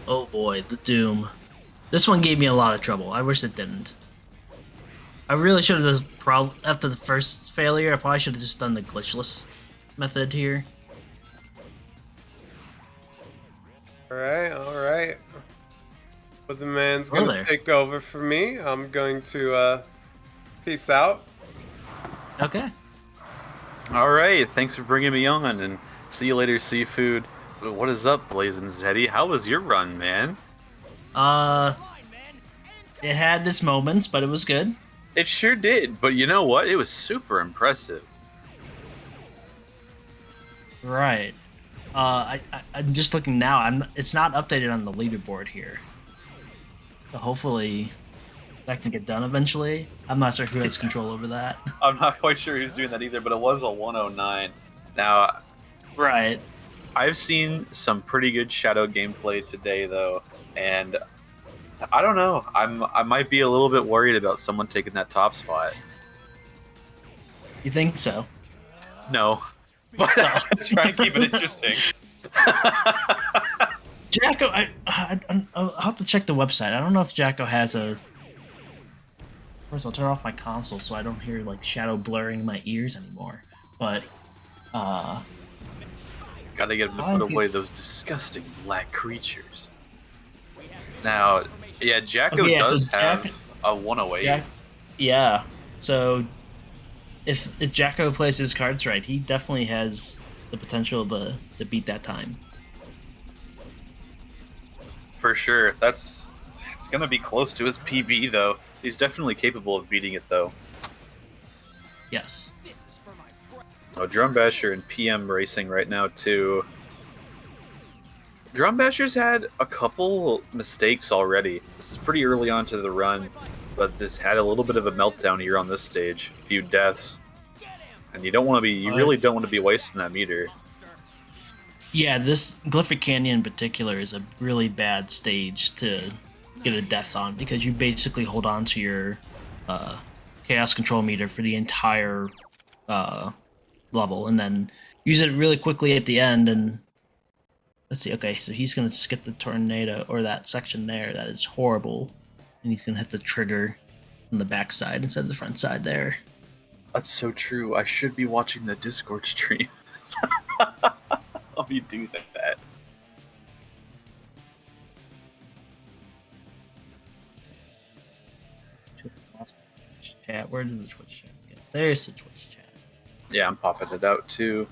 Oh boy, the Doom. This one gave me a lot of trouble. I wish it didn't. I really should have just after the first failure, I probably should have just done the glitchless method here. Alright. But the man's gonna take over for me. I'm going to peace out. Okay. Alright, thanks for bringing me on, and see you later, Seafood. What is up, Blazing Zeddy? How was your run, man? It had its moments, but it was good. It sure did, but you know what? It was super impressive. Right. I'm just looking now. It's not updated on the leaderboard here. So hopefully that can get done eventually. I'm not sure who has control over that. I'm not quite sure who's doing that either, but it was a 109. Now, right. I've seen some pretty good Shadow gameplay today, though, and I don't know. I might be a little bit worried about someone taking that top spot. You think so? No, but I'm trying to keep it interesting. Jacko, I'll have to check the website. I don't know if Jacko has a First, I'll turn off my console so I don't hear like shadow blurring my ears anymore. But Gotta get him to put away those disgusting black creatures. Now, yeah, Jacko Okay, yeah, so does have Jack- a 108. yeah. So if Jacko plays his cards right, he definitely has the potential to beat that time. For sure. It's gonna be close to his PB though. He's definitely capable of beating it though. Yes. Oh, Drum Basher and PM racing right now too. Drum Basher's had a couple mistakes already. This is pretty early on to the run, but this had a little bit of a meltdown here on this stage. A few deaths, and you really don't want to be wasting that meter. Yeah, this Glyphic Canyon in particular is a really bad stage to get a death on because you basically hold on to your chaos control meter for the entire level and then use it really quickly at the end. And let's see, okay, so he's going to skip the tornado or that section there. That is horrible. And he's going to hit the trigger on the back side instead of the front side there. That's so true. I should be watching the Discord stream. Let me do that. Chat, where did the Twitch chat get? There's the Twitch chat. Yeah, I'm popping it out too.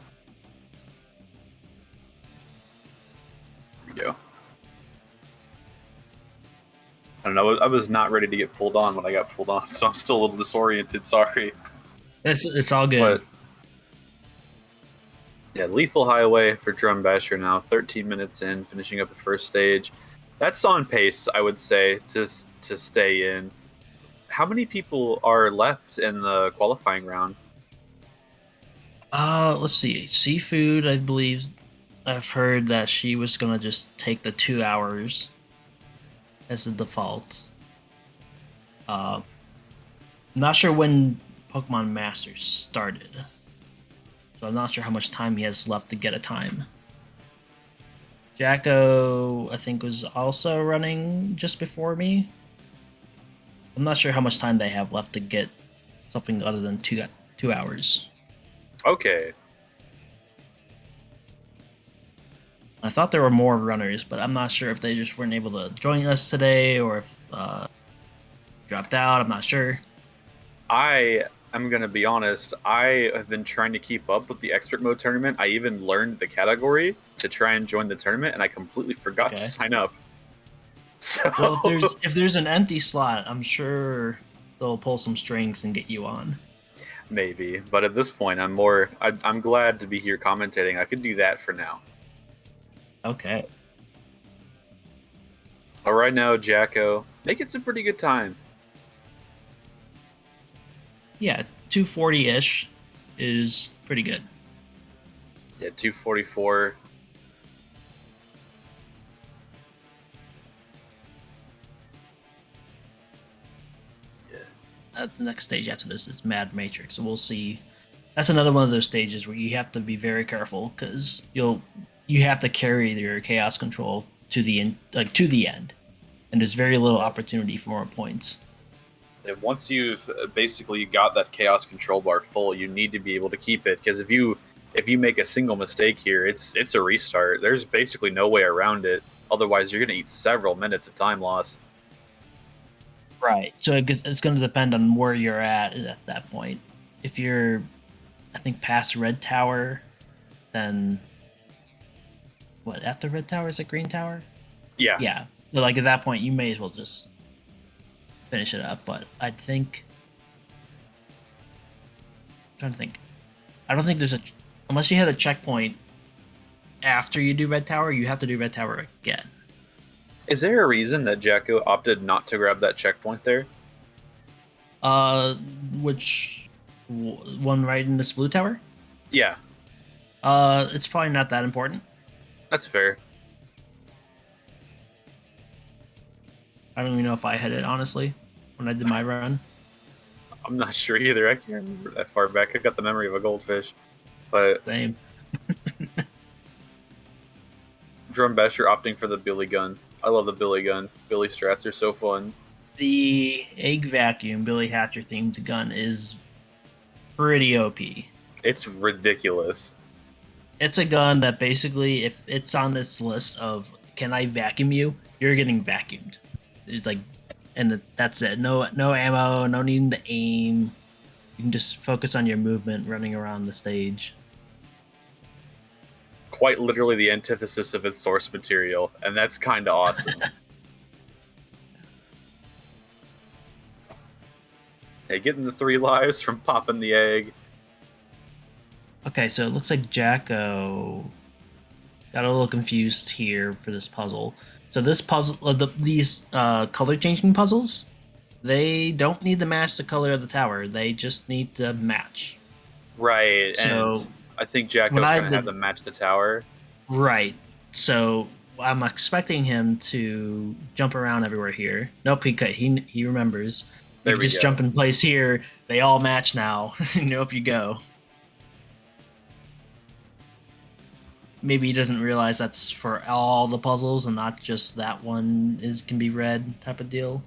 There we go. I don't know. I was not ready to get pulled on when I got pulled on, so I'm still a little disoriented. Sorry. It's all good. But, yeah, Lethal Highway for Drum Basher now. 13 minutes in, finishing up the first stage. That's on pace, I would say, to stay in. How many people are left in the qualifying round? Let's see. Seafood, I believe I've heard that she was gonna just take the 2 hours as the default. I'm not sure when Pokemon Masters started, so I'm not sure how much time he has left to get a time. Jacko, I think, was also running just before me. I'm not sure how much time they have left to get something other than 2 hours. Okay. I thought there were more runners, but I'm not sure if they just weren't able to join us today or if dropped out. I'm not sure. I'm going to be honest. I have been trying to keep up with the Expert Mode tournament. I even learned the category to try and join the tournament, and I completely forgot to sign up. So... Well, if there's an empty slot, I'm sure they'll pull some strings and get you on. Maybe, but at this point, I'm glad to be here commentating. I could do that for now. Okay. All right now, Jacko, making some pretty good time. Yeah, 240-ish is pretty good. Yeah, 244. The next stage after this is Mad Matrix, so we'll see. That's another one of those stages where you have to be very careful because you have to carry your chaos control to the end, and there's very little opportunity for more points. And once you've basically got that chaos control bar full, you need to be able to keep it, because if you make a single mistake here, it's a restart. There's basically no way around it. Otherwise, you're going to eat several minutes of time loss. Right. So it's going to depend on where you're at that point. If you're, I think, past Red Tower, then what, after Red Tower is it Green Tower? Yeah. Yeah. So like at that point, you may as well just finish it up. But I think, I'm trying to think. I don't think there's unless you hit a checkpoint after you do Red Tower, you have to do Red Tower again. Is there a reason that Jacko opted not to grab that checkpoint there? Which one right in this blue tower? Yeah. It's probably not that important. That's fair. I don't even know if I hit it, honestly, when I did my run. I'm not sure either. I can't remember that far back. I got the memory of a goldfish. But same. Drum Basher opting for the Billy gun. I love the Billy gun. Billy strats are so fun. The Egg Vacuum Billy Hatcher themed gun is pretty OP. It's ridiculous. It's a gun that basically, if it's on this list of can I vacuum you, you're getting vacuumed. It's like, and that's it. No ammo, no needing to aim. You can just focus on your movement running around the stage. Quite literally the antithesis of its source material, and that's kind of awesome. Hey, getting the 3 lives from popping the egg. Okay, so it looks like Jacko got a little confused here for this puzzle. So this puzzle, these color changing puzzles, they don't need to match the color of the tower. They just need to match. Right, So and I think Jacko's when I going to have did- them match the tower. Right. So I'm expecting him to jump around everywhere here. Nope, he remembers. There You we just go. jump in place here. They all match now. Nope, you go. Maybe he doesn't realize that's for all the puzzles and not just that one can be read type of deal.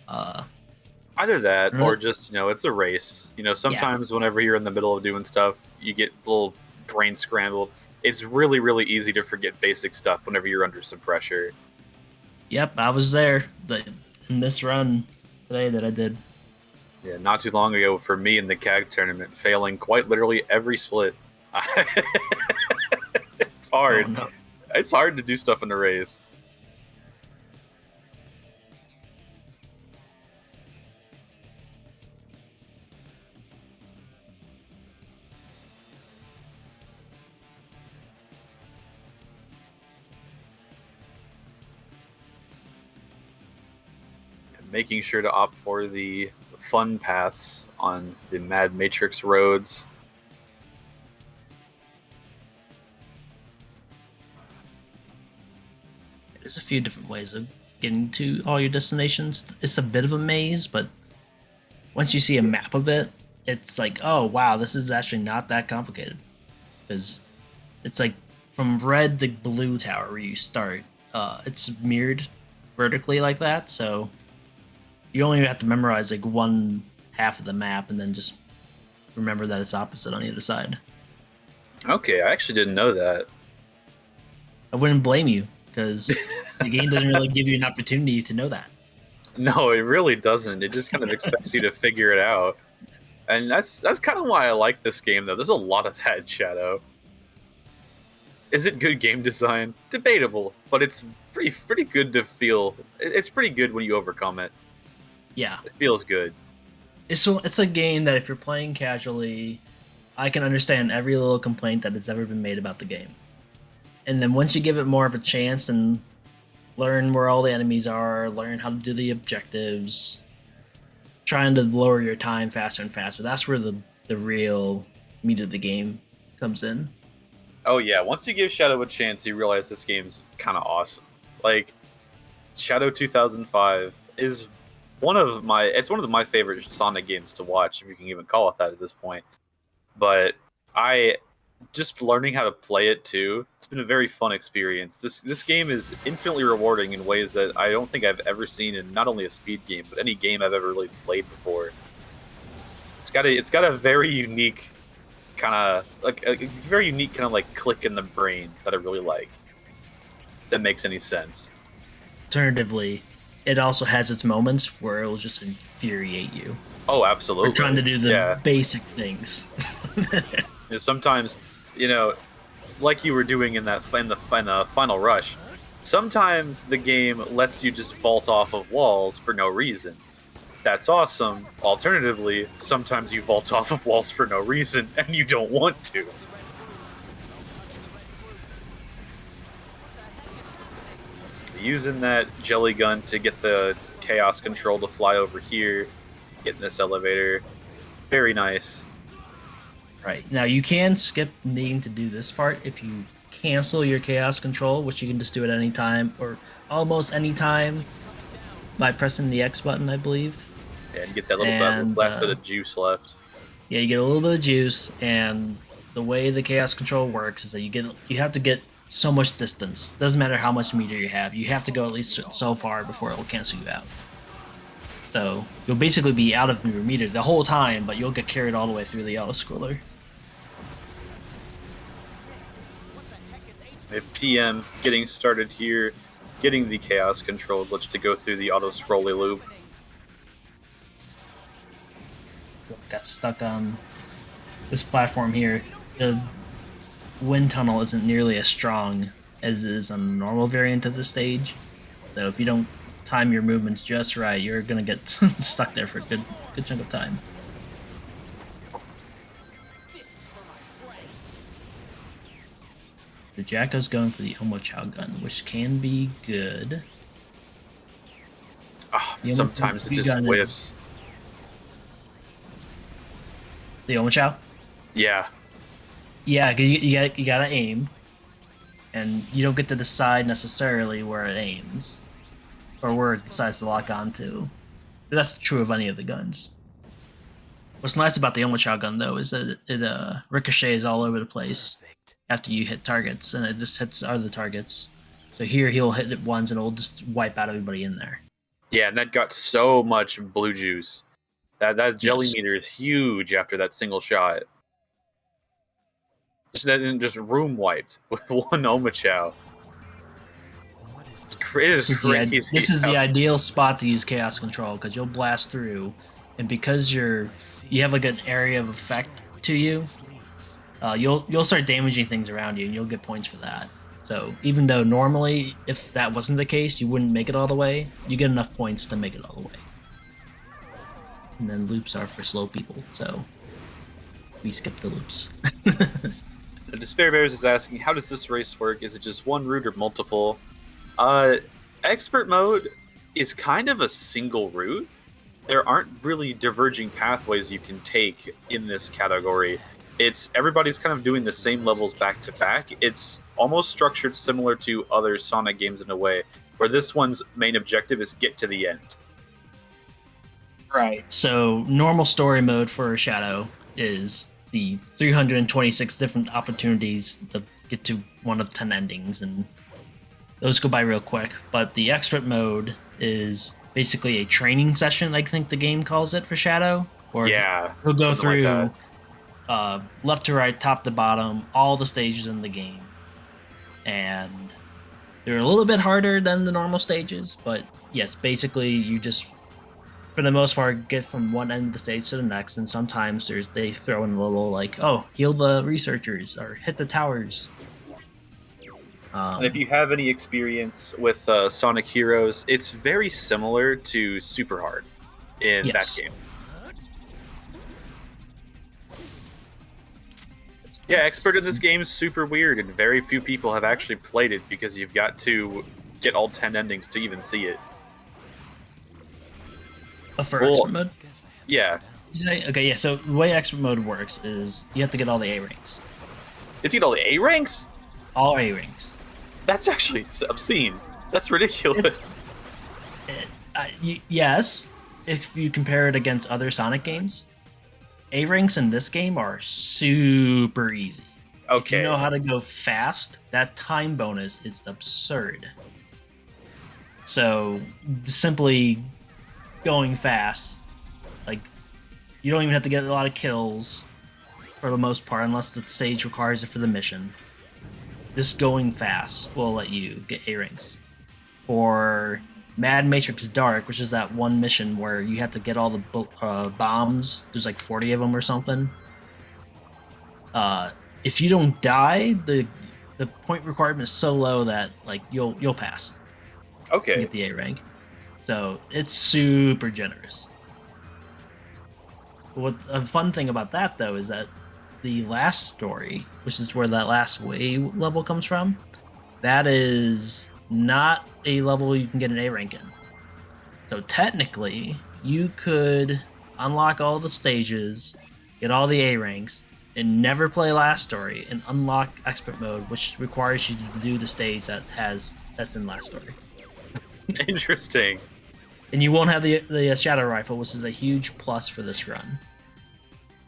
Either that, Really? or just, it's a race. Sometimes whenever you're in the middle of doing stuff, you get a little brain scrambled. It's really, really easy to forget basic stuff whenever you're under some pressure. Yep, I was there in this run today that I did. Yeah, not too long ago for me in the CAG tournament, failing quite literally every split. It's hard. Oh, no. It's hard to do stuff in the race. Making sure to opt for the fun paths on the Mad Matrix roads. There's a few different ways of getting to all your destinations. It's a bit of a maze, but once you see a map of it, it's like, oh wow, this is actually not that complicated. Because it's like from red to blue tower where you start, it's mirrored vertically like that, so you only have to memorize like one half of the map and then just remember that it's opposite on the other side. Okay, I actually didn't know that. I wouldn't blame you, because the game doesn't really give you an opportunity to know that. No, it really doesn't. It just kind of expects you to figure it out. And that's kind of why I like this game, though. There's a lot of that in Shadow. Is it good game design? Debatable, but it's pretty good to feel. It's pretty good when you overcome it. Yeah. It feels good. It's a game that if you're playing casually, I can understand every little complaint that has ever been made about the game. And then once you give it more of a chance and learn where all the enemies are, learn how to do the objectives, trying to lower your time faster and faster, that's where the real meat of the game comes in. Oh yeah, once you give Shadow a chance, you realize this game's kind of awesome. Like, Shadow 2005 is one of my favorite Sonic games to watch, if you can even call it that at this point. But just learning how to play it too, it's been a very fun experience. This game is infinitely rewarding in ways that I don't think I've ever seen in not only a speed game, but any game I've ever really played before. It's got a very unique kind of like click in the brain that I really like. That makes any sense. Alternatively, it also has its moments where it will just infuriate you. Oh, absolutely. We're trying to do the basic things. Sometimes, like you were doing in the final rush, sometimes the game lets you just vault off of walls for no reason. That's awesome. Alternatively, sometimes you vault off of walls for no reason and you don't want to. Using that jelly gun to get the chaos control to fly over here, getting this elevator. Very nice. Right. Now you can skip needing to do this part if you cancel your chaos control, which you can just do at any time or almost any time by pressing the X button, I believe. Yeah, and get that little last bit of juice left. Yeah, you get a little bit of juice, and the way the chaos control works is that you have to get so much distance. Doesn't matter how much meter you have to go at least so far before it will cancel you out. So you'll basically be out of your meter the whole time, but you'll get carried all the way through the auto scroller. If PM getting started here, getting the Chaos Control glitch to go through the auto scrolly loop. Got stuck on this platform here. The wind tunnel isn't nearly as strong as it is on the normal variant of the stage. So if you don't time your movements just right, you're gonna get stuck there for a good chunk of time. The Jacko's going for the Omochao gun, which can be good. Sometimes it just whiffs. The Omochao? Yeah. Yeah, 'cause you gotta aim, and you don't get to decide necessarily where it aims, or where it decides to lock onto. But that's true of any of the guns. What's nice about the Omochao gun, though, is that it ricochets all over the place after you hit targets, and it just hits other targets. So here he'll hit it once, and it'll just wipe out everybody in there. Yeah, and that got so much blue juice. That jelly meter is huge after that single shot. Just room wiped with one Omochao. It's crazy. This is the ideal spot to use Chaos Control, because you'll blast through, and because you have like an area of effect to you, you'll start damaging things around you, and you'll get points for that. So even though normally, if that wasn't the case, you wouldn't make it all the way, you get enough points to make it all the way. And then loops are for slow people, so we skip the loops. The Despair Bears is asking, how does this race work? Is it just one route or multiple? Expert mode is kind of a single route. There aren't really diverging pathways you can take in this category. Everybody's kind of doing the same levels back to back. It's almost structured similar to other Sonic games in a way, where this one's main objective is get to the end. Right. So normal story mode for Shadow is the 326 different opportunities to get to one of 10 endings, and those go by real quick. But the expert mode is basically a training session, I think the game calls it, for Shadow. Or he'll go through left to right, top to bottom, all the stages in the game. And they're a little bit harder than the normal stages, but yes, basically you just, for the most part, get from one end of the stage to the next, and sometimes they throw in a little like, oh, heal the researchers or hit the towers. And if you have any experience with Sonic Heroes, it's very similar to Super Hard in that game. Yeah, Expert in this game is super weird, and very few people have actually played it because you've got to get all 10 endings to even see it. For expert mode? Yeah. Okay, yeah, so the way expert mode works is you have to get all the A ranks. You have to get all the A ranks? All A ranks. That's actually obscene. That's ridiculous. Yes, if you compare it against other Sonic games, A ranks in this game are super easy. Okay. If you know how to go fast, that time bonus is absurd. So simply going fast, like, you don't even have to get a lot of kills for the most part, unless the stage requires it for the mission. Just going fast will let you get A ranks. For Mad Matrix Dark, which is that one mission where you have to get all the bombs, there's like 40 of them or something. If you don't die, the point requirement is so low that like you'll pass. Okay. To get the A rank. So it's super generous. What a fun thing about that though is that the last story, which is where that last way level comes from, that is not a level you can get an A rank in. So technically, you could unlock all the stages, get all the A ranks, and never play last story and unlock expert mode, which requires you to do the stage that's in last story. Interesting. And you won't have the Shadow Rifle, which is a huge plus for this run.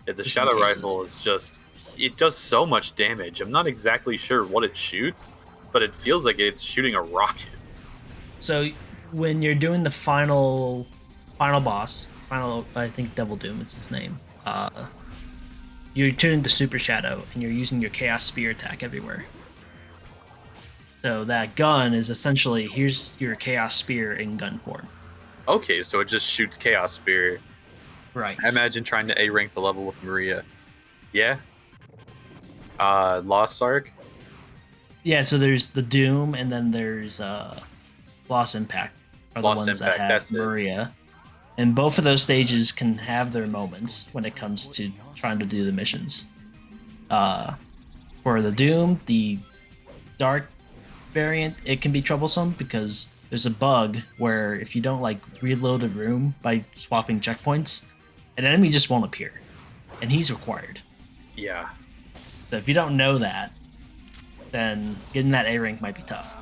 Yeah, the Shadow Rifle is just, it does so much damage. I'm not exactly sure what it shoots, but it feels like it's shooting a rocket. So when you're doing the final final boss, I think Devil Doom is his name. You're tuned to Super Shadow, and you're using your Chaos Spear attack everywhere. So that gun is essentially, here's your Chaos Spear in gun form. Okay, so it just shoots Chaos Spear. Right. I imagine trying to A rank the level with Maria. Yeah. Lost Ark. Yeah, so there's the Doom, and then there's Lost Impact are the Lost ones Impact, that that's have it. Maria. And both of those stages can have their moments when it comes to trying to do the missions. For the Doom, the Dark variant, it can be troublesome because there's a bug where if you don't like reload a room by swapping checkpoints, an enemy just won't appear, and he's required. Yeah. So if you don't know that, then getting that A rank might be tough.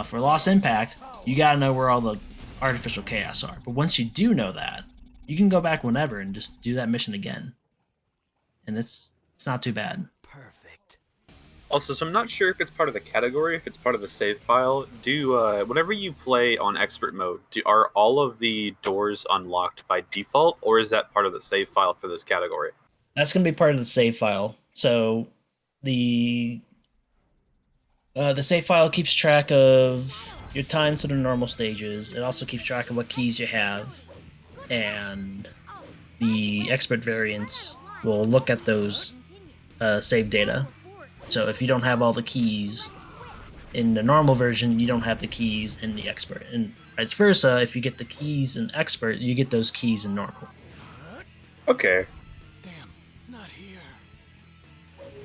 For Lost Impact, you gotta know where all the artificial chaos are. But once you do know that, you can go back whenever and just do that mission again, and it's not too bad. Also, so I'm not sure if it's part of the category, if it's part of the save file. Whenever you play on expert mode, are all of the doors unlocked by default, or is that part of the save file for this category? That's gonna be part of the save file. So the save file keeps track of your time to the normal stages. It also keeps track of what keys you have, and the expert variants will look at those save data. So if you don't have all the keys in the normal version, you don't have the keys in the expert, and vice versa. If you get the keys in expert, you get those keys in normal. Okay.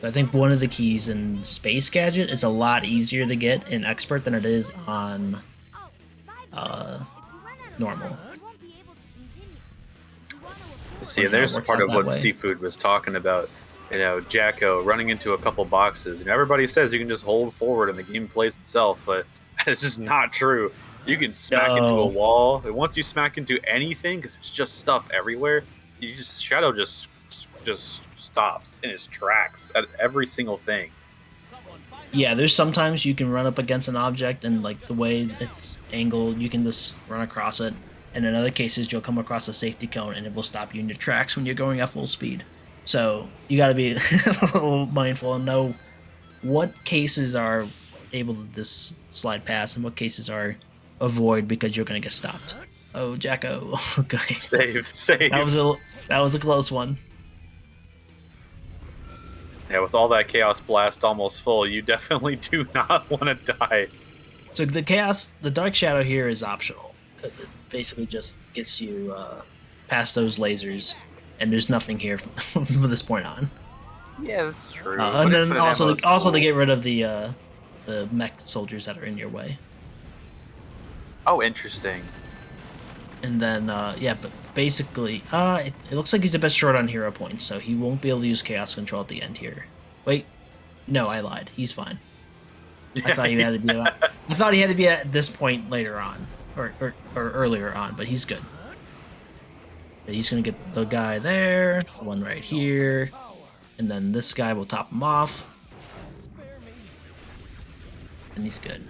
I think one of the keys in Space Gadget is a lot easier to get in expert than it is on normal. See, there's works part out of that what way. Seafood was talking about. Jacko running into a couple boxes. Everybody says you can just hold forward and the game plays itself, but it's just not true. You can smack into a wall, and once you smack into anything, because it's just stuff everywhere, Shadow just stops in its tracks at every single thing. Yeah, there's sometimes you can run up against an object and like the way it's angled, you can just run across it. And in other cases, you'll come across a safety cone and it will stop you in your tracks when you're going at full speed. So you got to be a little mindful and know what cases are able to just slide past and what cases are avoid because you're going to get stopped. Oh, Jacko. Okay. Save. That was a close one. Yeah, with all that Chaos Blast almost full, you definitely do not want to die. So the Dark Shadow here is optional because it basically just gets you past those lasers, and there's nothing here from this point on. Yeah, that's true. And then also to get rid of the mech soldiers that are in your way. Oh, interesting. And then but basically, it looks like he's a bit short on hero points, so he won't be able to use Chaos Control at the end here. Wait, no, I lied. He's fine. I thought he had to be. I thought he had to be at this point later on, or earlier on, but he's good. But he's gonna get the guy there, the one right here, and then this guy will top him off, and he's good.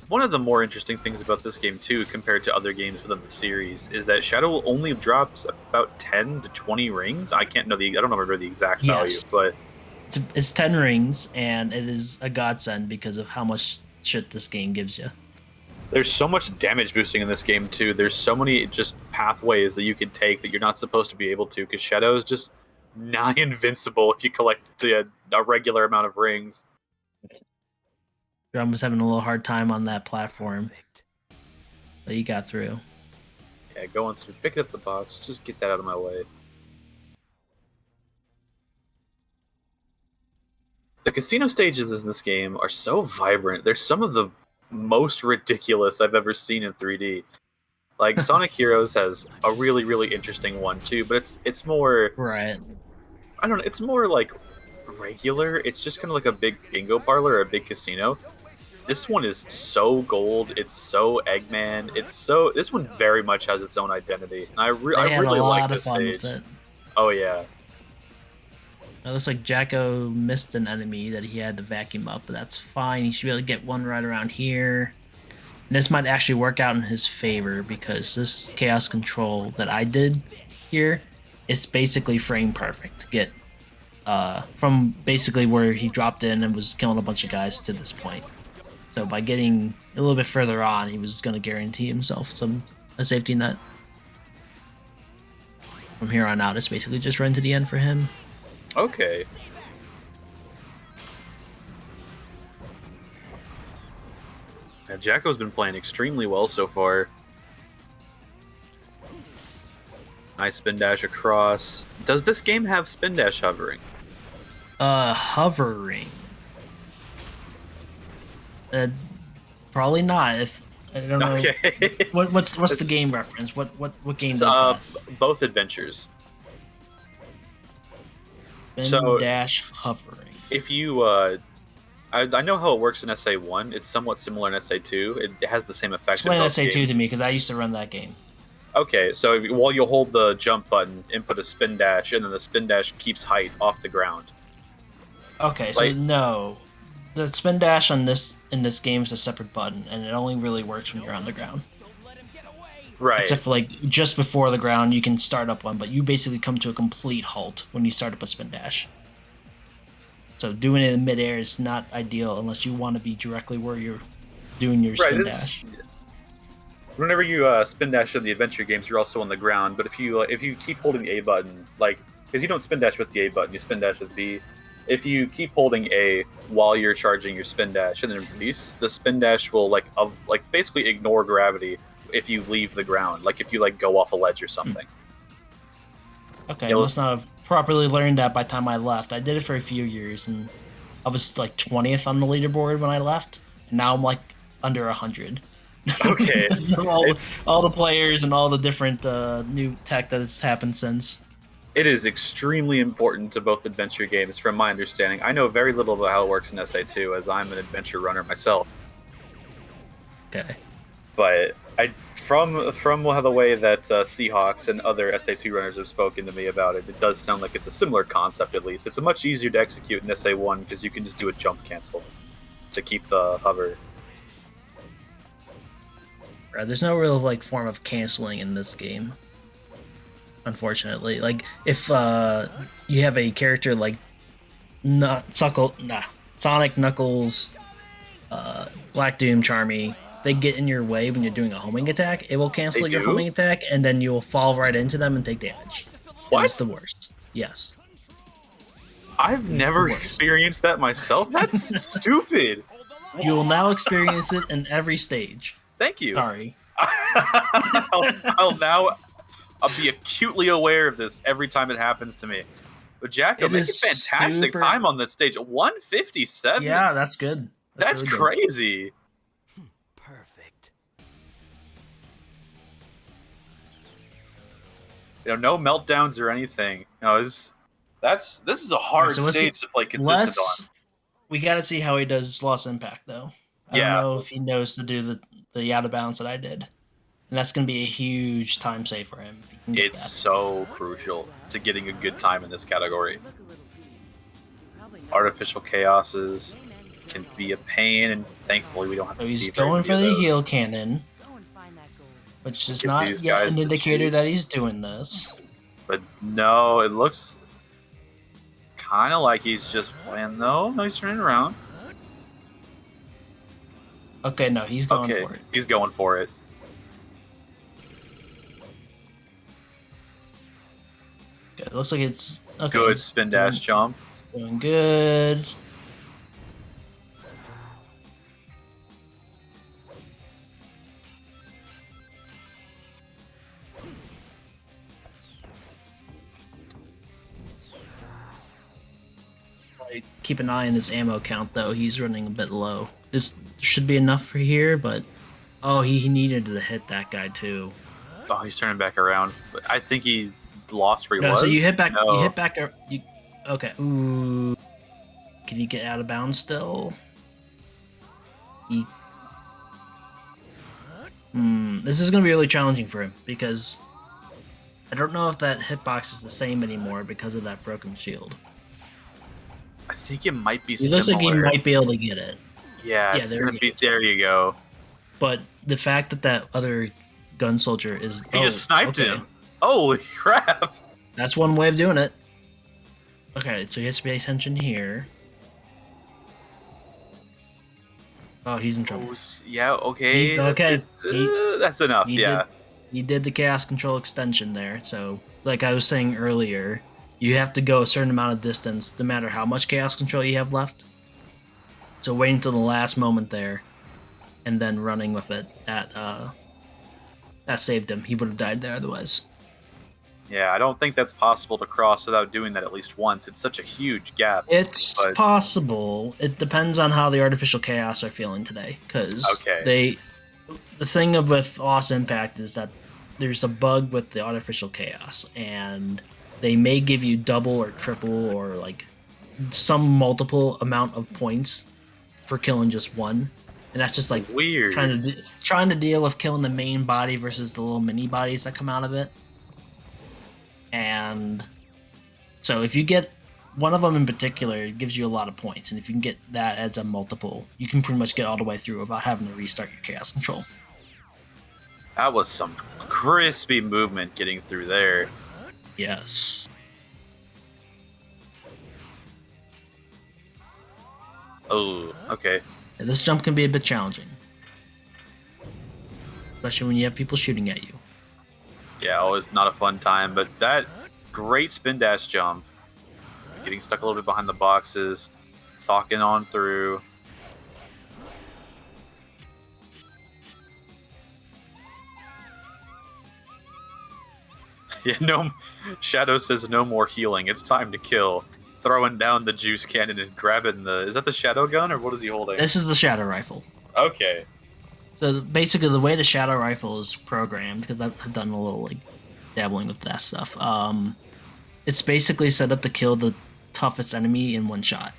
One of the more interesting things about this game, too, compared to other games within the series, is that Shadow only drops about 10 to 20 rings. I don't remember the exact value, but it's 10 rings, and it is a godsend because of how much shit this game gives you. there's so much damage boosting in this game, too. There's so many just pathways that you can take that you're not supposed to be able to, because Shadow is just nigh invincible if you collect a regular amount of rings. Drum was having a little hard time on that platform, but he got through. Yeah, going through, picking up the box, just get that out of my way. The casino stages in this game are so vibrant. They're some of the most ridiculous I've ever seen in 3D. Like Sonic Heroes has a really, really interesting one too, but it's more right. I don't know. It's more like regular. It's just kind of like a big bingo parlor or a big casino. This one is so gold. It's so Eggman. This one very much has its own identity, and I really like this stage. With it. Oh yeah. It looks like Jacko missed an enemy that he had to vacuum up, but that's fine. He should be able to get one right around here. This might actually work out in his favor because this chaos control that I did here, it's basically frame perfect to get from basically where he dropped in and was killing a bunch of guys to this point. So by getting a little bit further on, he was going to guarantee himself a safety net. From here on out, it's basically just run to the end for him. Okay. Yeah, Jacko's been playing extremely well so far. Nice spin dash across. Does this game have spin dash hovering? Hovering. Probably not. If I don't know. Okay. What's the game reference? What game does that? Both adventures. Spin dash hovering. If you, I know how it works in SA1. It's somewhat similar in SA2. It has the same effect. Explain SA2 to me because I used to run that game. Okay, so while you hold the jump button, input a spin dash, and then the spin dash keeps height off the ground. Okay, so no, the spin dash in this game is a separate button, and it only really works when you're on the ground. Right. Except for like just before the ground, you can start up one, but you basically come to a complete halt when you start up a spin dash. So doing it in midair is not ideal unless you want to be directly where you're doing your spin dash. Whenever you spin dash in the adventure games, you're also on the ground. But if you keep holding the A button, because you don't spin dash with the A button, you spin dash with B. If you keep holding A while you're charging your spin dash and then release, the spin dash will basically ignore gravity if you leave the ground, like if you go off a ledge or something. Okay, I must not have properly learned that by the time I left. I did it for a few years, and I was 20th on the leaderboard when I left, and now I'm under 100. Okay. all the players and all the different new tech that has happened since. It is extremely important to both adventure games, from my understanding. I know very little about how it works in SA2, as I'm an adventure runner myself. Okay. But from the way that Seahawks and other SA2 runners have spoken to me about it, it does sound like it's a similar concept. At least it's much easier to execute in SA1 because you can just do a jump cancel to keep the hover. Right, there's no real form of canceling in this game, unfortunately. If you have a character like Sonic, Knuckles, Black Doom, Charmy, they get in your way when you're doing a homing attack. It will cancel your homing attack, and then you'll fall right into them and take damage. What? It's the worst. Yes. I've never experienced that myself. That's stupid. You will now experience it in every stage. Thank you. Sorry. I'll be acutely aware of this every time it happens to me. But Jacko, making fantastic time on this stage. 157. Yeah, that's good. That's really crazy. Perfect. No meltdowns or anything. No, this is a hard stage to play consistent on. We got to see how he does Lost Impact, though. I don't know if he knows to do the out of bounds that I did. And that's going to be a huge time save for him. If he can get that. So crucial to getting a good time in this category. Artificial chaoses can be a pain, and thankfully we don't have to see. He's going for the heal cannon, which is not yet an indicator that he's doing this. But no, it looks kind of like he's just playing. No, he's turning around. Okay, no, he's going for it. He's going for it. Good. It looks like it's okay. Good spin dash jump. Doing good. Keep an eye on his ammo count, though. He's running a bit low. This should be enough for here, but he needed to hit that guy too. Oh, he's turning back around. I think he lost where he was. So you hit back. No. You hit back. Okay. Ooh. Can you get out of bounds still? This is going to be really challenging for him because I don't know if that hitbox is the same anymore because of that broken shield. I think it might be It looks like he might be able to get it. Yeah, it's gonna be. There you go. But the fact that that other gun soldier is He just sniped him. Holy crap! That's one way of doing it. Okay, so he has to pay attention here. Oh, he's in trouble. Yeah, okay. Okay. That's enough, yeah. He did the chaos control extension there, so like I was saying earlier, you have to go a certain amount of distance no matter how much chaos control you have left. So waiting until the last moment there and then running with it, that saved him. He would have died there otherwise. Yeah, I don't think that's possible to cross without doing that at least once. It's such a huge gap. It's possible. It depends on how the artificial chaos are feeling today, because the thing with Lost Impact is that there's a bug with the artificial chaos, and they may give you double or triple or like some multiple amount of points for killing just one, and that's just like weird. Trying to deal with killing the main body versus the little mini bodies that come out of it. And so if you get one of them in particular, it gives you a lot of points, and if you can get that as a multiple, you can pretty much get all the way through without having to restart your chaos control. That was some crispy movement getting through there. Yes. Oh, okay. Yeah, this jump can be a bit challenging, especially when you have people shooting at you. Yeah, always not a fun time, but that great spin dash jump. Getting stuck a little bit behind the boxes, talking on through. Yeah, no. Shadow says no more healing. It's time to kill. Throwing down the juice cannon and grabbing the. Is that the shadow gun or what is he holding? This is the shadow rifle. Okay. So basically, the way the shadow rifle is programmed, because I've done a little like dabbling with that stuff. It's basically set up to kill the toughest enemy in one shot,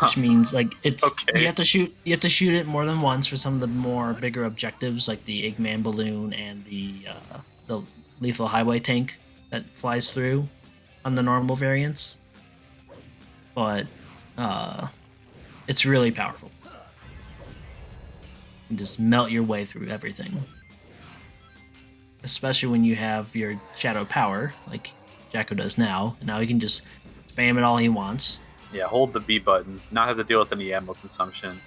which means like it's you have to shoot it more than once for some of the more bigger objectives, like the Eggman balloon and the lethal highway tank that flies through on the normal variants. But it's really powerful. And just melt your way through everything. Especially when you have your shadow power, like Jacko does now. And now he can just spam it all he wants. Yeah, hold the B button. Not have to deal with any ammo consumption.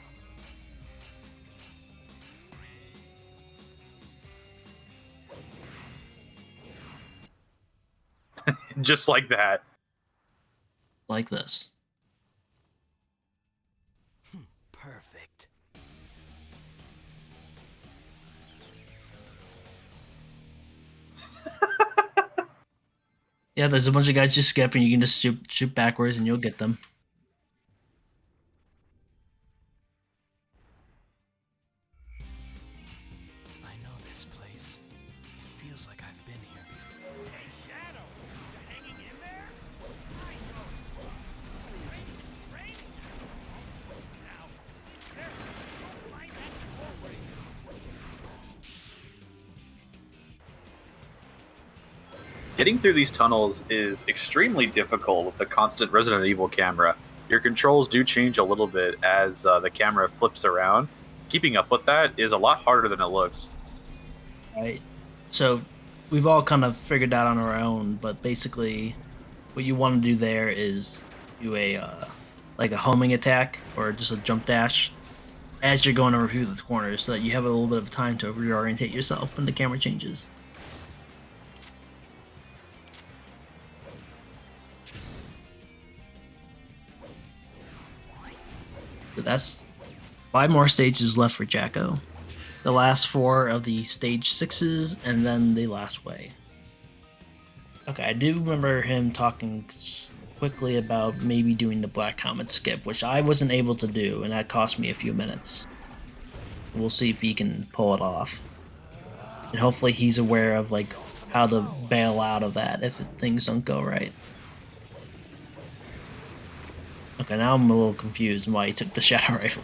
Just like that. Like this. Perfect. Yeah, there's a bunch of guys just skip, and you can just shoot backwards, and you'll get them. I know this place. It feels like I've been here before. Hey, Shadow, you hanging in there? I know. Raining. Now, be careful. Don't find that doorway. Getting through these tunnels is extremely difficult with the constant Resident Evil camera. Your controls do change a little bit as the camera flips around. Keeping up with that is a lot harder than it looks. Right. So we've all kind of figured out on our own, but basically what you want to do there is do a like a homing attack or just a jump dash as you're going over through the corners, so that you have a little bit of time to reorientate yourself when the camera changes. So that's 5 more stages left for Jacko. The last 4 of the stage 6s, and then the last way. Okay, I do remember him talking quickly about maybe doing the Black Comet skip, which I wasn't able to do, and that cost me a few minutes. We'll see if he can pull it off. And hopefully he's aware of like how to bail out of that if things don't go right. Okay, now I'm a little confused why he took the shadow rifle.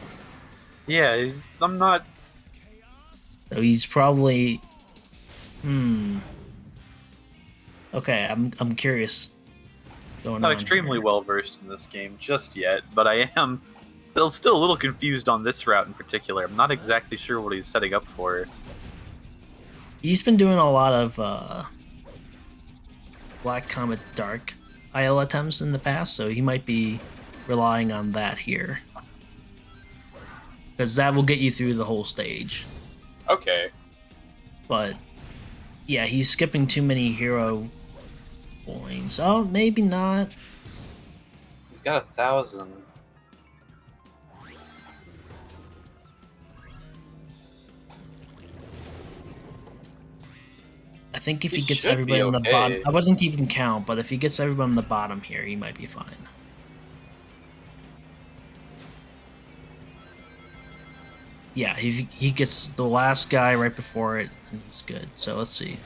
Yeah, I'm not... So he's probably... Okay, I'm curious. Not extremely well versed in this game just yet, but I am still a little confused on this route in particular. I'm not exactly sure what he's setting up for. He's been doing a lot of Black Comet Dark IL attempts in the past, so he might be relying on that here. Because that will get you through the whole stage. Okay. But, yeah, he's skipping too many hero points. Oh, maybe not. He's got 1,000. I think if he He gets should be everybody on the okay. bottom... I wasn't keeping count, but if he gets everyone on the bottom here, he might be fine. Yeah, he gets the last guy right before it, and he's good. So let's see.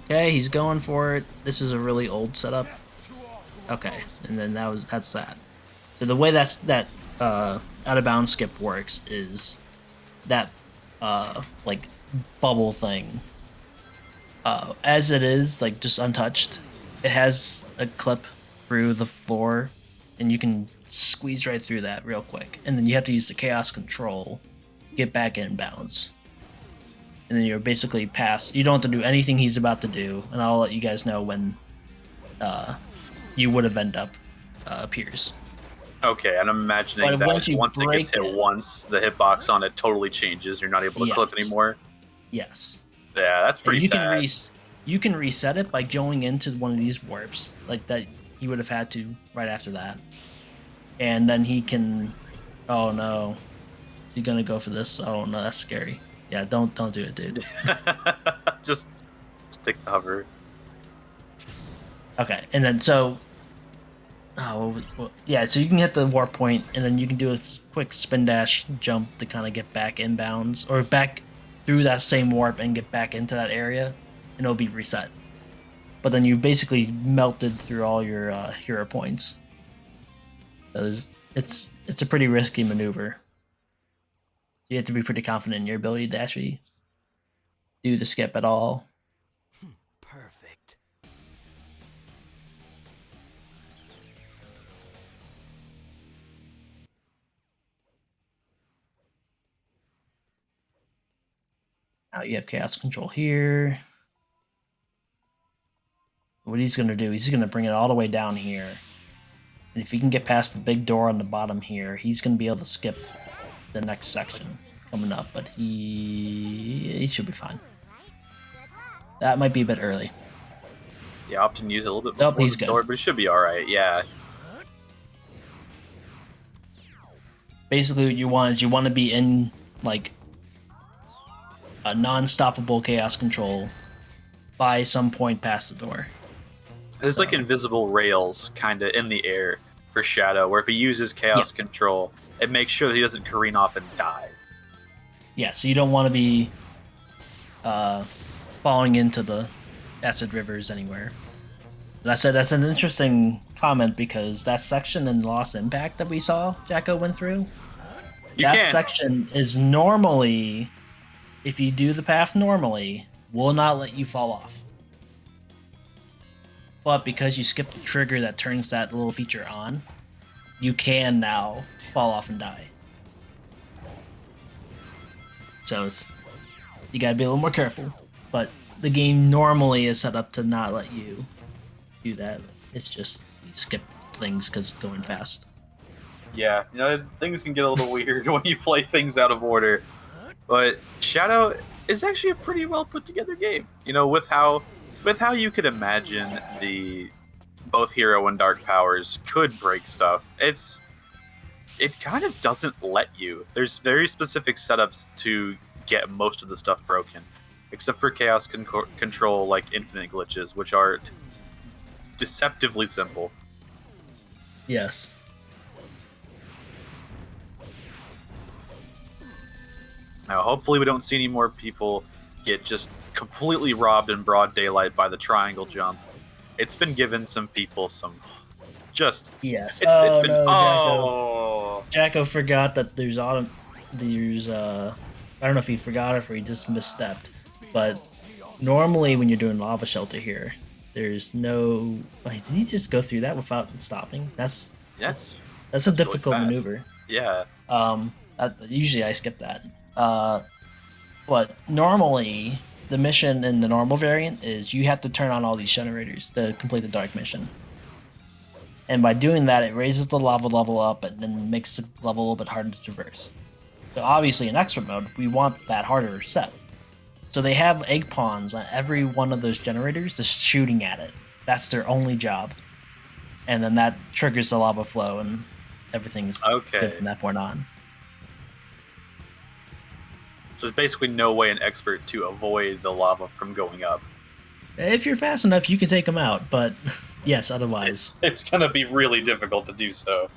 Okay, he's going for it. This is a really old setup. Okay, and then that's that. So the way that out of bounds skip works is that like bubble thing. As it is, like just untouched, it has a clip through the floor, and you can squeeze right through that real quick. And then you have to use the chaos control to get back in bounds. And then you're basically past. You don't have to do anything he's about to do, and I'll let you guys know when you would have end up appears. Okay, and I'm imagining But that once you once it gets break hit it- once, the hitbox on it totally changes. You're not able to clip Yes. anymore. Yes. Yeah, that's And pretty you sad. you can reset it by going into one of these warps, like that he would have had to right after that. And then he can... Oh no. Is he gonna go for this? Oh no, that's scary. Yeah, don't do it, dude. just take the hover. Okay, and then so... yeah, so you can hit the warp point, and then you can do a quick spin dash jump to kind of get back inbounds, or back through that same warp and get back into that area, and it'll be reset. But then you basically melted through all your hero points. So it's a pretty risky maneuver. You have to be pretty confident in your ability to actually do the skip at all. Perfect. Now you have chaos control here. What he's going to do, he's going to bring it all the way down here. And if he can get past the big door on the bottom here, he's going to be able to skip the next section coming up. But he should be fine. That might be a bit early. Yeah, opt to use it a little bit Nope, before he's the good. door, but it should be alright, yeah. Basically what you want is you want to be in like a non-stoppable chaos control by some point past the door. There's like invisible rails kind of in the air for Shadow, where if he uses chaos control, it makes sure that he doesn't careen off and die. Yeah, so you don't want to be falling into the acid rivers anywhere. And that's an interesting comment because that section in Lost Impact that we saw Jacko went through, that section is normally, if you do the path normally, will not let you fall off. But because you skipped the trigger that turns that little feature on, you can now fall off and die. So you gotta be a little more careful. But the game normally is set up to not let you do that. It's just you skip things because it's going fast. Yeah, things can get a little weird when you play things out of order. But Shadow is actually a pretty well put together game. With how you could imagine the both hero and dark powers could break stuff. It kind of doesn't let you. There's very specific setups to get most of the stuff broken, except for chaos control, like infinite glitches, which are deceptively simple. Yes. Now, hopefully we don't see any more people get just completely robbed in broad daylight by the triangle jump. It's been given some people some just... Yes. It's been... Jacko forgot that there's I don't know if he forgot or if he just misstepped, but normally when you're doing Lava Shelter here, there's no... Wait, did he just go through that without stopping? That's That's a really difficult fast. maneuver. Yeah. Usually I skip that. But normally the mission in the normal variant is you have to turn on all these generators to complete the dark mission. And by doing that, it raises the lava level up and then makes the level a little bit harder to traverse. So obviously in expert mode, we want that harder set. So they have egg pawns on every one of those generators just shooting at it. That's their only job. And then that triggers the lava flow and everything's good from that point on. So there's basically no way an expert to avoid the lava from going up. If you're fast enough, you can take them out, but yes, otherwise. It's gonna be really difficult to do so.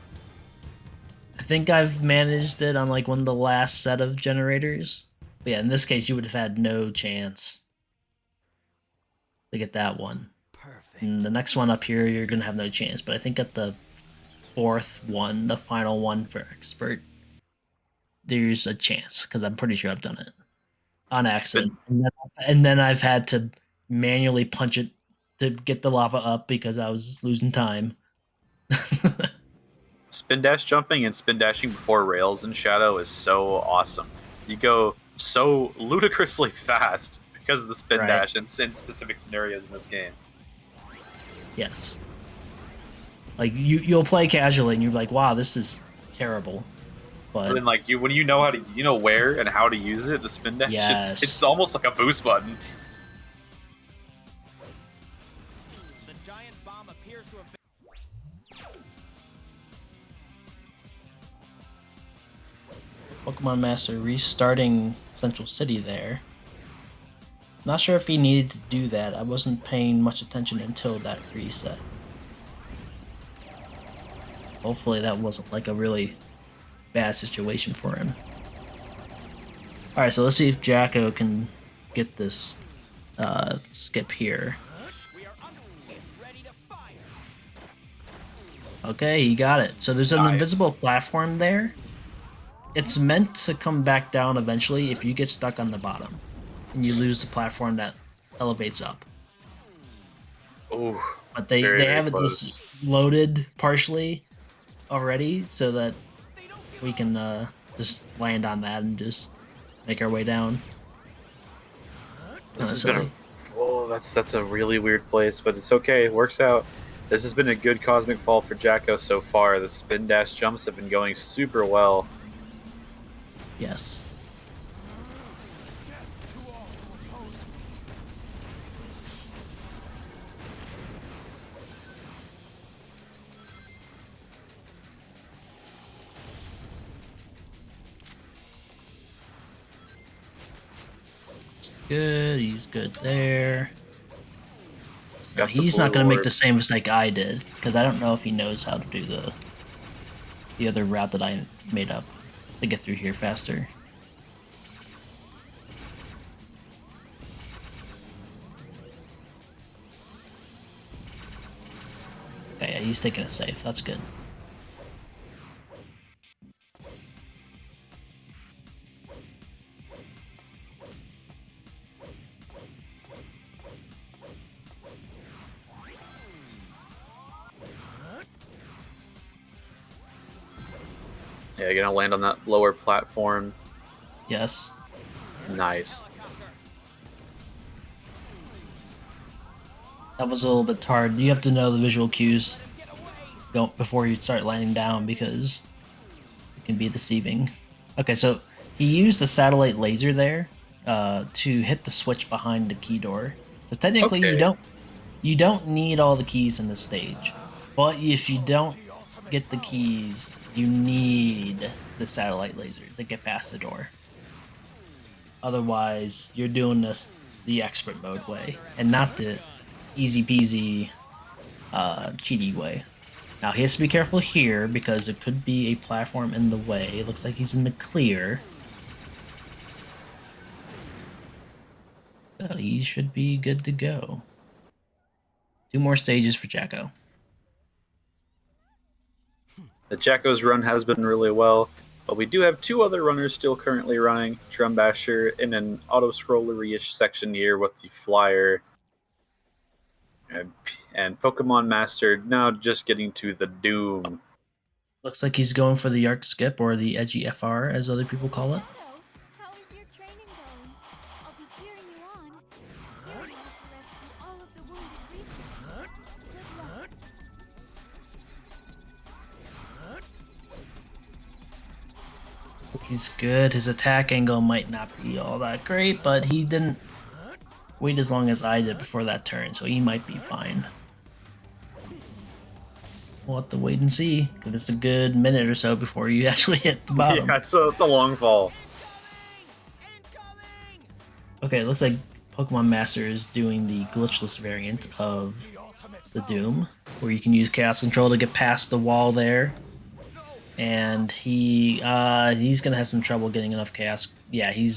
I think I've managed it on like one of the last set of generators. But yeah, in this case, you would have had no chance to get that one. Perfect. And the next one up here, you're gonna have no chance. But I think at the fourth one, the final one for expert, there's a chance because I'm pretty sure I've done it on accident, and then I've had to manually punch it to get the lava up because I was losing time. Spin dash jumping and spin dashing before rails in Shadow is so awesome. You go so ludicrously fast because of the spin dash in specific scenarios in this game. Yes. Like you'll play casually and you're like, wow, this is terrible. But then like when you know how to where and how to use it, the spin dash, it's almost like a boost button. Pokemon Master restarting Central City there. Not sure if he needed to do that. I wasn't paying much attention until that reset. Hopefully that wasn't like a really bad situation for him. Alright, so let's see if Jacko can get this skip here. Okay, he got it. So there's an invisible platform there. It's meant to come back down eventually if you get stuck on the bottom and you lose the platform that elevates up. Oh, but they have this loaded partially already so that we can just land on that and just make our way down. This has been that's a really weird place, but it's okay. It works out. This has been a good Cosmic Fall for Jacko so far. The spin dash jumps have been going super well. Yes. Good, he's good there. So he's not going to make the same mistake I did, because I don't know if he knows how to do the other route that I made up to get through here faster. Okay, yeah, he's taking it safe. That's good. Yeah, you're gonna land on that lower platform. Yes. Nice. That was a little bit hard. You have to know the visual cues before you start landing down because it can be deceiving. Okay, so he used the satellite laser there to hit the switch behind the key door. So technically, you don't need all the keys in this stage, but if you don't get the keys, you need the satellite laser to get past the door. Otherwise, you're doing this the expert mode way, and not the easy peasy cheaty way. Now he has to be careful here because there could be a platform in the way. It looks like he's in the clear. So he should be good to go. 2 more stages for Jacko. The Jacko's run has been really well, but we do have 2 other runners still currently running. Trumbasher in an auto-scrollery-ish section here with the Flyer. And Pokemon Master now just getting to the Doom. Looks like he's going for the arc skip or the edgy FR, as other people call it. How is your training going? I'll be cheering you on. You're going to rescue all of the wounded recently. Good luck. He's good. His attack angle might not be all that great, but he didn't wait as long as I did before that turn, so he might be fine. We'll have to wait and see. Give us a good minute or so before you actually hit the bottom. Yeah, it's a long fall. Okay, it looks like Pokemon Master is doing the glitchless variant of the Doom, where you can use Chaos Control to get past the wall there. And he's gonna have some trouble getting enough Chaos. Yeah, he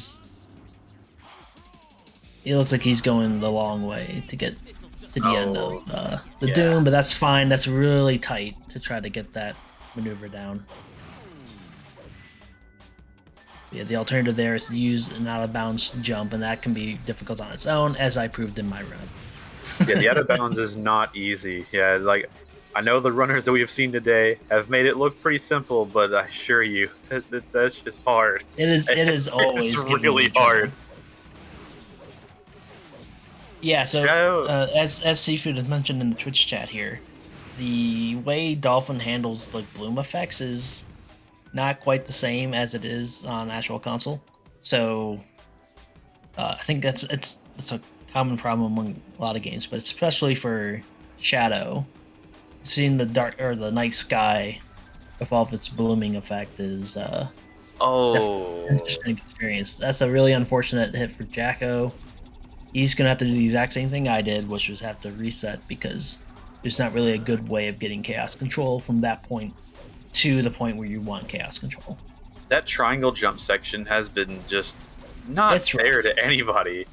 looks like he's going the long way to get to the end of the Doom, but that's fine. That's really tight to try to get that maneuver down. Yeah, the alternative there is to use an out-of-bounds jump, and that can be difficult on its own, as I proved in my run. Yeah, the out of bounds is not easy. Yeah, like I know the runners that we have seen today have made it look pretty simple, but I assure you, that's just hard. It is always it's giving really you trouble. hard. Yeah, so as Seafood has mentioned in the Twitch chat here, the way Dolphin handles like bloom effects is not quite the same as it is on actual console. So I think it's a common problem among a lot of games, but especially for Shadow, seeing the dark or the night sky with all of its blooming effect is definitely an interesting experience. That's a really unfortunate hit for Jacko. He's gonna have to do the exact same thing I did, which was have to reset because there's not really a good way of getting Chaos Control from that point to the point where you want Chaos Control. That triangle jump section has been just not fair to anybody.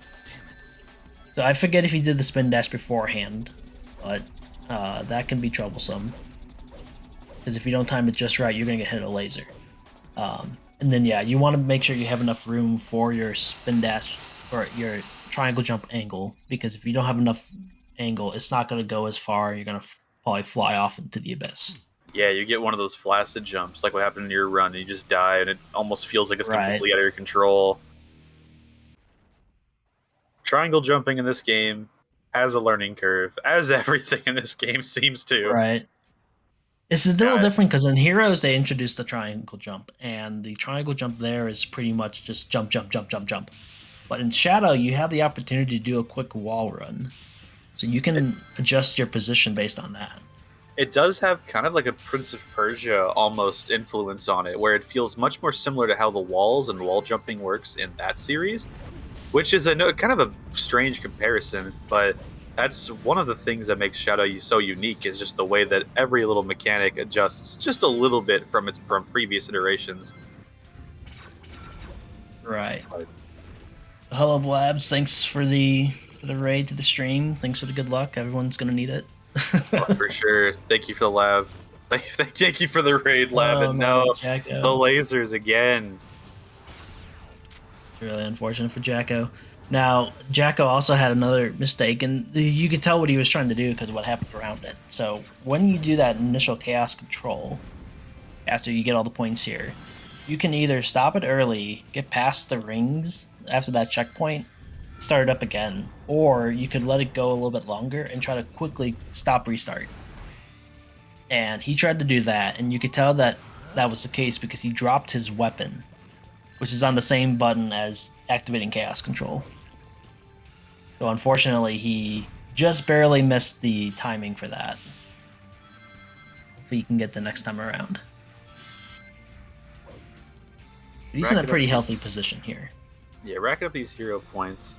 So I forget if he did the spin dash beforehand, but that can be troublesome. Because if you don't time it just right, you're going to get hit a laser. And then, yeah, you want to make sure you have enough room for your spin dash or your triangle jump angle. Because if you don't have enough angle, it's not going to go as far. You're going to probably fly off into the abyss. Yeah, you get one of those flaccid jumps, like what happened in your run, and you just die, and it almost feels like it's completely out of your control. Triangle jumping in this game has a learning curve, as everything in this game seems to. Right. It's a little different because in Heroes they introduced the triangle jump, and the triangle jump there is pretty much just jump, jump, jump, jump, jump. But in Shadow, you have the opportunity to do a quick wall run, so you can adjust your position based on that. It does have kind of like a Prince of Persia almost influence on it, where it feels much more similar to how the walls and wall jumping works in that series, which is kind of a strange comparison, but that's one of the things that makes Shadow so unique is just the way that every little mechanic adjusts just a little bit from previous iterations. Right. Hello, Blabs. Thanks for the raid to the stream. Thanks for the good luck. Everyone's gonna need it. Oh, for sure. Thank you for the lab. Thank you for the raid, lab. Oh, and no, no, Jacko. the lasers again. It's really unfortunate for Jacko. Now, Jacko also had another mistake, and you could tell what he was trying to do because of what happened around it. So when you do that initial Chaos Control, after you get all the points here, you can either stop it early, get past the rings after that checkpoint, start it up again, or you could let it go a little bit longer and try to quickly stop restart. And he tried to do that, and you could tell that that was the case because he dropped his weapon, which is on the same button as activating Chaos Control. So unfortunately, he just barely missed the timing for that. Hopefully you can get the next time around. But he's in a pretty healthy position here. Yeah, racking up these hero points.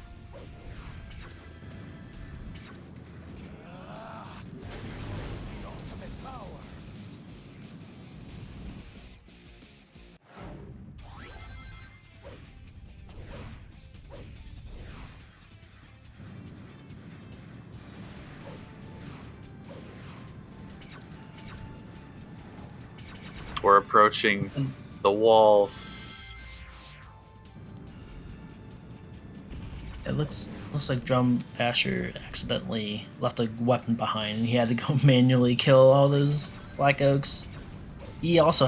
We're approaching the wall. It looks like Drum Asher accidentally left a weapon behind, and he had to go manually kill all those Black Oaks. he also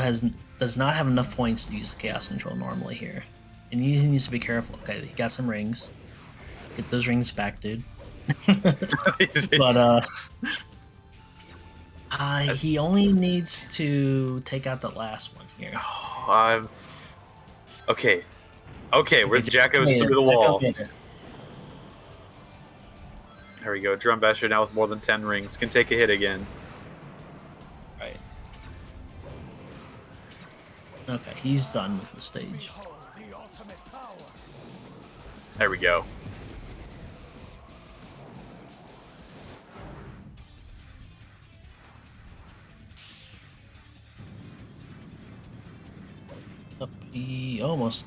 does not have enough points to use the Chaos Control normally here. And he needs to be careful. Okay, he got some rings. Get those rings back, dude. But he only needs to take out the last one here. Okay. Okay, where's Jacko's through the wall? There we go. Drum Basher now with more than 10 rings. Can take a hit again. Right. Okay, he's done with the stage. There we go. He almost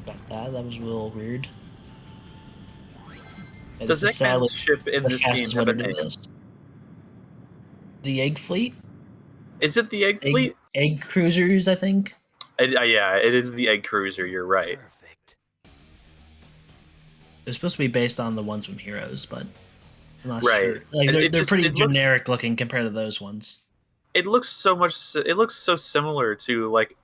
got that. That was a little weird. Does Eggman's ship in this game have a name? The Egg Fleet? Is it the Egg Fleet? Egg Cruisers, I think. Yeah, it is the Egg Cruiser. You're right. They're supposed to be based on the ones from Heroes, but I'm not Right. sure. Like they're pretty generic looking compared to those ones. It looks so much. It looks so similar to like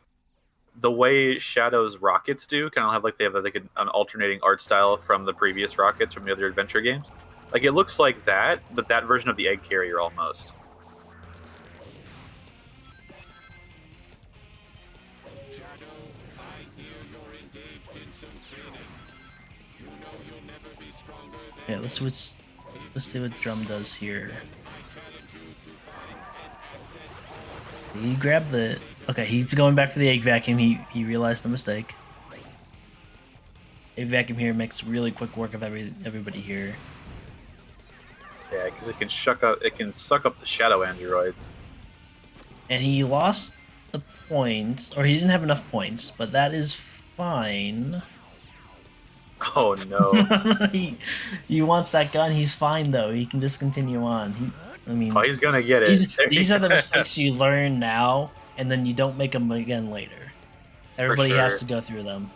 the way Shadow's rockets do. Kind of have they have an alternating art style from the previous rockets from the other adventure games. Like it looks like that, but that version of the egg carrier almost. Yeah, let's see what Drum does here. He grabbed the... Okay, he's going back for the egg vacuum. He realized the mistake. Egg vacuum here makes really quick work of everybody here. Yeah, because it can suck up the shadow androids. And he lost the points, or he didn't have enough points, but that is fine. Oh no. he wants that gun. He's fine though. He can just continue on. He's gonna get it. These are the mistakes you learn now, and then you don't make them again later. Everybody has to go through them.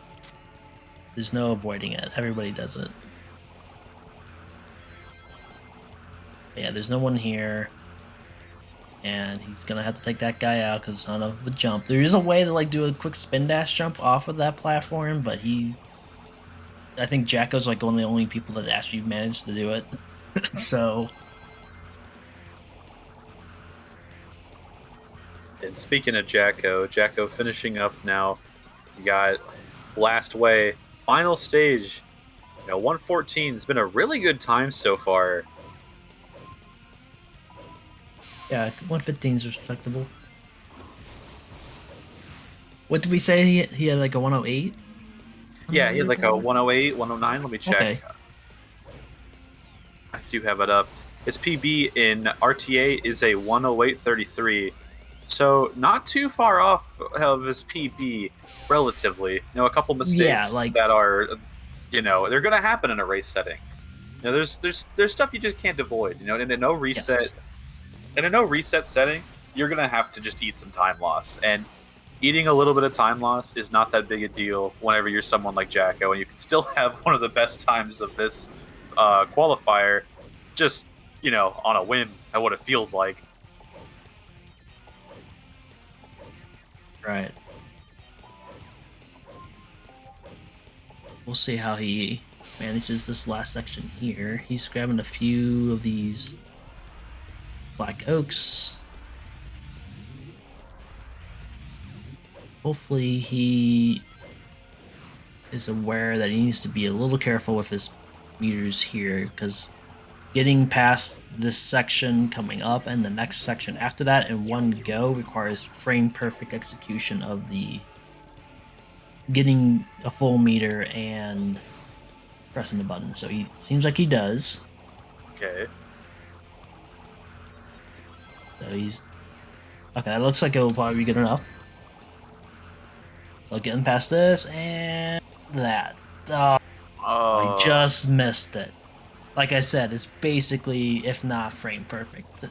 There's no avoiding it. Everybody does it. Yeah, there's no one here, and he's gonna have to take that guy out because it's not enough of a jump. There is a way to do a quick spin dash jump off of that platform, but I think Jacko's one of the only people that actually managed to do it. So. And speaking of Jacko finishing up now. You got Last Way, final stage. 114 has been a really good time so far. Yeah, 115 is respectable. What did we say? He had a 108? Yeah, he had a 108, 109. Let me check. Okay. I do have it up. His PB in RTA is a 108.33. So not too far off of his PB, relatively. A couple mistakes that are, they're going to happen in a race setting. There's stuff you just can't avoid. In a no reset, in a no reset setting, you're going to have to just eat some time loss. And eating a little bit of time loss is not that big a deal whenever you're someone like Jacko, and you can still have one of the best times of this qualifier, just on a whim at what it feels like. Right. We'll see how he manages this last section here. He's grabbing a few of these black oaks. Hopefully he is aware that he needs to be a little careful with his meters here, because getting past this section coming up and the next section after that in one go requires frame perfect execution of the getting a full meter and pressing the button. So he seems like he does. Okay. So he's okay. It looks like it will probably be good enough. So getting past this and that. Oh, I just missed it. Like I said, it's basically, if not frame perfect,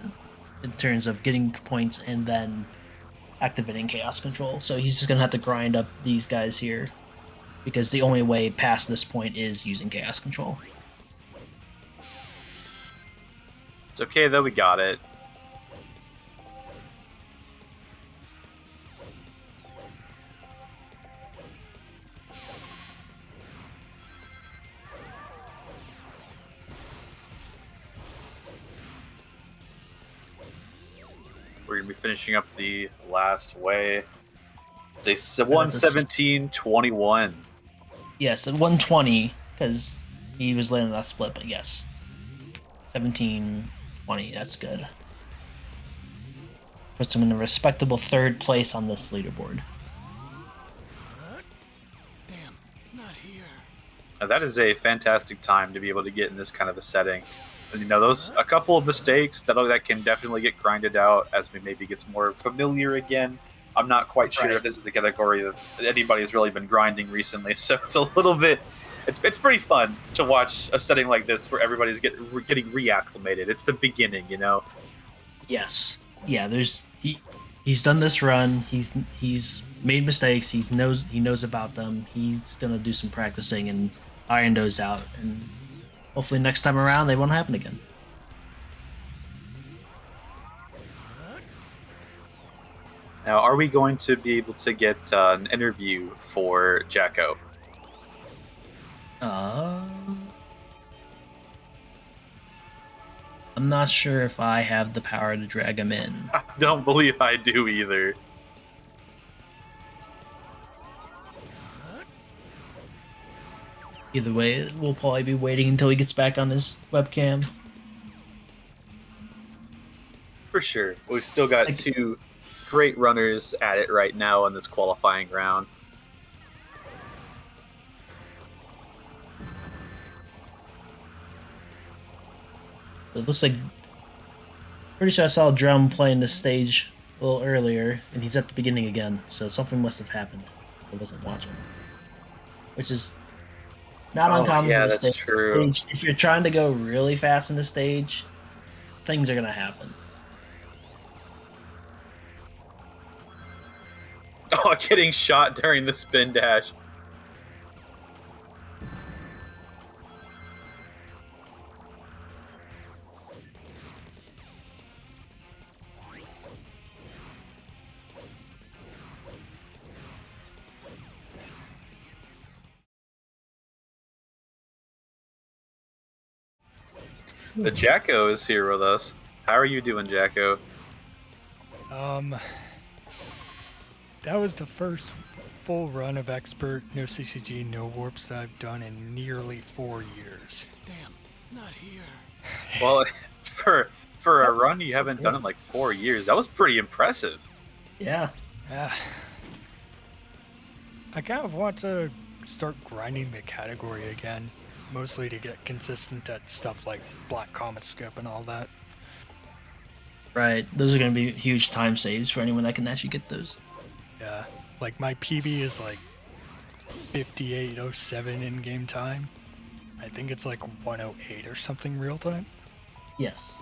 in terms of getting points and then activating Chaos Control. So he's just going to have to grind up these guys here, because the only way past this point is using Chaos Control. It's okay though, we got it. we're gonna be finishing up the last way. It's a 117.21. Yes, at 120 because he was late on that split, but yes, 17-20. That's good. Puts him in a respectable third place on this leaderboard. Damn, not here. Now, that is a fantastic time to be able to get in this kind of a setting. And, you know, those a couple of mistakes that can definitely get grinded out as we maybe gets more familiar again. I'm not quite sure if this is a category that anybody's really been grinding recently, so it's a little bit. It's pretty fun to watch a setting like this where everybody's getting reacclimated. It's the beginning, you know. Yes. Yeah. He's done this run. He's made mistakes. He knows about them. He's gonna do some practicing and iron those out, and hopefully next time around they won't happen again. Now, are we going to be able to get an interview for Jacko? I'm not sure if I have the power to drag him in. I don't believe I do either. Either way, we'll probably be waiting until he gets back on his webcam. For sure. We've still got two great runners at it right now in this qualifying round. It looks like... Pretty sure I saw Drum playing this stage a little earlier, and he's at the beginning again, so something must have happened. I wasn't watching. Which is not uncommon yeah, for the that's stage. true. If you're trying to go really fast in the stage, things are going to happen. Oh, getting shot during the spin dash. The Jacko is here with us. How are you doing, Jacko? That was the first full run of Expert, no CCG, no warps that I've done in nearly 4 years. Damn, not here. Well, for a run you haven't done in like 4 years, that was pretty impressive. Yeah. Yeah. I kind of want to start grinding the category again, mostly to get consistent at stuff like Black Comet Skip and all that. Right, those are going to be huge time saves for anyone that can actually get those. Yeah, like my PB is like 58:07 in game time. I think it's like 1:08 or something real time. Yes.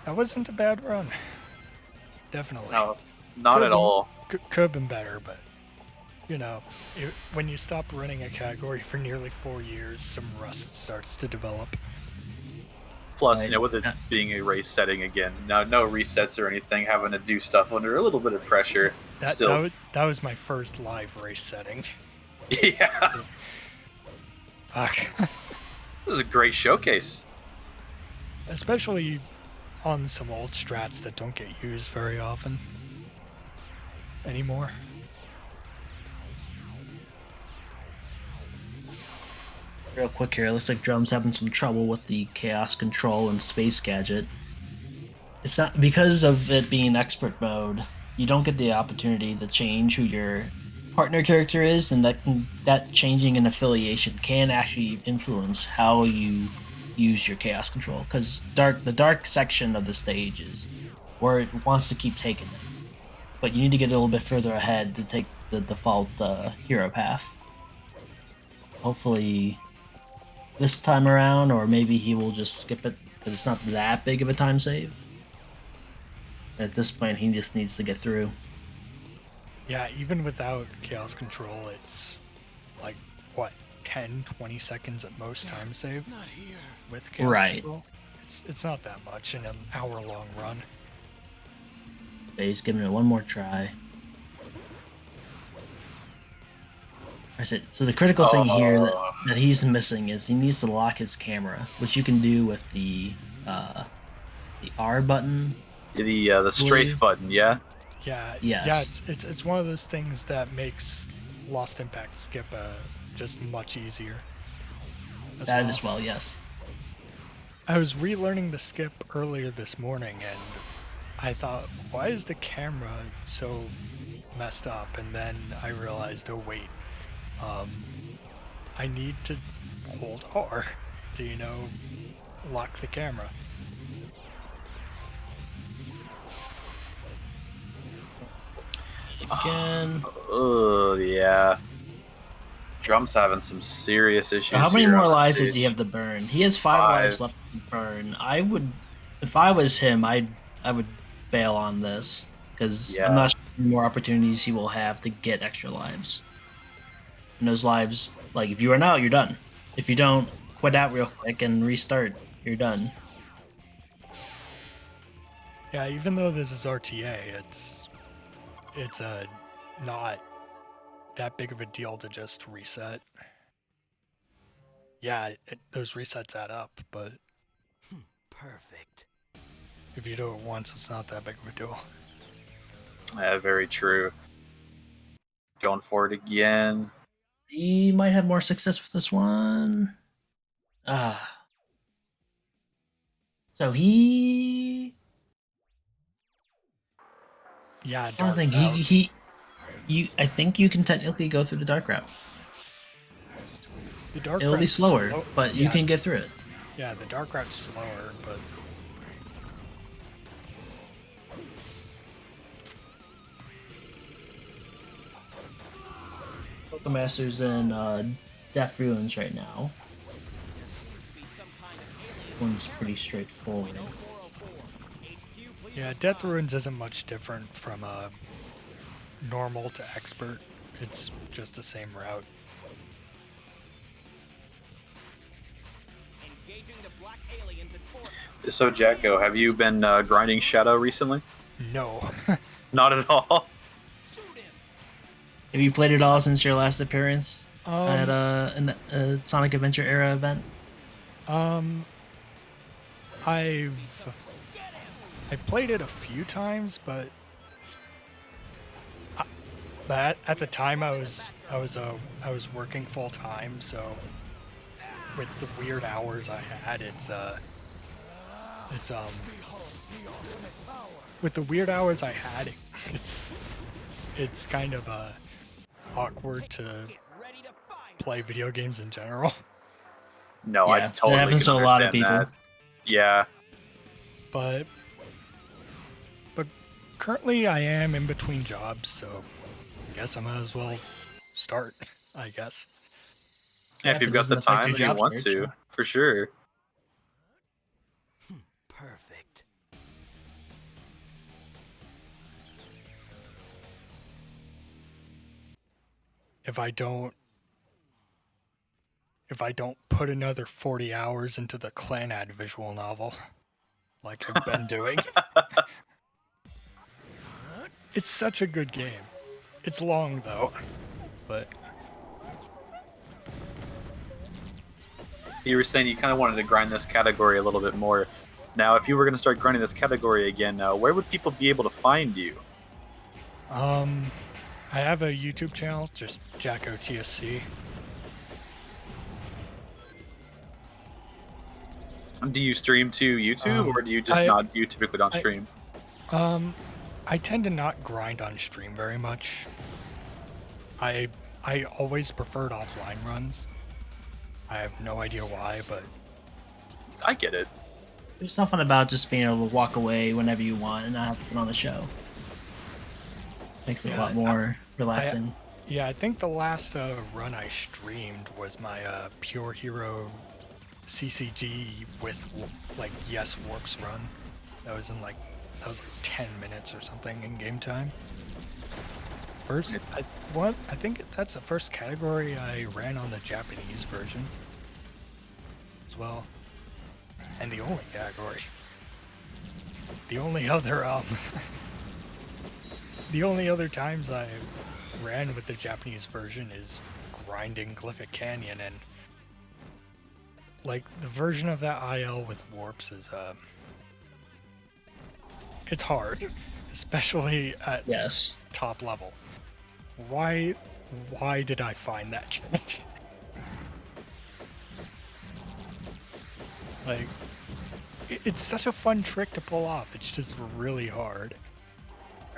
That wasn't a bad run. Definitely. No, not at all. Could have been better, but you know, when you stop running a category for nearly 4 years, some rust starts to develop. Plus, you know, with it being a race setting again, no resets or anything, having to do stuff under a little bit of pressure. That was my first live race setting. Yeah. Fuck. This was a great showcase. Especially on some old strats that don't get used very often anymore. Real quick here, it looks like Drum's having some trouble with the Chaos Control and Space Gadget. It's not because of it being expert mode, you don't get the opportunity to change who your partner character is, and that changing an affiliation can actually influence how you use your Chaos Control, because the dark section of the stage is where it wants to keep taking it. But you need to get a little bit further ahead to take the default hero path. Hopefully this time around, or maybe he will just skip it because it's not that big of a time save. At this point, he just needs to get through. Yeah, even without Chaos Control, it's like, what, 10-20 seconds at most time save? Not here. With Chaos Right. Control? It's not that much in an hour-long run. Okay, he's giving it one more try. I said, so the critical thing here that he's missing is he needs to lock his camera, which you can do with the the R button. The strafe button, yeah. Yeah, Yes. yeah. It's one of those things that makes Lost Impact skip just much easier. That as well, yes. I was relearning the skip earlier this morning, and I thought, why is the camera so messed up? And then I realized, oh wait, I need to hold R to, lock the camera. Again. Oh, yeah. Drum's having some serious issues. How many here more on the lives does stage. he have to burn? He has 5 lives left to burn. I would, if I was him, I would bail on this because I'm not sure how many more opportunities he will have to get extra lives. And those lives, like if you run out, you're done. If you don't, quit out real quick and restart. You're done. Yeah, even though this is RTA, it's not that big of a deal to just reset. Yeah, those resets add up, but Perfect. if you do it once, it's not that big of a deal. Yeah, very true. Going for it again. He might have more success with this one. So he. Yeah, I don't think I think you can technically go through the dark route. The dark It'll be route's slower, slow- but you yeah, can get through it. Yeah, the dark route's slower, but Master's in Death Ruins right now. One's pretty straightforward. yeah, Death Ruins isn't much different from normal to expert. It's just the same route. So, Jacko, have you been grinding Shadow recently? No. Not at all. Have you played it all since your last appearance Um, at in the Sonic Adventure era event? I've played it a few times, but at the time I was working full time, so with the weird hours I had, with the weird hours I had, it's kind of awkward to play video games in general. No, Yeah, I that totally happens can to a lot of understand people. that. Yeah. But currently I am in between jobs, so I guess I might as well start, I guess. Yeah, if you've got the time and you want to, for sure. Perfect. If I don't put another 40 hours into the Clanad visual novel, like I've been doing. It's such a good game. It's long though, but You were saying you kind of wanted to grind this category a little bit more. Now, if you were going to start grinding this category again, where would people be able to find you? I have a YouTube channel, just Jacko TSC. Do you stream to YouTube, or do you just you typically don't stream? I tend to not grind on stream very much. I always preferred offline runs. I have no idea why, but I get it. There's something about just being able to walk away whenever you want and not have to put on the show. Makes it a lot more relaxing. I think the last run I streamed was my Pure Hero CCG with like Yes Warps run. That was like 10 minutes or something in game time. I think that's the first category I ran on the Japanese version as well, and the only category. The only other times I ran with the Japanese version is grinding Glyphic Canyon, and like the version of that IL with warps is it's hard, especially at top level. Why did I find that change? Like, it's such a fun trick to pull off. It's just really hard.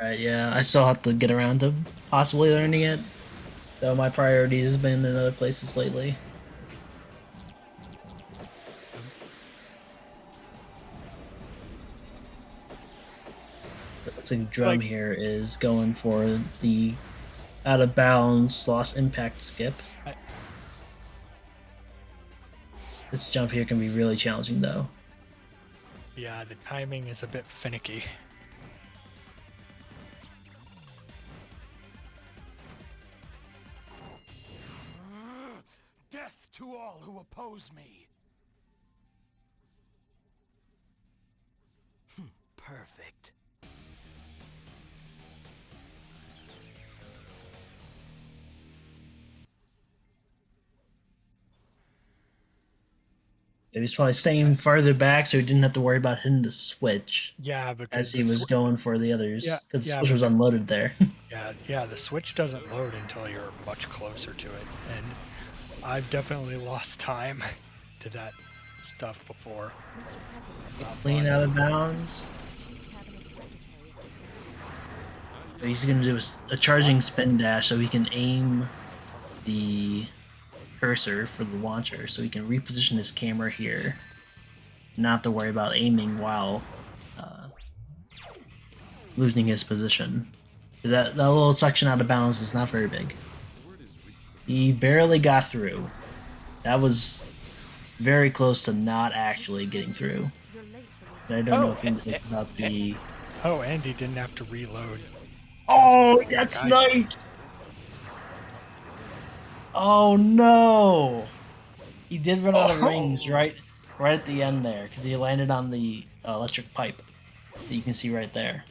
Right, yeah. I still have to get around to possibly learning it. Though my priority has been in other places lately. The drum here is going for the out of bounds lost impact skip. This jump here can be really challenging though. Yeah, the timing is a bit finicky. Death to all who oppose me. Perfect. He was probably staying farther back so he didn't have to worry about hitting the switch. Yeah, because as he was going for the others. Yeah, Because the yeah, switch was but- unloaded there. Yeah, the switch doesn't load until you're much closer to it, and I've definitely lost time to that stuff before. It's not Clean fun. out of bounds. So he's going to do a charging spin dash so he can aim the cursor for the launcher so he can reposition his camera here. Not have to worry about aiming while losing his position. That little section out of bounds is not very big. He barely got through. That was very close to not actually getting through. And I don't know if he was about the... Oh, and he didn't have to reload. Oh, that's sniped! Oh no! He did run out of rings right at the end there because he landed on the electric pipe that you can see right there.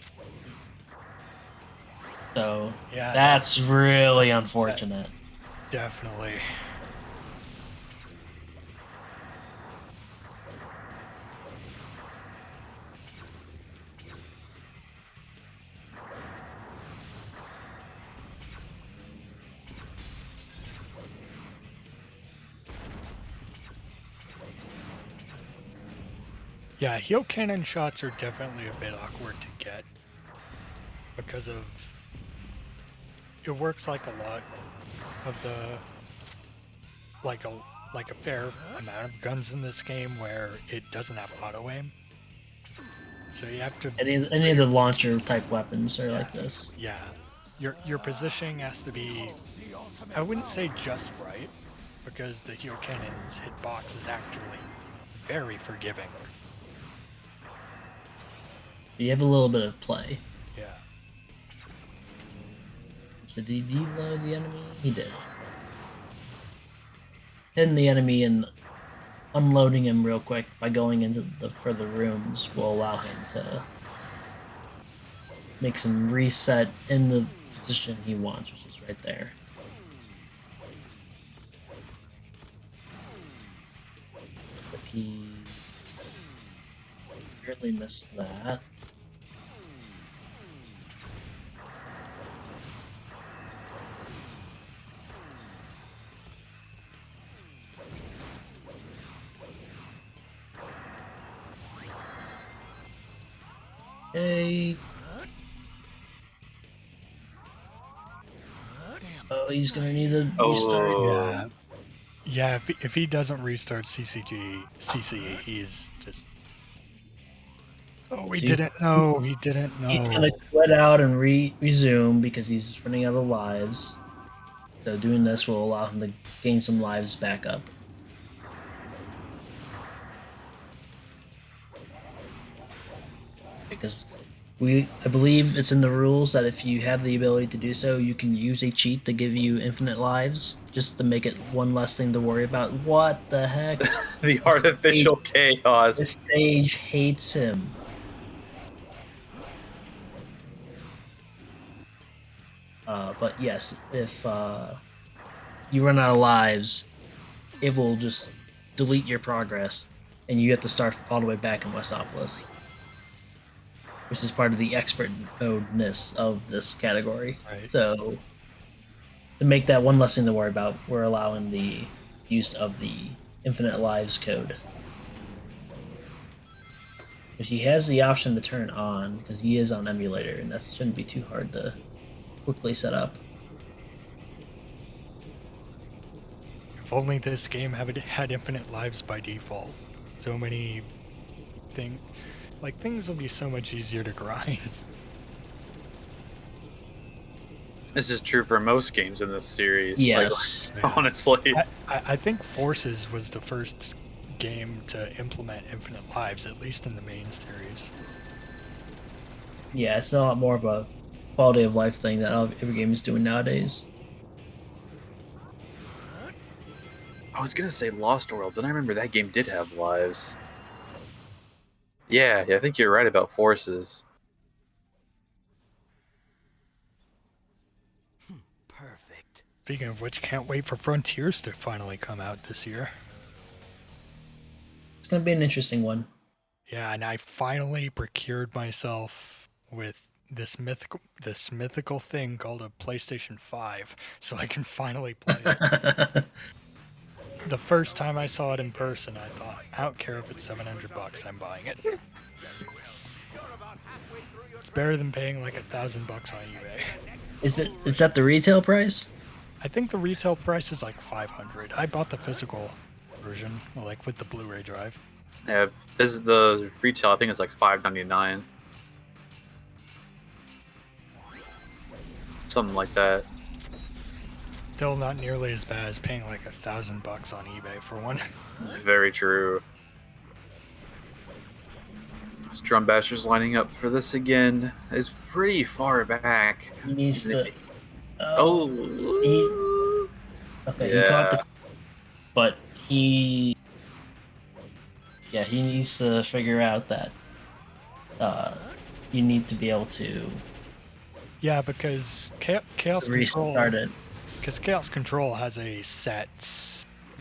So Yeah, that's really unfortunate. Definitely. Yeah, heel cannon shots are definitely a bit awkward to get because of it works like a lot of the like a fair amount of guns in this game where it doesn't have auto aim. So you have to Any of the launcher type weapons are like this. yeah. Your positioning has to be I wouldn't say just right, because the heel cannon's hitbox is actually very forgiving. You have a little bit of play. Yeah. So did he deload the enemy? He did. Hitting the enemy and unloading him real quick by going into the further rooms will allow him to make some reset in the position he wants, which is right there. But he barely missed that. Hey. Oh, he's gonna need a restart. Yeah, if he doesn't restart CCE, he's just. Oh, he didn't know. He didn't know. He's gonna quit out and resume because he's running out of lives. So doing this will allow him to gain some lives back up. Because I believe it's in the rules that if you have the ability to do so, you can use a cheat to give you infinite lives, just to make it one less thing to worry about. What the heck? The artificial chaos. The stage hates him. But yes, if you run out of lives, it will just delete your progress, and you have to start all the way back in Westopolis, which is part of the expert mode-ness of this category. Right. So, to make that one less thing to worry about, we're allowing the use of the infinite lives code. Which he has the option to turn on, because he is on emulator, and that shouldn't be too hard to quickly set up. If only this game had infinite lives by default. So many things will be so much easier to grind. This is true for most games in this series. Yes. Like, honestly. I think Forces was the first game to implement infinite lives, at least in the main series. Yeah, it's a lot more of a quality of life thing that every game is doing nowadays. I was gonna say Lost World, but I remember that game did have lives. Yeah, I think you're right about Forces. Perfect. Speaking of which, can't wait for Frontiers to finally come out this year. It's gonna be an interesting one. Yeah, and I finally procured myself with this mythical thing called a PlayStation 5, so I can finally play it. The first time I saw it in person, I thought, I don't care if it's $700, I'm buying it. It's better than paying like $1,000 on eBay. Is that the retail price? I think the retail price is like $500. I bought the physical version, like with the Blu-ray drive. Yeah, this is the retail. I think it's like $5.99, something like that. Still not nearly as bad as paying like $1,000 on eBay for one. Very true. This Drum Basher's lining up for this again. Is pretty far back. He needs to. Okay, Yeah. he caught the. But he. Yeah, he needs to figure out that. You need to be able to. Yeah, because Chaos Restart Control. it. Because Chaos Control has a set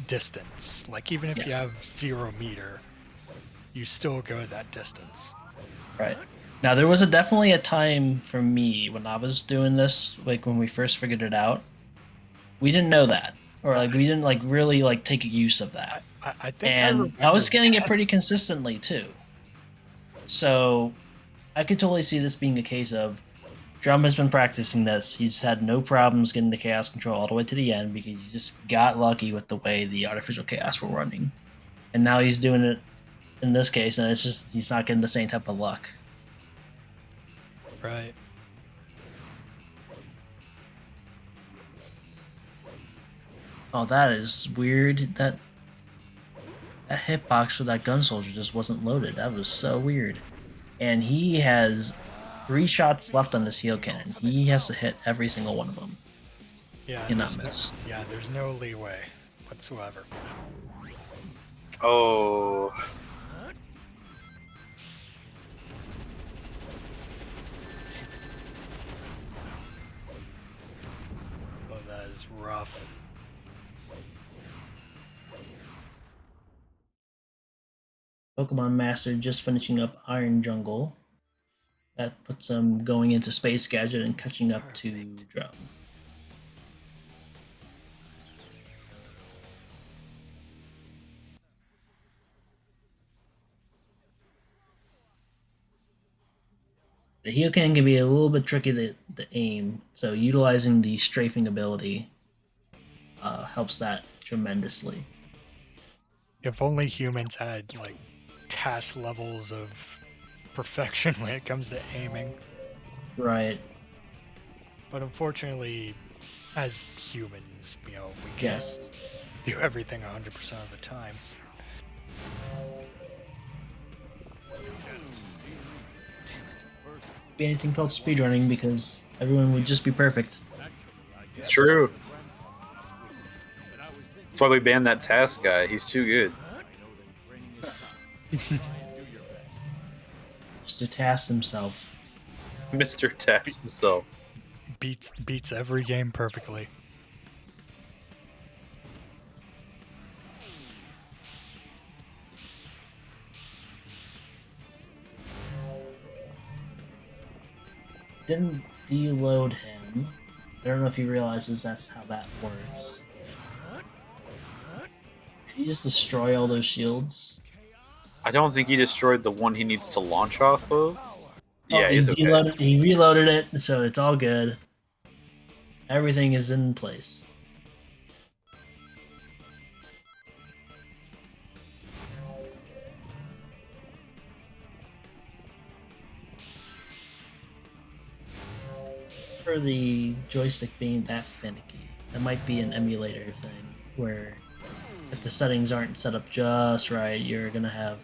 distance. Like even if you Yes. have 0 meter, you still go that distance. Right. Now there was definitely a time for me when I was doing this, like when we first figured it out. We didn't know that, or like we didn't like really like take use of that. I think And I was getting it pretty consistently too. So I could totally see this being a case of Drum has been practicing this. He's had no problems getting the Chaos Control all the way to the end because he just got lucky with the way the Artificial Chaos were running. And now he's doing it in this case, and it's just he's not getting the same type of luck. Right. Oh, that is weird. That hitbox for that gun soldier just wasn't loaded. That was so weird. And he has 3 shots left on this heal cannon. He has to hit every single one of them. Yeah. Cannot there's miss. there's no leeway whatsoever. Oh. Oh, that is rough. Pokemon Master just finishing up Iron Jungle. That puts him going into Space Gadget and catching up to Drum. The heal cannon can be a little bit tricky to aim, so utilizing the strafing ability helps that tremendously. If only humans had like task levels of perfection when it comes to aiming. Right. But unfortunately, as humans, we can't Yes. do everything 100% of the time. Be anything called speedrunning because everyone would just be perfect. It's true. That's why we banned that task guy. He's too good. Mr. Task himself. Mr. Task himself. Beats every game perfectly. didn't deload him. I don't know if he realizes that's how that works. Did he just destroy all those shields? I don't think he destroyed the one he needs to launch off of. Yeah, he he's okay. He reloaded it, so it's all good. Everything is in place. For the joystick being that finicky, that might be an emulator thing, where if the settings aren't set up just right, you're gonna have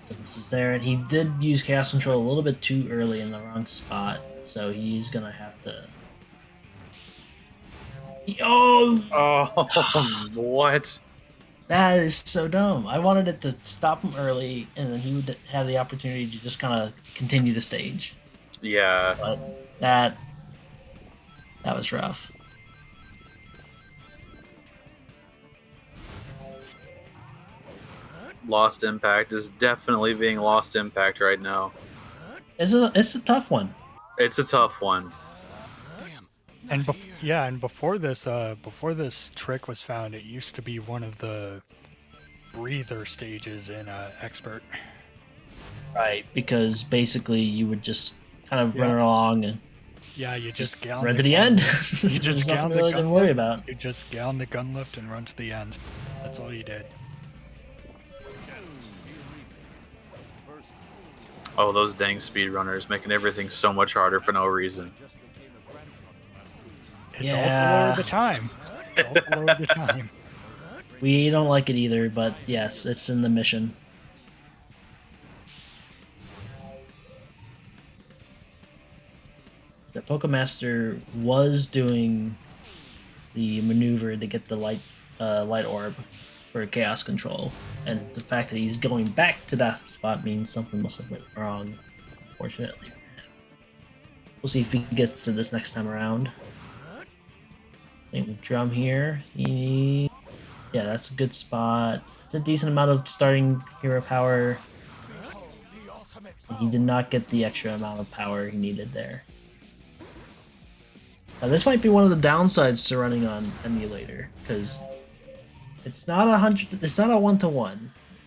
differences there. And he did use Chaos Control a little bit too early in the wrong spot, so he's gonna have to. Oh, what? That is so dumb. I wanted it to stop him early, and then he would have the opportunity to just kind of continue the stage. Yeah. But that was rough. Lost Impact is definitely being Lost Impact right now. It's a tough one. It's a tough one. And before this trick was found, it used to be one of the breather stages in Expert. Right, because basically you would just kind of run along and you just gown run to the end. You just There's nothing gown the really gun to worry lift. about. You just gown the gun lift and run to the end. That's all you did. Oh, those dang speedrunners making everything so much harder for no reason. It's all below the time. It's all below the time. We don't like it either, but yes, it's in the mission. The Pokemaster was doing the maneuver to get the light orb for Chaos Control, and the fact that he's going back to that spot means something must have went wrong, unfortunately. We'll see if he gets to this next time around. Same with Drum here. Yeah, that's a good spot. It's a decent amount of starting hero power. He did not get the extra amount of power he needed there. This might be one of the downsides to running on emulator, because it's not a 1-to-1 as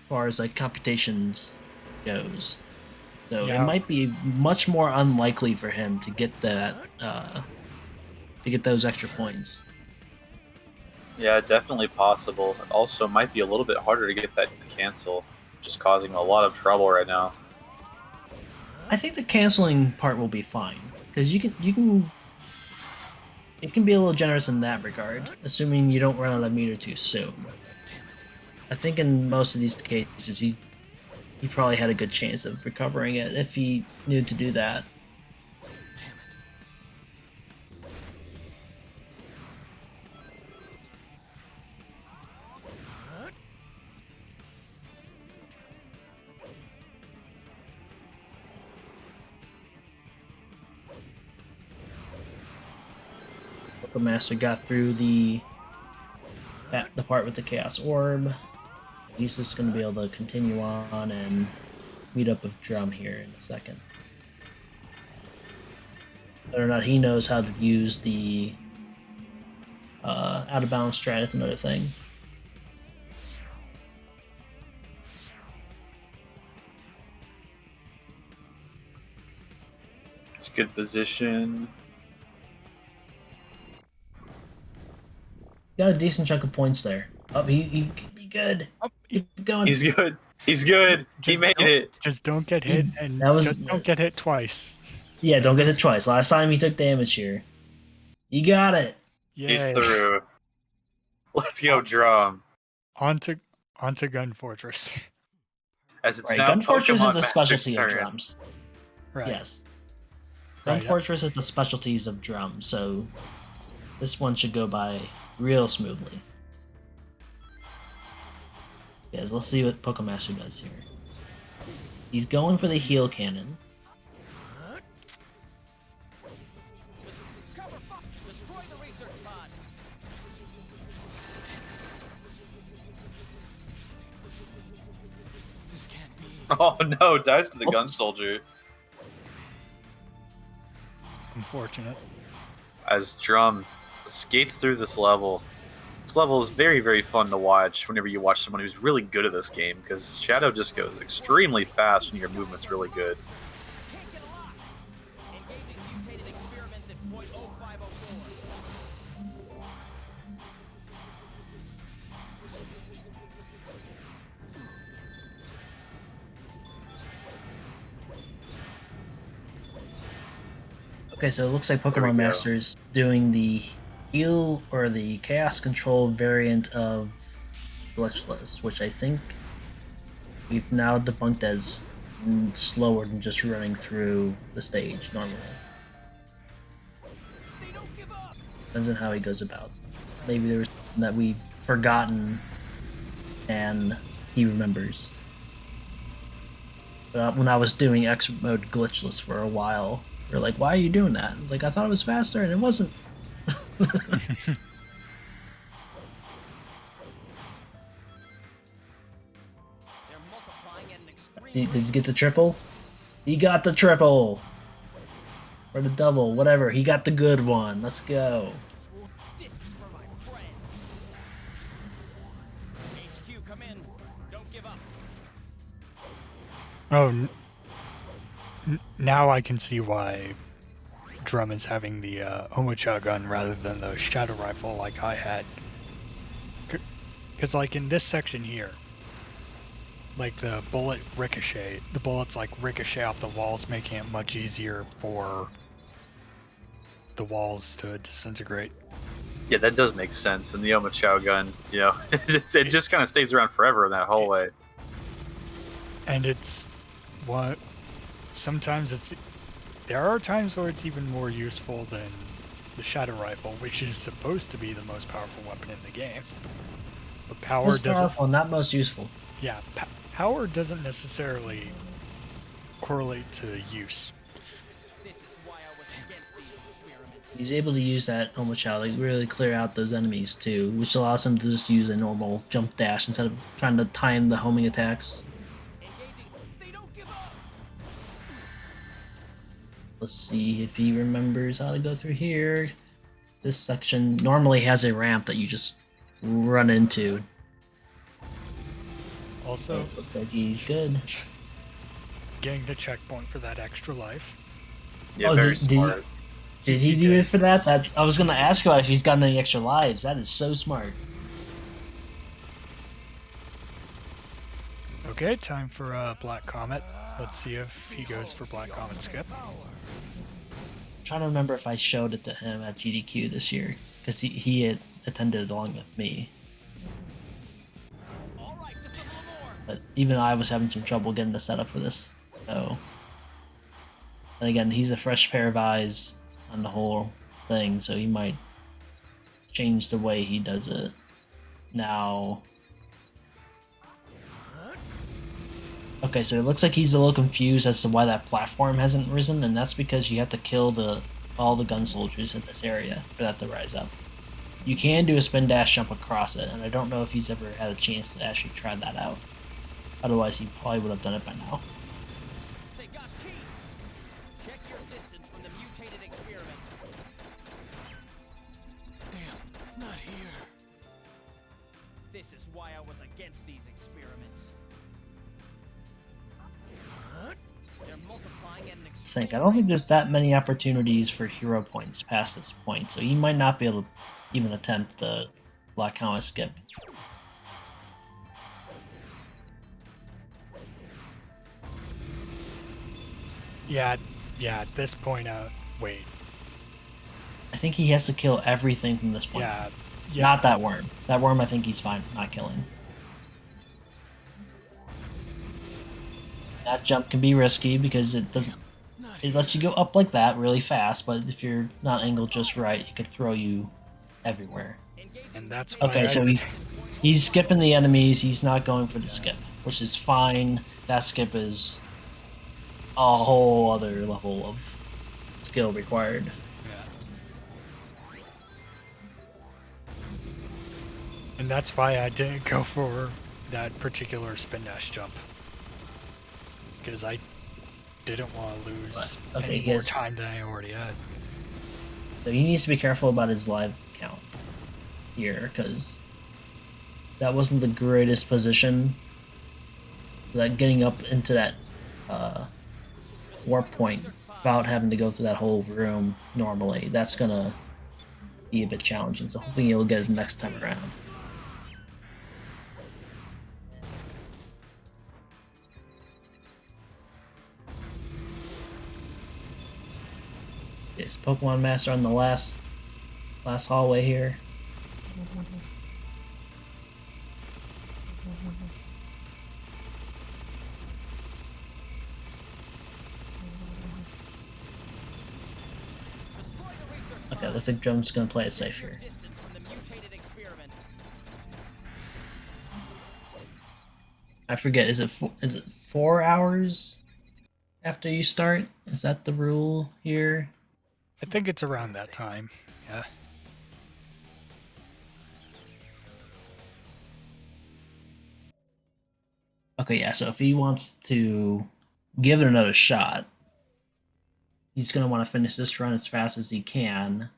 far as like computations goes. So it might be much more unlikely for him to get that to get those extra points. Yeah, definitely possible. It also might be a little bit harder to get that cancel, just causing a lot of trouble right now. I think the canceling part will be fine, because you can it can be a little generous in that regard, assuming you don't run out of meter too soon. I think in most of these cases, he probably had a good chance of recovering it if he knew to do that. Master got through the part with the Chaos Orb. He's just going to be able to continue on and meet up with Drum here in a second. Whether or not he knows how to use the out of bounds strat is another thing. It's a good position. Got a decent chunk of points there. He could be good. Keep going. He's good. He's good. He made it. Just don't get hit, and just don't get hit twice. Yeah, don't get hit twice. Last time he took damage here. You got it. Yay. He's through. Let's go, Drum. On to Gun Fortress. As it's Right, now Gun Fortress Pokemon is the Master's specialty of turn. Drums. Right. Yes. Gun Right, yeah. Fortress is the specialties of Drum, so this one should go by real smoothly. Yes, let's see what Pokemaster does here. He's going for the heal cannon. Oh no, dies to the Gun Soldier. Unfortunate. As Drum skates through this level is very, very fun to watch whenever you watch someone who's really good at this game, because Shadow just goes extremely fast and your movement's really good. Okay, so it looks like There we Pokemon go. Master's doing the heal or the chaos control variant of Glitchless, which I think we've now debunked as slower than just running through the stage normally. Depends on how he goes about. Maybe there was something that we've forgotten and he remembers. But when I was doing Expert Mode Glitchless for a while, they're like, why are you doing that? Like, I thought it was faster and it wasn't. Did you get the triple? He got the triple! Or the double, whatever. He got the good one. Let's go. Oh, now I can see why Drum is having the Omocha gun rather than the Shadow Rifle like I had. Because, like, in this section here, like, the bullets like ricochet off the walls, making it much easier for the walls to disintegrate. Yeah, that does make sense. And the Omochao gun, you know, it just kind of stays around forever in that hallway. And it's what sometimes there are times where it's even more useful than the Shadow Rifle, which is supposed to be the most powerful weapon in the game. But power Most doesn't. powerful, not most useful. Yeah, power doesn't necessarily correlate to use. He's able to use that Omochao to really clear out those enemies too, which allows him to just use a normal jump dash instead of trying to time the homing attacks. Let's see if he remembers how to go through here. This section normally has a ramp that you just run into. Also, looks like he's good. Getting the checkpoint for that extra life. Yeah, very smart. Did he do it for that? I was gonna ask about if he's gotten any extra lives. That is so smart. Okay, time for Black Comet. Let's see if he goes for Black Comet skip. I'm trying to remember if I showed it to him at GDQ this year, because he had attended along with me. But even I was having some trouble getting the setup for this, so... And again, he's a fresh pair of eyes on the whole thing, so he might change the way he does it. Now... Okay, so it looks like he's a little confused as to why that platform hasn't risen, and that's because you have to kill all the gun soldiers in this area for that to rise up. You can do a spin dash jump across it, and I don't know if he's ever had a chance to actually try that out. Otherwise, he probably would have done it by now. Check your distance from the mutated experiments. Damn, not here. This is why I was against these experiments. They're multiplying at an I don't think there's that many opportunities for hero points past this point, so he might not be able to even attempt the Black Comet skip. Yeah, at this point, wait. I think he has to kill everything from this point. Yeah. Not that worm. That worm I think he's fine not killing. That jump can be risky because it lets you go up like that really fast, but if you're not angled just right, it could throw you everywhere. And that's why Okay, so he's skipping the enemies, he's not going for the skip, which is fine. That skip is a whole other level of skill required. And that's why I didn't go for that particular spin dash jump. Because didn't want to lose okay, any he more has- time than I already had. So he needs to be careful about his live count here, because that wasn't the greatest position. Like getting up into that warp point without having to go through that whole room normally, that's gonna be a bit challenging. So hopefully he'll get it next time around. Yes, Pokemon Master on the last hallway here. Okay, looks like Drum's gonna play it safe here. I forget. Is it 4 hours after you start? Is that the rule here? I think it's around that time. Yeah. Okay, yeah. So if he wants to give it another shot, he's gonna want to finish this run as fast as he can,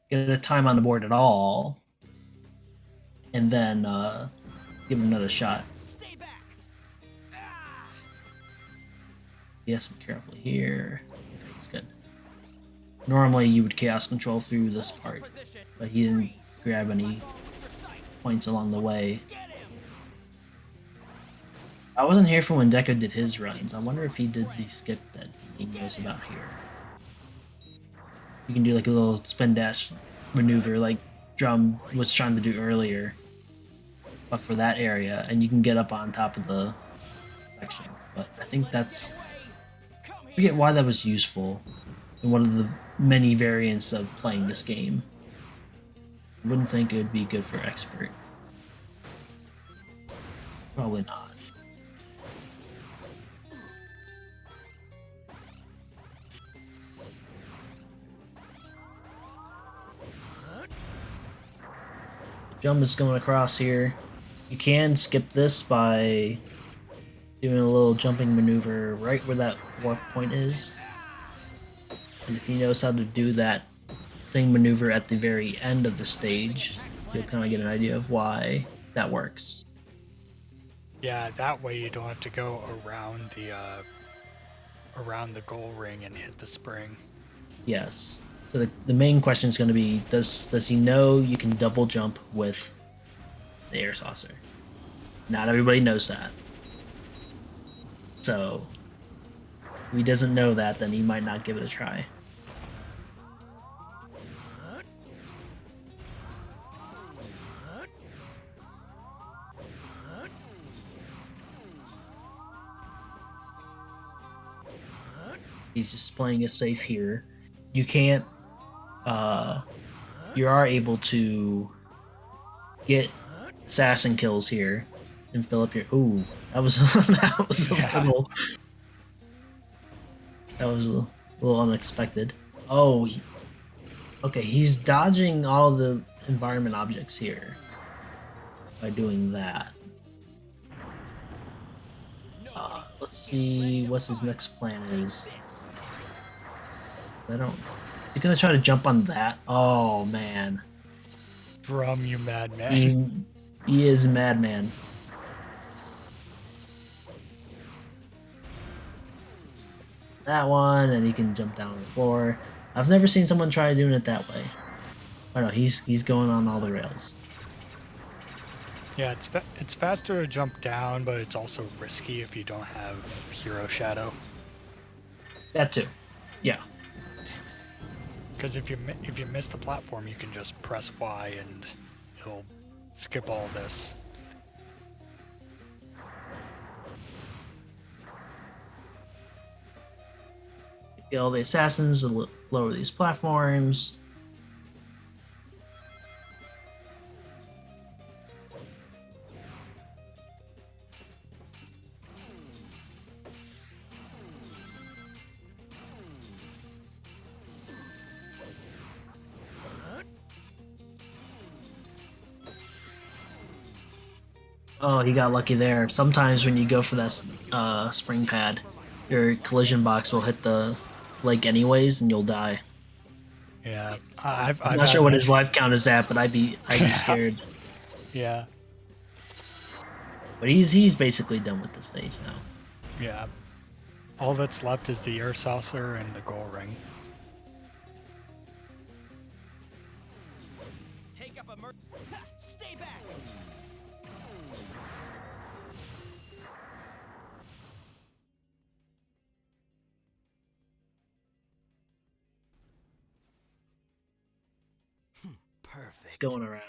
get a time on the board at all, and then give it another shot. Yes, be careful here. It's good. Normally you would chaos control through this part, but he didn't grab any points along the way. I wasn't here for when Deco did his runs. I wonder if he did the skip that he knows about here. You can do like a little spin dash maneuver like Drum was trying to do earlier, but for that area, and you can get up on top of the section. But I think that's... I forget why that was useful in one of the many variants of playing this game. I wouldn't think it would be good for expert. Probably not. Jump is going across here. You can skip this by doing a little jumping maneuver right where that warp point is. And if he knows how to do that thing maneuver at the very end of the stage, you'll kind of get an idea of why that works. Yeah, that way you don't have to go around the goal ring and hit the spring. Yes. So the main question is going to be, does he know you can double jump with the air saucer? Not everybody knows that. So if he doesn't know that, then he might not give it a try. He's just playing it safe here. You can't, you are able to get assassin kills here and fill up your, ooh, that was, that was a little unexpected. Oh, okay, he's dodging all the environment objects here by doing that. Let's see what his next plan is. I don't... He's gonna try to jump on that? Oh, man. Drum, you madman. He is a madman. That one, and he can jump down on the floor. I've never seen someone try doing it that way. Oh no, he's going on all the rails. Yeah, it's faster to jump down, but it's also risky if you don't have Hero Shadow. That too. Yeah. Because if you miss the platform, you can just press Y and it'll skip all this. Kill the assassins to lower these platforms. Oh, he got lucky there. Sometimes when you go for that spring pad, your collision box will hit the lake anyways, and you'll die. Yeah, I'm I'm not sure what his life count is at, but I'd be scared. Yeah, But he's basically done with the stage now. yeah. All that's left is the air saucer and the goal ring. Take up a Ha! Stay back! Perfect. It's going around.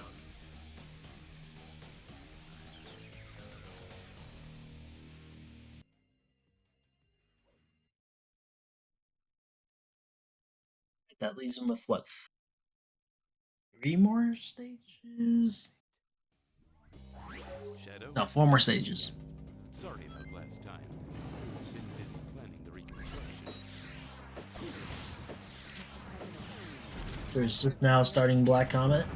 That leaves him with what? 3 more stages? Shadow? No, 4 more stages. Sorry about last time. Been busy planning the reconstruction. There's just now starting Black Comet.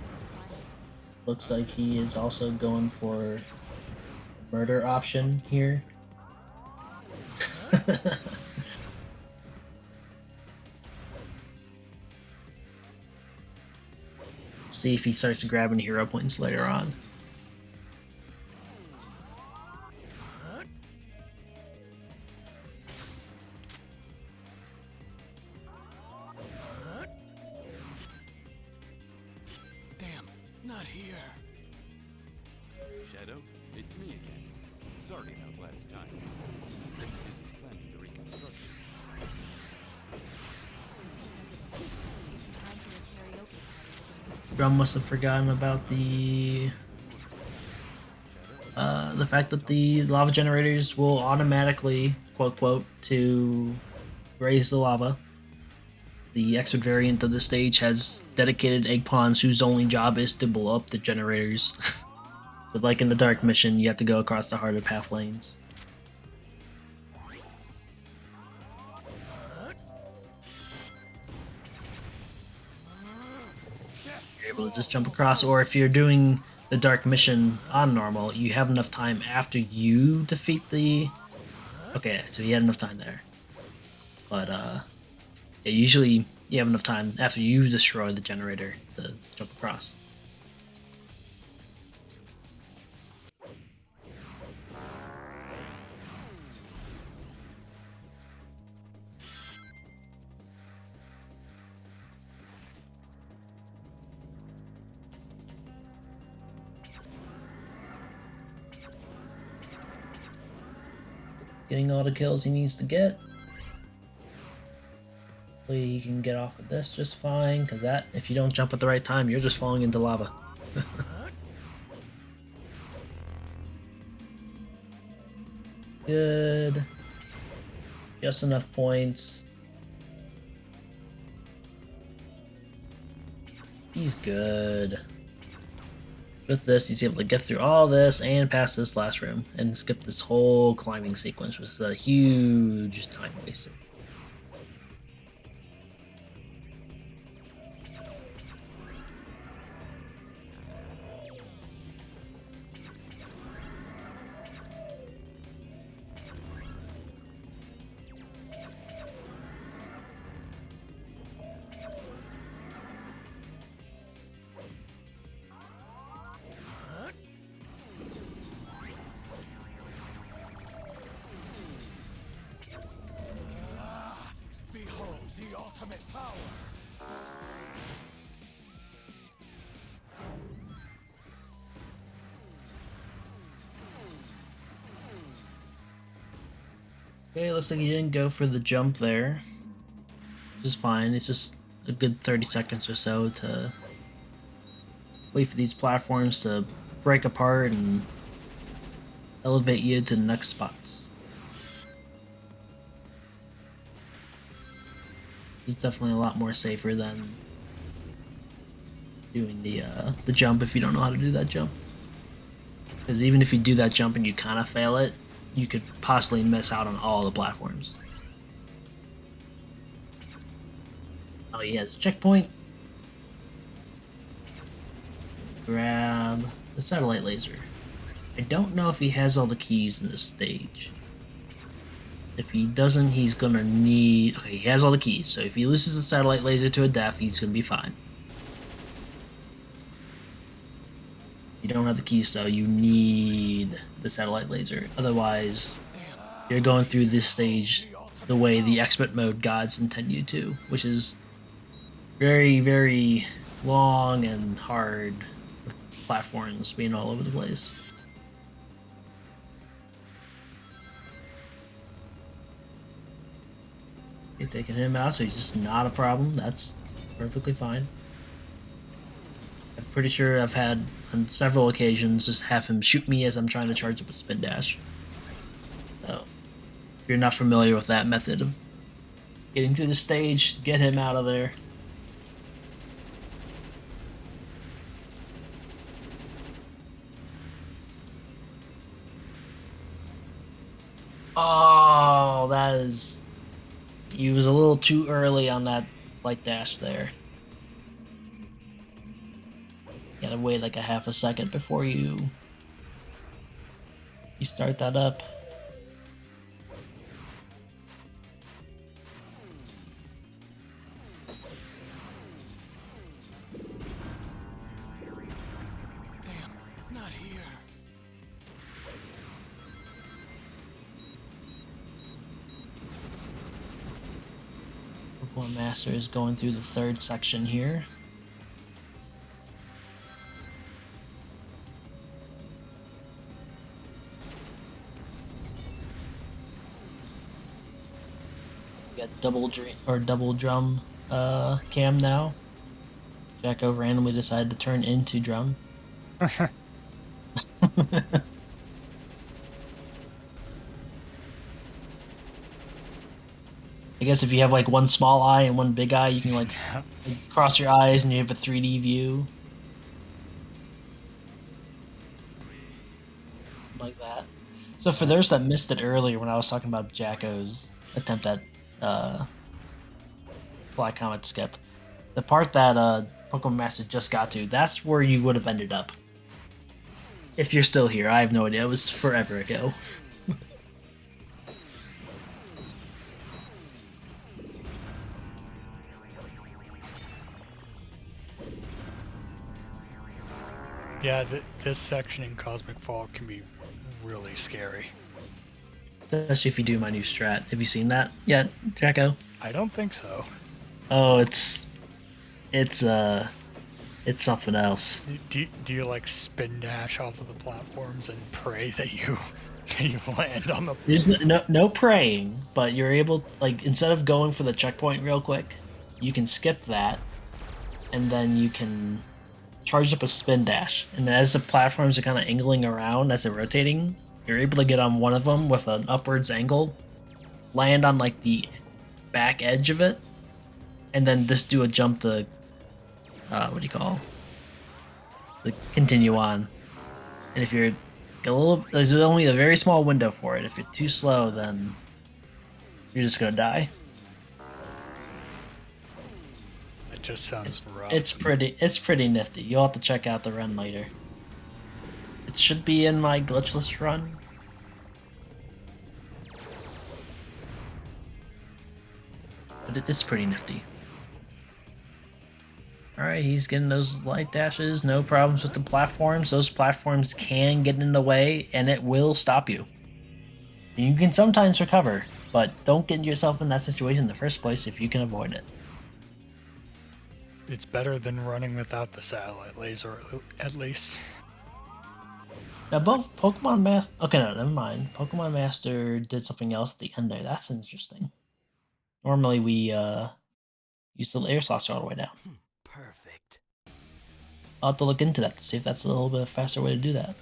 Looks like he is also going for murder option here. See if he starts grabbing hero points later on. Damn, not here. Shadow, it's me again. Sorry about last time. Been busy planning the reconstruction. Drum must have forgotten about the fact that the lava generators will automatically, quote quote, to raise the lava. The expert variant of the stage has dedicated egg pawns whose only job is to blow up the generators. So like in the Dark Mission, you have to go across the harder path lanes. You're able to just jump across, or if you're doing the Dark Mission on normal, you have enough time after you defeat the... Okay, so you had enough time there. But, yeah, usually you have enough time after you destroy the generator to jump across. Getting all the kills he needs to get. Hopefully he can get off of this just fine, because that, if you don't jump at the right time, you're just falling into lava. Good. Just enough points. He's good. With this, he's able to get through all this and pass this last room and skip this whole climbing sequence, which is a huge time waster. Behold the ultimate power! Okay, looks like he didn't go for the jump there. Which is fine, it's just a good 30 seconds or so to wait for these platforms to break apart and elevate you to the next spots. It's definitely a lot more safer than doing the jump if you don't know how to do that jump. Because even if you do that jump and you kind of fail it, you could possibly miss out on all the platforms. Oh, he has a checkpoint. Grab the satellite laser. I don't know if he has all the keys in this stage. If he doesn't, he's gonna need. Okay, he has all the keys, so if he loses the satellite laser to a death, he's gonna be fine. You don't have the keys, though. You need the satellite laser. Otherwise, you're going through this stage the way the expert mode gods intend you to, which is very, very long and hard, with platforms being all over the place. Okay, taking him out, so he's just not a problem. That's perfectly fine. I'm pretty sure I've had on several occasions just have him shoot me as I'm trying to charge up a spin dash. So, if you're not familiar with that method of getting through the stage, get him out of there. Oh, that is... He was a little too early on that light dash there. You gotta wait like a half a second before you start that up. Damn, not here. Pokemon Master is going through the third section here. We got double drum cam now. Jacko randomly decided to turn into drum. I guess if you have like one small eye and one big eye, you can like cross your eyes and you have a 3D view. Like that. So for those that missed it earlier when I was talking about Jacko's attempt at Black Comet skip, the part that Pokemon Master just got to, that's where you would have ended up. If you're still here, I have no idea. It was forever ago. Yeah, this section in Cosmic Fall can be really scary. Especially if you do my new strat. Have you seen that yet, Jacko? I don't think so. Oh, it's something else. Do you like spin dash off of the platforms and pray that you land on the? There's no praying, but you're able, like, instead of going for the checkpoint real quick, you can skip that, and then you can charge up a spin dash. And as the platforms are kind of angling around as they're rotating, you're able to get on one of them with an upwards angle, land on like the back edge of it, and then just do a jump to continue on. And if you're there's only a very small window for it. If you're too slow, then you're just gonna die. It just sounds rough. It's pretty nifty. You'll have to check out the run later. It should be in my glitchless run. But it's pretty nifty. Alright, he's getting those light dashes, no problems with the platforms. Those platforms can get in the way, and it will stop you. You can sometimes recover, but don't get yourself in that situation in the first place if you can avoid it. It's better than running without the satellite laser, at least. Now, both Pokemon Master... Okay, no, never mind. Pokemon Master did something else at the end there. That's interesting. Normally, we use the air saucer all the way down. Perfect. I'll have to look into that to see if that's a little bit faster way to do that.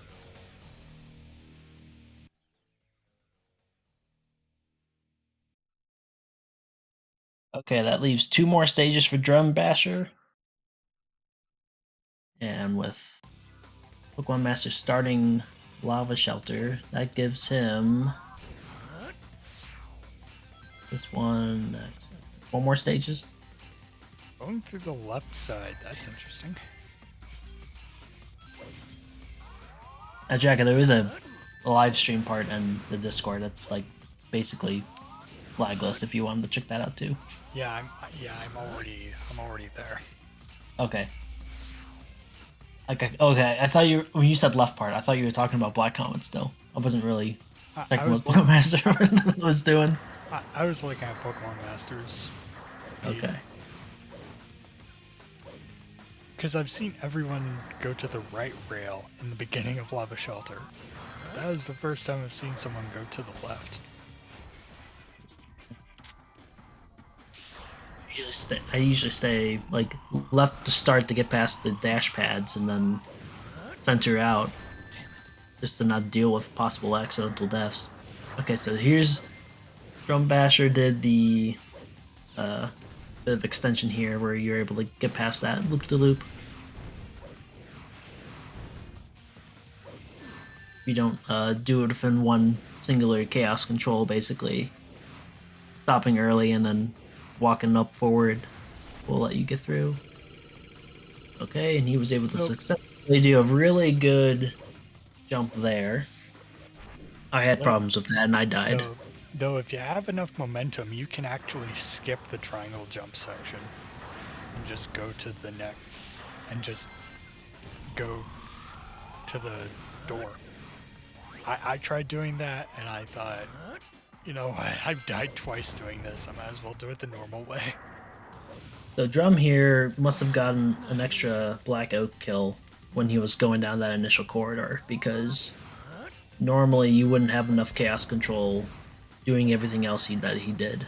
Okay, that leaves 2 more stages for Drum Basher. And with Pokemon Master starting Lava Shelter, that gives him this one, 4 more stages. Going through the left side, that's interesting. Jacka, there is a live stream part in the Discord that's like basically flag list if you wanted to check that out too. Yeah, I'm already there. Okay. Okay, I thought when you said left part, I thought you were talking about Black Comet still. I wasn't really checking was what Pokemon Master was doing. I was looking at Pokemon Masters. Okay. Because I've seen everyone go to the right rail in the beginning of Lava Shelter. That is the first time I've seen someone go to the left. I usually stay like left to start to get past the dash pads and then center out just to not deal with possible accidental deaths. Okay, so here's Drum Basher did the bit of extension here where you're able to get past that loop to loop. You don't do it within one singular chaos control, basically stopping early and then walking up forward will let you get through. Okay, and he was able to successfully do a really good jump there. I had problems with that and I died. Though if you have enough momentum, you can actually skip the triangle jump section and just go to the neck and just go to the door. I tried doing that and I thought, you know, I've died twice doing this. I might as well do it the normal way. So Drum here must have gotten an extra Black Oak kill when he was going down that initial corridor, because normally you wouldn't have enough chaos control doing everything else that he did.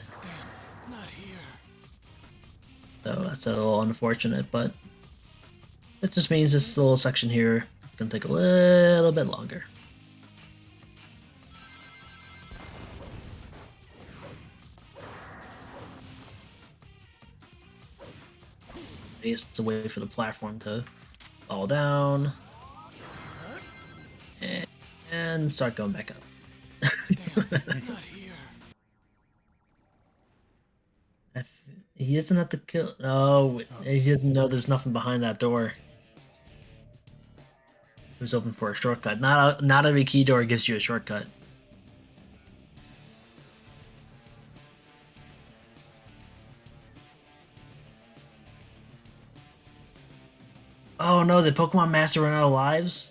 So that's a little unfortunate, but it just means this little section here can take a little bit longer. He has to wait for the platform to fall down and start going back up. He doesn't have to kill. Oh, he doesn't know there's nothing behind that door. It was open for a shortcut. Not every key door gives you a shortcut. Oh no, the Pokemon Master ran out of lives?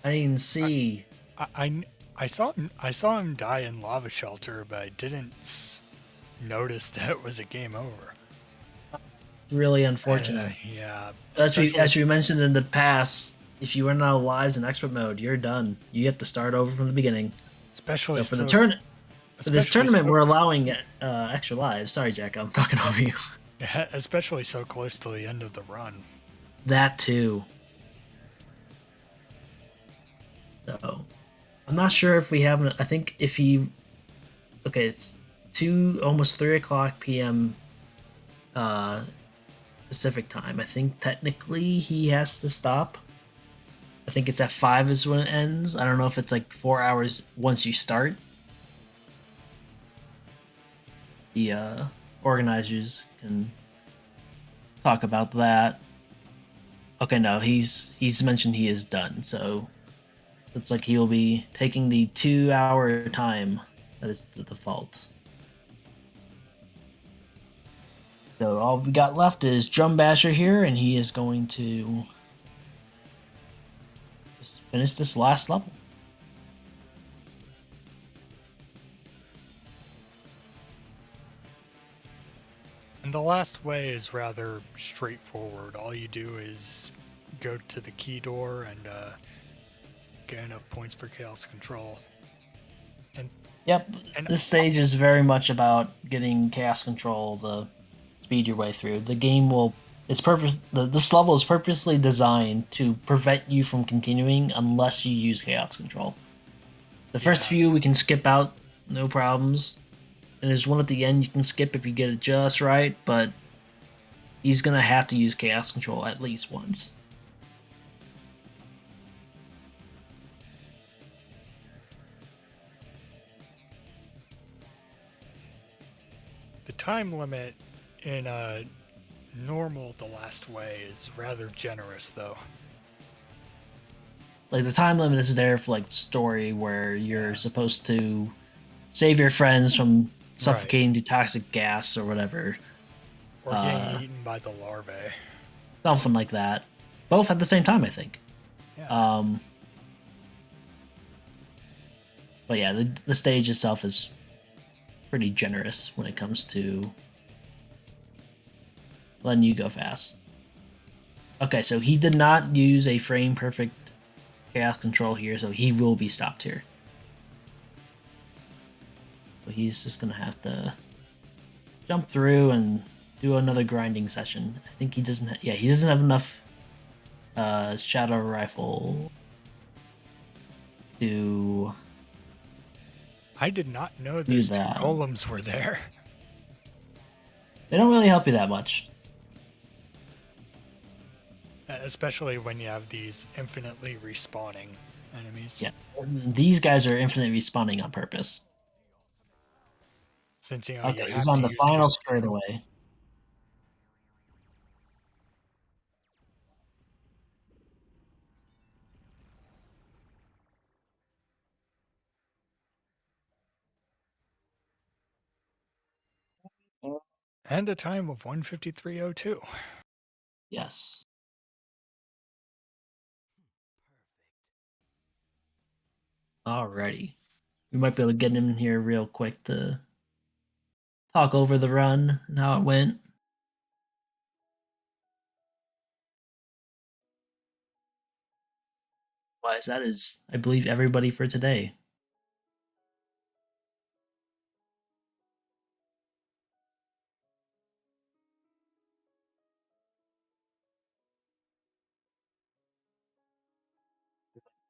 I didn't even see. I saw him die in Lava Shelter, but I didn't notice that it was a game over. Really unfortunate. Yeah. As we mentioned in the past, if you run out of lives in expert mode, you're done. You have to start over from the beginning. Especially so for this tournament, we're allowing extra lives. Sorry, Jack, I'm talking over you. Yeah, especially so close to the end of the run. That too. So, I'm not sure if we have. I think if he, okay, it's almost 3 o'clock p.m. Pacific time. I think technically he has to stop. I think it's at 5 is when it ends. I don't know if it's like 4 hours once you start. The organizers can talk about that. Okay, no, he's mentioned he is done, so looks like he will be taking the 2-hour time that is the default. So all we got left is Drum Basher here, and he is going to just finish this last level. And the last way is rather straightforward. All you do is go to the key door and get enough points for chaos control. And this stage is very much about getting chaos control to speed your way through. The game this level is purposely designed to prevent you from continuing unless you use chaos control. The first few we can skip out, no problems. And there's one at the end you can skip if you get it just right, but he's gonna have to use chaos control at least once. the time limit in normal the last way is rather generous, though. like the time limit is there for like the story where you're supposed to save your friends from suffocating to toxic gas or whatever. Or getting eaten by the larvae. Something like that. Both at the same time, I think. Yeah. But yeah, the stage itself is pretty generous when it comes to letting you go fast. Okay, so he did not use a frame perfect chaos control here, so he will be stopped here. So he's just gonna have to jump through and do another grinding session. I think he doesn't. Yeah, he doesn't have enough shadow rifle to. I did not know Use those two that. golems were there. They don't really help you that much. Especially when you have these infinitely respawning enemies. Yeah, these guys are infinite respawning on purpose. Since you Okay, have he's to on the use final the- straightaway. And a time of 1:53:02. Yes. Alrighty. We might be able to get him in here real quick to talk over the run and how it went. Otherwise, that is, I believe, everybody for today.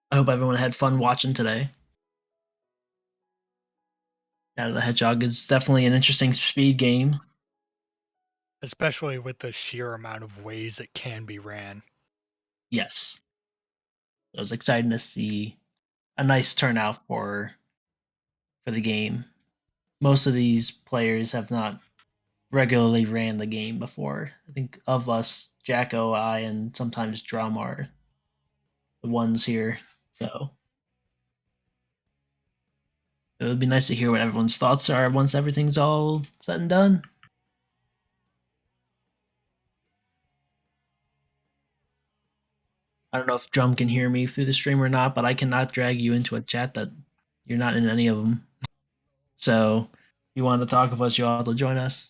I hope everyone had fun watching today. Yeah, the Hedgehog is definitely an interesting speed game. Especially with the sheer amount of ways it can be ran. Yes. It was exciting to see a nice turnout for the game. Most of these players have not regularly ran the game before. I think of us, Jacko, I, and sometimes Drum are the ones here. So it would be nice to hear what everyone's thoughts are once everything's all said and done. I don't know if Drum can hear me through the stream or not, but I cannot drag you into a chat that you're not in any of them. So if you want to talk with us, you'll have to join us.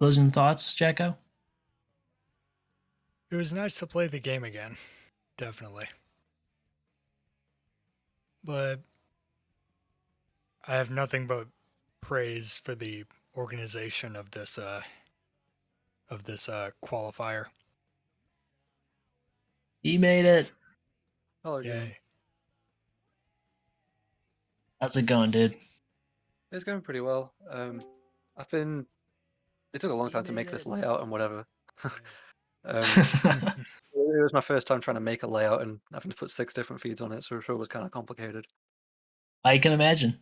Closing thoughts, Jacko? It was nice to play the game again. Definitely. But I have nothing but praise for the organization of this qualifier. He made it. Oh, Yay. How's it going, dude? It's going pretty well. I've been. It took a long time to make this layout and whatever. It was my first time trying to make a layout and having to put 6 different feeds on it, so it was kind of complicated. I can imagine.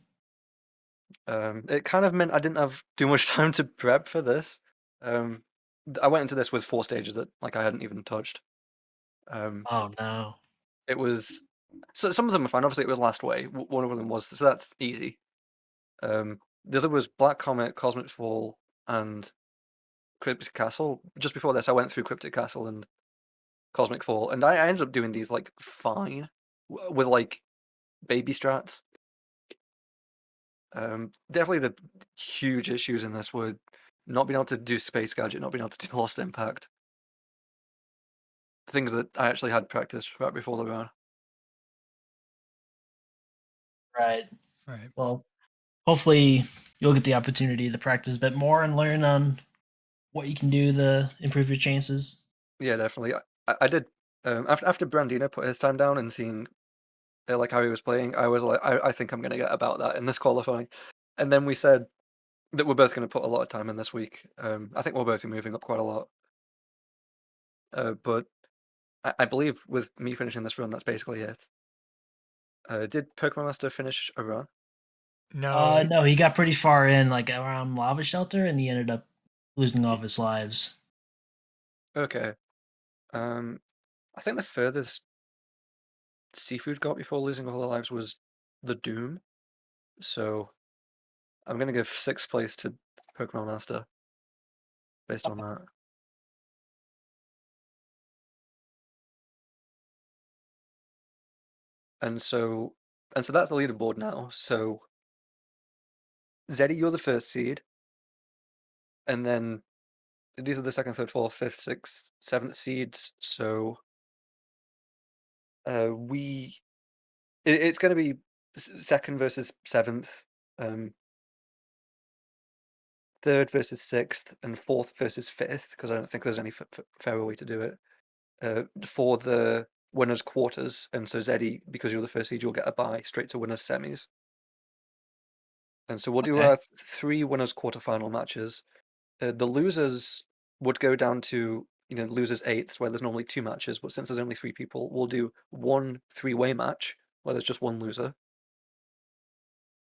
It kind of meant I didn't have too much time to prep for this. I went into this with 4 stages that like I hadn't even touched. Oh no. It was so some of them were fine. Obviously, it was Last Way. One of them was, so that's easy. The other was Black Comet, Cosmic Fall, and Cryptic Castle. Just before this, I went through Cryptic Castle and Cosmic Fall, and I ended up doing these like fine with like baby strats. Definitely the huge issues in this were not being able to do Space Gadget, not being able to do Lost Impact. Things that I actually had practiced right before the run. Right. Right. Well, hopefully you'll get the opportunity to practice a bit more and learn on what you can do to improve your chances? Yeah, definitely. I did after Brandino put his time down and seeing like how he was playing, I was like, I think I'm gonna get about that in this qualifying. And then we said that we're both gonna put a lot of time in this week. I think we'll both be moving up quite a lot. But I believe with me finishing this run, that's basically it. Did Pokemon Master finish a run? No. No, he got pretty far in, like around Lava Shelter, and he ended up losing all of his lives. Okay. I think the furthest Seafood got before losing all their lives was the Doom. So I'm gonna give 6th place to Pokemon Master based on that. And so that's the leaderboard now. So Zeddy, you're the first seed. And then these are the 2nd, 3rd, 4th, 5th, 6th, 7th seeds. So it's gonna be 2nd versus 7th, 3rd versus 6th, and 4th versus 5th, because I don't think there's any fairer way to do it. For the winners quarters, and so Zeddy, because you're the first seed, you'll get a bye straight to winners semis. And so we'll do Okay. 3 winners quarterfinal matches. The losers would go down to losers eighths, where there's normally 2 matches, but since there's only 3 people, we'll do 1 3-way match where there's just 1 loser.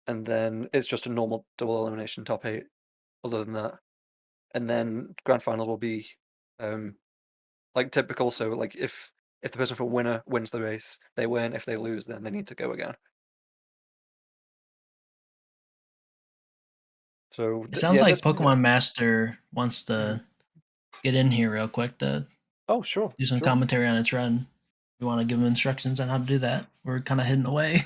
And then it's just a normal double elimination top 8 other than that. And then grand final will be like typical, so like if the person for winner wins the race, they win. If they lose, then they need to go again. So It sounds like Pokemon Master wants to get in here real quick to sure, do some sure. commentary on its run. You want to give him instructions on how to do that? We're kind of hidden away.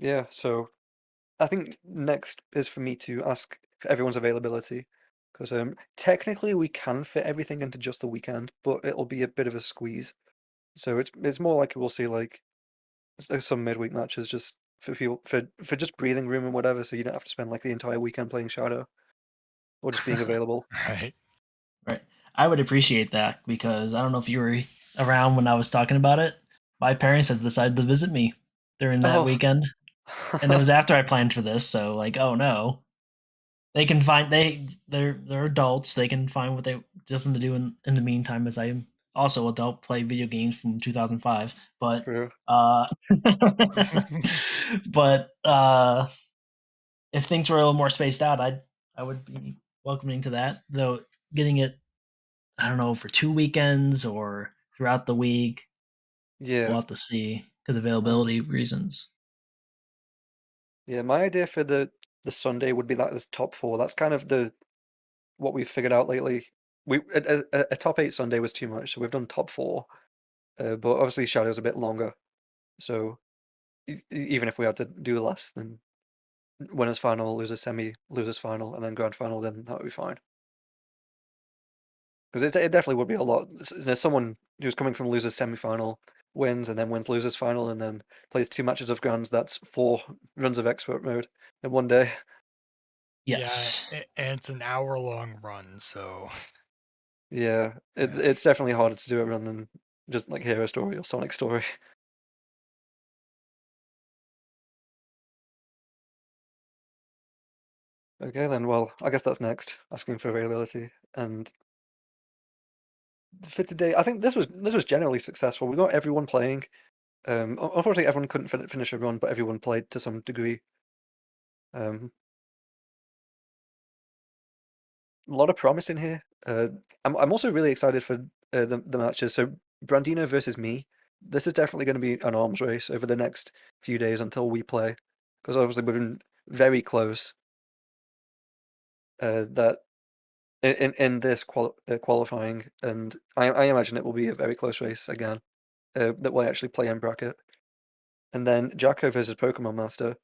Yeah, so I think next is for me to ask for everyone's availability, because technically we can fit everything into just the weekend, but it'll be a bit of a squeeze. So it's more likely we'll see like some midweek matches just for people for just breathing room and whatever, so you don't have to spend like the entire weekend playing Shadow or just being available. Right. Right. I would appreciate that because I don't know if you were around when I was talking about it. My parents had decided to visit me during that Oh. weekend. And it was after I planned for this, so like, oh no. They can find they're adults, they can find what they something to do in the meantime as I'm also adult, play video games from 2005. But True. but if things were a little more spaced out, I would be welcoming to that. Though getting it I don't know, for 2 weekends or throughout the week. Yeah. We'll have to see because availability reasons. Yeah, my idea for the Sunday would be like this top 4. That's kind of what we've figured out lately. A top 8 Sunday was too much, so we've done top 4. But obviously Shadow's a bit longer, so even if we had to do less, then winners final, losers semi, losers final, and then grand final, then that would be fine. Because it definitely would be a lot. There's someone who's coming from losers semi-final, wins, and then wins losers final, and then plays 2 matches of grands. That's 4 runs of expert mode in one day. Yes. Yeah, and it's an hour-long run, so. Yeah, it's definitely harder to do a run than just like Hero Story or Sonic Story. Okay then, well, I guess that's next, asking for availability. And for today, I think this was generally successful. We got everyone playing. Unfortunately, everyone couldn't finish a run, but everyone played to some degree. A lot of promise in here. I'm also really excited for the matches. So Brandino versus me. This is definitely going to be an arms race over the next few days until we play, because obviously we've been very close. That in this qualifying, and I imagine it will be a very close race again. That will actually play in bracket, and then Jacko versus Pokemon Master.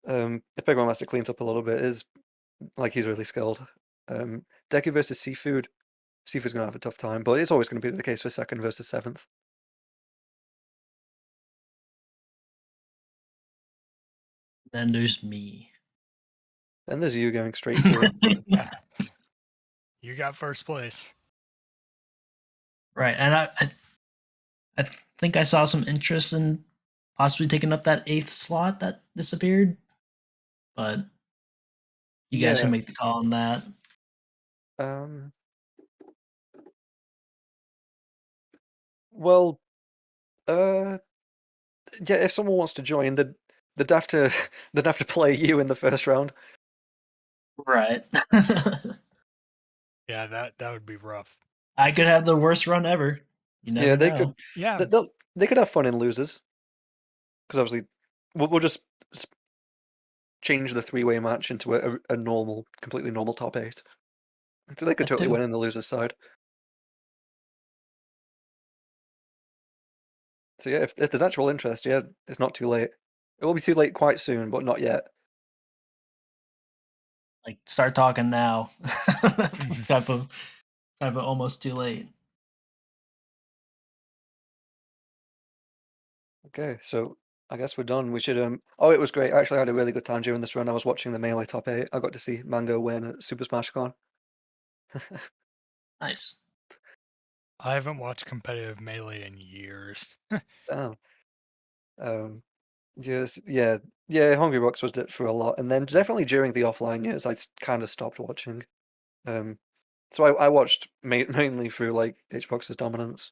If Pokemon Master cleans up a little bit, is like he's really skilled. Deku versus Seafood. Seafood's gonna have a tough time, but it's always going to be the case for 2nd versus 7th. Then there's me. Then there's you going straight through. You got first place. Right, and I think I saw some interest in possibly taking up that 8th slot that disappeared, but you guys can Yeah. make the call on that. Well, yeah. If someone wants to join, they'd have to they'd have to play you in the first round. Right. Yeah, that would be rough. I could have the worst run ever. You never Yeah, they know. could. Yeah. They could have fun in losers. Because obviously, we'll just change the 3-way match into a normal, completely normal top 8. So they could That totally too. win in the losers side. So yeah, if there's actual interest, yeah, it's not too late. It will be too late quite soon, but not yet. Like start talking now. type of almost too late. Okay, so I guess we're done. We should Oh, it was great. Actually, I had a really good time during this run. I was watching the Melee top 8. I got to see Mango win at Super Smash Con. Nice. I haven't watched competitive Melee in years. Damn. Yes, yeah, Hungry Rocks was it for a lot, and then definitely during the offline years, I kind of stopped watching. So I watched mainly through like Hbox's dominance,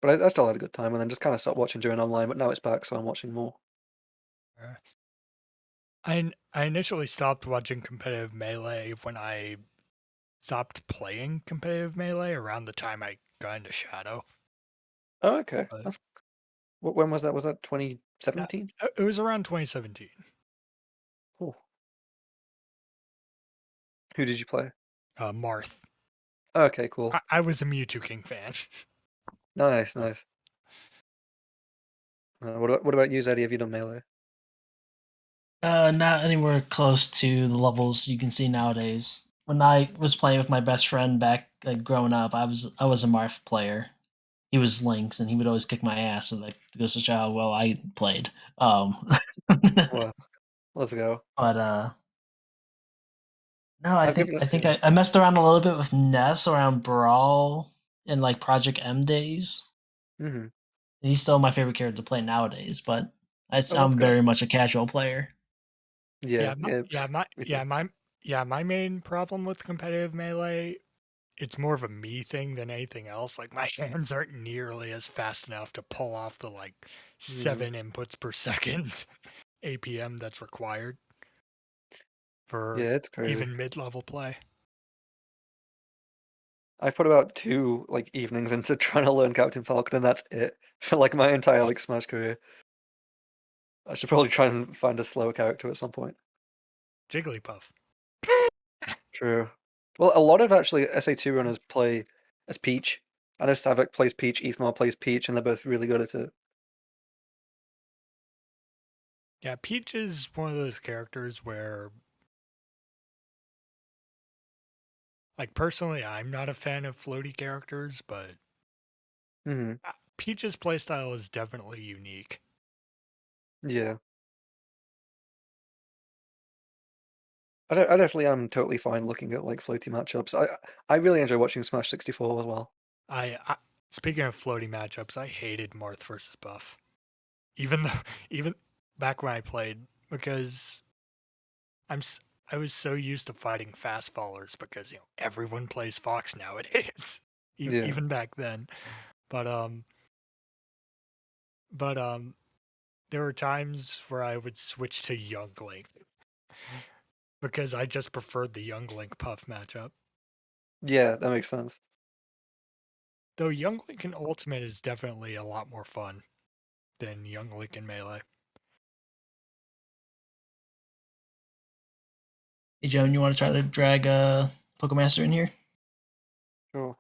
but I still had a good time, and then just kind of stopped watching during online. But now it's back, so I'm watching more. I initially stopped watching competitive Melee when I stopped playing competitive Melee around the time I got into Shadow. Oh, okay. But- That's when was that? Was that 2017? It was around 2017. Cool. Who did you play? Marth. Okay, cool. I was a Mewtwo King fan. Nice, nice. What about you, Zeddy? Have you done Melee? Not anywhere close to the levels you can see nowadays. When I was playing with my best friend back, like growing up, I was a Marth player. He was Lynx, and he would always kick my ass. And like goes to show how well I played. Well, let's go. But no, I I've think given I it. think Yeah. I messed around a little bit with Ness around Brawl and like Project M days. Mm-hmm. And he's still my favorite character to play nowadays, but that's I'm good. very much a casual player. Yeah, My main problem with competitive Melee, it's more of a me thing than anything else. Like my hands aren't nearly as fast enough to pull off the like 7 inputs per second APM that's required for Yeah, it's crazy. even mid-level play. I've put about 2 like evenings into trying to learn Captain Falcon, and that's it for like my entire like Smash career. I should probably try and find a slower character at some point. Jigglypuff. True. Well, a lot of actually SA2 runners play as Peach. I know Savik plays Peach, Ethmar plays Peach, and they're both really good at it. Yeah, Peach is one of those characters where, like, personally, I'm not a fan of floaty characters, but Peach's playstyle is definitely unique. Yeah. I definitely am totally fine looking at like floaty matchups. I really enjoy watching Smash 64 as well. I speaking of floaty matchups, I hated Marth versus Buff. Even back when I played, because I was so used to fighting fast fallers because everyone plays Fox nowadays. Yeah. Even back then. But there were times where I would switch to Young Link because I just preferred the Young Link Puff matchup. Yeah, that makes sense. Though Young Link in Ultimate is definitely a lot more fun than Young Link in Melee. Hey, Joan, you want to try to drag Pokemaster in here? Sure.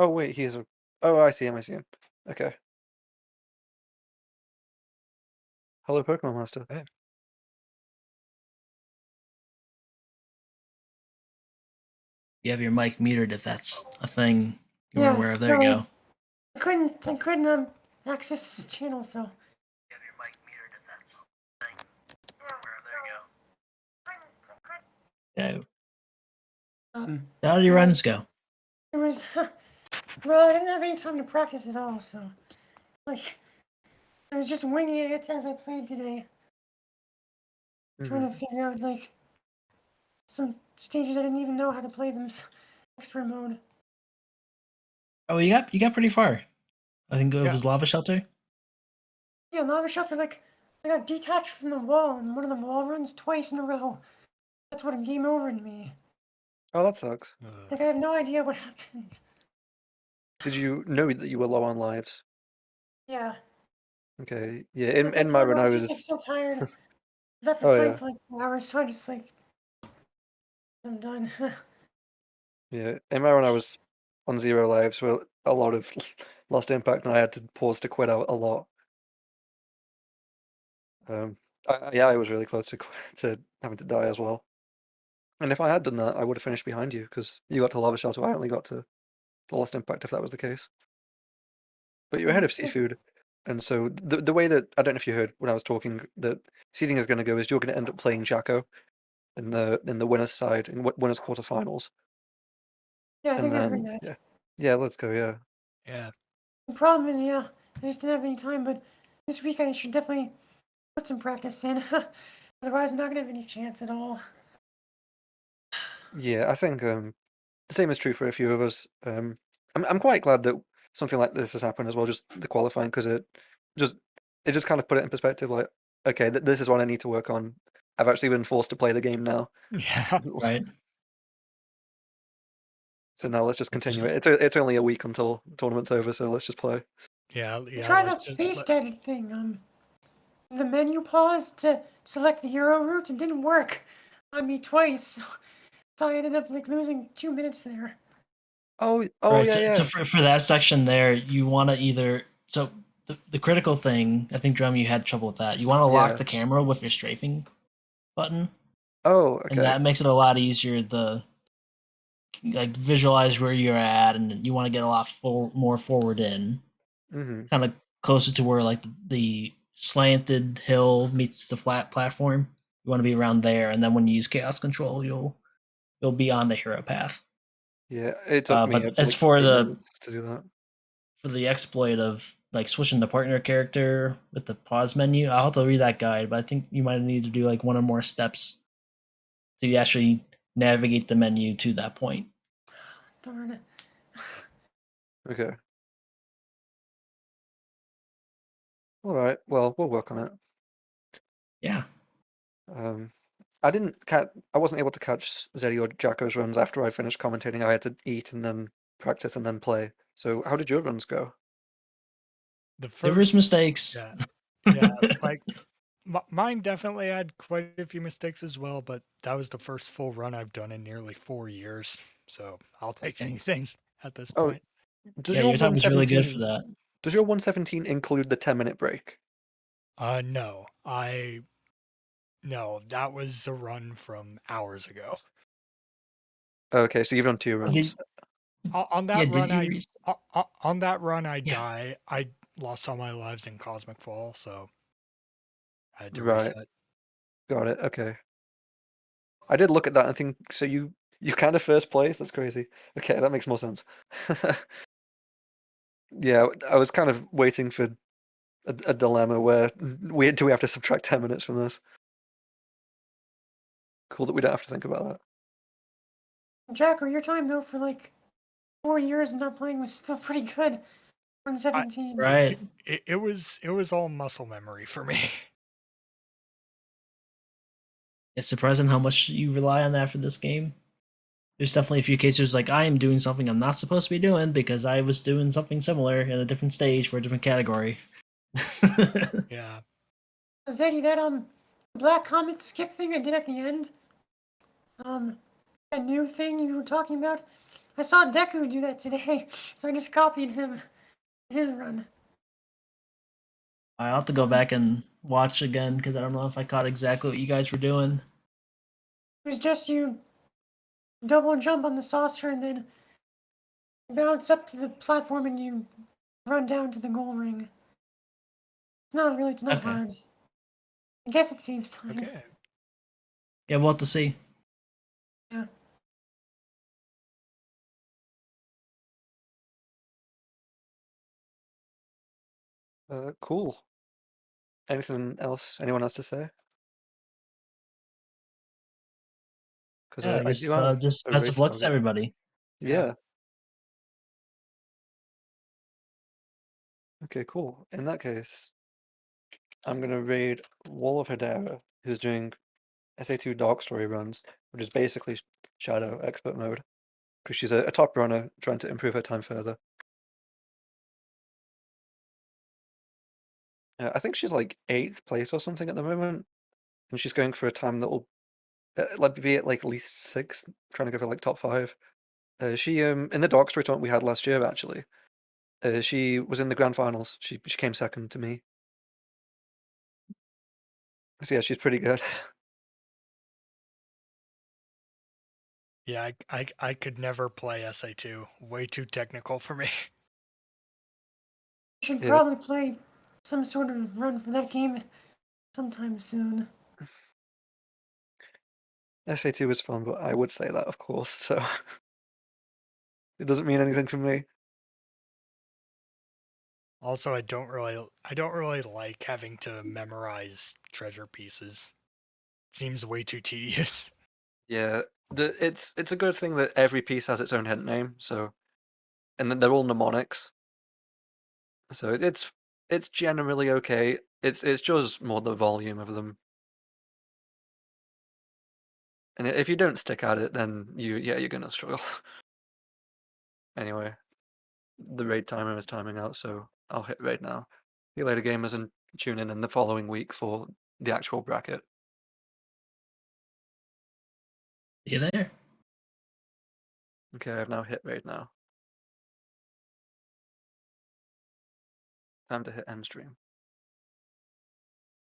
Oh wait, he's a. Oh, I see him. I see him. Okay. Hello, Pokemon Master. Hey. you have your mic muted if that's a thing you were Yeah, aware of. There you sorry. go. I couldn't access this channel, so. Yeah. Um, How did your runs go? It was, well, I didn't have any time to practice at all, so, like, I was just winging it as I played today. Trying to figure out, like, some stages I didn't even know how to play them, expert mode. Oh, you got pretty far. I think it was Lava Shelter. Yeah, Lava Shelter, like, I got detached from the wall in one of the wall runs twice in a row. That's what game over to me. Oh, that sucks. Like, I have no idea what happened. Did you know that you were low on lives? Yeah. Okay. Yeah. At that In my time, run, I I was just, like, was. so tired. I've after Oh playing yeah. for, like, 4 hours, so I just, like, I'm done. Yeah. In my run, I was on 0 lives with a lot of lost impact, and I had to pause to quit out a lot. Yeah, I was really close to having to die as well. And if I had done that, I would have finished behind you because you got to Lava Shelter. I only got to Lost Impact if that was the case. But you're ahead of Seafood, and so the way that I don't know if you heard when I was talking that seeding is going to go is you're going to end up playing Jacko in the winners side in winners quarterfinals. Yeah, I And think I heard then that. yeah, let's go. Yeah. Yeah. The problem is, yeah, I just didn't have any time, but this week I should definitely put some practice in. Otherwise, I'm not gonna have any chance at all. Yeah, I think the same is true for a few of us. I'm quite glad that something like this has happened as well, just the qualifying, because just kind of put it in perspective. Like, okay, this is what I need to work on. I've actually been forced to play the game now. Yeah. Right. So now let's just continue it. It's only a week until the tournament's over, so let's just play. Yeah. Try that space edit thing. The menu pause to select the hero route. It didn't work on me twice, so I ended up like losing 2 minutes there. Oh, Right, yeah, so yeah. for that section there, you want to either the critical thing. I think Drum, you had trouble with that. You want to lock Yeah. the camera with your strafing button. Oh, And okay. that makes it a lot easier to like visualize where you're at, and you want to get a lot more forward in, Mhm. kind of closer to where like the slanted hill meets the flat platform. You want to be around there, and then when you use chaos control, you'll be on the hero path. Yeah, it took me But as like for 8 the minutes to do that. for the exploit of like switching to partner character with the pause menu, I'll have to read that guide, but I think you might need to do like one or more steps to actually navigate the menu to that point. Darn it. Okay. All right. Well, we'll work on it. Yeah. I wasn't able to catch Zeddy or Jacko's runs after I finished commentating. I had to eat and then practice and then play. So how did your runs go? There was mistakes. Yeah. Yeah. Like mine definitely had quite a few mistakes as well, but that was the first full run I've done in nearly 4 years. So I'll take anything at this Oh, point. does Yeah, your your time was really good for 117 that. Does your 117 include the 10-minute break? No. No, that was a run from hours ago. Okay, so you've done 2 runs. On that Yeah, did run, you on that run, I Yeah. die. I lost all my lives in Cosmic Fall, so I had to Right. reset. Got it. Okay. I did look at that and think, so you kind of first place? That's crazy. Okay, that makes more sense. Yeah, I was kind of waiting for a dilemma where do we have to subtract 10 minutes from this? Cool that we don't have to think about that. Jacko, your time though for like 4 years of not playing was still pretty good. 117. Right. It was all muscle memory for me. It's surprising how much you rely on that for this game. There's definitely a few cases like I am doing something I'm not supposed to be doing because I was doing something similar in a different stage for a different category. Yeah. Zeddy, that Black Comet skip thing I did at the end, that new thing you were talking about, I saw Deku do that today, so I just copied him, his run. I'll have to go back and watch again because I don't know if I caught exactly what you guys were doing. It was just you double jump on the saucer and then bounce up to the platform and you run down to the goal ring. It's not Okay. hard. I guess it saves time. Okay. Yeah, we'll have to see. Yeah. Cool. Anything else anyone else to say? Because Yeah, I I guess do have just a best raid of luck to target. everybody. Yeah. Okay, cool. In that case, I'm gonna raid Wall of Hedera, who's doing SA2 Dark Story runs, which is basically Shadow Expert mode, because she's a top runner trying to improve her time further. I think she's like 8th place or something at the moment, and she's going for a time that will be at like at least 6th, trying to go for like top 5. She in the Dark Story tournament we had last year actually, she was in the grand finals. She came second to me. So yeah, she's pretty good. Yeah, I could never play SA2. Way too technical for me. Should Yeah. probably play some sort of run for that game sometime soon. SA2 was fun, but I would say that, of course, so it doesn't mean anything for me. Also, I don't really like having to memorize treasure pieces. Seems way too tedious. Yeah, it's a good thing that every piece has its own hint name, so and then they're all mnemonics. So it's generally okay. It's just more the volume of them. And if you don't stick at it, then you're gonna struggle. Anyway, the raid timer is timing out, so I'll hit raid now. See you later, gamers, and tune in the following week for the actual bracket. See you there. Okay, I've now hit raid now. Time to hit end stream.